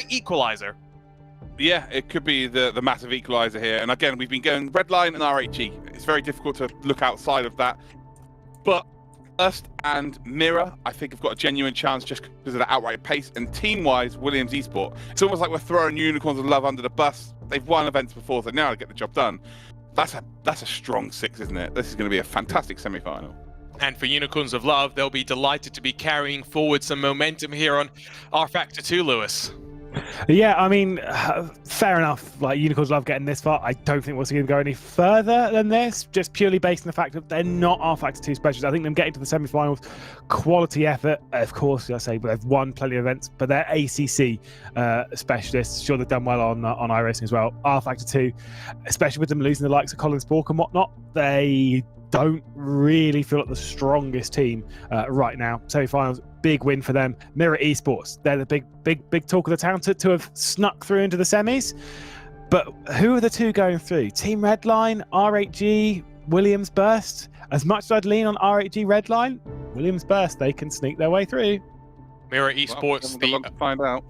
equalizer.
Yeah, it could be the massive equalizer here. And again, we've been going Redline and RHE. It's very difficult to look outside of that. But First and Mirror, I think, have got a genuine chance just because of the outright pace. And team-wise, Williams Esport. It's almost like we're throwing Unicorns of Love under the bus. They've won events before, so now to get the job done. That's a strong 6, isn't it? This is going to be a fantastic semi-final.
And for Unicorns of Love, they'll be delighted to be carrying forward some momentum here on rFactor 2, Lewis.
Yeah, I mean, fair enough. Like, Unicorns love getting this far. I don't think we're going to go any further than this, just purely based on the fact that they're not rFactor 2 specialists. I think them getting to the semi-finals, quality effort. Of course, I say they've won plenty of events, but they're ACC specialists. Sure, they've done well on iRacing as well. rFactor 2, especially with them losing the likes of Colin Spork and whatnot, they don't really feel like the strongest team right now. Semi-finals, big win for them. Mirror Esports, they're the big talk of the town to have snuck through into the semis. But who are the two going through? Team Redline, RHG, Williams Burst. As much as I'd lean on RHG Redline, Williams Burst, they can sneak their way through.
Mirror Esports,
Well, to find out.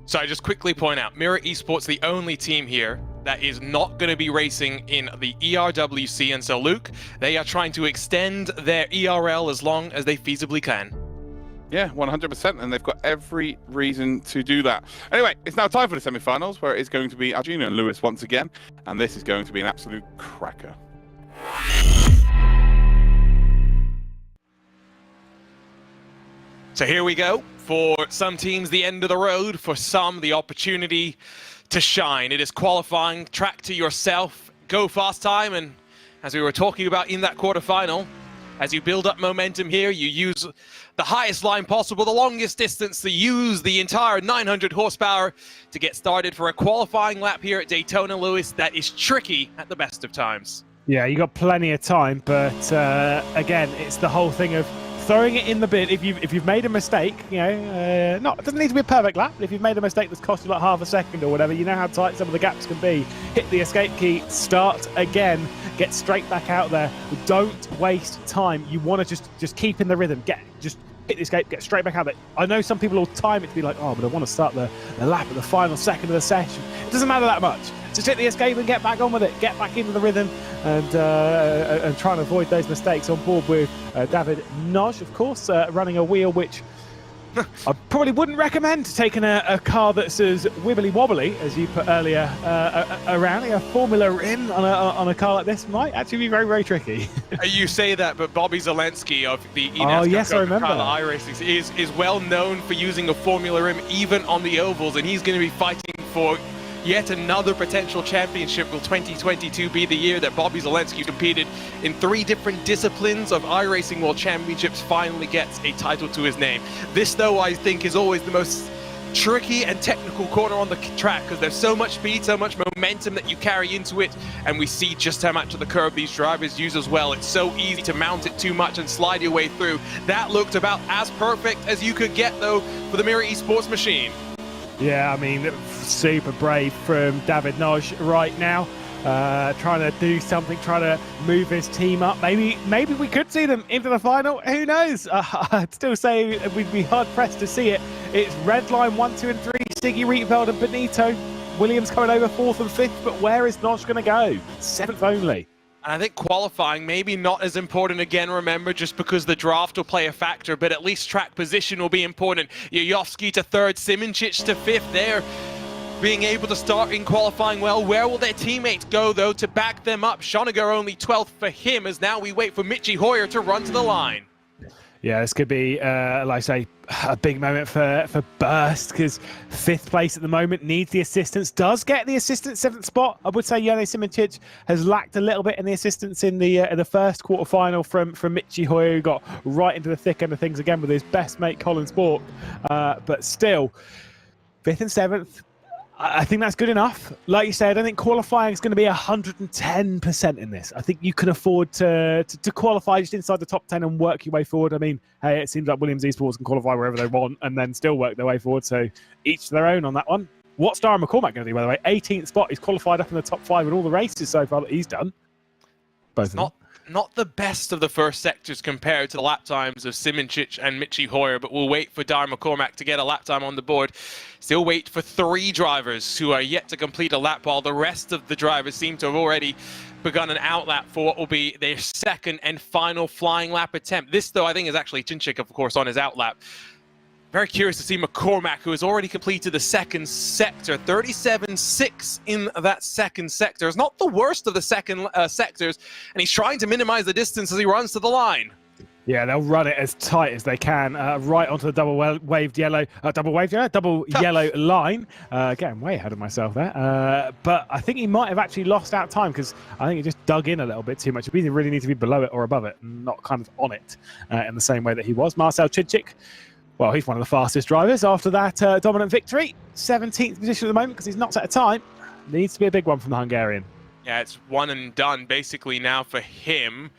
So I just quickly point out, Mirror Esports, the only team here that is not going to be racing in the ERWC. And so, Luke, they are trying to extend their ERL as long as they feasibly can.
Yeah, 100%, and they've got every reason to do that. Anyway, it's now time for the semi-finals, where it is going to be Arjuna and Lewis once again, and this is going to be an absolute cracker.
So here we go. For some teams, the end of the road. For some, the opportunity to shine. It is qualifying, track to yourself, go fast time, and as we were talking about in that quarterfinal, as you build up momentum here, you use the highest line possible, the longest distance, to use the entire 900 horsepower to get started for a qualifying lap here at Daytona, Lewis. That is tricky at the best of times.
Yeah, you got plenty of time, but again, it's the whole thing of throwing it in the bin. If you've made a mistake, you know, it doesn't need to be a perfect lap, but if you've made a mistake that's cost you like half a second or whatever, you know how tight some of the gaps can be. Hit the escape key, start again, get straight back out there. Don't waste time. You want to just keep in the rhythm. Just hit the escape, get straight back out there. I know some people will time it to be like, oh, but I want to start the lap at the final second of the session. It doesn't matter that much. Just hit the escape and get back on with it. Get back into the rhythm and try and avoid those mistakes. On board with David Noj, of course, running a wheel which I probably wouldn't recommend taking a car that's as wibbly wobbly as you put earlier around. A Formula rim on a car like this might actually be very, very tricky.
You say that, but Bobby Zelensky of the iRacing is well known for using a Formula rim even on the ovals, and he's going to be fighting for yet another potential championship. Will 2022 be the year that Bobby Zelensky competed in 3 different disciplines of iRacing World Championships finally gets a title to his name? This, though, I think is always the most tricky and technical corner on the track, because there's so much speed, so much momentum that you carry into it, and we see just how much of the curve these drivers use as well. It's so easy to mount it too much and slide your way through. That looked about as perfect as you could get, though, for the Mirror Esports machine.
Yeah, I mean, super brave from David Noj right now. Trying to do something, trying to move his team up. Maybe we could see them into the final. Who knows? I'd still say we'd be hard-pressed to see it. It's red line 1, 2, and 3. Siggy Rietveld and Benito. Williams coming over 4th and 5th, but where is Noj going to go? 7th only.
And I think qualifying maybe not as important again, remember, just because the draft will play a factor, but at least track position will be important. Yayovsky to 3rd, Simoncic to 5th there, being able to start in qualifying well. Where will their teammates go, though, to back them up? Schoeniger only 12th for him, as now we wait for Michi Hoyer to run to the line. Yeah, this could be, like I say, a big moment for Burst, because 5th place at the moment, needs the assistance, does get the assistance 7th spot. I would say Jane Simoncic has lacked a little bit in the assistance in the first quarterfinal from Michi Hoyer, who got right into the thick end of things again with his best mate Colin Spork. But still, 5th and 7th, I think that's good enough. Like you said, I think qualifying is going to be 110% in this. I think you can afford to qualify just inside the top 10 and work your way forward. I mean, hey, it seems like Williams Esports can qualify wherever they want and then still work their way forward. So each to their own on that one. What's Darren McCormack going to do, by the way? 18th spot. He's qualified up in the top 5 in all the races so far that he's done. Both of them. Not the best of the first sectors compared to the lap times of Simoncic and Michi Hoyer, but we'll wait for Darren McCormack to get a lap time on the board. Still wait for 3 drivers who are yet to complete a lap, while the rest of the drivers seem to have already begun an outlap for what will be their 2nd and final flying lap attempt. This, though, I think is actually Chinchik, of course, on his outlap. Very curious to see McCormack, who has already completed the 2nd sector, 37.6 in that 2nd sector. It's not the worst of the 2nd sectors, and he's trying to minimize the distance as he runs to the line. Yeah, they'll run it as tight as they can, right onto the double yellow line. Getting way ahead of myself there. But I think he might have actually lost out time, because I think he just dug in a little bit too much. He really needs to be below it or above it, not kind of on it in the same way that he was. Marcel Chinchik, well, he's one of the fastest drivers after that dominant victory. 17th position at the moment because he's not set a time. Needs to be a big one from the Hungarian. Yeah, it's one and done basically now for him.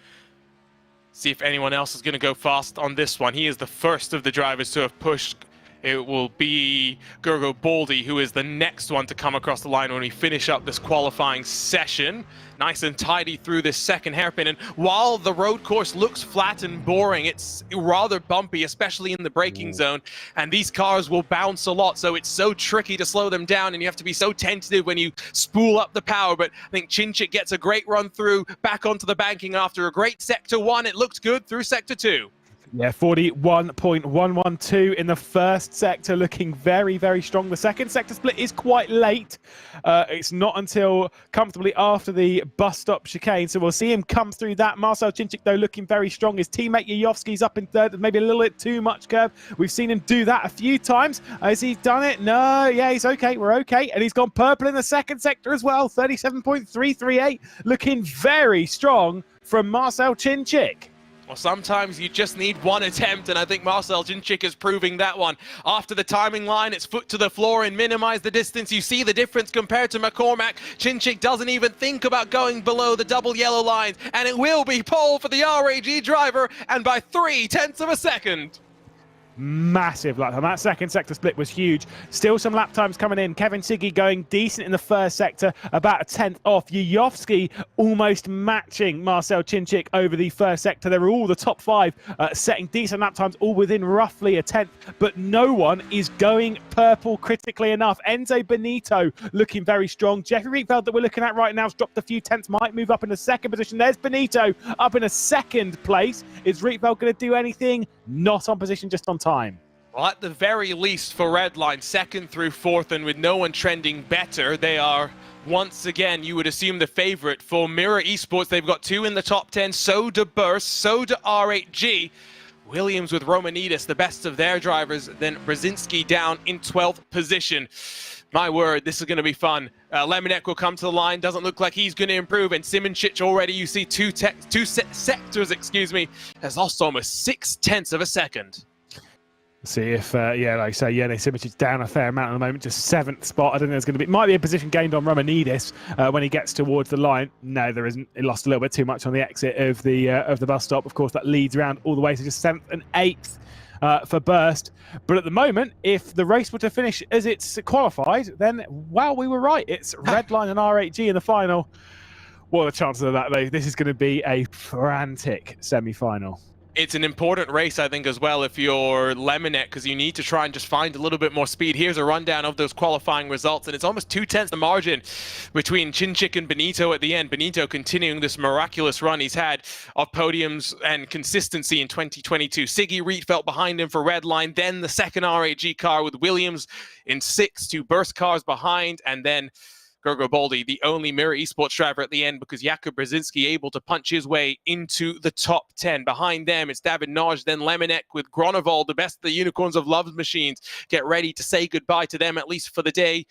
See if anyone else is going to go fast on this one. He is the first of the drivers to have pushed. It will be Gergo Baldi, who is the next one to come across the line when we finish up this qualifying session. Nice and tidy through this 2nd hairpin. And while the road course looks flat and boring, it's rather bumpy, especially in the braking zone. And these cars will bounce a lot, so it's so tricky to slow them down, and you have to be so tentative when you spool up the power. But I think Chinchik gets a great run through, back onto the banking after a great Sector 1. It looks good through Sector 2. Yeah, 41.112 in the first sector, looking very, very strong. The 2nd sector split is quite late. It's not until comfortably after the bus stop chicane, so we'll see him come through that. Marcel Chinchik, though, looking very strong. His teammate Yayovsky's up in 3rd, maybe a little bit too much curve. We've seen him do that a few times. Has he done it? No, yeah, he's okay. We're okay. And he's gone purple in the 2nd sector as well. 37.338, looking very strong from Marcel Chinchik. Well, sometimes you just need one attempt, and I think Marcel Chinchik is proving that one. After the timing line, it's foot to the floor and minimize the distance. You see the difference compared to McCormack. Chinchik doesn't even think about going below the double yellow lines, and it will be pole for the RAG driver, and by 0.3 of a second.
massive lap time. That second sector split was huge. Still some lap times coming in. Kevin Siggy going decent in the first sector, about a 10th off. Yuyovsky almost matching Marcel Chinchik over the first sector. They were all the top 5 setting decent lap times, all within roughly a 10th, but no one is going purple critically enough. Enzo Benito looking very strong. Jeffrey Rietveld that we're looking at right now has dropped a few tenths, might move up in the second position. There's Benito up in a second place. Is Rietveld going to do anything? Not on position, just on time.
Well, at the very least for Redline, 2nd through 4th, and with no one trending better, they are once again, you would assume, the favorite. For Mirror Esports, they've got 2 in the top 10. So do Burst, so do R8G. Williams with Romanidis, the best of their drivers. Then Brzezinski down in 12th position. My word, this is going to be fun. Lemonek will come to the line. Doesn't look like he's going to improve. And Simončić already, you see, two sectors, has lost almost 0.6 of a second.
See if, yeah, like I say, yeah, Simončić down a fair amount at the moment, just 7th spot. I don't think there's going to be, might be a position gained on Romanidis when he gets towards the line. No, there isn't. He lost a little bit too much on the exit of the bus stop. Of course, that leads around all the way to just 7th and 8th. For Burst. But at the moment, if the race were to finish as it's qualified, then, well, we were right. It's Redline and R8G in the final. What are the chances of that, though? This is going to be a frantic semi-final.
It's an important race, I think, as well, if you're Lemonek, because you need to try and just find a little bit more speed. Here's a rundown of those qualifying results, and it's almost 0.2 the margin between Chinchik and Benito at the end. Benito continuing this miraculous run he's had of podiums and consistency in 2022. Siggy Rietveld behind him for Redline, then the second R8G car with Williams in 6th, 2 Burst cars behind, and then Gergo Baldi, the only Mirror Esports driver at the end, because Jakub Brzezinski able to punch his way into the top 10. Behind them, it's David Naj, then Lemonek with Gronewold, the best of the Unicorns of Love machines. Get ready to say goodbye to them, at least for the day.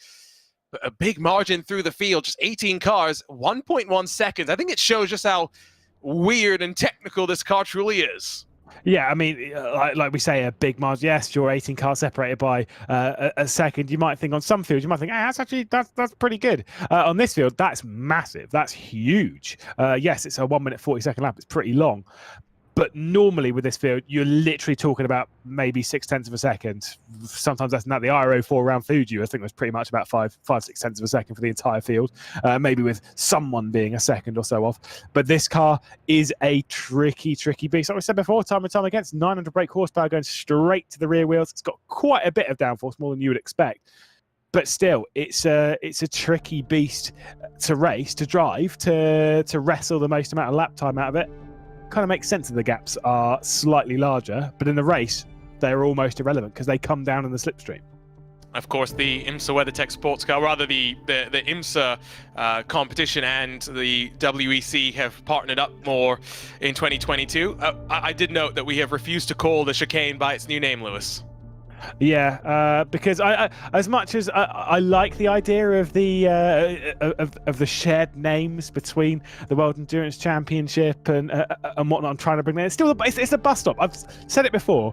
But a big margin through the field, just 18 cars, 1.1 seconds. I think it shows just how weird and technical this car truly is.
Yeah, I mean, like we say, a big margin. Yes, you're 18 cars separated by a second. You might think on some fields, you might think, hey, that's pretty good. On this field, that's massive. That's huge. Yes, it's a 1 minute 40-second lap. It's pretty long. But normally with this field, you're literally talking about maybe 0.6 of a second. Sometimes less than that. The IRO 4-round Fuji, I think, was pretty much about 5-6 tenths of a second for the entire field. Maybe with someone being a second or so off. But this car is a tricky beast. Like we said before, time and time again, it's 900 brake horsepower going straight to the rear wheels. It's got quite a bit of downforce, more than you would expect. But still, it's a tricky beast to race, to drive, to wrestle the most amount of lap time out of it. Kind of makes sense that the gaps are slightly larger, but in the race they're almost irrelevant because they come down in the slipstream.
Of course, the IMSA WeatherTech sports car, rather the IMSA competition and the WEC have partnered up more in 2022. I did note that we have refused to call the chicane by its new name, Lewis.
Yeah, because I as much as I like the idea of the shared names between the World Endurance Championship and whatnot, I'm trying to bring that. It's a bus stop. I've said it before.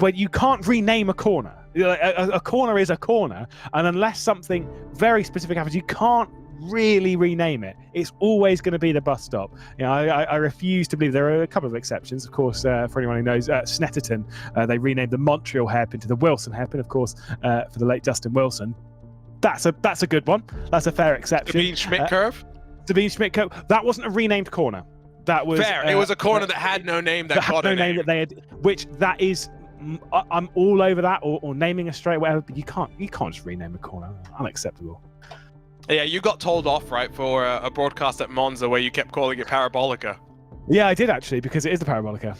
When you can't rename a corner, a corner is a corner, and unless something very specific happens, you can't really rename it. It's always going to be the bus stop. You know, I refuse to believe. There are a couple of exceptions, of course. For anyone who knows, Snetterton, they renamed the Montreal hairpin to the Wilson hairpin, of course, for the late Dustin Wilson. That's a good one. That's a fair exception.
Sabine Schmidt curve.
Sabine Schmidt curve. That wasn't a renamed corner. That was
fair. It was a corner that had no name. That got
no name that they had. Which that is. I'm all over that, or naming a straight, whatever. But you can't just rename a corner. Unacceptable.
Yeah, you got told off, right, for a broadcast at Monza where you kept calling it Parabolica.
Yeah, I did actually, because it is the Parabolica.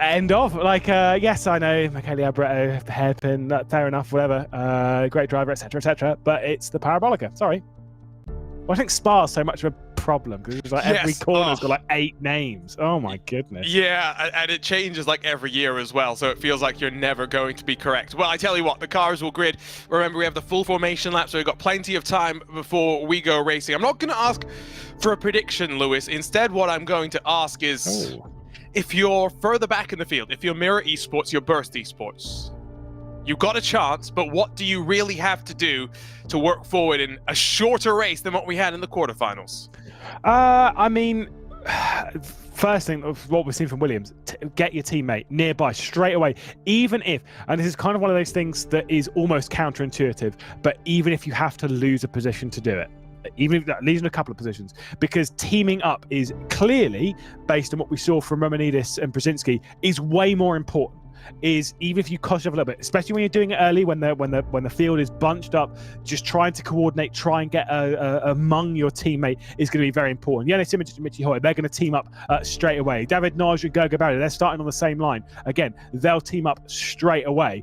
End of. Yes, I know, Michele Albretto, the hairpin, fair enough, whatever. Great driver, etc., etc. But it's the Parabolica. Sorry. Well, I think Spa's so much of a problem because it's like every corner's got like 8 names. Oh my goodness.
Yeah, and it changes like every year as well, so it feels like you're never going to be correct. Well, I tell you what, the cars will grid. Remember, we have the full formation lap, so we've got plenty of time before we go racing. I'm not going to ask for a prediction, Lewis. Instead, what I'm going to ask is, if you're further back in the field, if you're Mirror Esports, you're Burst Esports, you've got a chance, but what do you really have to do to work forward in a shorter race than what we had in the quarterfinals?
I mean, first thing of what we've seen from Williams, get your teammate nearby straight away. Even if, and this is kind of one of those things that is almost counterintuitive, but even if you have to lose a position to do it, even if losing a couple of positions, because teaming up is clearly, based on what we saw from Romanidis and Brzezinski, is way more important. Is even if you cost yourself a little bit, especially when you're doing it early, when the field is bunched up, just trying to coordinate, try and get among your teammate is going to be very important. Yannis Simic and Michi Hoy, they're going to team up straight away. David Naj and Gergo Barry, they're starting on the same line. Again, they'll team up straight away.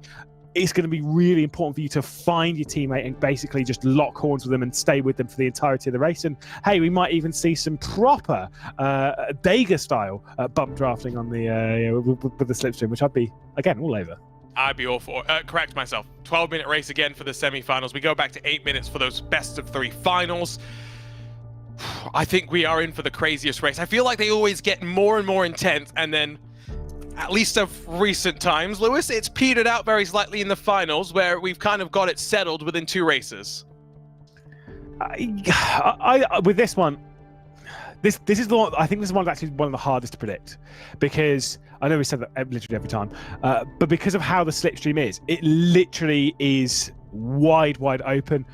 It's going to be really important for you to find your teammate and basically just lock horns with them and stay with them for the entirety of the race. And hey, we might even see some proper Dega style bump drafting on the with the slipstream, which I'd be again all over.
I'd be all for. Correct myself. 12-minute race again for the semi-finals. We go back to 8 minutes for those best of 3 finals. I think we are in for the craziest race. I feel like they always get more and more intense, and then, at least of recent times, Lewis, it's petered out very slightly in the finals, where we've kind of got it settled within 2 races.
With this one, this is the one. I think this is one that's actually one of the hardest to predict, because I know we said that literally every time, but because of how the slipstream is, it literally is wide open.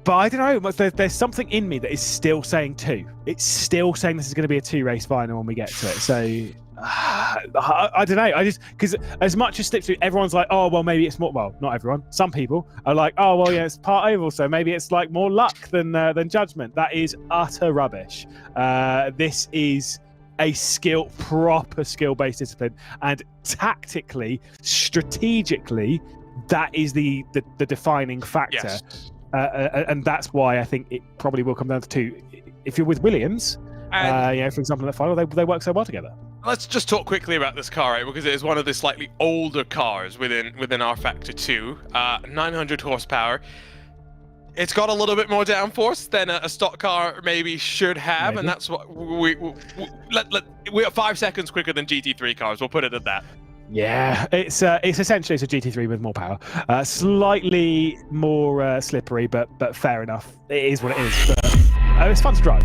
But I don't know, there's something in me that is still saying 2. It's still saying this is going to be a 2-race final when we get to it. So I don't know. I just, because as much as slipstream, everyone's like, oh well, maybe it's more. Well, not everyone. Some people are like, oh well, yeah, it's part oval, so maybe it's like more luck than judgment. That is utter rubbish. This is a proper skill-based discipline, and tactically, strategically, that is the defining factor.
Yes.
And that's why I think it probably will come down to 2. If you're with Williams, for example, in the final, they work so well together.
Let's just talk quickly about this car, right? Because it is one of the slightly older cars within rFactor 2, 900 horsepower. It's got a little bit more downforce than a stock car maybe should have, and that's what we're 5 seconds quicker than GT3 cars. We'll put it at that. Yeah,
it's essentially a GT3 with more power, slightly more slippery, but fair enough. It is what it is. But it's fun to drive.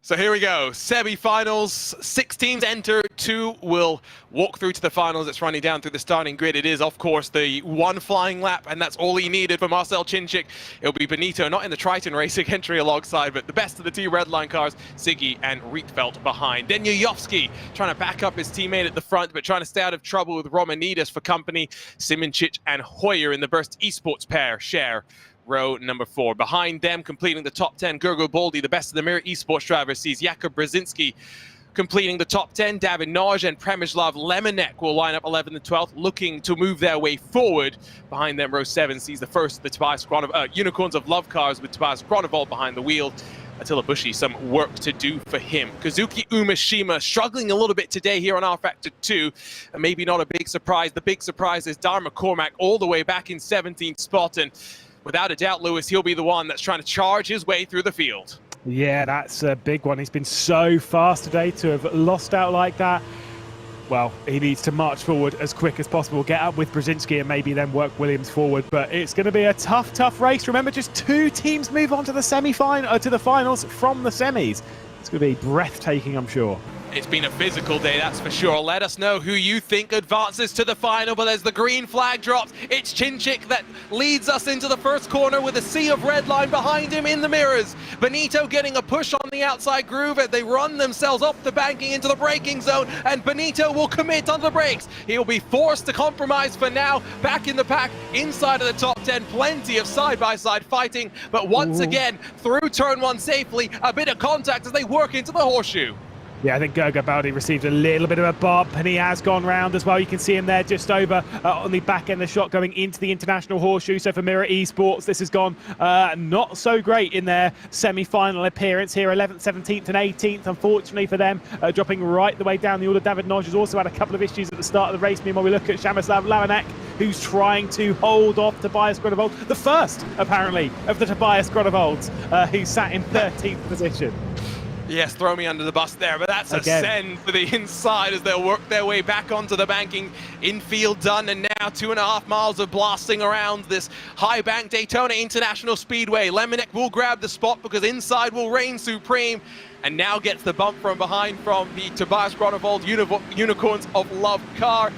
So here we go, semi-finals, 6 teams enter, 2 will walk through to the finals. It's running down through the starting grid. It is, of course, the 1 flying lap, and that's all he needed for Marcel Chinchik. It'll be Benito, not in the Triton Racing entry alongside, but the best of the 2 Redline cars, Siggy and Rietveld behind. Then Yuyovski trying to back up his teammate at the front, but trying to stay out of trouble with Romanidis for company. Simincic and Hoyer in the Burst Esports pair share row number 4. Behind them, completing the top 10, Gergo Boldi, the best of the Mirror Esports drivers, sees Jakub Brzezinski completing the top 10. David Naj and Przemysław Lemonek will line up 11th and 12th, looking to move their way forward. Behind them, row 7 sees the first of the Tobias Unicorns of Love cars with Tobias Gronewold behind the wheel. Attila Bushi, some work to do for him. Kazuki Umeshima struggling a little bit today here on rFactor 2. And maybe not a big surprise. The big surprise is Dharma Cormac all the way back in 17th spot. And without a doubt, Lewis, he'll be the one that's trying to charge his way through the field.
Yeah, that's a big one. He's been so fast today to have lost out like that. Well, he needs to march forward as quick as possible, get up with Brzezinski and maybe then work Williams forward. But it's going to be a tough race. Remember, just 2 teams move on to the to the finals from the semis. It's going to be breathtaking, I'm sure.
It's been a physical day, that's for sure. Let us know who you think advances to the final, but as the green flag drops, it's Chinchik that leads us into the first corner with a sea of red line behind him in the mirrors. Benito getting a push on the outside groove as they run themselves up the banking into the braking zone, and Benito will commit on the brakes. He'll be forced to compromise for now, back in the pack, inside of the top 10, plenty of side-by-side fighting, but once again, through turn 1 safely, a bit of contact as they work into the horseshoe.
Yeah, I think Gergo Baldi received a little bit of a bump, and he has gone round as well. You can see him there just over on the back end of the shot going into the international horseshoe. So for Mirror Esports, this has gone not so great in their semi-final appearance here. 11th, 17th and 18th, unfortunately for them, dropping right the way down the order. David Noj has also had a couple of issues at the start of the race. Meanwhile, we look at Przemysław Lemonek, who's trying to hold off Tobias Gronewold, the first, apparently, of the Tobias Gronewolds, who sat in 13th position.
Yes, throw me under the bus there, but that's
Again.
a send to the inside as they'll work their way back onto the banking. Infield done, and now 2.5 miles of blasting around this high bank Daytona International Speedway. Lemonnick will grab the spot because inside will reign supreme, and now gets the bump from behind from the Tobias Grunewald Unicorns of Love car.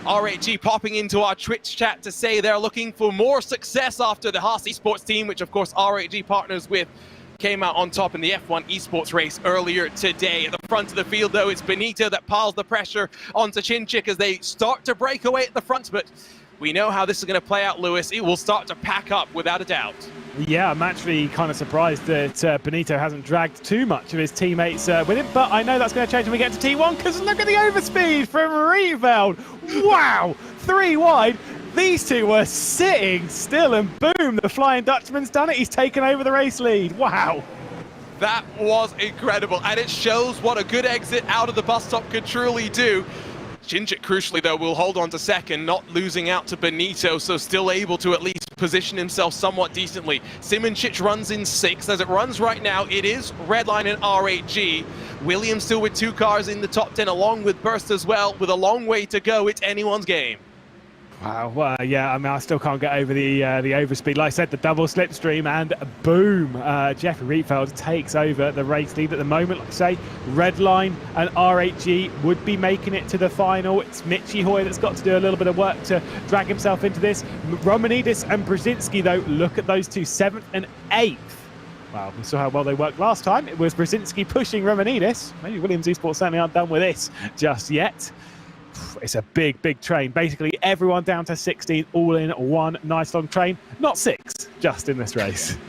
RHG popping into our Twitch chat to say they're looking for more success after the Haas Esports team, which of course RHG partners with, came out on top in the F1 Esports race earlier today. At the front of the field, though, it's Benito that piles the pressure onto Chinchik as they start to break away at the front, but we know how this is going to play out, Lewis. It will start to pack up without a doubt.
Yeah, I'm actually kind of surprised that Benito hasn't dragged too much of his teammates with him, but I know that's going to change when we get to T1, because look at the overspeed from Reveld. Wow, 3 wide. These two were sitting still, and boom, the Flying Dutchman's done it. He's taken over the race lead. Wow.
That was incredible, and it shows what a good exit out of the bus stop could truly do. Chinchik, crucially, though, will hold on to second, not losing out to Benito, so still able to at least position himself somewhat decently. Simonchich runs in 6th. As it runs right now, it is Redline and R8G. Williams still with 2 cars in the top 10, along with Burst as well. With a long way to go, it's anyone's game.
Wow, well, yeah, I mean, I still can't get over the overspeed. Like I said, the double slipstream, and boom, Jeffrey Rietveld takes over the race lead at the moment. Like I say, Redline and RHG would be making it to the final. It's Michi Hoy that's got to do a little bit of work to drag himself into this. Romanidis and Brzezinski, though, look at those two, 7th and 8th. Well, we saw how well they worked last time. It was Brzezinski pushing Romanidis. Maybe Williams Esports certainly aren't done with this just yet. It's a big, big train. Basically, everyone down to 16, all in one nice long train. Not 6, just in this race.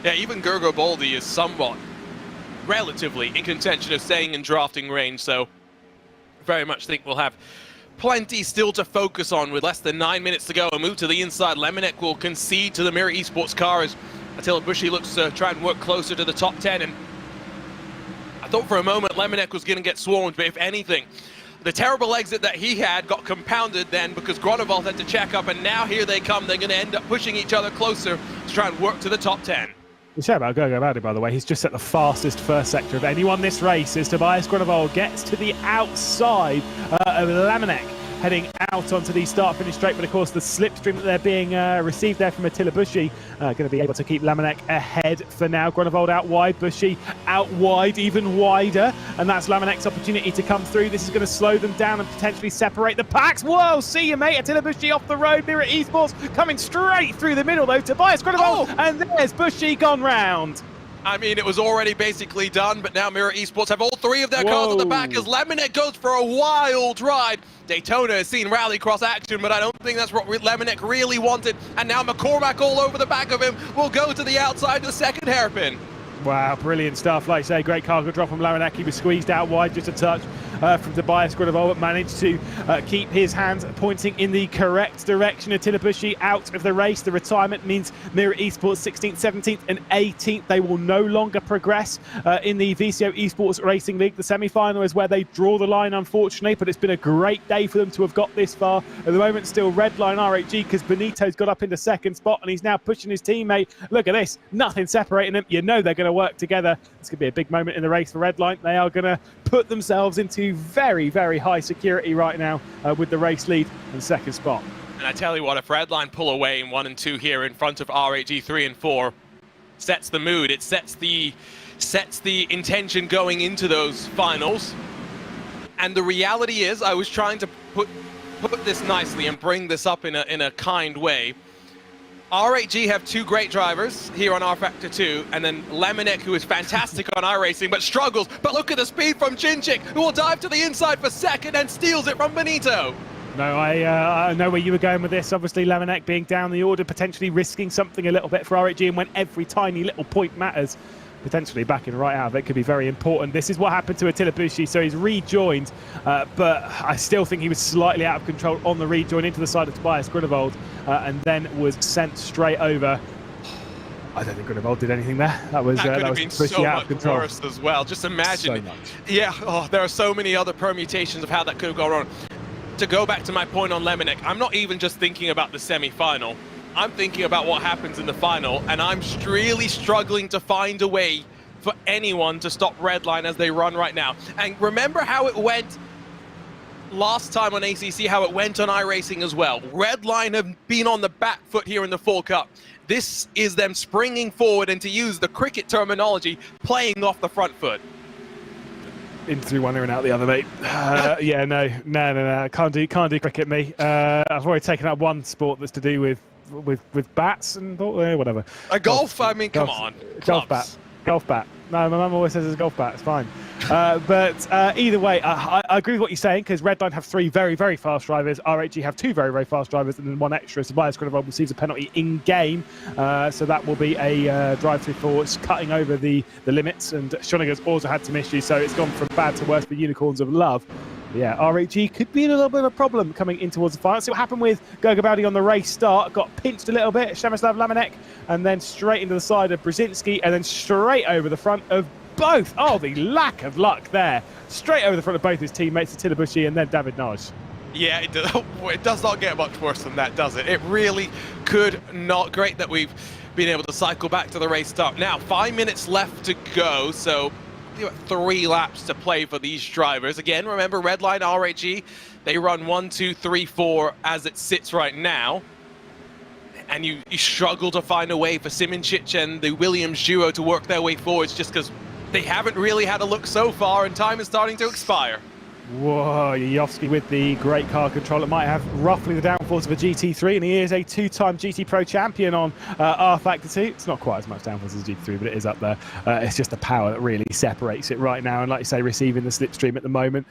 Yeah, even Gergo Baldi is somewhat, relatively, in contention of staying in drafting range, so very much think we'll have plenty still to focus on with less than 9 minutes to go. A move to the inside. Lemonnick will concede to the Mirror Esports car as Attila Bushi looks to try and work closer to the top 10. And I thought for a moment Lemonnick was going to get swarmed, but if anything, the terrible exit that he had got compounded then because Grunewald had to check up, and now here they come. They're going to end up pushing each other closer to try and work to the top 10.
The show about Gergo Baldi, by the way, he's just set the fastest first sector of anyone this race as Tobias Grunewald gets to the outside of Lemonnick, heading out onto the start-finish straight. But of course, the slipstream that they're being received there from Attila Bushi going to be able to keep Lemonnick ahead for now. Grunewald out wide, Bushi out wide, even wider, and that's Lemonnick's opportunity to come through. This is going to slow them down and potentially separate the packs. Whoa, see you, mate. Attila Bushi off the road. Mirror Esports coming straight through the middle, though. Tobias Grunewald, and there's Bushi gone round.
I mean, it was already basically done, but now Mirror Esports have all 3 of their cars at the back as Lemonnick goes for a wild ride. Daytona has seen rallycross action, but I don't think that's what Lemonnick really wanted. And now McCormack all over the back of him will go to the outside, the second hairpin.
Wow, brilliant stuff. Like I say, great cargo drop from Lemonnick. He was squeezed out wide just a touch from Tobias Grunewald, but managed to keep his hands pointing in the correct direction. Attila Bushi out of the race. The retirement means Mirror Esports 16th, 17th and 18th. They will no longer progress in the VCO Esports Racing League. The semi-final is where they draw the line, unfortunately, but it's been a great day for them to have got this far. At the moment, still Redline RHG because Benito's got up into second spot and he's now pushing his teammate. Look at this, nothing separating them. You know they're going to work together. This could be a big moment in the race for Redline. They are going to put themselves into very, very high security right now with the race lead and second spot.
And I tell you what, if Redline pull away in 1 and 2 here in front of RHG 3 and 4, sets the mood. It sets the intention going into those finals. And the reality is, I was trying to put this nicely and bring this up in a kind way. RHG have 2 great drivers here on rFactor 2, and then Lemonnick, who is fantastic on iRacing, but struggles. But look at the speed from Chinchik, who will dive to the inside for second and steals it from Benito.
No, I know where you were going with this. Obviously, Lemonnick being down the order, potentially risking something a little bit for RHG, and when every tiny little point matters, potentially backing right out of it could be very important. This is what happened to Attila Bushi, so he's rejoined, but I still think he was slightly out of control on the rejoin into the side of Tobias Grunewald, and then was sent straight over. I don't think Grunewald did anything there. That was
could have been
Bushi
so
out of
much
control.
worse as well. Just imagine.
So much.
Yeah, there are so many other permutations of how that could have gone on. To go back to my point on Lemonnick, I'm not even just thinking about the semi-final. I'm thinking about what happens in the final, and I'm really struggling to find a way for anyone to stop Redline as they run right now. And remember how it went last time on ACC, how it went on iRacing as well. Redline have been on the back foot here in the Fall Cup. This is them springing forward and, to use the cricket terminology, playing off the front foot.
In through one ear and out the other, mate. Yeah, no. Can't do cricket, me. I've already taken out one sport that's to do with bats and whatever.
A golf? I mean, come on.
Golf bat. No, my mum always says it's a golf bat. It's fine. But either way, I agree with what you're saying, because Redline have 3 very, very fast drivers. RHG have 2 very, very fast drivers, and then 1 extra. So Bias Grenoble receives a penalty in game. So that will be a drive-through for cutting over the limits. And Schoniger's also had some issues, so it's gone from bad to worse for Unicorns of Love. Yeah, RHG could be in a little bit of a problem coming in towards the final. See what happened with Gogabowdy on the race start. Got pinched a little bit, Przemysław Lamanek, and then straight into the side of Brzezinski, and then straight over the front of both. Oh, the lack of luck there. Straight over the front of both his teammates, Attila Bushi and then David Naj.
Yeah, it does not get much worse than that, does it? It really could not. Great that we've been able to cycle back to the race start. Now, 5 minutes left to go, so 3 laps to play for these drivers. Again, remember, Redline RHG, they run 1, 2, 3, 4 as it sits right now. And you struggle to find a way for Simoncic and the Williams duo to work their way forwards, just because they haven't really had a look so far, and time is starting to expire.
Whoa, Yovsky with the great car control. It might have roughly the downforce of a GT3, and he is a 2-time GT Pro champion on rFactor 2. It's not quite as much downforce as GT3, but it is up there. It's just the power that really separates it right now, and like you say, receiving the slipstream at the moment.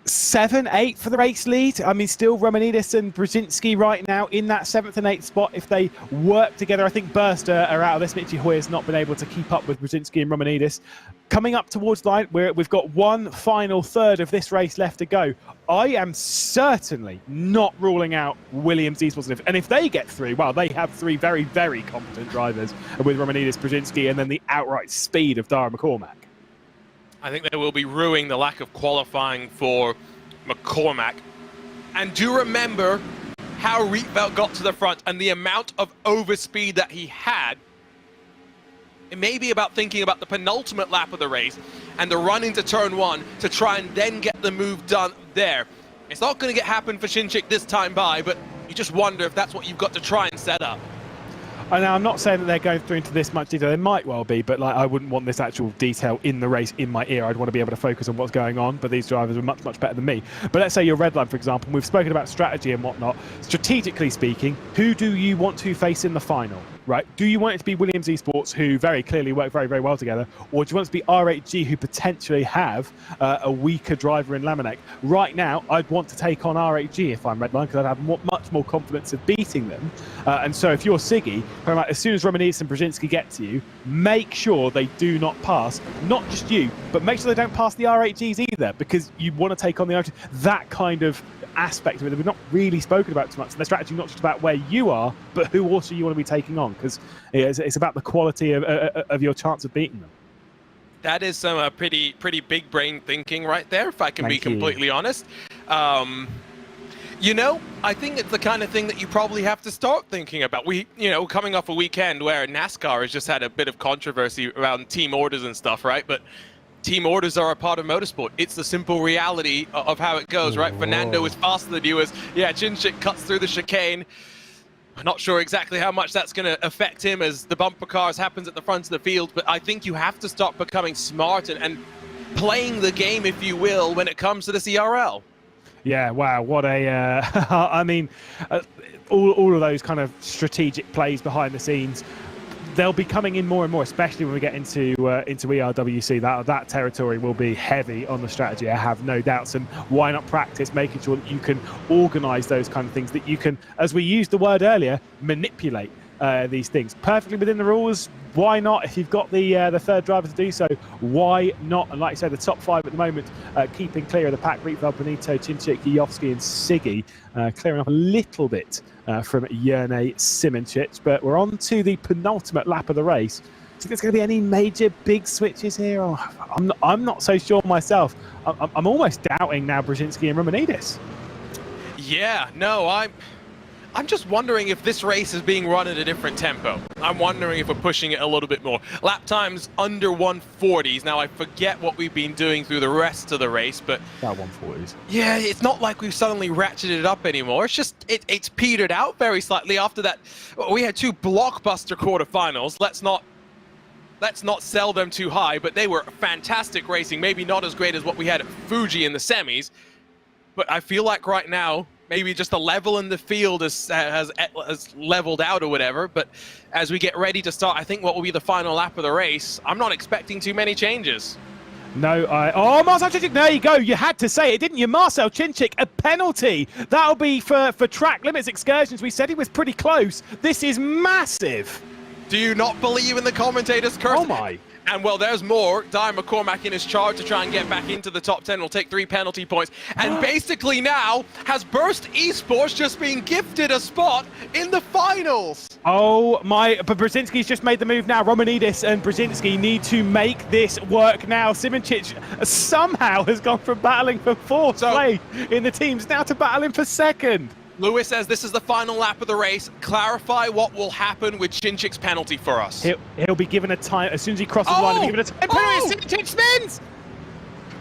7-8 for the race lead. I mean, still Romanidis and Brzezinski right now in that 7th and 8th spot. If they work together, I think Burster are out of this. Mitchie Hoy has not been able to keep up with Brzezinski and Romanidis. Coming up towards the line, we've got one final third of this race left to go. I am certainly not ruling out Williams Esports. And if they get through, well, they have 3 very, very competent drivers with Romanidis, Brzezinski, and then the outright speed of Dara McCormack.
I think they will be ruining the lack of qualifying for McCormack. And do remember how Rietveld got to the front and the amount of overspeed that he had. It may be about thinking about the penultimate lap of the race and the run into turn 1 to try and then get the move done there. It's not going to happen for Shinchik this time by, but you just wonder if that's what you've got to try and set up.
And I'm not saying that they're going through into this much detail. They might well be, but like I wouldn't want this actual detail in the race in my ear. I'd want to be able to focus on what's going on, but these drivers are much, much better than me. But let's say you're Redline, for example. We've spoken about strategy and whatnot. Strategically speaking, who do you want to face in the final, right? Do you want it to be Williams Esports, who very clearly work very, very well together, or do you want it to be RHG, who potentially have a weaker driver in Lamanek? Right now, I'd want to take on RHG if I'm Redline, because I'd have much more confidence of beating them. And so if you're Siggy, as soon as Romanidis and Brzezinski get to you, make sure they do not pass, not just you, but make sure they don't pass the RHGs either, because you want to take on the RHG. That kind of aspect of it that we've not really spoken about too much. And the strategy not just about where you are, but who also you want to be taking on, because it's about the quality of your chance of beating them.
That is some pretty big brain thinking right there, if I can be completely honest. You know, I think it's the kind of thing that you probably have to start thinking about. Coming off a weekend where NASCAR has just had a bit of controversy around team orders and stuff, right? But team orders are a part of motorsport. It's the simple reality of how it goes, right? Fernando is faster than you. Chinchik cuts through the chicane. I'm not sure exactly how much that's going to affect him as the bumper cars happens at the front of the field, but I think you have to start becoming smart and playing the game, if you will, when it comes to this ERL. Yeah, wow, what a... I mean, all of those kind of strategic plays behind the scenes, they'll be coming in more and more, especially when we get into ERWC. That territory will be heavy on the strategy, I have no doubts. And why not practice making sure that you can organise those kind of things, that you can, as we used the word earlier, manipulate these things perfectly within the rules. Why not? If you've got the third driver to do so, why not? And like I said, the top 5 at the moment, keeping clear of the pack: Rietveld, Benito, Chinchik, Yovsky and Siggy, clearing up a little bit from Jerne Simoncic. But we're on to the penultimate lap of the race. Do you think there's going to be any major big switches here? Oh, I'm not so sure myself. I'm almost doubting now Brzezinski and Romanidis. Yeah, no, I'm just wondering if this race is being run at a different tempo. I'm wondering if we're pushing it a little bit more. Lap times under 140s. Now, I forget what we've been doing through the rest of the race, but...
About 140s.
Yeah, it's not like we've suddenly ratcheted it up anymore. It's just, it's petered out very slightly after that. We had 2 blockbuster quarterfinals. Let's not sell them too high, but they were fantastic racing. Maybe not as great as what we had at Fuji in the semis, but I feel like right now, maybe just the level in the field has leveled out or whatever, but as we get ready to start, I think what will be the final lap of the race, I'm not expecting too many changes.
No, oh, Marcel Chinchik, there you go. You had to say it, didn't you? Marcel Chinchik, a penalty. That'll be for track limits excursions. We said he was pretty close. This is massive.
Do you not believe in the commentators' curse?
Oh my.
And well, there's more. Dyer McCormack in his charge to try and get back into the top 10. Will take 3 penalty points. And basically now has Burst Esports just been gifted a spot in the finals.
Oh my, but Brzezinski's just made the move now. Romanidis and Brzezinski need to make this work now. Simoncic somehow has gone from battling for 4th place in the teams now to battling for 2nd.
Lewis says this is the final lap of the race. Clarify what will happen with Chinchik's penalty for us.
He'll be given a time, as soon as he crosses the line, he'll be given a time penalty. Simoncic spins!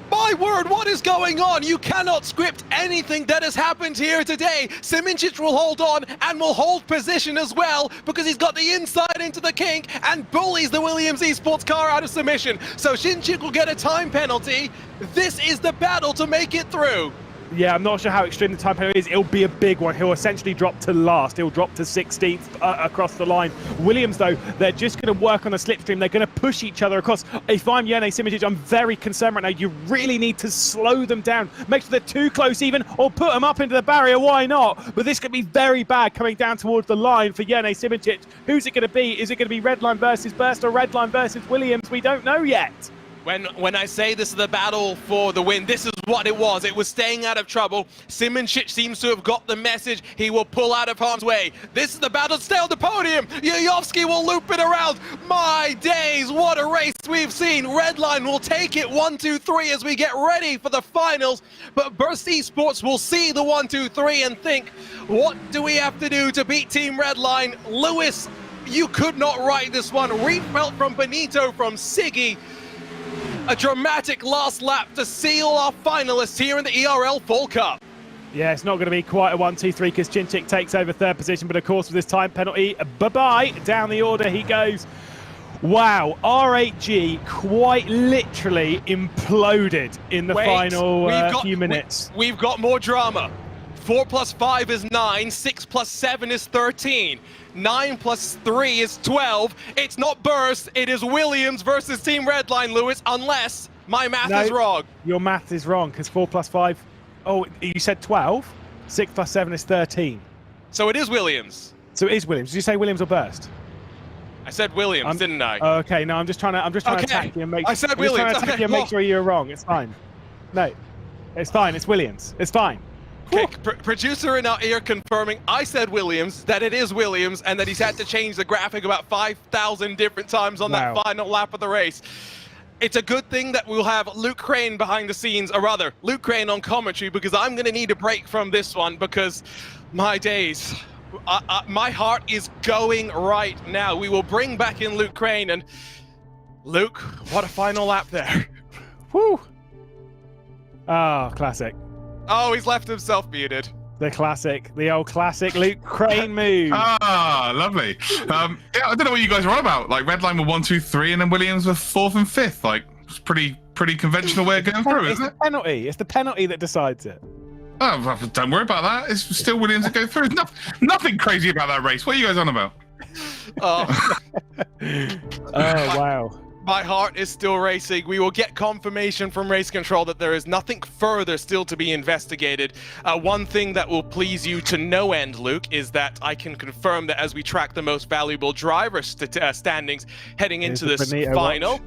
My word, what is going on? You cannot script anything that has happened here today. Simoncic will hold on and will hold position as well because he's got the inside into the kink and bullies the Williams Esports car out of submission. So Chinchik will get a time penalty. This is the battle to make it through.
Yeah, I'm not sure how extreme the time penalty is. It'll be a big one. He'll essentially drop to last. He'll drop to 16th across the line. Williams, though, they're just going to work on the slipstream. They're going to push each other across. If I'm Jene Simoncic, I'm very concerned right now. You really need to slow them down. Make sure they're too close even, or put them up into the barrier. Why not? But this could be very bad coming down towards the line for Jene Simoncic. Who's it going to be? Is it going to be Redline versus Burst or Redline versus Williams? We don't know yet.
When I say this is the battle for the win, this is what it was. It was staying out of trouble. Simoncic seems to have got the message. He will pull out of harm's way. This is the battle to stay on the podium. Yayovsky will loop it around. My days, what a race we've seen. Redline will take it 1, 2, 3 as we get ready for the finals. But Burst Esports will see the 1, 2, 3 and think, what do we have to do to beat Team Redline? Lewis, you could not write this one. rFactor from Benito from Siggy. A dramatic last lap to seal our finalists here in the ERL Fall Cup.
Yeah, it's not going to be quite a 1, 2, 3 because Chinchik takes over 3rd position, but of course with this time penalty, bye-bye, down the order he goes. Wow, R8G quite literally imploded in the final few minutes.
We've got more drama. 4 plus 5 is 9, 6 plus 7 is 13. 9 plus 3 is 12. It's not Burst, it is Williams versus Team Redline, Lewis, unless my math is wrong.
Your math is wrong, because 4 plus 5, oh, you said 12? 6 plus 7 is 13.
So it is Williams.
So it is Williams. Did you say Williams or Burst?
I said Williams, didn't I?
Okay, no, I'm just trying to attack you and make.
I said Williams.
Attack you and make sure you're wrong. It's fine. No, it's fine. It's Williams. It's fine.
Okay, producer in our ear confirming I said Williams, that it is Williams, and that he's had to change the graphic about 5,000 different times on that final lap of the race. It's a good thing that we'll have Luke Crane behind the scenes, or rather, Luke Crane on commentary, because I'm going to need a break from this one, because my days, my heart is going right now. We will bring back in Luke Crane, and Luke, what a final lap there.
Woo! Ah, classic.
Oh, he's left himself muted.
The old classic Luke Crane move.
Ah, lovely. Yeah, I don't know what you guys are on about. Like, Redline were 1, 2, 3, and then Williams were 4th and 5th. Like, it's pretty conventional way of going through, isn't it?
It's the penalty that decides it.
Oh, don't worry about that. It's still Williams that go through. Nothing crazy about that race. What are you guys on about?
Oh,
wow.
My heart is still racing. We will get confirmation from Race Control that there is nothing further still to be investigated. One thing that will please you to no end, Luke, is that I can confirm that as we track the most valuable driver standings heading into this final,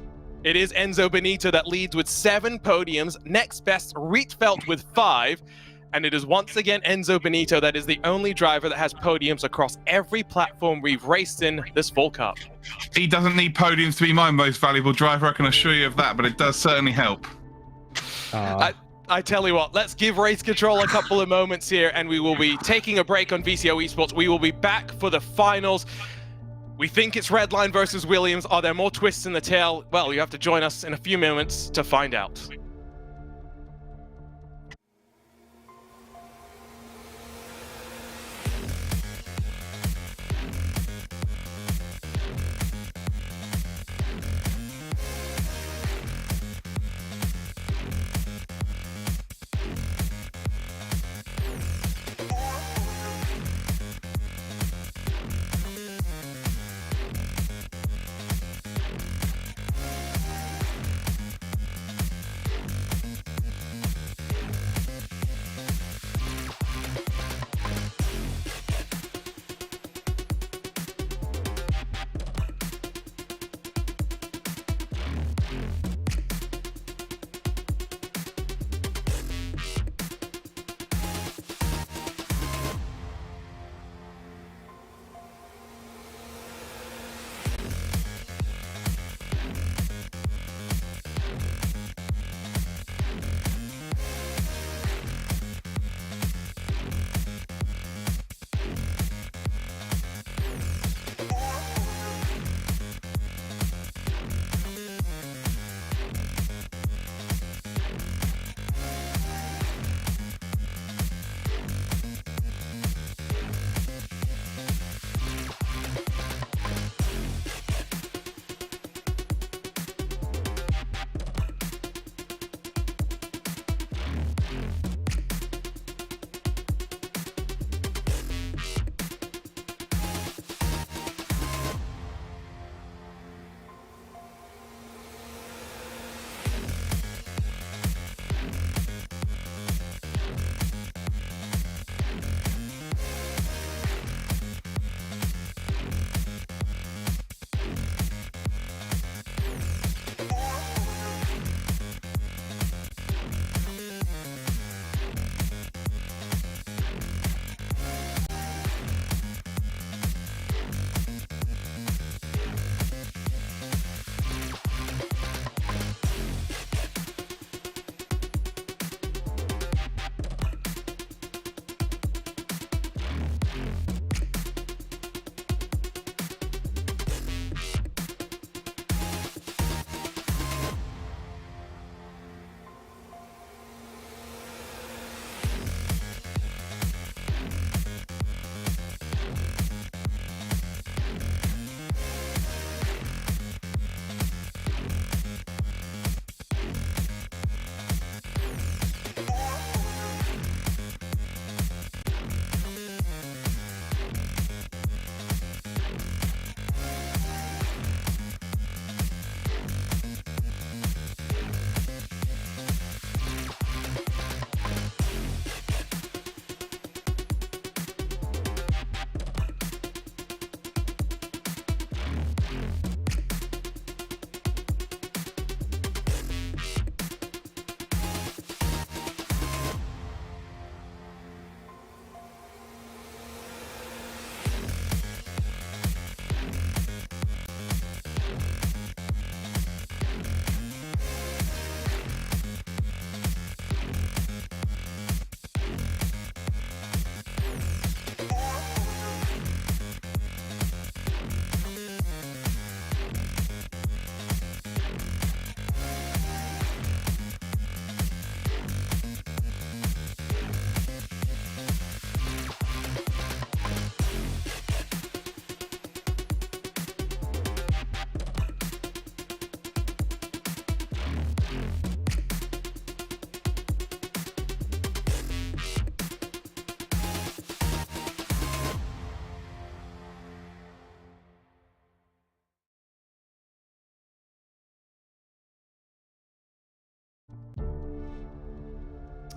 it is Enzo Benito that leads with 7 podiums. Next best, rFactor with 5. And it is once again Enzo Benito that is the only driver that has podiums across every platform we've raced in this Fall Cup.
He doesn't need podiums to be my most valuable driver, I can assure you of that, but it does certainly help.
I I tell you what, let's give Race Control a couple of moments here, and we will be taking a break on VCO Esports. We will be back for the finals. We think it's Redline versus Williams. Are there more twists in the tail? Well, you have to join us in a few moments to find out.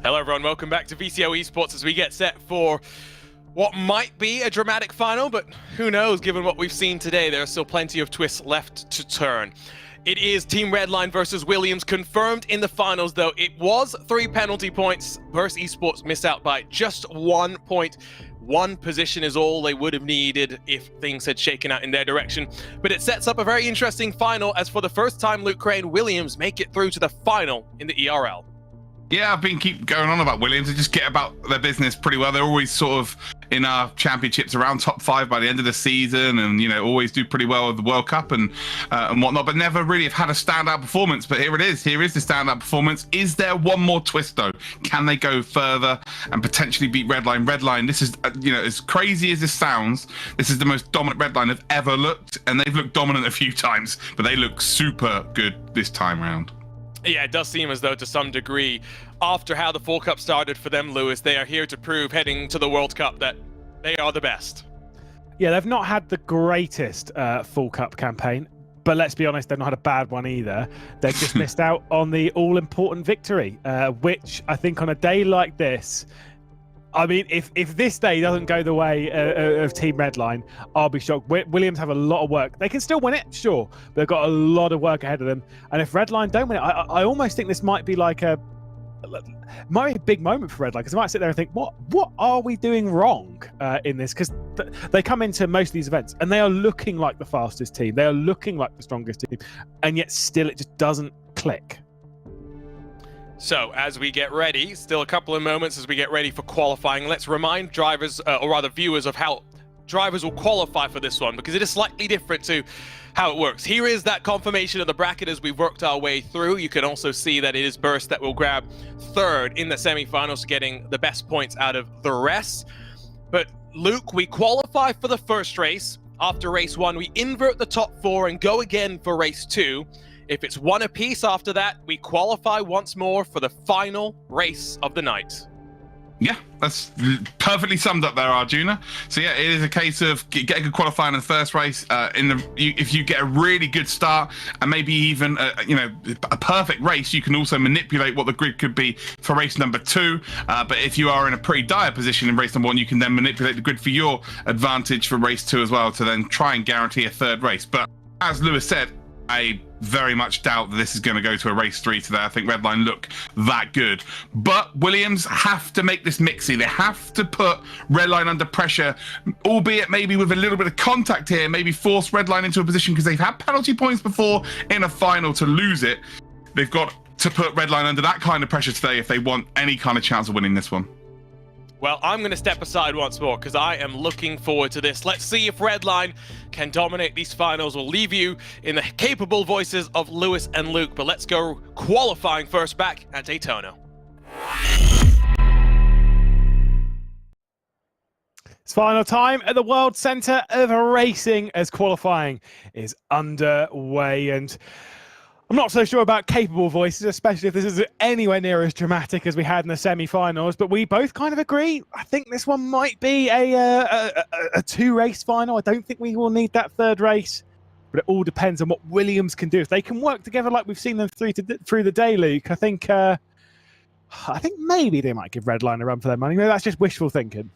Hello everyone, welcome back to VCO Esports as we get set for what might be a dramatic final, but who knows, given what we've seen today, there are still plenty of twists left to turn. It is Team Redline versus Williams, confirmed in the finals though. It was 3 penalty points. Burst Esports missed out by just 1 point. 1 position is all they would have needed if things had shaken out in their direction. But it sets up a very interesting final as for the first time Luke Crane Williams make it through to the final in the ERL.
Yeah, I've been keep going on about Williams. They just get about their business pretty well. They're always sort of in our championships around top 5 by the end of the season, and always do pretty well with the World Cup and whatnot. But never really have had a standout performance. But here it is. Here is the standout performance. Is there one more twist though? Can they go further and potentially beat Redline? Redline. This is as crazy as this sounds. This is the most dominant Redline have ever looked, and they've looked dominant a few times, but they look super good this time round.
Yeah, it does seem as though to some degree, after how the Fall Cup started for them, Lewis, they are here to prove heading to the World Cup that they are the best.
Yeah, they've not had the greatest Fall Cup campaign, but let's be honest, they've not had a bad one either. They've just missed out on the all-important victory, which I think on a day like this, I mean, if this day doesn't go the way of Team Redline, I'll be shocked. Williams have a lot of work. They can still win it, sure, but they've got a lot of work ahead of them. And if Redline don't win it, I almost think this might be like might be a big moment for Redline, because they might sit there and think, what are we doing wrong in this? Because they come into most of these events and they are looking like the fastest team. They are looking like the strongest team, and yet still it just doesn't click.
So as we get ready, still a couple of moments as we get ready for qualifying, let's remind drivers, or rather viewers, of how drivers will qualify for this one, because it is slightly different to how it works. Here is that confirmation of the bracket as we've worked our way through. You can also see that it is Burst that will grab third in the semifinals, getting the best points out of the rest. But Luke, we qualify for the first race. After race 1, we invert the top 4 and go again for race 2. If it's 1 apiece after that, we qualify once more for the final race of the night.
Yeah, that's perfectly summed up there, Arjuna. So yeah, it is a case of getting a good qualifying in the first race. If you get a really good start and maybe even a perfect race, you can also manipulate what the grid could be for race number 2. But if you are in a pretty dire position in race number 1, you can then manipulate the grid for your advantage for race 2 as well, to then try and guarantee a third race. But as Lewis said, I very much doubt that this is going to go to a race 3 today. I think Redline look that good. But Williams have to make this mixy. They have to put Redline under pressure, albeit maybe with a little bit of contact here, maybe force Redline into a position, because they've had penalty points before in a final to lose it. They've got to put Redline under that kind of pressure today if they want any kind of chance of winning this one.
Well, I'm going to step aside once more because I am looking forward to this. Let's see if Redline can dominate these finals. We'll leave you in the capable voices of Lewis and Luke, but let's go qualifying first back at Daytona.
It's final time at the World Centre of Racing as qualifying is underway, and I'm not so sure about capable voices, especially if this is anywhere near as dramatic as we had in the semi-finals, but we both kind of agree. I think this one might be a 2-race final. I don't think we will need that third race, but it all depends on what Williams can do. If they can work together like we've seen them through the day, Luke, I think maybe they might give Redline a run for their money. Maybe that's just wishful thinking.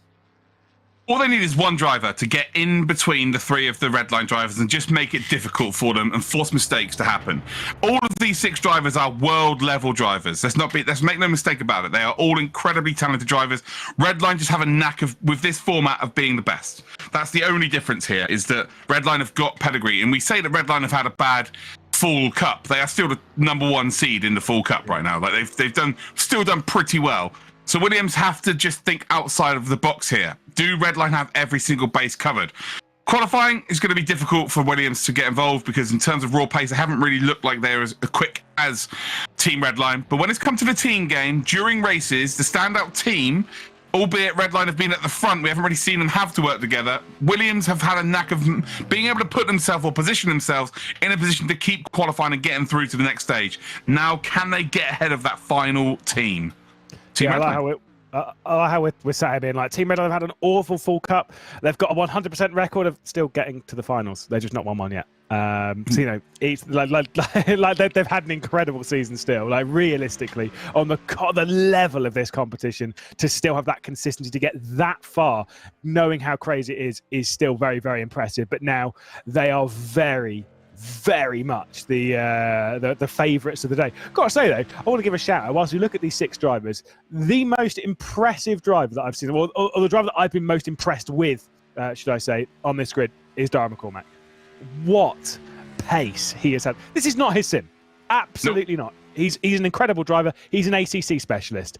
All they need is one driver to get in between the 3 of the Redline drivers and just make it difficult for them and force mistakes to happen. All of these 6 drivers are world-level drivers. Let's make no mistake about it. They are all incredibly talented drivers. Redline just have a knack of, with this format, of being the best. That's the only difference here, is that Redline have got pedigree. And we say that Redline have had a bad Fall Cup. They are still the #1 seed in the Fall Cup right now. Like they've still done pretty well. So Williams have to just think outside of the box here. Do Redline have every single base covered? Qualifying is going to be difficult for Williams to get involved, because in terms of raw pace, they haven't really looked like they're as quick as Team Redline. But when it's come to the team game, during races, the standout team, albeit Redline have been at the front, we haven't really seen them have to work together. Williams have had a knack of being able to put themselves or position themselves in a position to keep qualifying and getting through to the next stage. Now, can they get ahead of that final team?
Yeah, I like how we're sat in. Like, Team Redline have had an awful Fall Cup. They've got a 100% record of still getting to the finals. They're just not won one yet. So it's like they've had an incredible season still. Like, realistically, on the level of this competition, to still have that consistency to get that far, knowing how crazy it is still very, very impressive. But now they are very much the favourites of the day. Gotta say though, I want to give a shout out. Whilst we look at these 6 drivers, the most impressive driver that I've seen, or the driver that I've been most impressed with, should I say, on this grid, is Dara McCormack. What pace he has had. This is not his sim. Absolutely not. He's an incredible driver. He's an ACC specialist.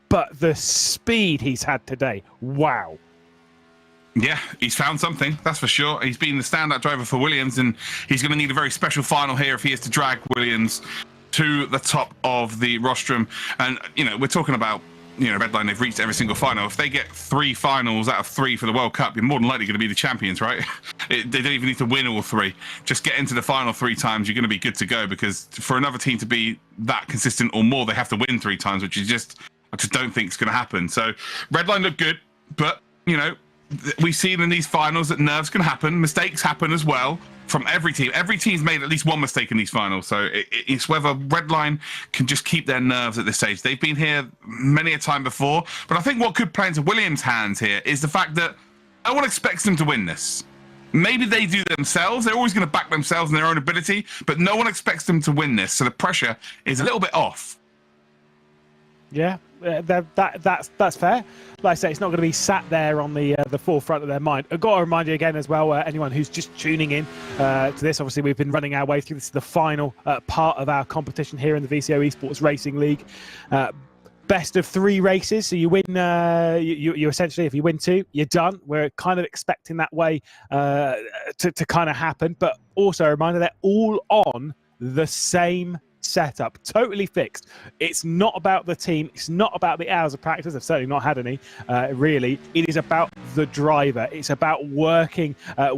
But the speed he's had today, wow.
Yeah, he's found something, that's for sure. He's been the standout driver for Williams, and he's going to need a very special final here if he is to drag Williams to the top of the rostrum. And, you know, we're talking about, you know, Redline, they've reached every single final. If they get 3 finals out of 3 for the World Cup, you're more than likely going to be the champions, right? They don't even need to win all 3. Just get into the final 3 times, you're going to be good to go, because for another team to be that consistent or more, they have to win 3 times, which is just, I just don't think it's going to happen. So Redline look good, but, you know, we've seen in these finals that nerves can happen. Mistakes happen as well from every team. Every team's made at least 1 mistake in these finals. So it's whether Redline can just keep their nerves at this stage. They've been here many a time before, but I think what could play into Williams' hands here is the fact that no one expects them to win this. Maybe they do themselves. They're always going to back themselves and their own ability, but no one expects them to win this. So the pressure is a little bit off.
Yeah, that's fair. Like I say, it's not going to be sat there on the forefront of their mind. I've got to remind you again as well, anyone who's just tuning in to this, obviously we've been running our way through. This is the final part of our competition here in the VCO Esports Racing League. Best of 3 races, so you win. You essentially, if you win 2, you're done. We're kind of expecting that way to kind of happen, but also a reminder they're all on the same setup, totally fixed. It's not about the team, it's not about the hours of practice. I've certainly not had any really. It is about the driver. It's about working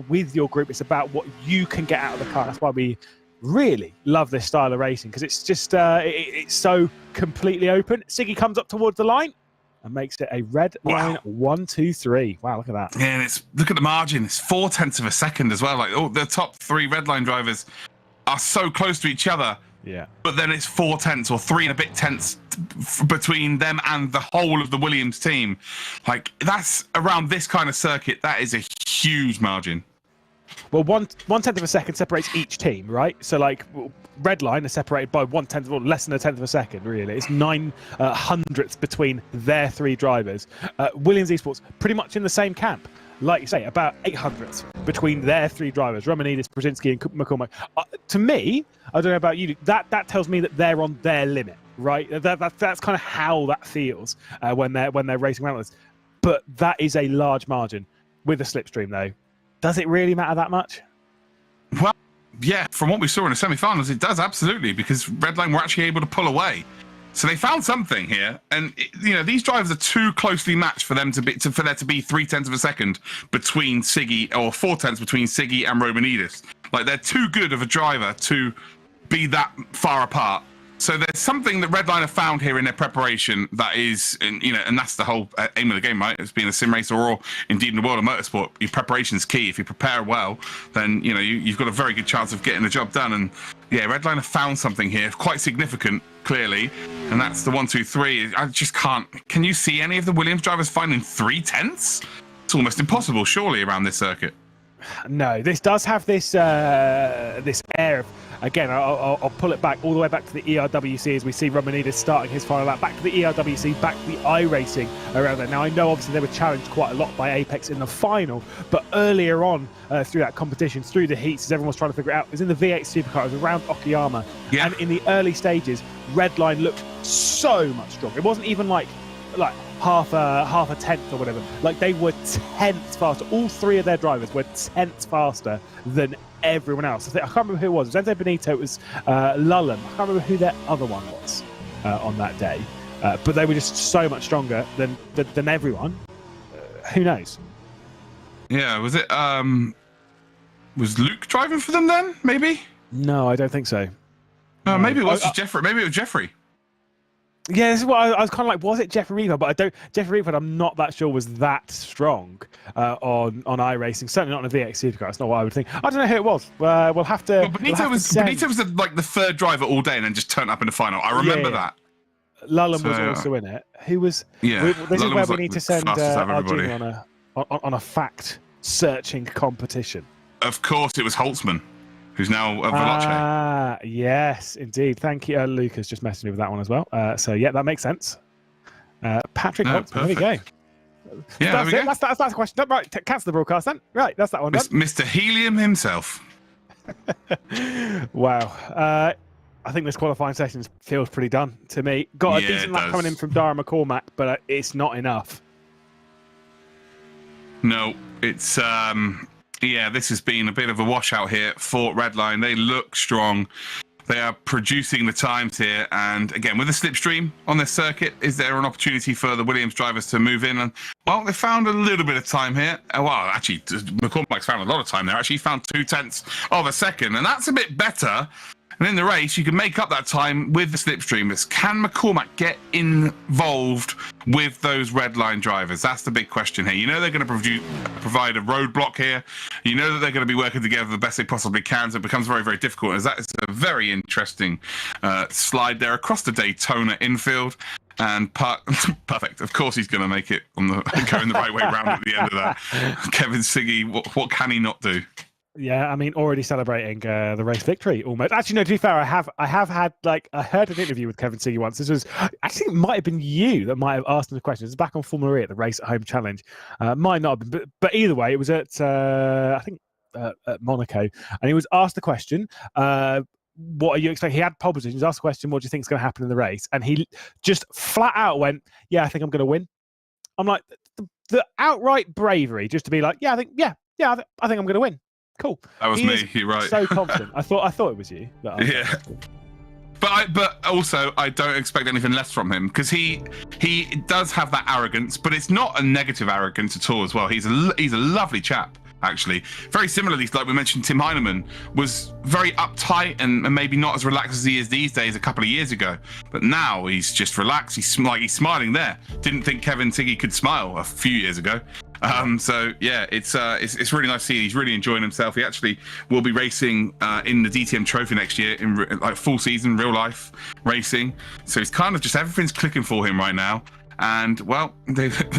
with your group. It's about what you can get out of the car. That's why we really love this style of racing, because it's just it's so completely open. Siggy comes up towards the line and makes it a red line. 1, 2, 3. Wow, look at that.
Yeah, and look at the margin. It's 0.4 of a second as well. Like, the top 3 Redline drivers are so close to each other.
Yeah,
but then it's 0.4 or 3 and a bit tenths between them and the whole of the Williams team. Like, that's around this kind of circuit. That is a huge margin.
Well, 1/10 of a second separates each team, right? So, like, Redline are separated by 1/10 or less than 1/10 of a second. Really, it's 9 hundredths between their 3 drivers. Williams Esports pretty much in the same camp. Like you say, about 8 hundredths between their 3 drivers, Romanidis, Brzezinski and McCormack. To me, I don't know about you, that tells me that they're on their limit, right? That's kind of how that feels when they're racing around with us. But that is a large margin with the slipstream, though. Does it really matter that much?
Well, yeah, from what we saw in the semi-finals, it does, absolutely, because Redline were actually able to pull away. So they found something here, and you know, these drivers are too closely matched for them to be for there to be 0.3 of a second between Siggy, or 0.4 between Siggy and Romanidis. Like, they're too good of a driver to be that far apart. So there's something that Redline have found here in their preparation that is, you know, and that's the whole aim of the game, right? It's being a sim racer, or indeed in the world of motorsport, your preparation is key. If you prepare well, then you know you've got a very good chance of getting the job done. And yeah, Redline have found something here, quite significant, clearly, and that's the 1, 2, 3. I just can't. Can you see any of the Williams drivers finding 0.3? It's almost impossible, surely, around this circuit.
No, this does have this this air of, again, I'll pull it back all the way back to the ERWC as we see Romanidis starting his final lap, back to the ERWC, back to the iRacing around there. Now, I know obviously they were challenged quite a lot by Apex in the final, but earlier on through that competition, through the heats, as everyone was trying to figure it out, it was in the V8 Supercar, it was around Okayama, and in the early stages, Redline looked so much stronger. It wasn't even like half a tenth or whatever. Like, they were tenths faster. All 3 of their drivers were tenths faster than everyone else. I can't remember who it was. It was Enzo Benito, it was Lullen. I can't remember who their other one was on that day. But they were just so much stronger than everyone. Who knows?
Yeah, was it was Luke driving for them then? Maybe?
No, I don't think so.
No, maybe it was Jeffrey. Maybe it was Jeffrey.
Yeah, this is what I was kind of like. Was it Jeffrey Reaver? But Jeffrey Reaver, I'm not that sure was that strong on iRacing. Certainly not in a VX Supercar. That's not what I would think. I don't know who it was. We'll have to.
Well, Benito was like the 3rd driver all day, and then just turned up in the final. I remember that.
Lullen was also in it. Who was?
Yeah.
This
Lullen
is where we
like
need to send our
junior
on a fact searching competition.
Of course, it was Holtzman, who's now a Veloce.
Yes, indeed. Thank you. Lucas just messaged me with that one as well. So, yeah, that makes sense. Patrick Holtzman, there we go.
Yeah,
that's it. That's the question. Right, cancel the broadcast then. Right, that's that one done.
Mr. Helium himself.
Wow. I think this qualifying session feels pretty done to me. Got a
Yeah,
decent
it
lap
does.
coming in from Dara McCormack, but it's not enough.
No, it's yeah, this has been a bit of a washout here for Redline. They look strong. They are producing the times here, and again, with the slipstream on this circuit, is there an opportunity for the Williams drivers to move in? And well, they found a little bit of time here. Well, actually, McCormack's found a lot of time there. Actually, he found 0.2 of a second, and that's a bit better. And in the race, you can make up that time with the slipstreamers. Can McCormack get involved with those Redline drivers? That's the big question here. You know they're going to provide a roadblock here. You know that they're going to be working together the best they possibly can. So it becomes very, very difficult. As that is a very interesting slide there across the Daytona infield. And perfect. Of course, he's going to make it on the going the right way round at the end of that. Kevin Siggy, what can he not do?
Yeah, I mean, already celebrating the race victory almost. Actually, no, to be fair, I have had, like, I heard an interview with Kevin Siggy once. This was, actually, it might have been you that might have asked him the question. It was back on Formula E at the Race at Home Challenge. Might not have been, but either way, it was at, I think, at Monaco. And he was asked the question, what are you expecting? He had pole position. He was asked the question, what do you think is going to happen in the race? And he just flat out went, yeah, I think I'm going to win. I'm like, the outright bravery just to be like, I think I'm going to win. Cool.
That was me. You're right.
So confident. I thought it was you.
Yeah. But also I don't expect anything less from him, because he does have that arrogance, but it's not a negative arrogance at all as well. He's a lovely chap, actually. Very similarly, like we mentioned, Tim Heineman was very uptight and maybe not as relaxed as he is these days a couple of years ago. But now he's just relaxed. He's smiling there. Didn't think Kevin Siggy could smile a few years ago. So yeah, it's really nice to see. He's really enjoying himself. He actually will be racing in the DTM Trophy next year in like full season, real life racing. So he's kind of just everything's clicking for him right now. And well,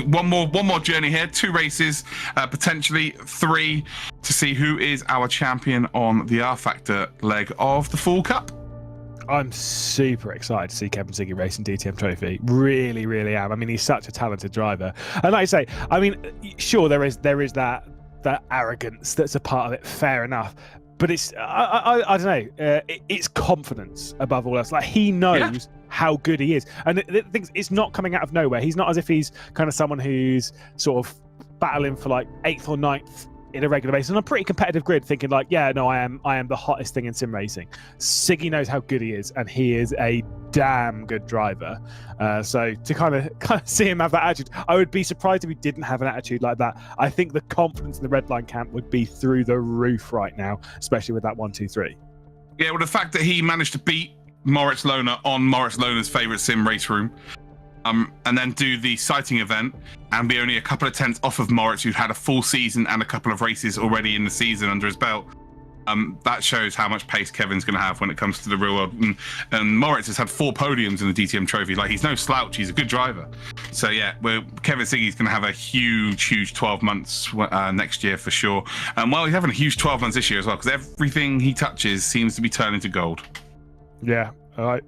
one more journey here, 2 races, potentially 3, to see who is our champion on the rFactor leg of the Fall Cup.
I'm super excited to see Kevin Siggy racing DTM Trophy. Really, really am. I mean, he's such a talented driver. And like I say, I mean, sure, there is that arrogance that's a part of it. Fair enough. But it's, I don't know, it's confidence above all else. Like, he knows how good he is. And it's not coming out of nowhere. He's not as if he's kind of someone who's sort of battling for like 8th or 9th in a regular basis on a pretty competitive grid, thinking like, I am the hottest thing in sim racing. Siggy knows how good he is, and he is a damn good driver. So to kind of see him have that attitude, I would be surprised if he didn't have an attitude like that. I think the confidence in the Redline camp would be through the roof right now, especially with that 1-2-3.
Yeah, well, the fact that he managed to beat Moritz Lohner on Moritz Lohner's favourite sim race room, and then do the sighting event and be only a couple of tenths off of Moritz, who'd had a full season and a couple of races already in the season under his belt. That shows how much pace Kevin's going to have when it comes to the real world. And Moritz has had 4 podiums in the DTM Trophy. Like, he's no slouch. He's a good driver. So yeah, Kevin Siggy's going to have a huge 12 months next year for sure. Well, he's having a huge 12 months this year as well, because everything he touches seems to be turning to gold.
Yeah, all right.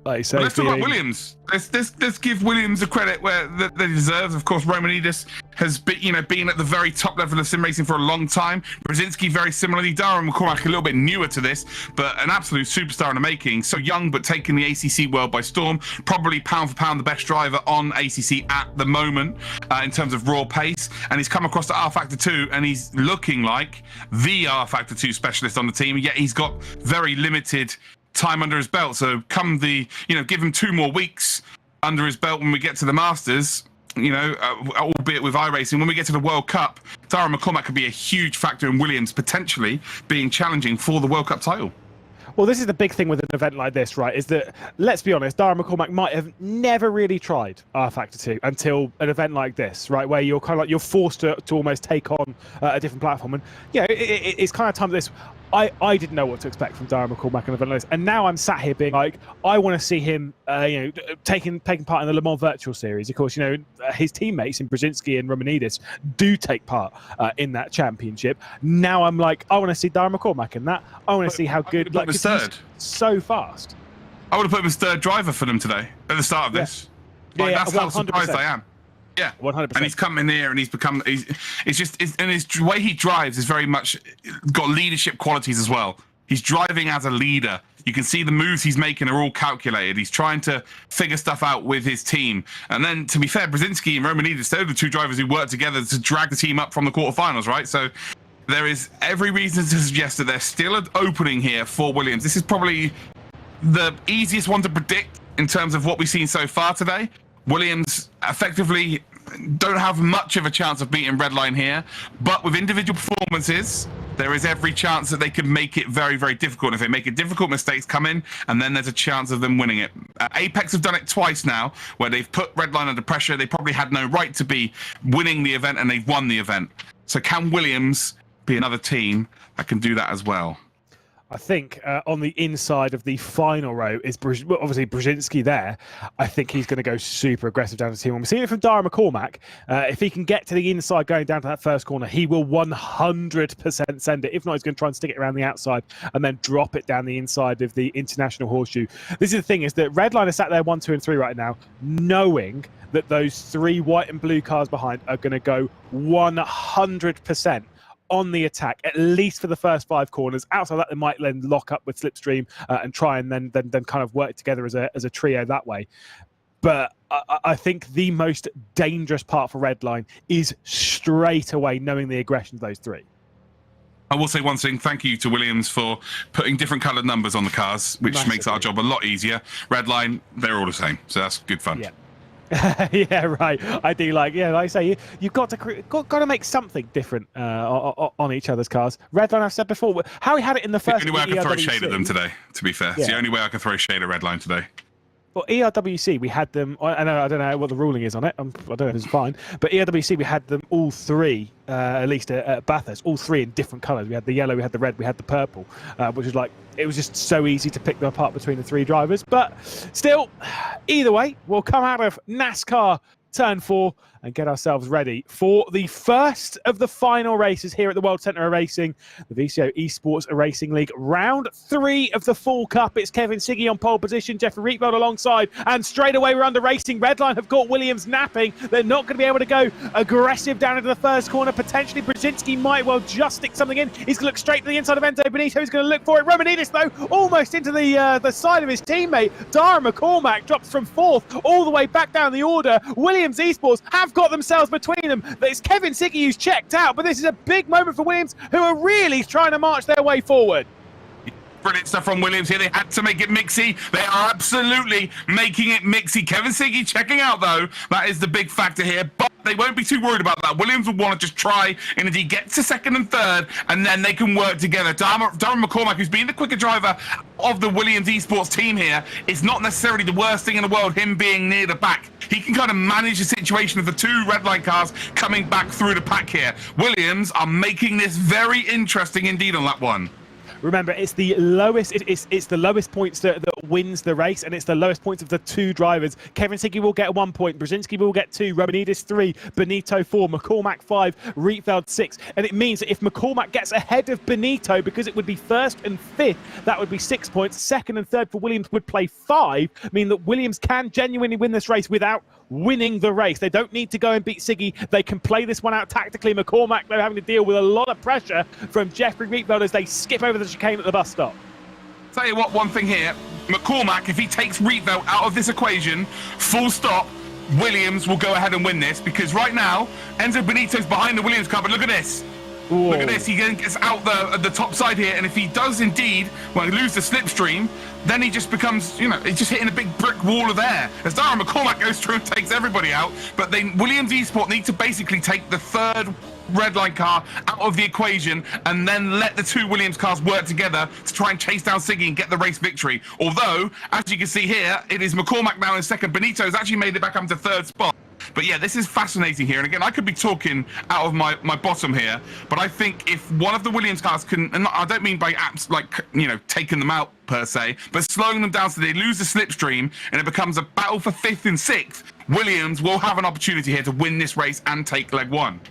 Like you say,
let's talk about Williams. Let's give Williams the credit where they deserve. Of course, Romanidis has been at the very top level of sim racing for a long time. Brzezinski very similarly. Dara McCormack a little bit newer to this, but an absolute superstar in the making. So young, but taking the ACC world by storm. Probably pound for pound the best driver on ACC at the moment in terms of raw pace. And he's come across to rFactor 2, and he's looking like the rFactor 2 specialist on the team. Yet he's got very limited time under his belt. So come give him 2 more weeks under his belt when we get to the Masters, albeit with iRacing, when we get to the World Cup, Dara McCormack could be a huge factor in Williams potentially being challenging for the World Cup title.
Well, this is the big thing with an event like this, right? Is that, let's be honest, Dara McCormack might have never really tried rFactor 2 until an event like this, right? Where you're kind of like, you're forced to almost take on a different platform. And it's kind of time this. I didn't know what to expect from Dara McCormack and event like this, and now I'm sat here being like, I want to see him, taking part in the Le Mans Virtual Series. Of course, his teammates in Brzezinski and Romanidis do take part in that championship. Now I'm like, I want to see Dara McCormack in that. I want to see how good. Like, he's so fast.
I would have put him as 3rd driver for them today at the start of this. That's how surprised I am. Yeah, 100%. And he's come in there, and his way he drives is very much got leadership qualities as well. He's driving as a leader. You can see the moves he's making are all calculated. He's trying to figure stuff out with his team. And then, to be fair, Brzezinski and Romanidis, they're the two drivers who work together to drag the team up from the quarterfinals, right? So there is every reason to suggest that there's still an opening here for Williams. This is probably the easiest one to predict in terms of what we've seen so far today. Williams effectively don't have much of a chance of beating Redline here, but with individual performances, there is every chance that they could make it very, very difficult. If they make it difficult, mistakes come in, and then there's a chance of them winning it. Apex have done it twice now, where they've put Redline under pressure. They probably had no right to be winning the event, and they've won the event. So can Williams be another team that can do that as well?
I think on the inside of the final row is obviously Brzezinski there. I think he's going to go super aggressive down the team. We're seeing it from Dara McCormack. If he can get to the inside going down to that first corner, he will 100% send it. If not, he's going to try and stick it around the outside and then drop it down the inside of the international horseshoe. This is the thing, is that Redline are sat there 1, 2, and 3 right now, knowing that those 3 white and blue cars behind are going to go 100% on the attack, at least for the first 5 corners. Outside that, they might then lock up with Slipstream and try and then kind of work together as a trio that way. But I think the most dangerous part for Redline is straight away knowing the aggression of those 3.
I will say one thing. Thank you to Williams for putting different coloured numbers on the cars, which makes our job a lot easier. Redline, they're all the same, so that's good fun.
Yeah. Yeah, right. I do like I say, you've got to make something different on each other's cars. Redline, I've said before, how he had it in the first.
The only way I can throw shade at them today, to be fair. It's the only way I can throw shade at Redline today.
Well, ERWC, we had them. I don't know what the ruling is on it. I don't know if it's fine. But ERWC, we had them all 3, at least at Bathurst, all 3 in different colours. We had the yellow, we had the red, we had the purple, which is like, it was just so easy to pick them apart between the 3 drivers. But still, either way, we'll come out of NASCAR Turn 4 and get ourselves ready for the first of the final races here at the World Centre of Racing, the VCO Esports Racing League, round 3 of the Fall Cup. It's Kevin Siggy on pole position, Jeffrey Rietveld alongside, and straight away we're under racing. Redline have got Williams napping. They're not going to be able to go aggressive down into the first corner. Potentially Brzezinski might well just stick something in. He's going to look straight to the inside of Enzo Benito. He's going to look for it. Romanidis, though, almost into the side of his teammate. Dara McCormack drops from 4th all the way back down the order. Williams Esports have got themselves between them. It's Kevin Siggy who's checked out, but this is a big moment for Williams, who are really trying to march their way forward.
Brilliant stuff from Williams here. They had to make it mixy. They are absolutely making it mixy. Kevin Siggy checking out, though. That is the big factor here, but they won't be too worried about that. Williams will want to just try and indeed get to 2nd and 3rd, and then they can work together. Darren McCormack, who's been the quicker driver of the Williams Esports team here, is not necessarily the worst thing in the world, him being near the back. He can kind of manage the situation of the 2 Redline cars coming back through the pack here. Williams are making this very interesting indeed on that one.
Remember, it's the lowest. It's the lowest points that wins the race, and it's the lowest points of the 2 drivers. Kevin Siggy will get 1 point. Brzezinski will get 2. Romanidis 3. Benito 4. McCormack 5. Rietveld 6. And it means that if McCormack gets ahead of Benito, because it would be 1st and 5th, that would be 6 points. 2nd and 3rd for Williams would play 5, meaning that Williams can genuinely win this race without winning the race. They don't need to go and beat Siggy. They can play this one out tactically. McCormack, they're having to deal with a lot of pressure from Jeffrey Rietveld as they skip over the chicane at the bus stop.
Tell you what, one thing here, McCormack, if he takes Rietveld out of this equation, full stop, Williams will go ahead and win this, because right now, Enzo Benito's behind the Williams car, but look at this. Whoa. Look at this, he gets out the top side here, and if he does indeed, lose the slipstream, then he just becomes, he's just hitting a big brick wall of air. As Dara McCormack goes through and takes everybody out, but Williams Esports need to basically take the 3rd Redline car out of the equation and then let the 2 Williams cars work together to try and chase down Siggy and get the race victory. Although, as you can see here, it is McCormack now in 2nd. Benito's actually made it back up to 3rd spot. But yeah, this is fascinating here. And again, I could be talking out of my bottom here, but I think if one of the Williams cars can, and I don't mean by apps like, taking them out per se, but slowing them down so they lose the slipstream and it becomes a battle for 5th and 6th, Williams will have an opportunity here to win this race and take leg 1.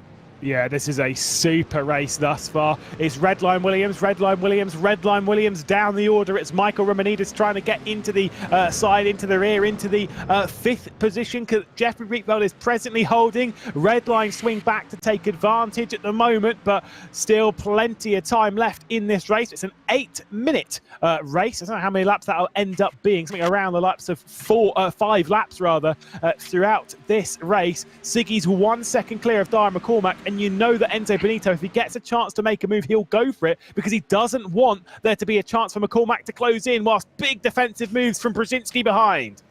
Yeah, this is a super race thus far. It's Redline Williams, Redline Williams, Redline Williams down the order. It's Michael Romanidis trying to get into the side, into the rear, into the 5th position. Jeffrey Rietveld is presently holding. Redline swing back to take advantage at the moment, but still plenty of time left in this race. It's an 8-minute race. I don't know how many laps that'll end up being. Something around the laps of 5 laps rather throughout this race. Siggy's 1 second clear of Dara McCormack. And you know that Enzo Benito, if he gets a chance to make a move, he'll go for it because he doesn't want there to be a chance for McCormack to close in whilst big defensive moves from Brzezinski behind.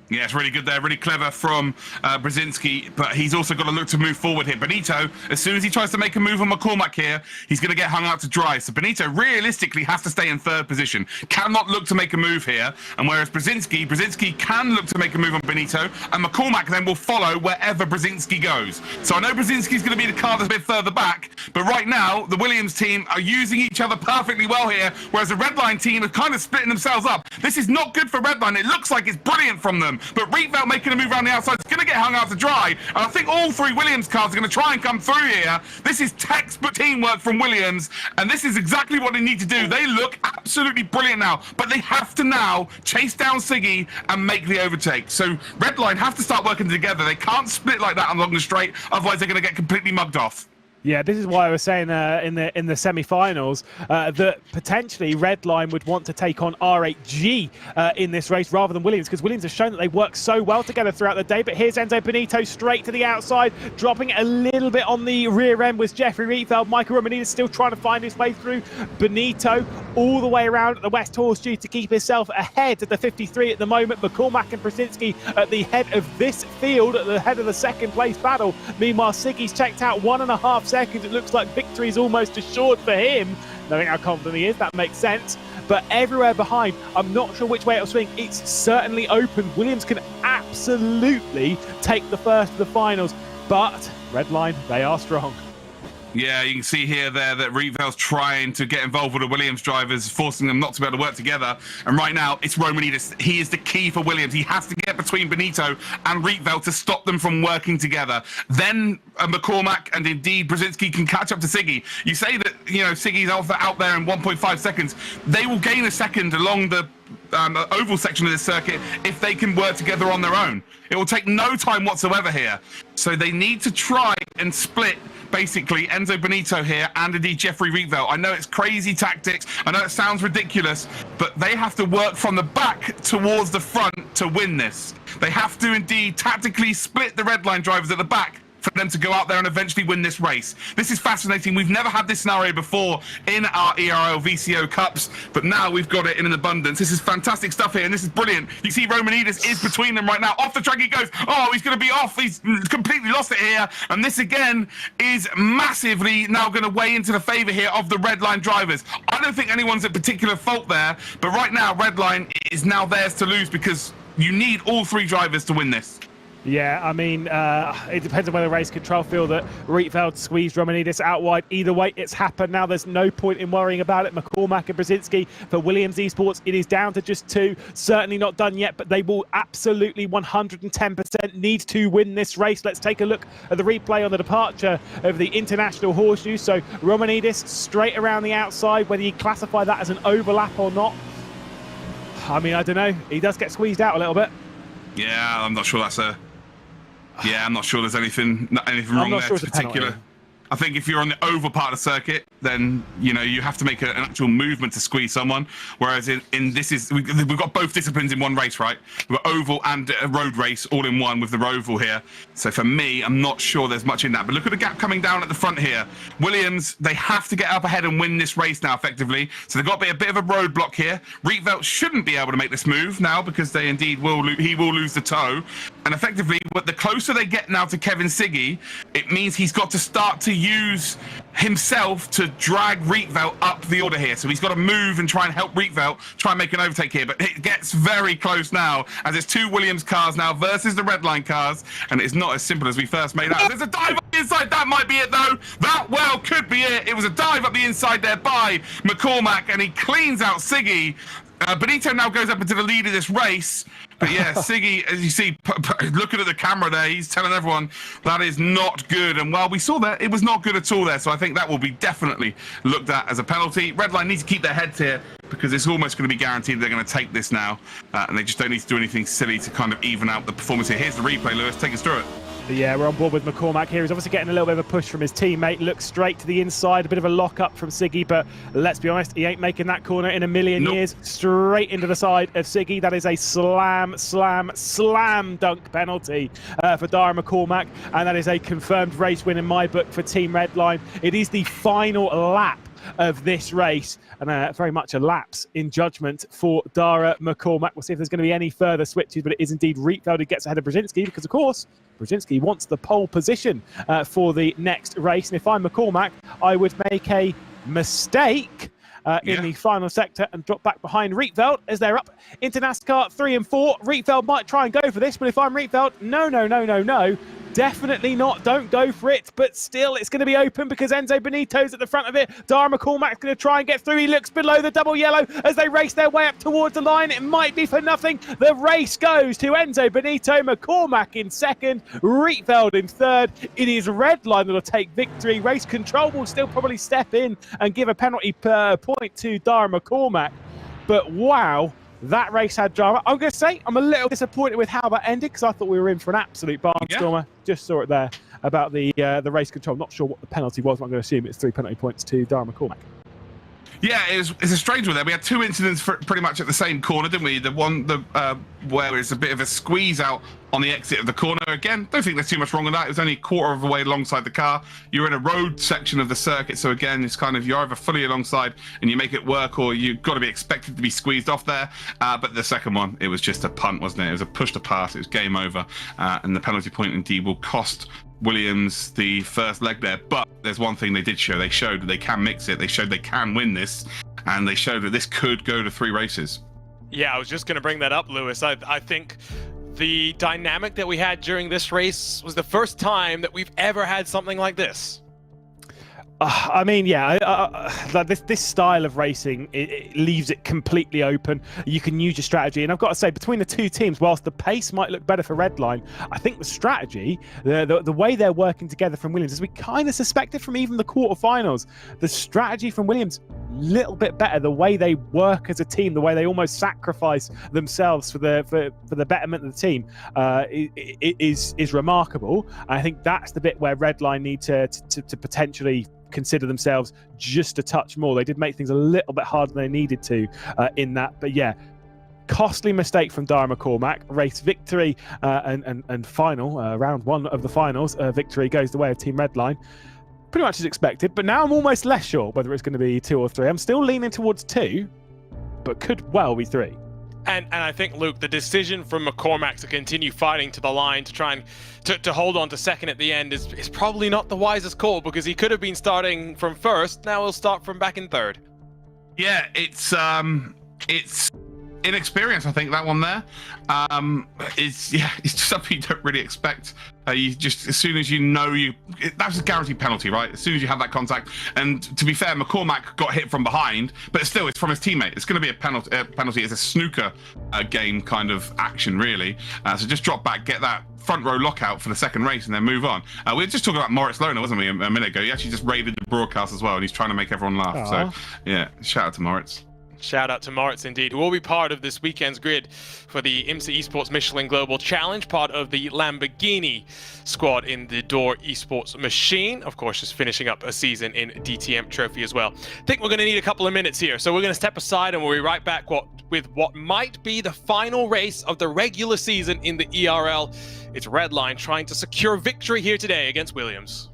Yeah, it's really good there, really clever from Brzezinski, but he's also got to look to move forward here. Benito, as soon as he tries to make a move on McCormack here, he's going to get hung out to dry. So Benito realistically has to stay in 3rd position, cannot look to make a move here. And whereas Brzezinski can look to make a move on Benito, and McCormack then will follow wherever Brzezinski goes. So I know Brzezinski's going to be the car that's a bit further back, but right now the Williams team are using each other perfectly well here, whereas the Redline team are kind of splitting themselves up. This is not good for Redline. It looks like it's brilliant from them. But Rietveld making a move around the outside is going to get hung out to dry. And I think all 3 Williams cars are going to try and come through here. This is textbook teamwork from Williams, and this is exactly what they need to do. They look absolutely brilliant now, but they have to now chase down Siggy and make the overtake. So Redline have to start working together. They can't split like that along the straight, otherwise they're going to get completely mugged off.
Yeah, this is why I was saying in the semi-finals that potentially Redline would want to take on R8G in this race rather than Williams, because Williams has shown that they work so well together throughout the day. But here's Enzo Benito straight to the outside, dropping a little bit on the rear end with Jeffrey Rietveld. Michael Romanidis still trying to find his way through. Benito all the way around at the West Horseshoe to keep himself ahead of the 53 at the moment. McCormack and Brzezinski at the head of this field, at the head of the 2nd place battle. Meanwhile, Siggy's checked out 1.5 seconds. It looks like victory is almost assured for him. Knowing how confident he is, that makes sense. But everywhere behind, I'm not sure which way it'll swing. It's certainly open. Williams can absolutely take the first of the finals. But Redline, they are strong.
Yeah, you can see here there that Rieveld's trying to get involved with the Williams drivers, forcing them not to be able to work together. And right now, it's Romanidis. He is the key for Williams. He has to get between Benito and Rietveld to stop them from working together. Then McCormack and indeed Brzezinski can catch up to Siggy. You say that, you know, Siggy's out there in 1.5 seconds. They will gain a second along the oval section of this circuit if they can work together on their own. It will take no time whatsoever here. So they need to try and split basically Enzo Benito here and indeed Jeffrey Rietveld. I know it's crazy tactics. I know it sounds ridiculous, but they have to work from the back towards the front to win this. They have to indeed tactically split the Redline drivers at the back for them to go out there and eventually win this race. This is fascinating. We've never had this scenario before in our ERL VCO Cups, but now we've got it in an abundance. This is fantastic stuff here, and this is brilliant. You see Romanidis is between them right now. Off the track he goes. Oh, he's going to be off. He's completely lost it here, and this again is massively now going to weigh into the favour here of the Redline drivers. I don't think anyone's at particular fault there, but right now Redline is now theirs to lose because you need all 3 drivers to win this.
Yeah, I mean, it depends on whether race control feel that Rietveld squeezed Romanidis out wide. Either way, it's happened now. There's no point in worrying about it. McCormack and Brzezinski for Williams Esports, it is down to just 2. Certainly not done yet, but they will absolutely 110% need to win this race. Let's take a look at the replay on the departure of the International Horseshoe. So Romanidis straight around the outside, whether you classify that as an overlap or not. I mean, I don't know. He does get squeezed out a little bit.
Yeah, I'm not sure that's a... Yeah, I'm not sure there's anything wrong there in particular. I think if you're on the oval part of the circuit, then, you know, you have to make an actual movement to squeeze someone. Whereas in this is, we've got both disciplines in one race, right? We've got oval and a road race all in one with the oval here. So for me, I'm not sure there's much in that. But look at the gap coming down at the front here. Williams, they have to get up ahead and win this race now effectively. So they've got to be a bit of a roadblock here. Rietveld shouldn't be able to make this move now because they indeed will, he will lose the toe. And effectively, but the closer they get now to Kevin Siggy, it means he's got to start to use himself to drag Rietveld up the order here. So he's got to move and try and help Rietveld try and make an overtake here. But it gets very close now as it's 2 Williams cars now versus the Redline cars. And it's not as simple as we first made out. There's a dive up the inside. That might be it, though. That well could be it. It was a dive up the inside there by McCormack, and he cleans out Siggy. Benito now goes up into the lead of this race. But yeah, Siggy, as you see, looking at the camera there, he's telling everyone that is not good. And while we saw that, it was not good at all there. So I think that will be definitely looked at as a penalty. Redline needs to keep their heads here because it's almost going to be guaranteed they're going to take this now. And they just don't need to do anything silly to kind of even out the performance here. Here's the replay, Lewis. Take us through it.
Yeah, we're on board with McCormack here. He's obviously getting a little bit of a push from his teammate. Looks straight to the inside, a bit of a lock-up from Siggy, but let's be honest, he ain't making that corner in a million years. Straight into the side of Siggy. That is a slam dunk penalty for Dara McCormack, and that is a confirmed race win in my book for Team Redline. It is the final lap of this race, and very much a lapse in judgment for Dara McCormack. We'll see if there's going to be any further switches, but it is indeed rFactor who gets ahead of Brzezinski because, of course, Brzezinski wants the pole position for the next race. And if I'm McCormack, I would make a mistake in the final sector and drop back behind rFactor as they're up into NASCAR 3 and 4. rFactor might try and go for this, but if I'm rFactor, no. Definitely not. Don't go for it. But still, it's going to be open because Enzo Benito's at the front of it. Dara McCormack's going to try and get through. He looks below the double yellow as they race their way up towards the line. It might be for nothing. The race goes to Enzo Benito. McCormack in second. rFactor in third. It is Redline that will take victory. Race control will still probably step in and give a penalty per point to Dara McCormack. But wow. That race had drama. I'm going to say I'm a little disappointed with how that ended because I thought we were in for an absolute barnstormer. Yeah. Just saw it there about the race control. I'm not sure what the penalty was, but I'm going to assume it's 3 penalty points to Dara McCormack.
Yeah, it's a strange one there. We had two incidents pretty much at the same corner, didn't we? The one where it's a bit of a squeeze out on the exit of the corner. Again, don't think there's too much wrong with that. It was only a quarter of a way alongside the car. You're in a road section of the circuit, so again, it's kind of you're either fully alongside and you make it work, or you've got to be expected to be squeezed off there. But the second one, it was just a punt, wasn't it? It was a push to pass. It was game over, and the penalty point indeed will cost Williams the first leg there. But there's one thing they did show. They showed that they can mix it. They showed they can win this, and they showed that this could go to 3 races.
Yeah, I was just going to bring that up, Lewis. I think the dynamic that we had during this race was the first time that we've ever had something like this.
I mean, yeah, this style of racing, it leaves it completely open. You can use your strategy. And I've got to say, between the two teams, whilst the pace might look better for Redline, I think the strategy, the way they're working together from Williams, as we kind of suspected from even the quarterfinals, the strategy from Williams, little bit better. The way they work as a team, the way they almost sacrifice themselves for the betterment of the team is remarkable. I think that's the bit where Redline need to potentially consider themselves just a touch more. They did make things a little bit harder than they needed to in that, but yeah, costly mistake from Dara McCormack. Race victory and final round one of the finals victory goes the way of Team Redline, pretty much as expected. But now I'm almost less sure whether it's going to be 2 or 3. I'm still leaning towards 2, but could well be 3.
And I think, Luke, the decision from McCormack to continue fighting to the line to try and to hold on to second at the end is probably not the wisest call, because he could have been starting from first. Now he'll start from back in third.
Yeah, it's inexperience, I think, that one there. It's just something you don't really expect. You just, as soon as you know that's a guaranteed penalty, right? As soon as you have that contact. And to be fair, McCormack got hit from behind, but still, it's from his teammate. It's going to be a penalty. It's a snooker game kind of action, really. So just drop back, get that front row lockout for the second race, and then move on. We were just talking about Moritz Lohner, wasn't we, a minute ago? He actually just raided the broadcast as well, and he's trying to make everyone laugh.
Aww.
So yeah, shout out to Moritz.
Shout out to Moritz, indeed, who will be part of this weekend's grid for the IMSA Esports Michelin Global Challenge, part of the Lamborghini squad in the Door Esports machine. Of course, just finishing up a season in DTM Trophy as well. I think we're going to need a couple of minutes here, so we're going to step aside and we'll be right back with what might be the final race of the regular season in the ERL. It's Redline trying to secure victory here today against Williams.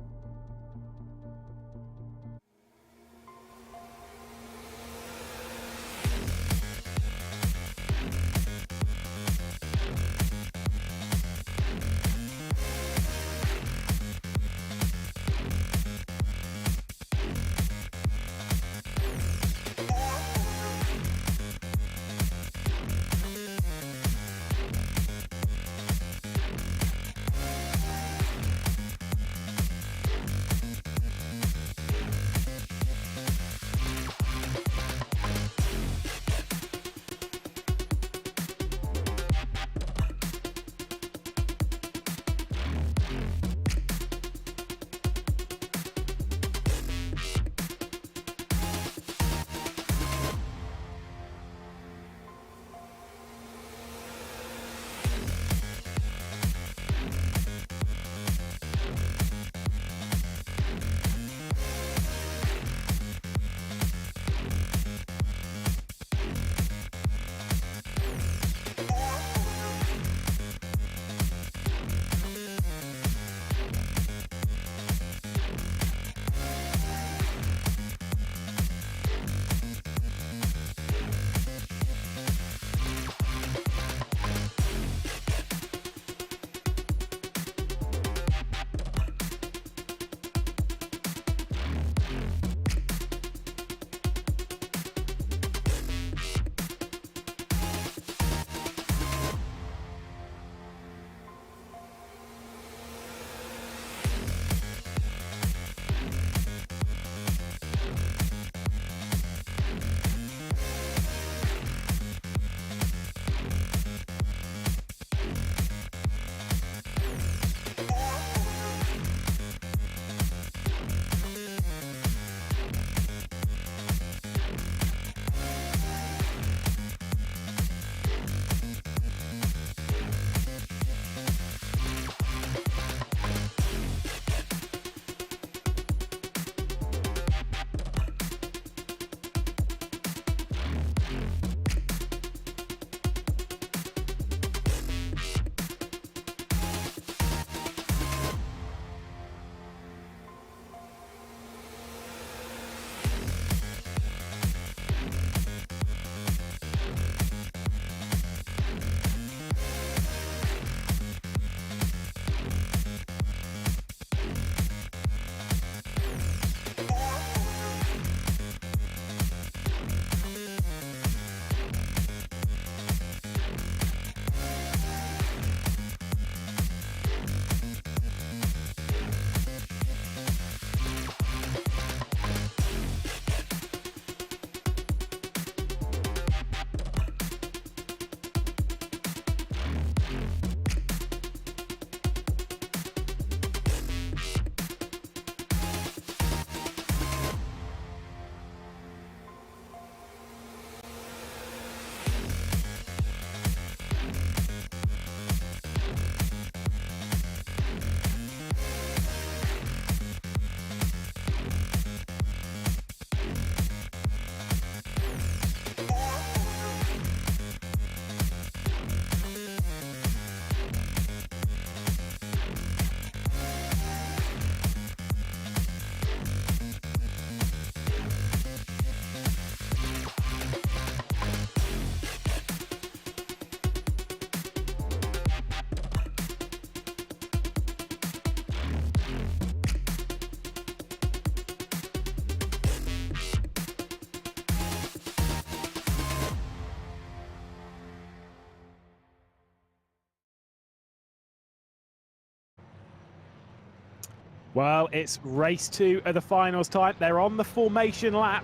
Well, it's race 2 of the finals time. They're on the formation lap.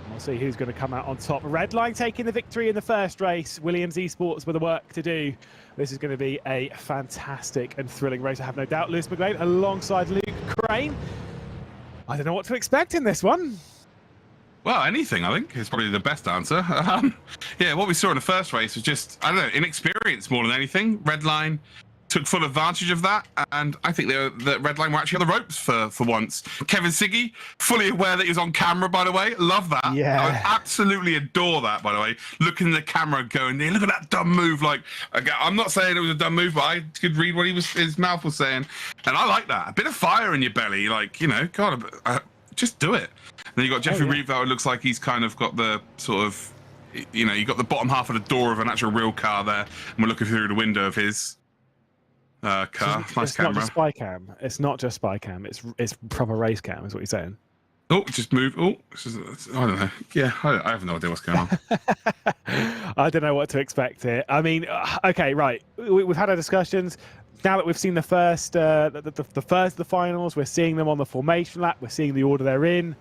We'll see who's going to come out on top. Redline taking the victory in the first race. Williams Esports with the work to do. This is going to be a fantastic and thrilling race, I have no doubt. Lewis McLean alongside Luke Crane. I don't know what to expect in this one.
Well, anything, I think, is probably the best answer. Yeah, what we saw in the first race was just, I don't know, inexperience more than anything. Redline took full advantage of that, and I think that Redline were actually on the ropes for once. Kevin Siggy, fully aware that he was on camera, by the way. Love that.
Yeah.
I absolutely adore that, by the way. Looking at the camera going, hey, look at that dumb move. Like, I'm not saying it was a dumb move, but I could read what his mouth was saying. And I like that. A bit of fire in your belly, like, you know, God, just do it. And then you got Jeffrey Reevell, it looks like he's kind of got the sort of, you know, you got the bottom half of the door of an actual real car there, and we're looking through the window of his car. Nice camera.
Not just spy cam. It's not just spy cam. It's proper race cam, is what you're saying.
Oh, just move. Oh, I don't know. Yeah, I have no idea what's going on.
I don't know what to expect here. I mean, okay, right. We've had our discussions. Now that we've seen the first, the finals, we're seeing them on the formation lap. We're seeing the order they're in.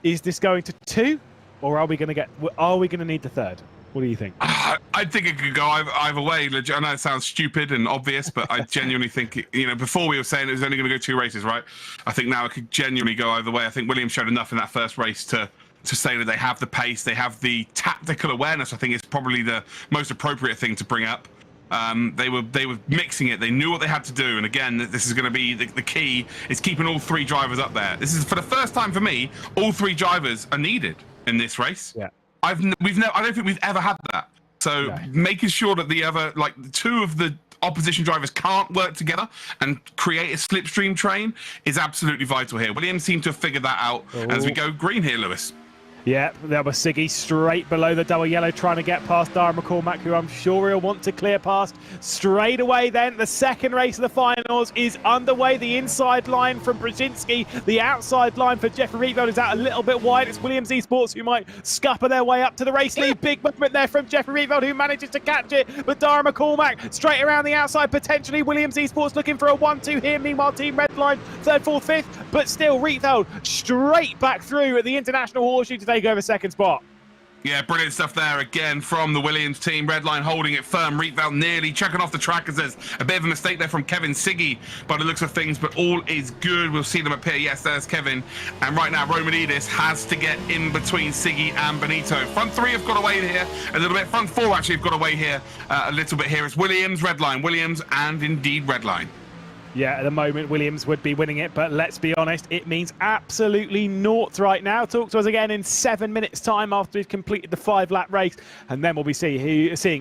Is this going to 2, or are we going to need the 3rd? What do you think?
I think it could go either way. I know it sounds stupid and obvious, but I genuinely think, you know, before we were saying it was only going to go 2 races, right? I think now it could genuinely go either way. I think Williams showed enough in that first race to say that they have the pace, they have the tactical awareness. I think is probably the most appropriate thing to bring up. They were mixing it. They knew what they had to do, and again, this is going to be the key is keeping all 3 drivers up there. This is for the first time for me. All 3 drivers are needed in this race.
Yeah.
I don't think we've ever had that. So making sure that the other, like 2 of the opposition drivers can't work together and create a slipstream train is absolutely vital here. Williams seem to have figured that out as we go green here, Lewis.
Yeah, that was Siggy straight below the double yellow, trying to get past Darren McCormack, who I'm sure he'll want to clear past straight away. Then the second race of the finals is underway. The inside line from Brzezinski, the outside line for Jeffrey Reeveld is out a little bit wide. It's Williams Esports who might scupper their way up to the race lead. Big movement there from Jeffrey Reeveld, who manages to catch it, but Darren McCormack straight around the outside, potentially Williams Esports looking for a 1-2 here. Meanwhile, Team Redline 3rd, 4th, 5th, but still Reeveld straight back through at the International Horseshoe today. Go over 2nd spot.
Yeah, brilliant stuff there again from the Williams team. Redline holding it firm. Reeveld nearly checking off the track as there's a bit of a mistake there from Kevin Siggy by the looks of things, but all is good. We'll see them appear. Yes, there's Kevin. And right now, Romanidis has to get in between Siggy and Benito. Front 3 have got away here a little bit. Front 4 actually have got away here a little bit here. It's Williams, Redline, Williams, and indeed Redline.
Yeah, at the moment, Williams would be winning it, but let's be honest, it means absolutely naught right now. Talk to us again in 7 minutes' time after we've completed the 5-lap race, and then we'll be seeing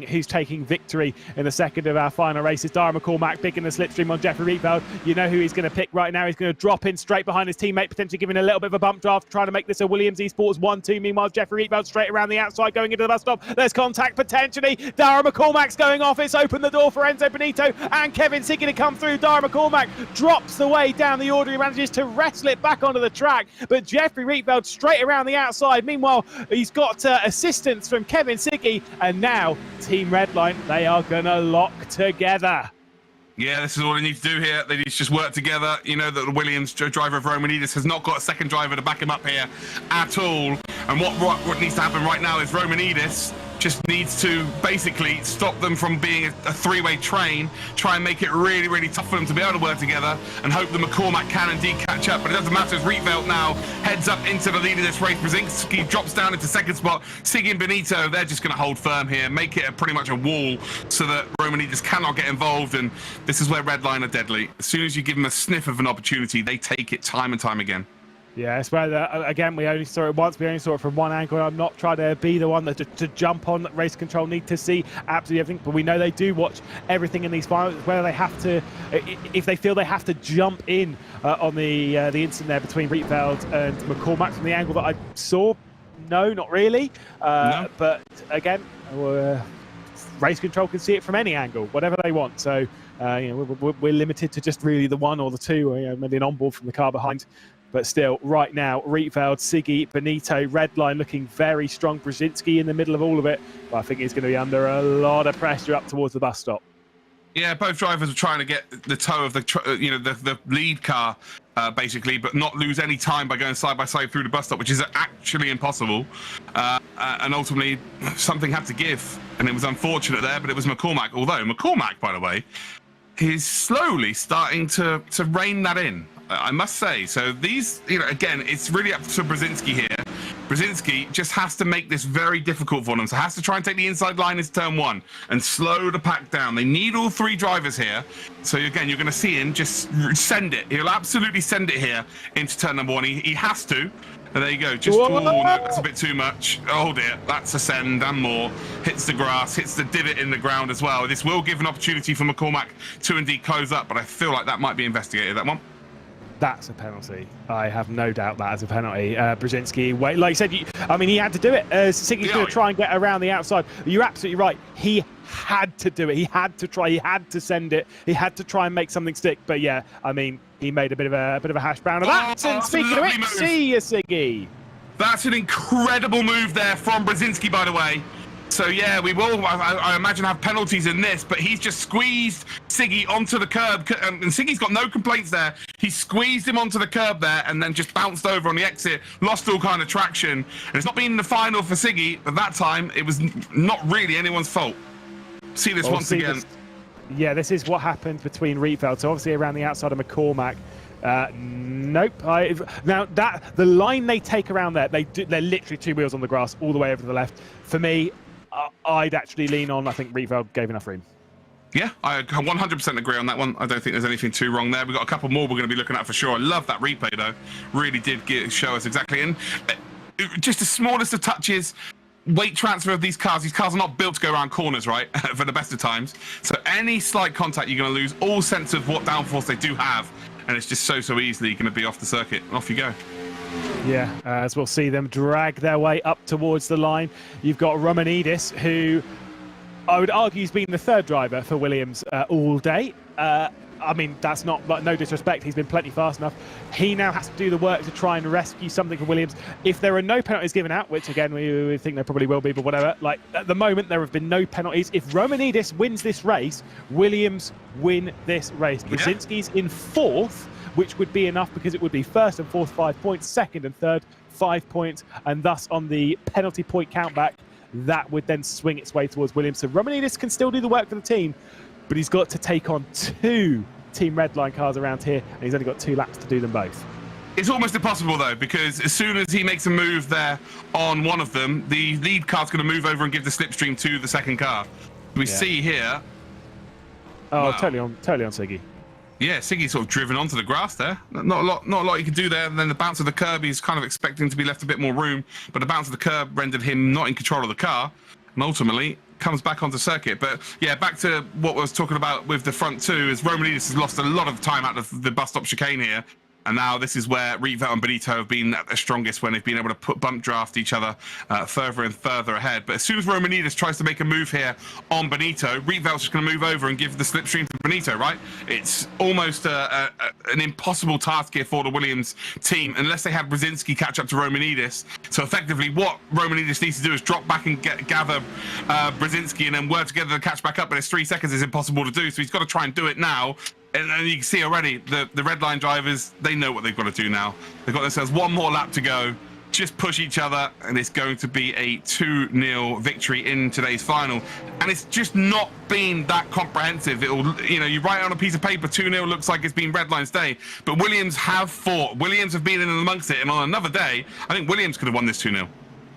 who's taking victory in the second of our final races. Darren McCormack picking the slipstream on Jeffrey Reeveld. You know who he's going to pick right now. He's going to drop in straight behind his teammate, potentially giving a little bit of a bump draft, trying to make this a Williams Esports 1-2. Meanwhile, Jeffrey Reeveld straight around the outside, going into the bus stop. There's contact potentially. Darren McCormack's going off. It's opened the door for Enzo Benito and Kevin Siggy to come through. Darren McCormack drops the way down the order. He manages to wrestle it back onto the track, but Jeffrey Reeveld straight around the outside. Meanwhile, he's got assistance from Kevin Siggy, and now Team Redline, they are going to lock together.
Yeah, this is all they need to do here. They need to just work together. You know that the Williams driver of Romanidis has not got a second driver to back him up here at all. And what needs to happen right now is Romanidis just needs to basically stop them from being a 3-way train, try and make it really, really tough for them to be able to work together, and hope that McCormack can indeed catch up. But it doesn't matter as Reeveld now heads up into the lead of this race. Brzezinski drops down into 2nd spot. Siggy and Benito, they're just going to hold firm here, make it pretty much a wall so that Romanidis cannot get involved. And this is where Redline are deadly. As soon as you give them a sniff of an opportunity, they take it time and time again.
Yeah, it's where, again, we only saw it once. We only saw it from one angle. I'm not trying to be the one that to jump on race control, need to see absolutely everything. But we know they do watch everything in these finals. Whether they have to, if they feel they have to jump in on the instant there between Reeveld and McCormack from the angle that I saw, no, not really.
No.
But again, race control can see it from any angle, whatever they want. So you know, we're limited to just really the 1 or the 2, or you know, maybe an onboard from the car behind. But still, right now, Reeveld, Siggy, Benito, Redline looking very strong. Brzezinski in the middle of all of it. But I think he's going to be under a lot of pressure up towards the bus stop.
Yeah, both drivers were trying to get the toe of the lead car, basically, but not lose any time by going side by side through the bus stop, which is actually impossible. And ultimately, something had to give, and it was unfortunate there, but it was McCormack. Although McCormack, by the way, is slowly starting to rein that in, I must say. So these, again, it's really up to Brzezinski here. Brzezinski just has to make this very difficult for them. So has to try and take the inside line into turn 1 and slow the pack down. They need all 3 drivers here. So again, you're going to see him just send it. He'll absolutely send it here into turn number 1. He has to. And there you go. Just, oh, no, that's a bit too much. Oh dear, that's a send and more. Hits the grass, hits the divot in the ground as well. This will give an opportunity for McCormack to indeed close up, but I feel like that might be investigated, that one.
That's a penalty. I have no doubt that is a penalty. Brzezinski, like you said, he had to do it. Siggy's going to try and get around the outside. You're absolutely right. He had to do it. He had to try. He had to send it. He had to try and make something stick. But yeah, he made a bit of a hash brown of that. And speaking of it, see you, Siggy.
That's an incredible move there from Brzezinski, by the way. So yeah, we will, I imagine, have penalties in this, but he's just squeezed Siggy onto the curb, and Siggy's got no complaints there. He squeezed him onto the curb there and then just bounced over on the exit, lost all kind of traction. And it's not been the final for Siggy, but that time it was not really anyone's fault. See this once again.
Yeah, this is what happened between rFactor. So obviously around the outside of McCormack. Nope. Now the line they take around there, they're literally 2 wheels on the grass all the way over to the left. For me, I'd actually lean on, I think rFactor gave enough room.
Yeah, I 100% agree on that one. I don't think there's anything too wrong there. We've got a couple more we're going to be looking at for sure. I love that replay, though. Really did show us exactly. And just the smallest of touches, weight transfer of these cars. These cars are not built to go around corners, right, for the best of times. So any slight contact, you're going to lose all sense of what downforce they do have. And it's just so easily going to be off the circuit. Off you go.
Yeah, as we'll see them drag their way up towards the line. You've got Romanidis, who I would argue has been the 3rd driver for Williams all day. That's not no disrespect. He's been plenty fast enough. He now has to do the work to try and rescue something for Williams. If there are no penalties given out, which again we think there probably will be, but whatever. Like at the moment, there have been no penalties. If Romanidis wins this race, Williams win this race. Brzezinski's in 4th, which would be enough because it would be 1st and 4th 5 points, 2nd and 3rd 5 points, and thus on the penalty point countback, that would then swing its way towards Williams. So Romanidis can still do the work for the team, but he's got to take on 2 Team Redline cars around here, and he's only got 2 laps to do them both.
It's almost impossible, though, because as soon as he makes a move there on one of them, the lead car's going to move over and give the slipstream to the second car. We see here...
Oh, wow. Totally on Siggy.
Yeah, Siggy's sort of driven onto the grass there. Not a lot he could do there. And then the bounce of the curb, he's kind of expecting to be left a bit more room, but the bounce of the curb rendered him not in control of the car, and ultimately comes back onto circuit. But yeah, back to what I was talking about with the front 2, is Romanidis has lost a lot of time out of the bus stop chicane here. And now this is where rFactor and Benito have been at their strongest, when they've been able to bump draft each other further and further ahead. But as soon as Romanidis tries to make a move here on Benito, rFactor's just going to move over and give the slipstream to Benito, right? It's almost an impossible task here for the Williams team, unless they have Brzezinski catch up to Romanidis. So effectively, what Romanidis needs to do is drop back and gather Brzezinski and then work together to catch back up, but it's 3 seconds is impossible to do, so he's got to try and do it now. And you can see already, the red line drivers, they know what they've got to do now. They've got themselves 1 more lap to go, just push each other, and it's going to be a 2-0 victory in today's final. And it's just not been that comprehensive. It'll, you write it on a piece of paper, 2-0 looks like it's been red line's day. But Williams have fought. Williams have been in amongst it, and on another day, I think Williams could have won this 2-0.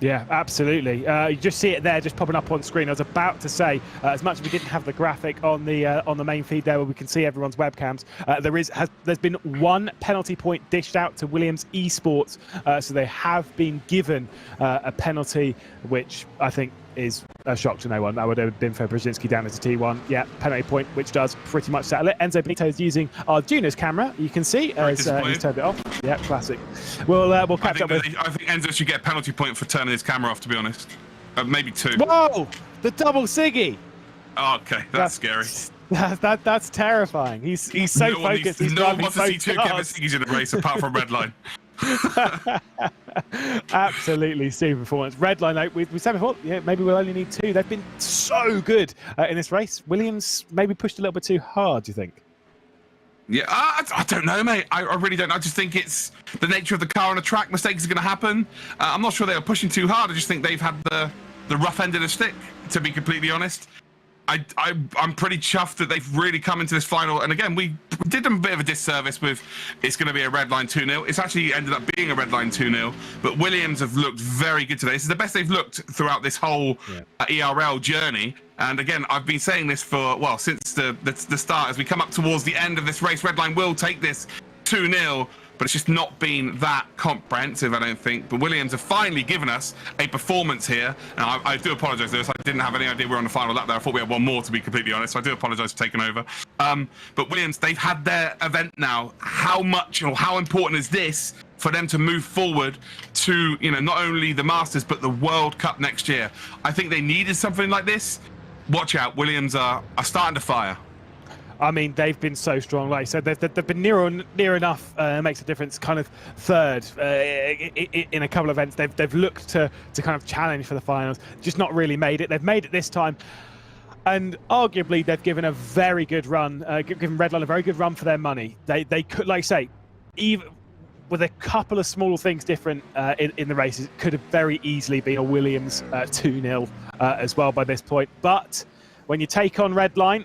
Yeah, absolutely. You just see it there, just popping up on screen. I was about to say, as much as we didn't have the graphic on the main feed there, where we can see everyone's webcams, there's been 1 penalty point dished out to Williams Esports, so they have been given a penalty, which I think is a shock to no one. That would have been for Brzezinski down into T1. Yeah, penalty point, which does pretty much settle it. Enzo Benito is using our Juno's camera, you can see, as he's turned it off. Yeah, classic. We'll catch up with...
I think Enzo should get a penalty point for turning his camera off, to be honest. Maybe 2.
Whoa! The double Siggy!
Oh, okay, that's scary.
That's terrifying. He's so focused.
No one wants to see 2 Kevin Siggys in a race apart from Redline.
Absolutely super performance. Redline, like we said before, yeah, maybe we'll only need 2. They've been so good in this race. Williams maybe pushed a little bit too hard, do you think?
Yeah, I don't know, mate. I really don't. I just think it's the nature of the car on a track. Mistakes are going to happen. I'm not sure they were pushing too hard. I just think they've had the rough end of the stick, to be completely honest. I'm pretty chuffed that they've really come into this final. And again, we did them a bit of a disservice with it's going to be a red line 2-0. It's actually ended up being a red line 2-0. But Williams have looked very good today. This is the best they've looked throughout this whole ERL journey. And again, I've been saying this for, well, since the start. As we come up towards the end of this race, Redline will take this 2-0. But it's just not been that comprehensive, I don't think. But Williams have finally given us a performance here. And I do apologise, Lewis. I didn't have any idea we were on the final lap there. I thought we had one more, to be completely honest. So I do apologise for taking over. But Williams, they've had their event now. How much or how important is this for them to move forward to, you know, not only the Masters, but the World Cup next year? I think they needed something like this. Watch out. Williams are starting to fire.
I mean, they've been so strong. Like I said, they've been near enough. Makes a difference. Kind of third in a couple of events. They've looked to kind of challenge for the finals. Just not really made it. They've made it this time, and arguably they've given a very good run. Given Redline a very good run for their money. They could, like I say, even with a couple of small things different in the races, it could have very easily been a Williams 2-0 as well by this point. But when you take on Redline,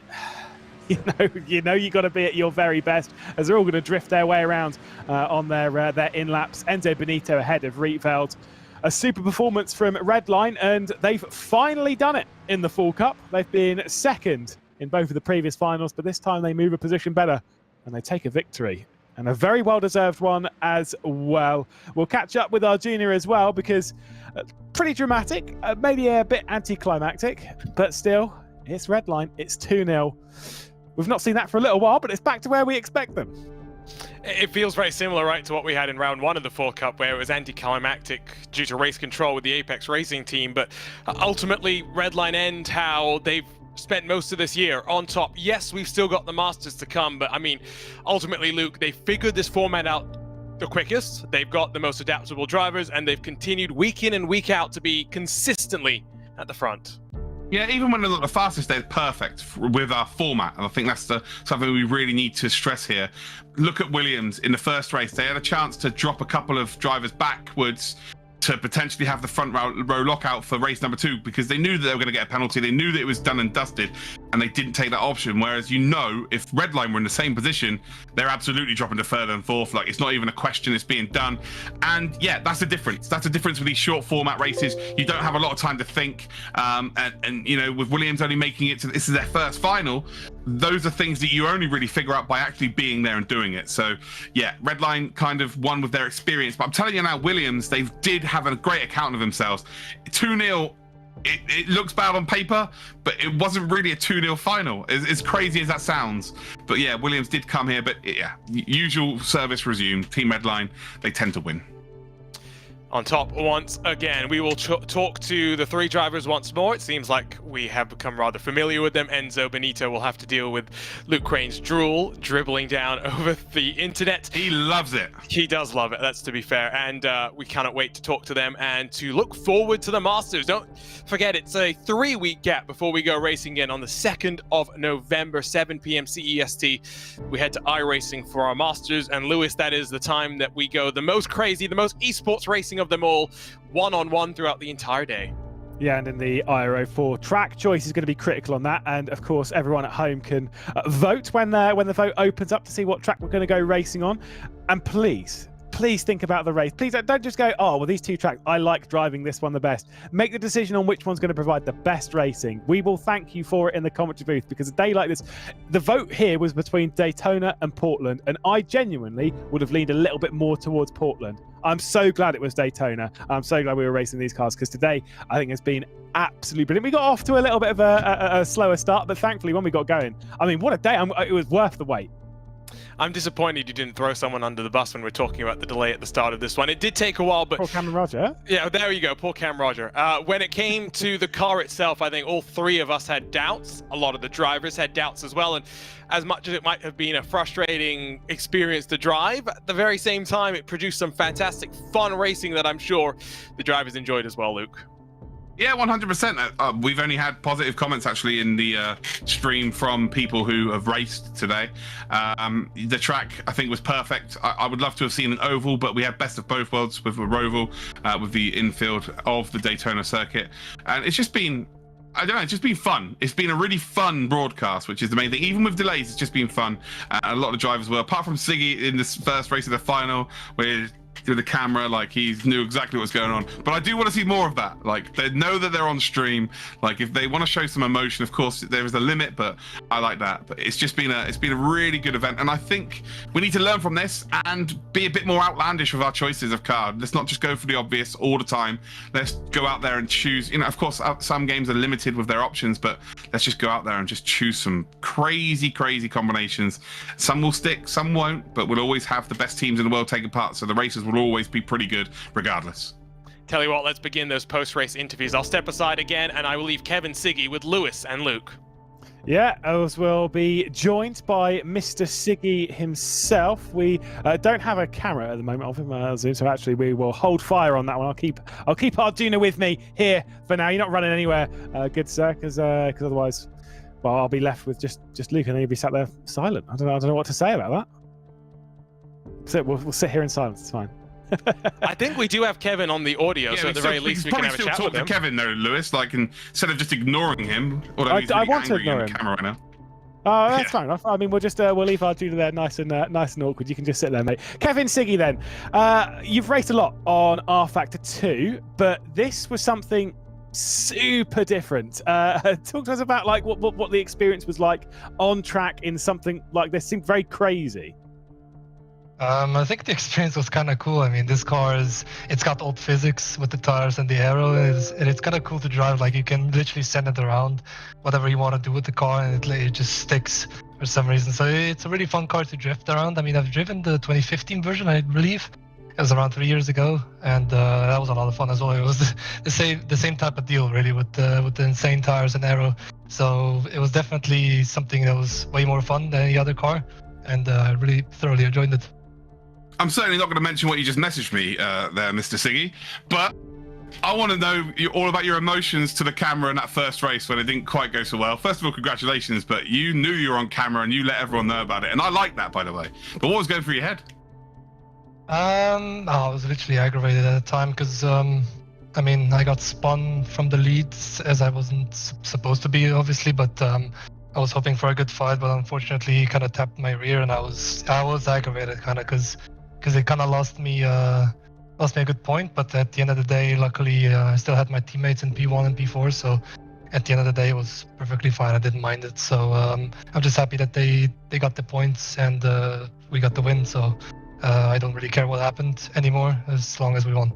you know you got to be at your very best, as they're all going to drift their way around on their in laps. Enzo Benito ahead of Rietveld. A super performance from Redline, and they've finally done it in the Fall Cup. They've been second in both of the previous finals, but this time they move a position better and they take a victory, and a very well-deserved one as well. We'll catch up with our junior as well, because pretty dramatic, maybe a bit anticlimactic, but still, it's Redline. It's 2-0. We've not seen that for a little while, but it's back to where we expect them.
It feels very similar, right, to what we had in round 1 of the Fall Cup, where it was anticlimactic due to race control with the Apex Racing team. But ultimately, Redline end how they've spent most of this year on top. Yes, we've still got the Masters to come, but I mean, ultimately, Luke, they figured this format out the quickest. They've got the most adaptable drivers, and they've continued week in and week out to be consistently at the front.
Yeah, even when they're not the fastest, they're perfect with our format. And I think that's something we really need to stress here. Look at Williams in the first race. They had a chance to drop a couple of drivers backwards to potentially have the front row lockout for race number 2, because they knew that they were going to get a penalty. They knew that it was done and dusted, and they didn't take that option. Whereas, you know, if Redline were in the same position, they're absolutely dropping to third and fourth. Like, it's not even a question, it's being done. And yeah, that's the difference. That's the difference with these short format races. You don't have a lot of time to think. And you know, with Williams only making it to, this is their first final, those are things that you only really figure out by actually being there and doing it. So yeah, Redline kind of won with their experience. But I'm telling you now, Williams, they did have a great account of themselves. 2-0, it looks bad on paper, but it wasn't really a 2-0 final, as crazy as that sounds. But yeah, Williams did come here, but yeah, usual service resumed. Team Redline, they tend to win.
On top, once again, we will talk to the 3 drivers once more. It seems like we have become rather familiar with them. Enzo Benito will have to deal with Luke Crane's drool dribbling down over the internet.
He loves it.
He does love it, that's to be fair. And we cannot wait to talk to them and to look forward to the Masters. Don't forget, it's a 3-week gap before we go racing again on the 2nd of November, 7 p.m. CEST. We head to iRacing for our Masters. And Lewis, that is the time that we go the most crazy, the most esports racing of them all, one-on-one throughout the entire day.
Yeah, and in the IRO4 track choice is going to be critical on that, and of course everyone at home can vote when the vote opens up to see what track we're going to go racing on. And please think about the race. Please don't just go, oh well, these 2 tracks, I like driving this one the best. Make the decision on which one's going to provide the best racing. We will thank you for it in the commentary booth, because a day like this, the vote here was between Daytona and Portland, and I genuinely would have leaned a little bit more towards Portland. I'm so glad it was Daytona. I'm so glad we were racing these cars, because today I think it's been absolutely brilliant. We got off to a little bit of a slower start, but thankfully when we got going, I mean, what a day. It was worth the wait.
I'm disappointed you didn't throw someone under the bus when we're talking about the delay at the start of this one. It did take a while, but...
Poor Cameron Roger.
Yeah, there you go. Poor Cam Roger. When it came to the car itself, I think all three of us had doubts. A lot of the drivers had doubts as well. And as much as it might have been a frustrating experience to drive, at the very same time, it produced some fantastic fun racing that I'm sure the drivers enjoyed as well, Luke.
Yeah, 100%. We've only had positive comments actually in the stream from people who have raced today. The track, I think, was perfect. I would love to have seen an oval, but we had best of both worlds with a roval, with the infield of the Daytona circuit. And it's just been, I don't know, it's just been fun. It's been a really fun broadcast, which is the main thing. Even with delays, it's just been fun. A lot of the drivers were, apart from Siggy in this first race of the final, where through the camera, like he knew exactly what's going on. But I do want to see more of that. Like, they know that they're on stream. Like, if they want to show some emotion, of course there is a limit, but I like that. But it's just been a really good event, and I think we need to learn from this and be a bit more outlandish with our choices of card. Let's not just go for the obvious all the time. Let's go out there and choose. You know, of course, some games are limited with their options, but let's just go out there and just choose some crazy combinations. Some will stick, some won't, but we'll always have the best teams in the world taking part. So the races will always be pretty good regardless.
Tell you what, let's begin those post-race interviews. I'll step aside again and I will leave Kevin Siggy with Lewis and Luke.
Yeah, as we'll be joined by Mr. Siggy himself. We don't have a camera at the moment of him, Zoom, so actually we will hold fire on that one. I'll keep Arjuna with me here for now. You're not running anywhere, good sir, because otherwise, well, I'll be left with just Luke, and he'll be sat there silent. I don't know what to say about that. So we'll sit here in silence. It's fine.
I think we do have Kevin on the audio,
Yeah,
so at the very least we can have a chat with him.
Kevin though, Lewis, like instead of just ignoring him.
I want to ignore him.
Camera right now.
Oh, that's fine enough. I mean, we'll leave Arjuna there, nice and awkward. You can just sit there, mate. Kevin Siggy, then, you've raced a lot on rFactor 2, but this was something super different. Talk to us about like what the experience was like on track in something like this. Seemed very crazy.
I think the experience was kind of cool. I mean, this car it's got old physics with the tires and the aero, and it's kind of cool to drive. Like, you can literally send it around, whatever you want to do with the car, and it just sticks for some reason. So it's a really fun car to drift around. I mean, I've driven the 2015 version, I believe. It was around 3 years ago, and that was a lot of fun as well. It was the same type of deal, really, with the insane tires and aero. So it was definitely something that was way more fun than any other car, and I really thoroughly enjoyed it.
I'm certainly not going to mention what you just messaged me there, Mr. Siggy, but I want to know all about your emotions to the camera in that first race when it didn't quite go so well. First of all, congratulations, but you knew you were on camera and you let everyone know about it, and I like that, by the way. But what was going through your head?
I was literally aggravated at the time because, I mean, I got spun from the leads as I wasn't supposed to be, obviously, but I was hoping for a good fight, but unfortunately he kind of tapped my rear, and I was aggravated kind of because it kind of lost me a good point. But at the end of the day, luckily I still had my teammates in P1 and P4, so at the end of the day it was perfectly fine. I didn't mind it, so I'm just happy that they got the points and we got the win. So I don't really care what happened anymore as long as we won.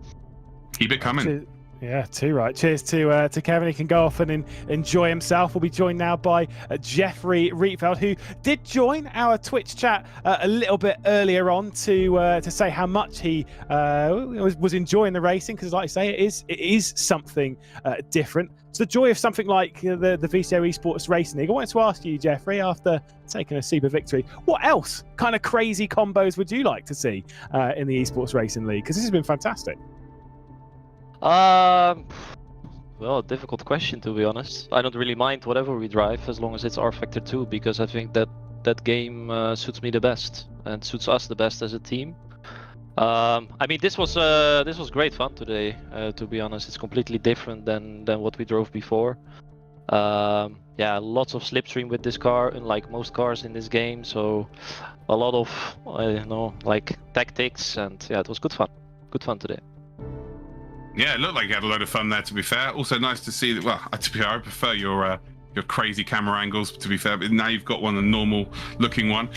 Keep it coming.
Yeah, too right. Cheers to Kevin. He can go off and enjoy himself. We'll be joined now by Jeffrey Rietfeld, who did join our Twitch chat a little bit earlier on to say how much he was enjoying the racing, because, like I say, it is something different. It's the joy of something like the VCO Esports Racing League. I wanted to ask you, Jeffrey, after taking a super victory, what else kind of crazy combos would you like to see in the Esports Racing League? Because this has been fantastic.
Well, difficult question, to be honest. I don't really mind whatever we drive as long as it's rFactor 2, because I think that game suits me the best and suits us the best as a team. I mean, this was great fun today. To be honest, it's completely different than what we drove before. Yeah, lots of slipstream with this car, unlike most cars in this game. So a lot of like tactics, and yeah, it was good fun. Good fun today.
Yeah, it looked like you had a load of fun there, to be fair. Also nice to see that, well, to be fair, I prefer your crazy camera angles, to be fair, but now you've got a normal looking one.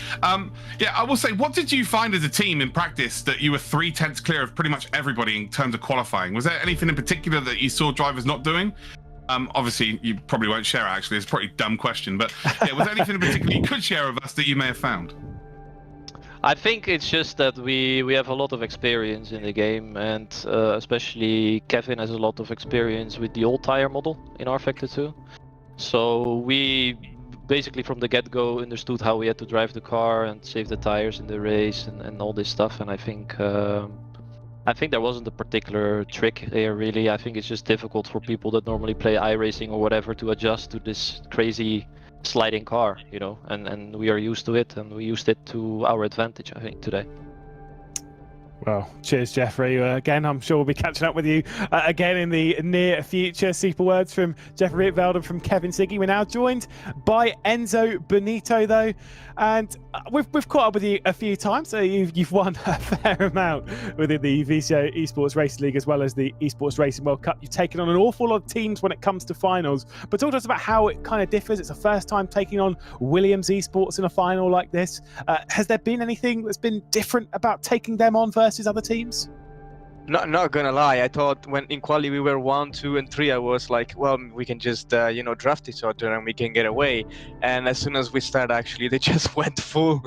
Yeah, I will say, what did you find as a team in practice that you were 3/10 clear of pretty much everybody in terms of qualifying? Was there anything in particular that you saw drivers not doing? Obviously, you probably won't share it, actually. It's a pretty dumb question, but yeah, was there anything in particular you could share with us that you may have found?
I think it's just that we have a lot of experience in the game, and especially Kevin has a lot of experience with the old tire model in rFactor 2. So we basically from the get-go understood how we had to drive the car and save the tires in the race and all this stuff. And I think there wasn't a particular trick there really. I think it's just difficult for people that normally play iRacing or whatever to adjust to this crazy sliding car, you know, and we are used to it, and we used it to our advantage, I think, today.
Well, cheers, Jeffrey. Again, I'm sure we'll be catching up with you again in the near future. Super words from Jeffrey Rietveld and from Kevin Siggy. We're now joined by Enzo Benito, though, and we've caught up with you a few times. So you've won a fair amount within the VCO Esports Racing League as well as the Esports Racing World Cup. You've taken on an awful lot of teams when it comes to finals, but talk to us about how it kind of differs. It's the first time taking on Williams Esports in a final like this. Has there been anything that's been different about taking them on versus other teams?
Not gonna lie, I thought when in quali we were 1, 2, and 3, I was like, well, we can just draft each other and we can get away. And as soon as we started, actually, they just went full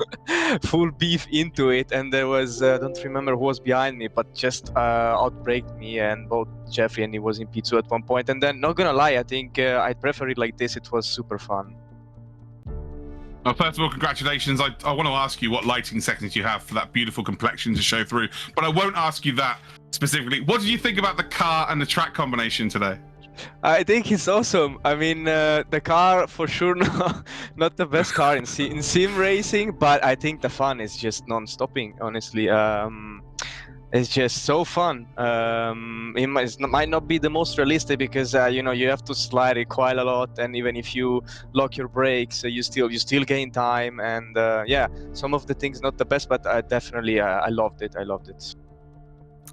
beef into it. And there was I don't remember who was behind me, but just outbraked me, and both Jeffrey and he was in P2 at one point. And then, not gonna lie, I think I prefer it like this. It was super fun.
Well, first of all, congratulations. I want to ask you what lighting settings you have for that beautiful complexion to show through, but I won't ask you that specifically. What did you think about the car and the track combination today?
I think it's awesome. I mean, the car for sure not the best car in sim racing, but I think the fun is just non-stopping, honestly. It's just so fun. It might not be the most realistic because you have to slide it quite a lot, and even if you lock your brakes, you still gain time. And yeah, some of the things not the best, but definitely I loved it. I loved it.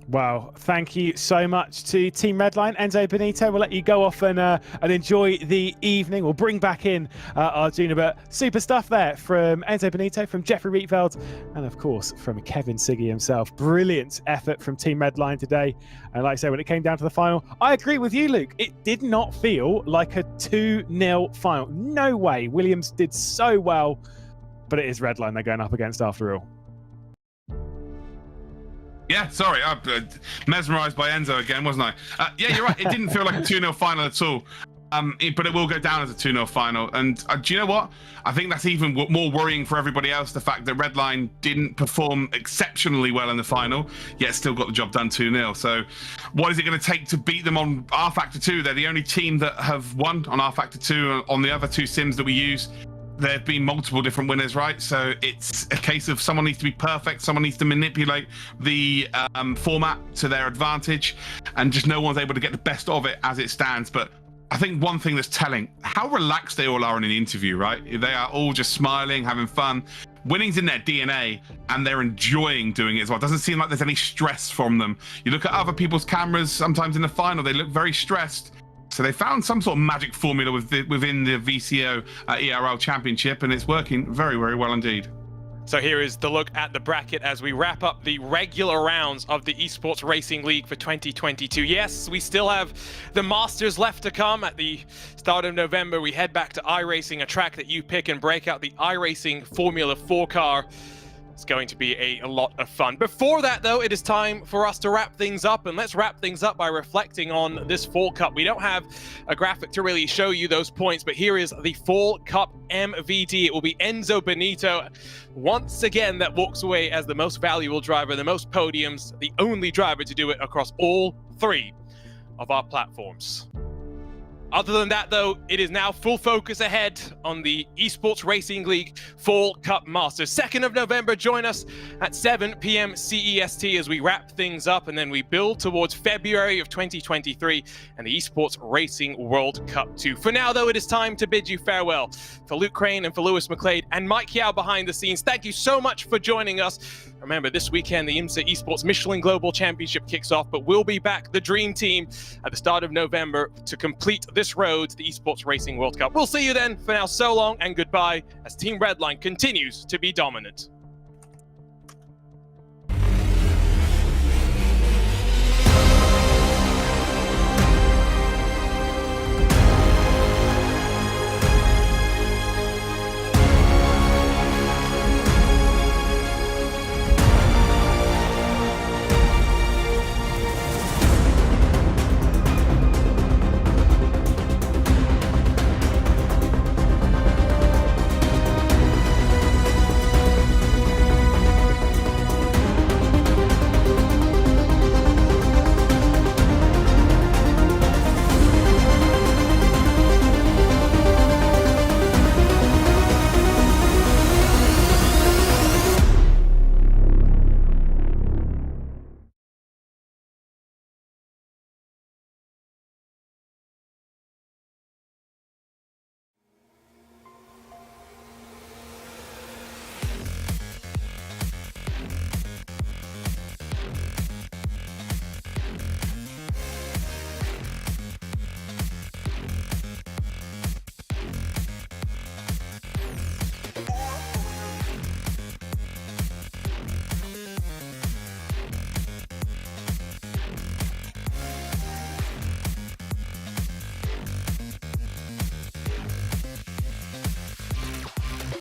Wow, thank you so much to Team Redline. Enzo Benito, we'll let you go off and enjoy the evening. We'll bring back in our junior, but super stuff there from Enzo Benito, from Jeffrey Rietveld, and of course from Kevin Siggy himself. Brilliant effort from Team Redline today. And like I say, when it came down to the final, I agree with you, Luke. It did not feel like a 2-0 final. No way. Williams did so well, but it is Redline they're going up against after all.
Yeah, sorry, I'm mesmerised by Enzo again, wasn't I? Yeah, you're right. It didn't feel like a 2-0 final at all, but it will go down as a 2-0 final. And do you know what? I think that's even more worrying for everybody else, the fact that Redline didn't perform exceptionally well in the final, yet still got the job done 2-0. So what is it going to take to beat them on rFactor 2? They're the only team that have won on rFactor 2. On the other two sims that we use, there have been multiple different winners, right? So it's a case of someone needs to be perfect, someone needs to manipulate the format to their advantage, and just no one's able to get the best of it as it stands. But I think one thing that's telling, how relaxed they all are in an interview, right? They are all just smiling, having fun. Winning's in their DNA, and they're enjoying doing it as well. It doesn't seem like there's any stress from them. You look at other people's cameras, sometimes in the final, they look very stressed. So they found some sort of magic formula within the VCO ERL Championship, and it's working very, very well indeed.
So here is the look at the bracket as we wrap up the regular rounds of the Esports Racing League for 2022. Yes, we still have the Masters left to come. At the start of November, we head back to iRacing, a track that you pick and break out the iRacing Formula 4 car. It's going to be a lot of fun. Before that, though, it is time for us to wrap things up, and let's wrap things up by reflecting on this Fall Cup. We don't have a graphic to really show you those points, but here is the Fall Cup MVD. It will be Enzo Benito, once again, that walks away as the most valuable driver, the most podiums, the only driver to do it across all 3 of our platforms. Other than that, though, it is now full focus ahead on the Esports Racing League Fall Cup Masters. 2nd of November, join us at 7 p.m. CEST as we wrap things up, and then we build towards February of 2023 and the Esports Racing World Cup 2. For now, though, it is time to bid you farewell. For Luke Crane and for Lewis McLeod and Mike Yao behind the scenes, thank you so much for joining us. Remember, this weekend, the IMSA Esports Michelin Global Championship kicks off, but we'll be back, the Dream Team, at the start of November to complete this road to the Esports Racing World Cup. We'll see you then. For now, so long and goodbye as Team Redline continues to be dominant.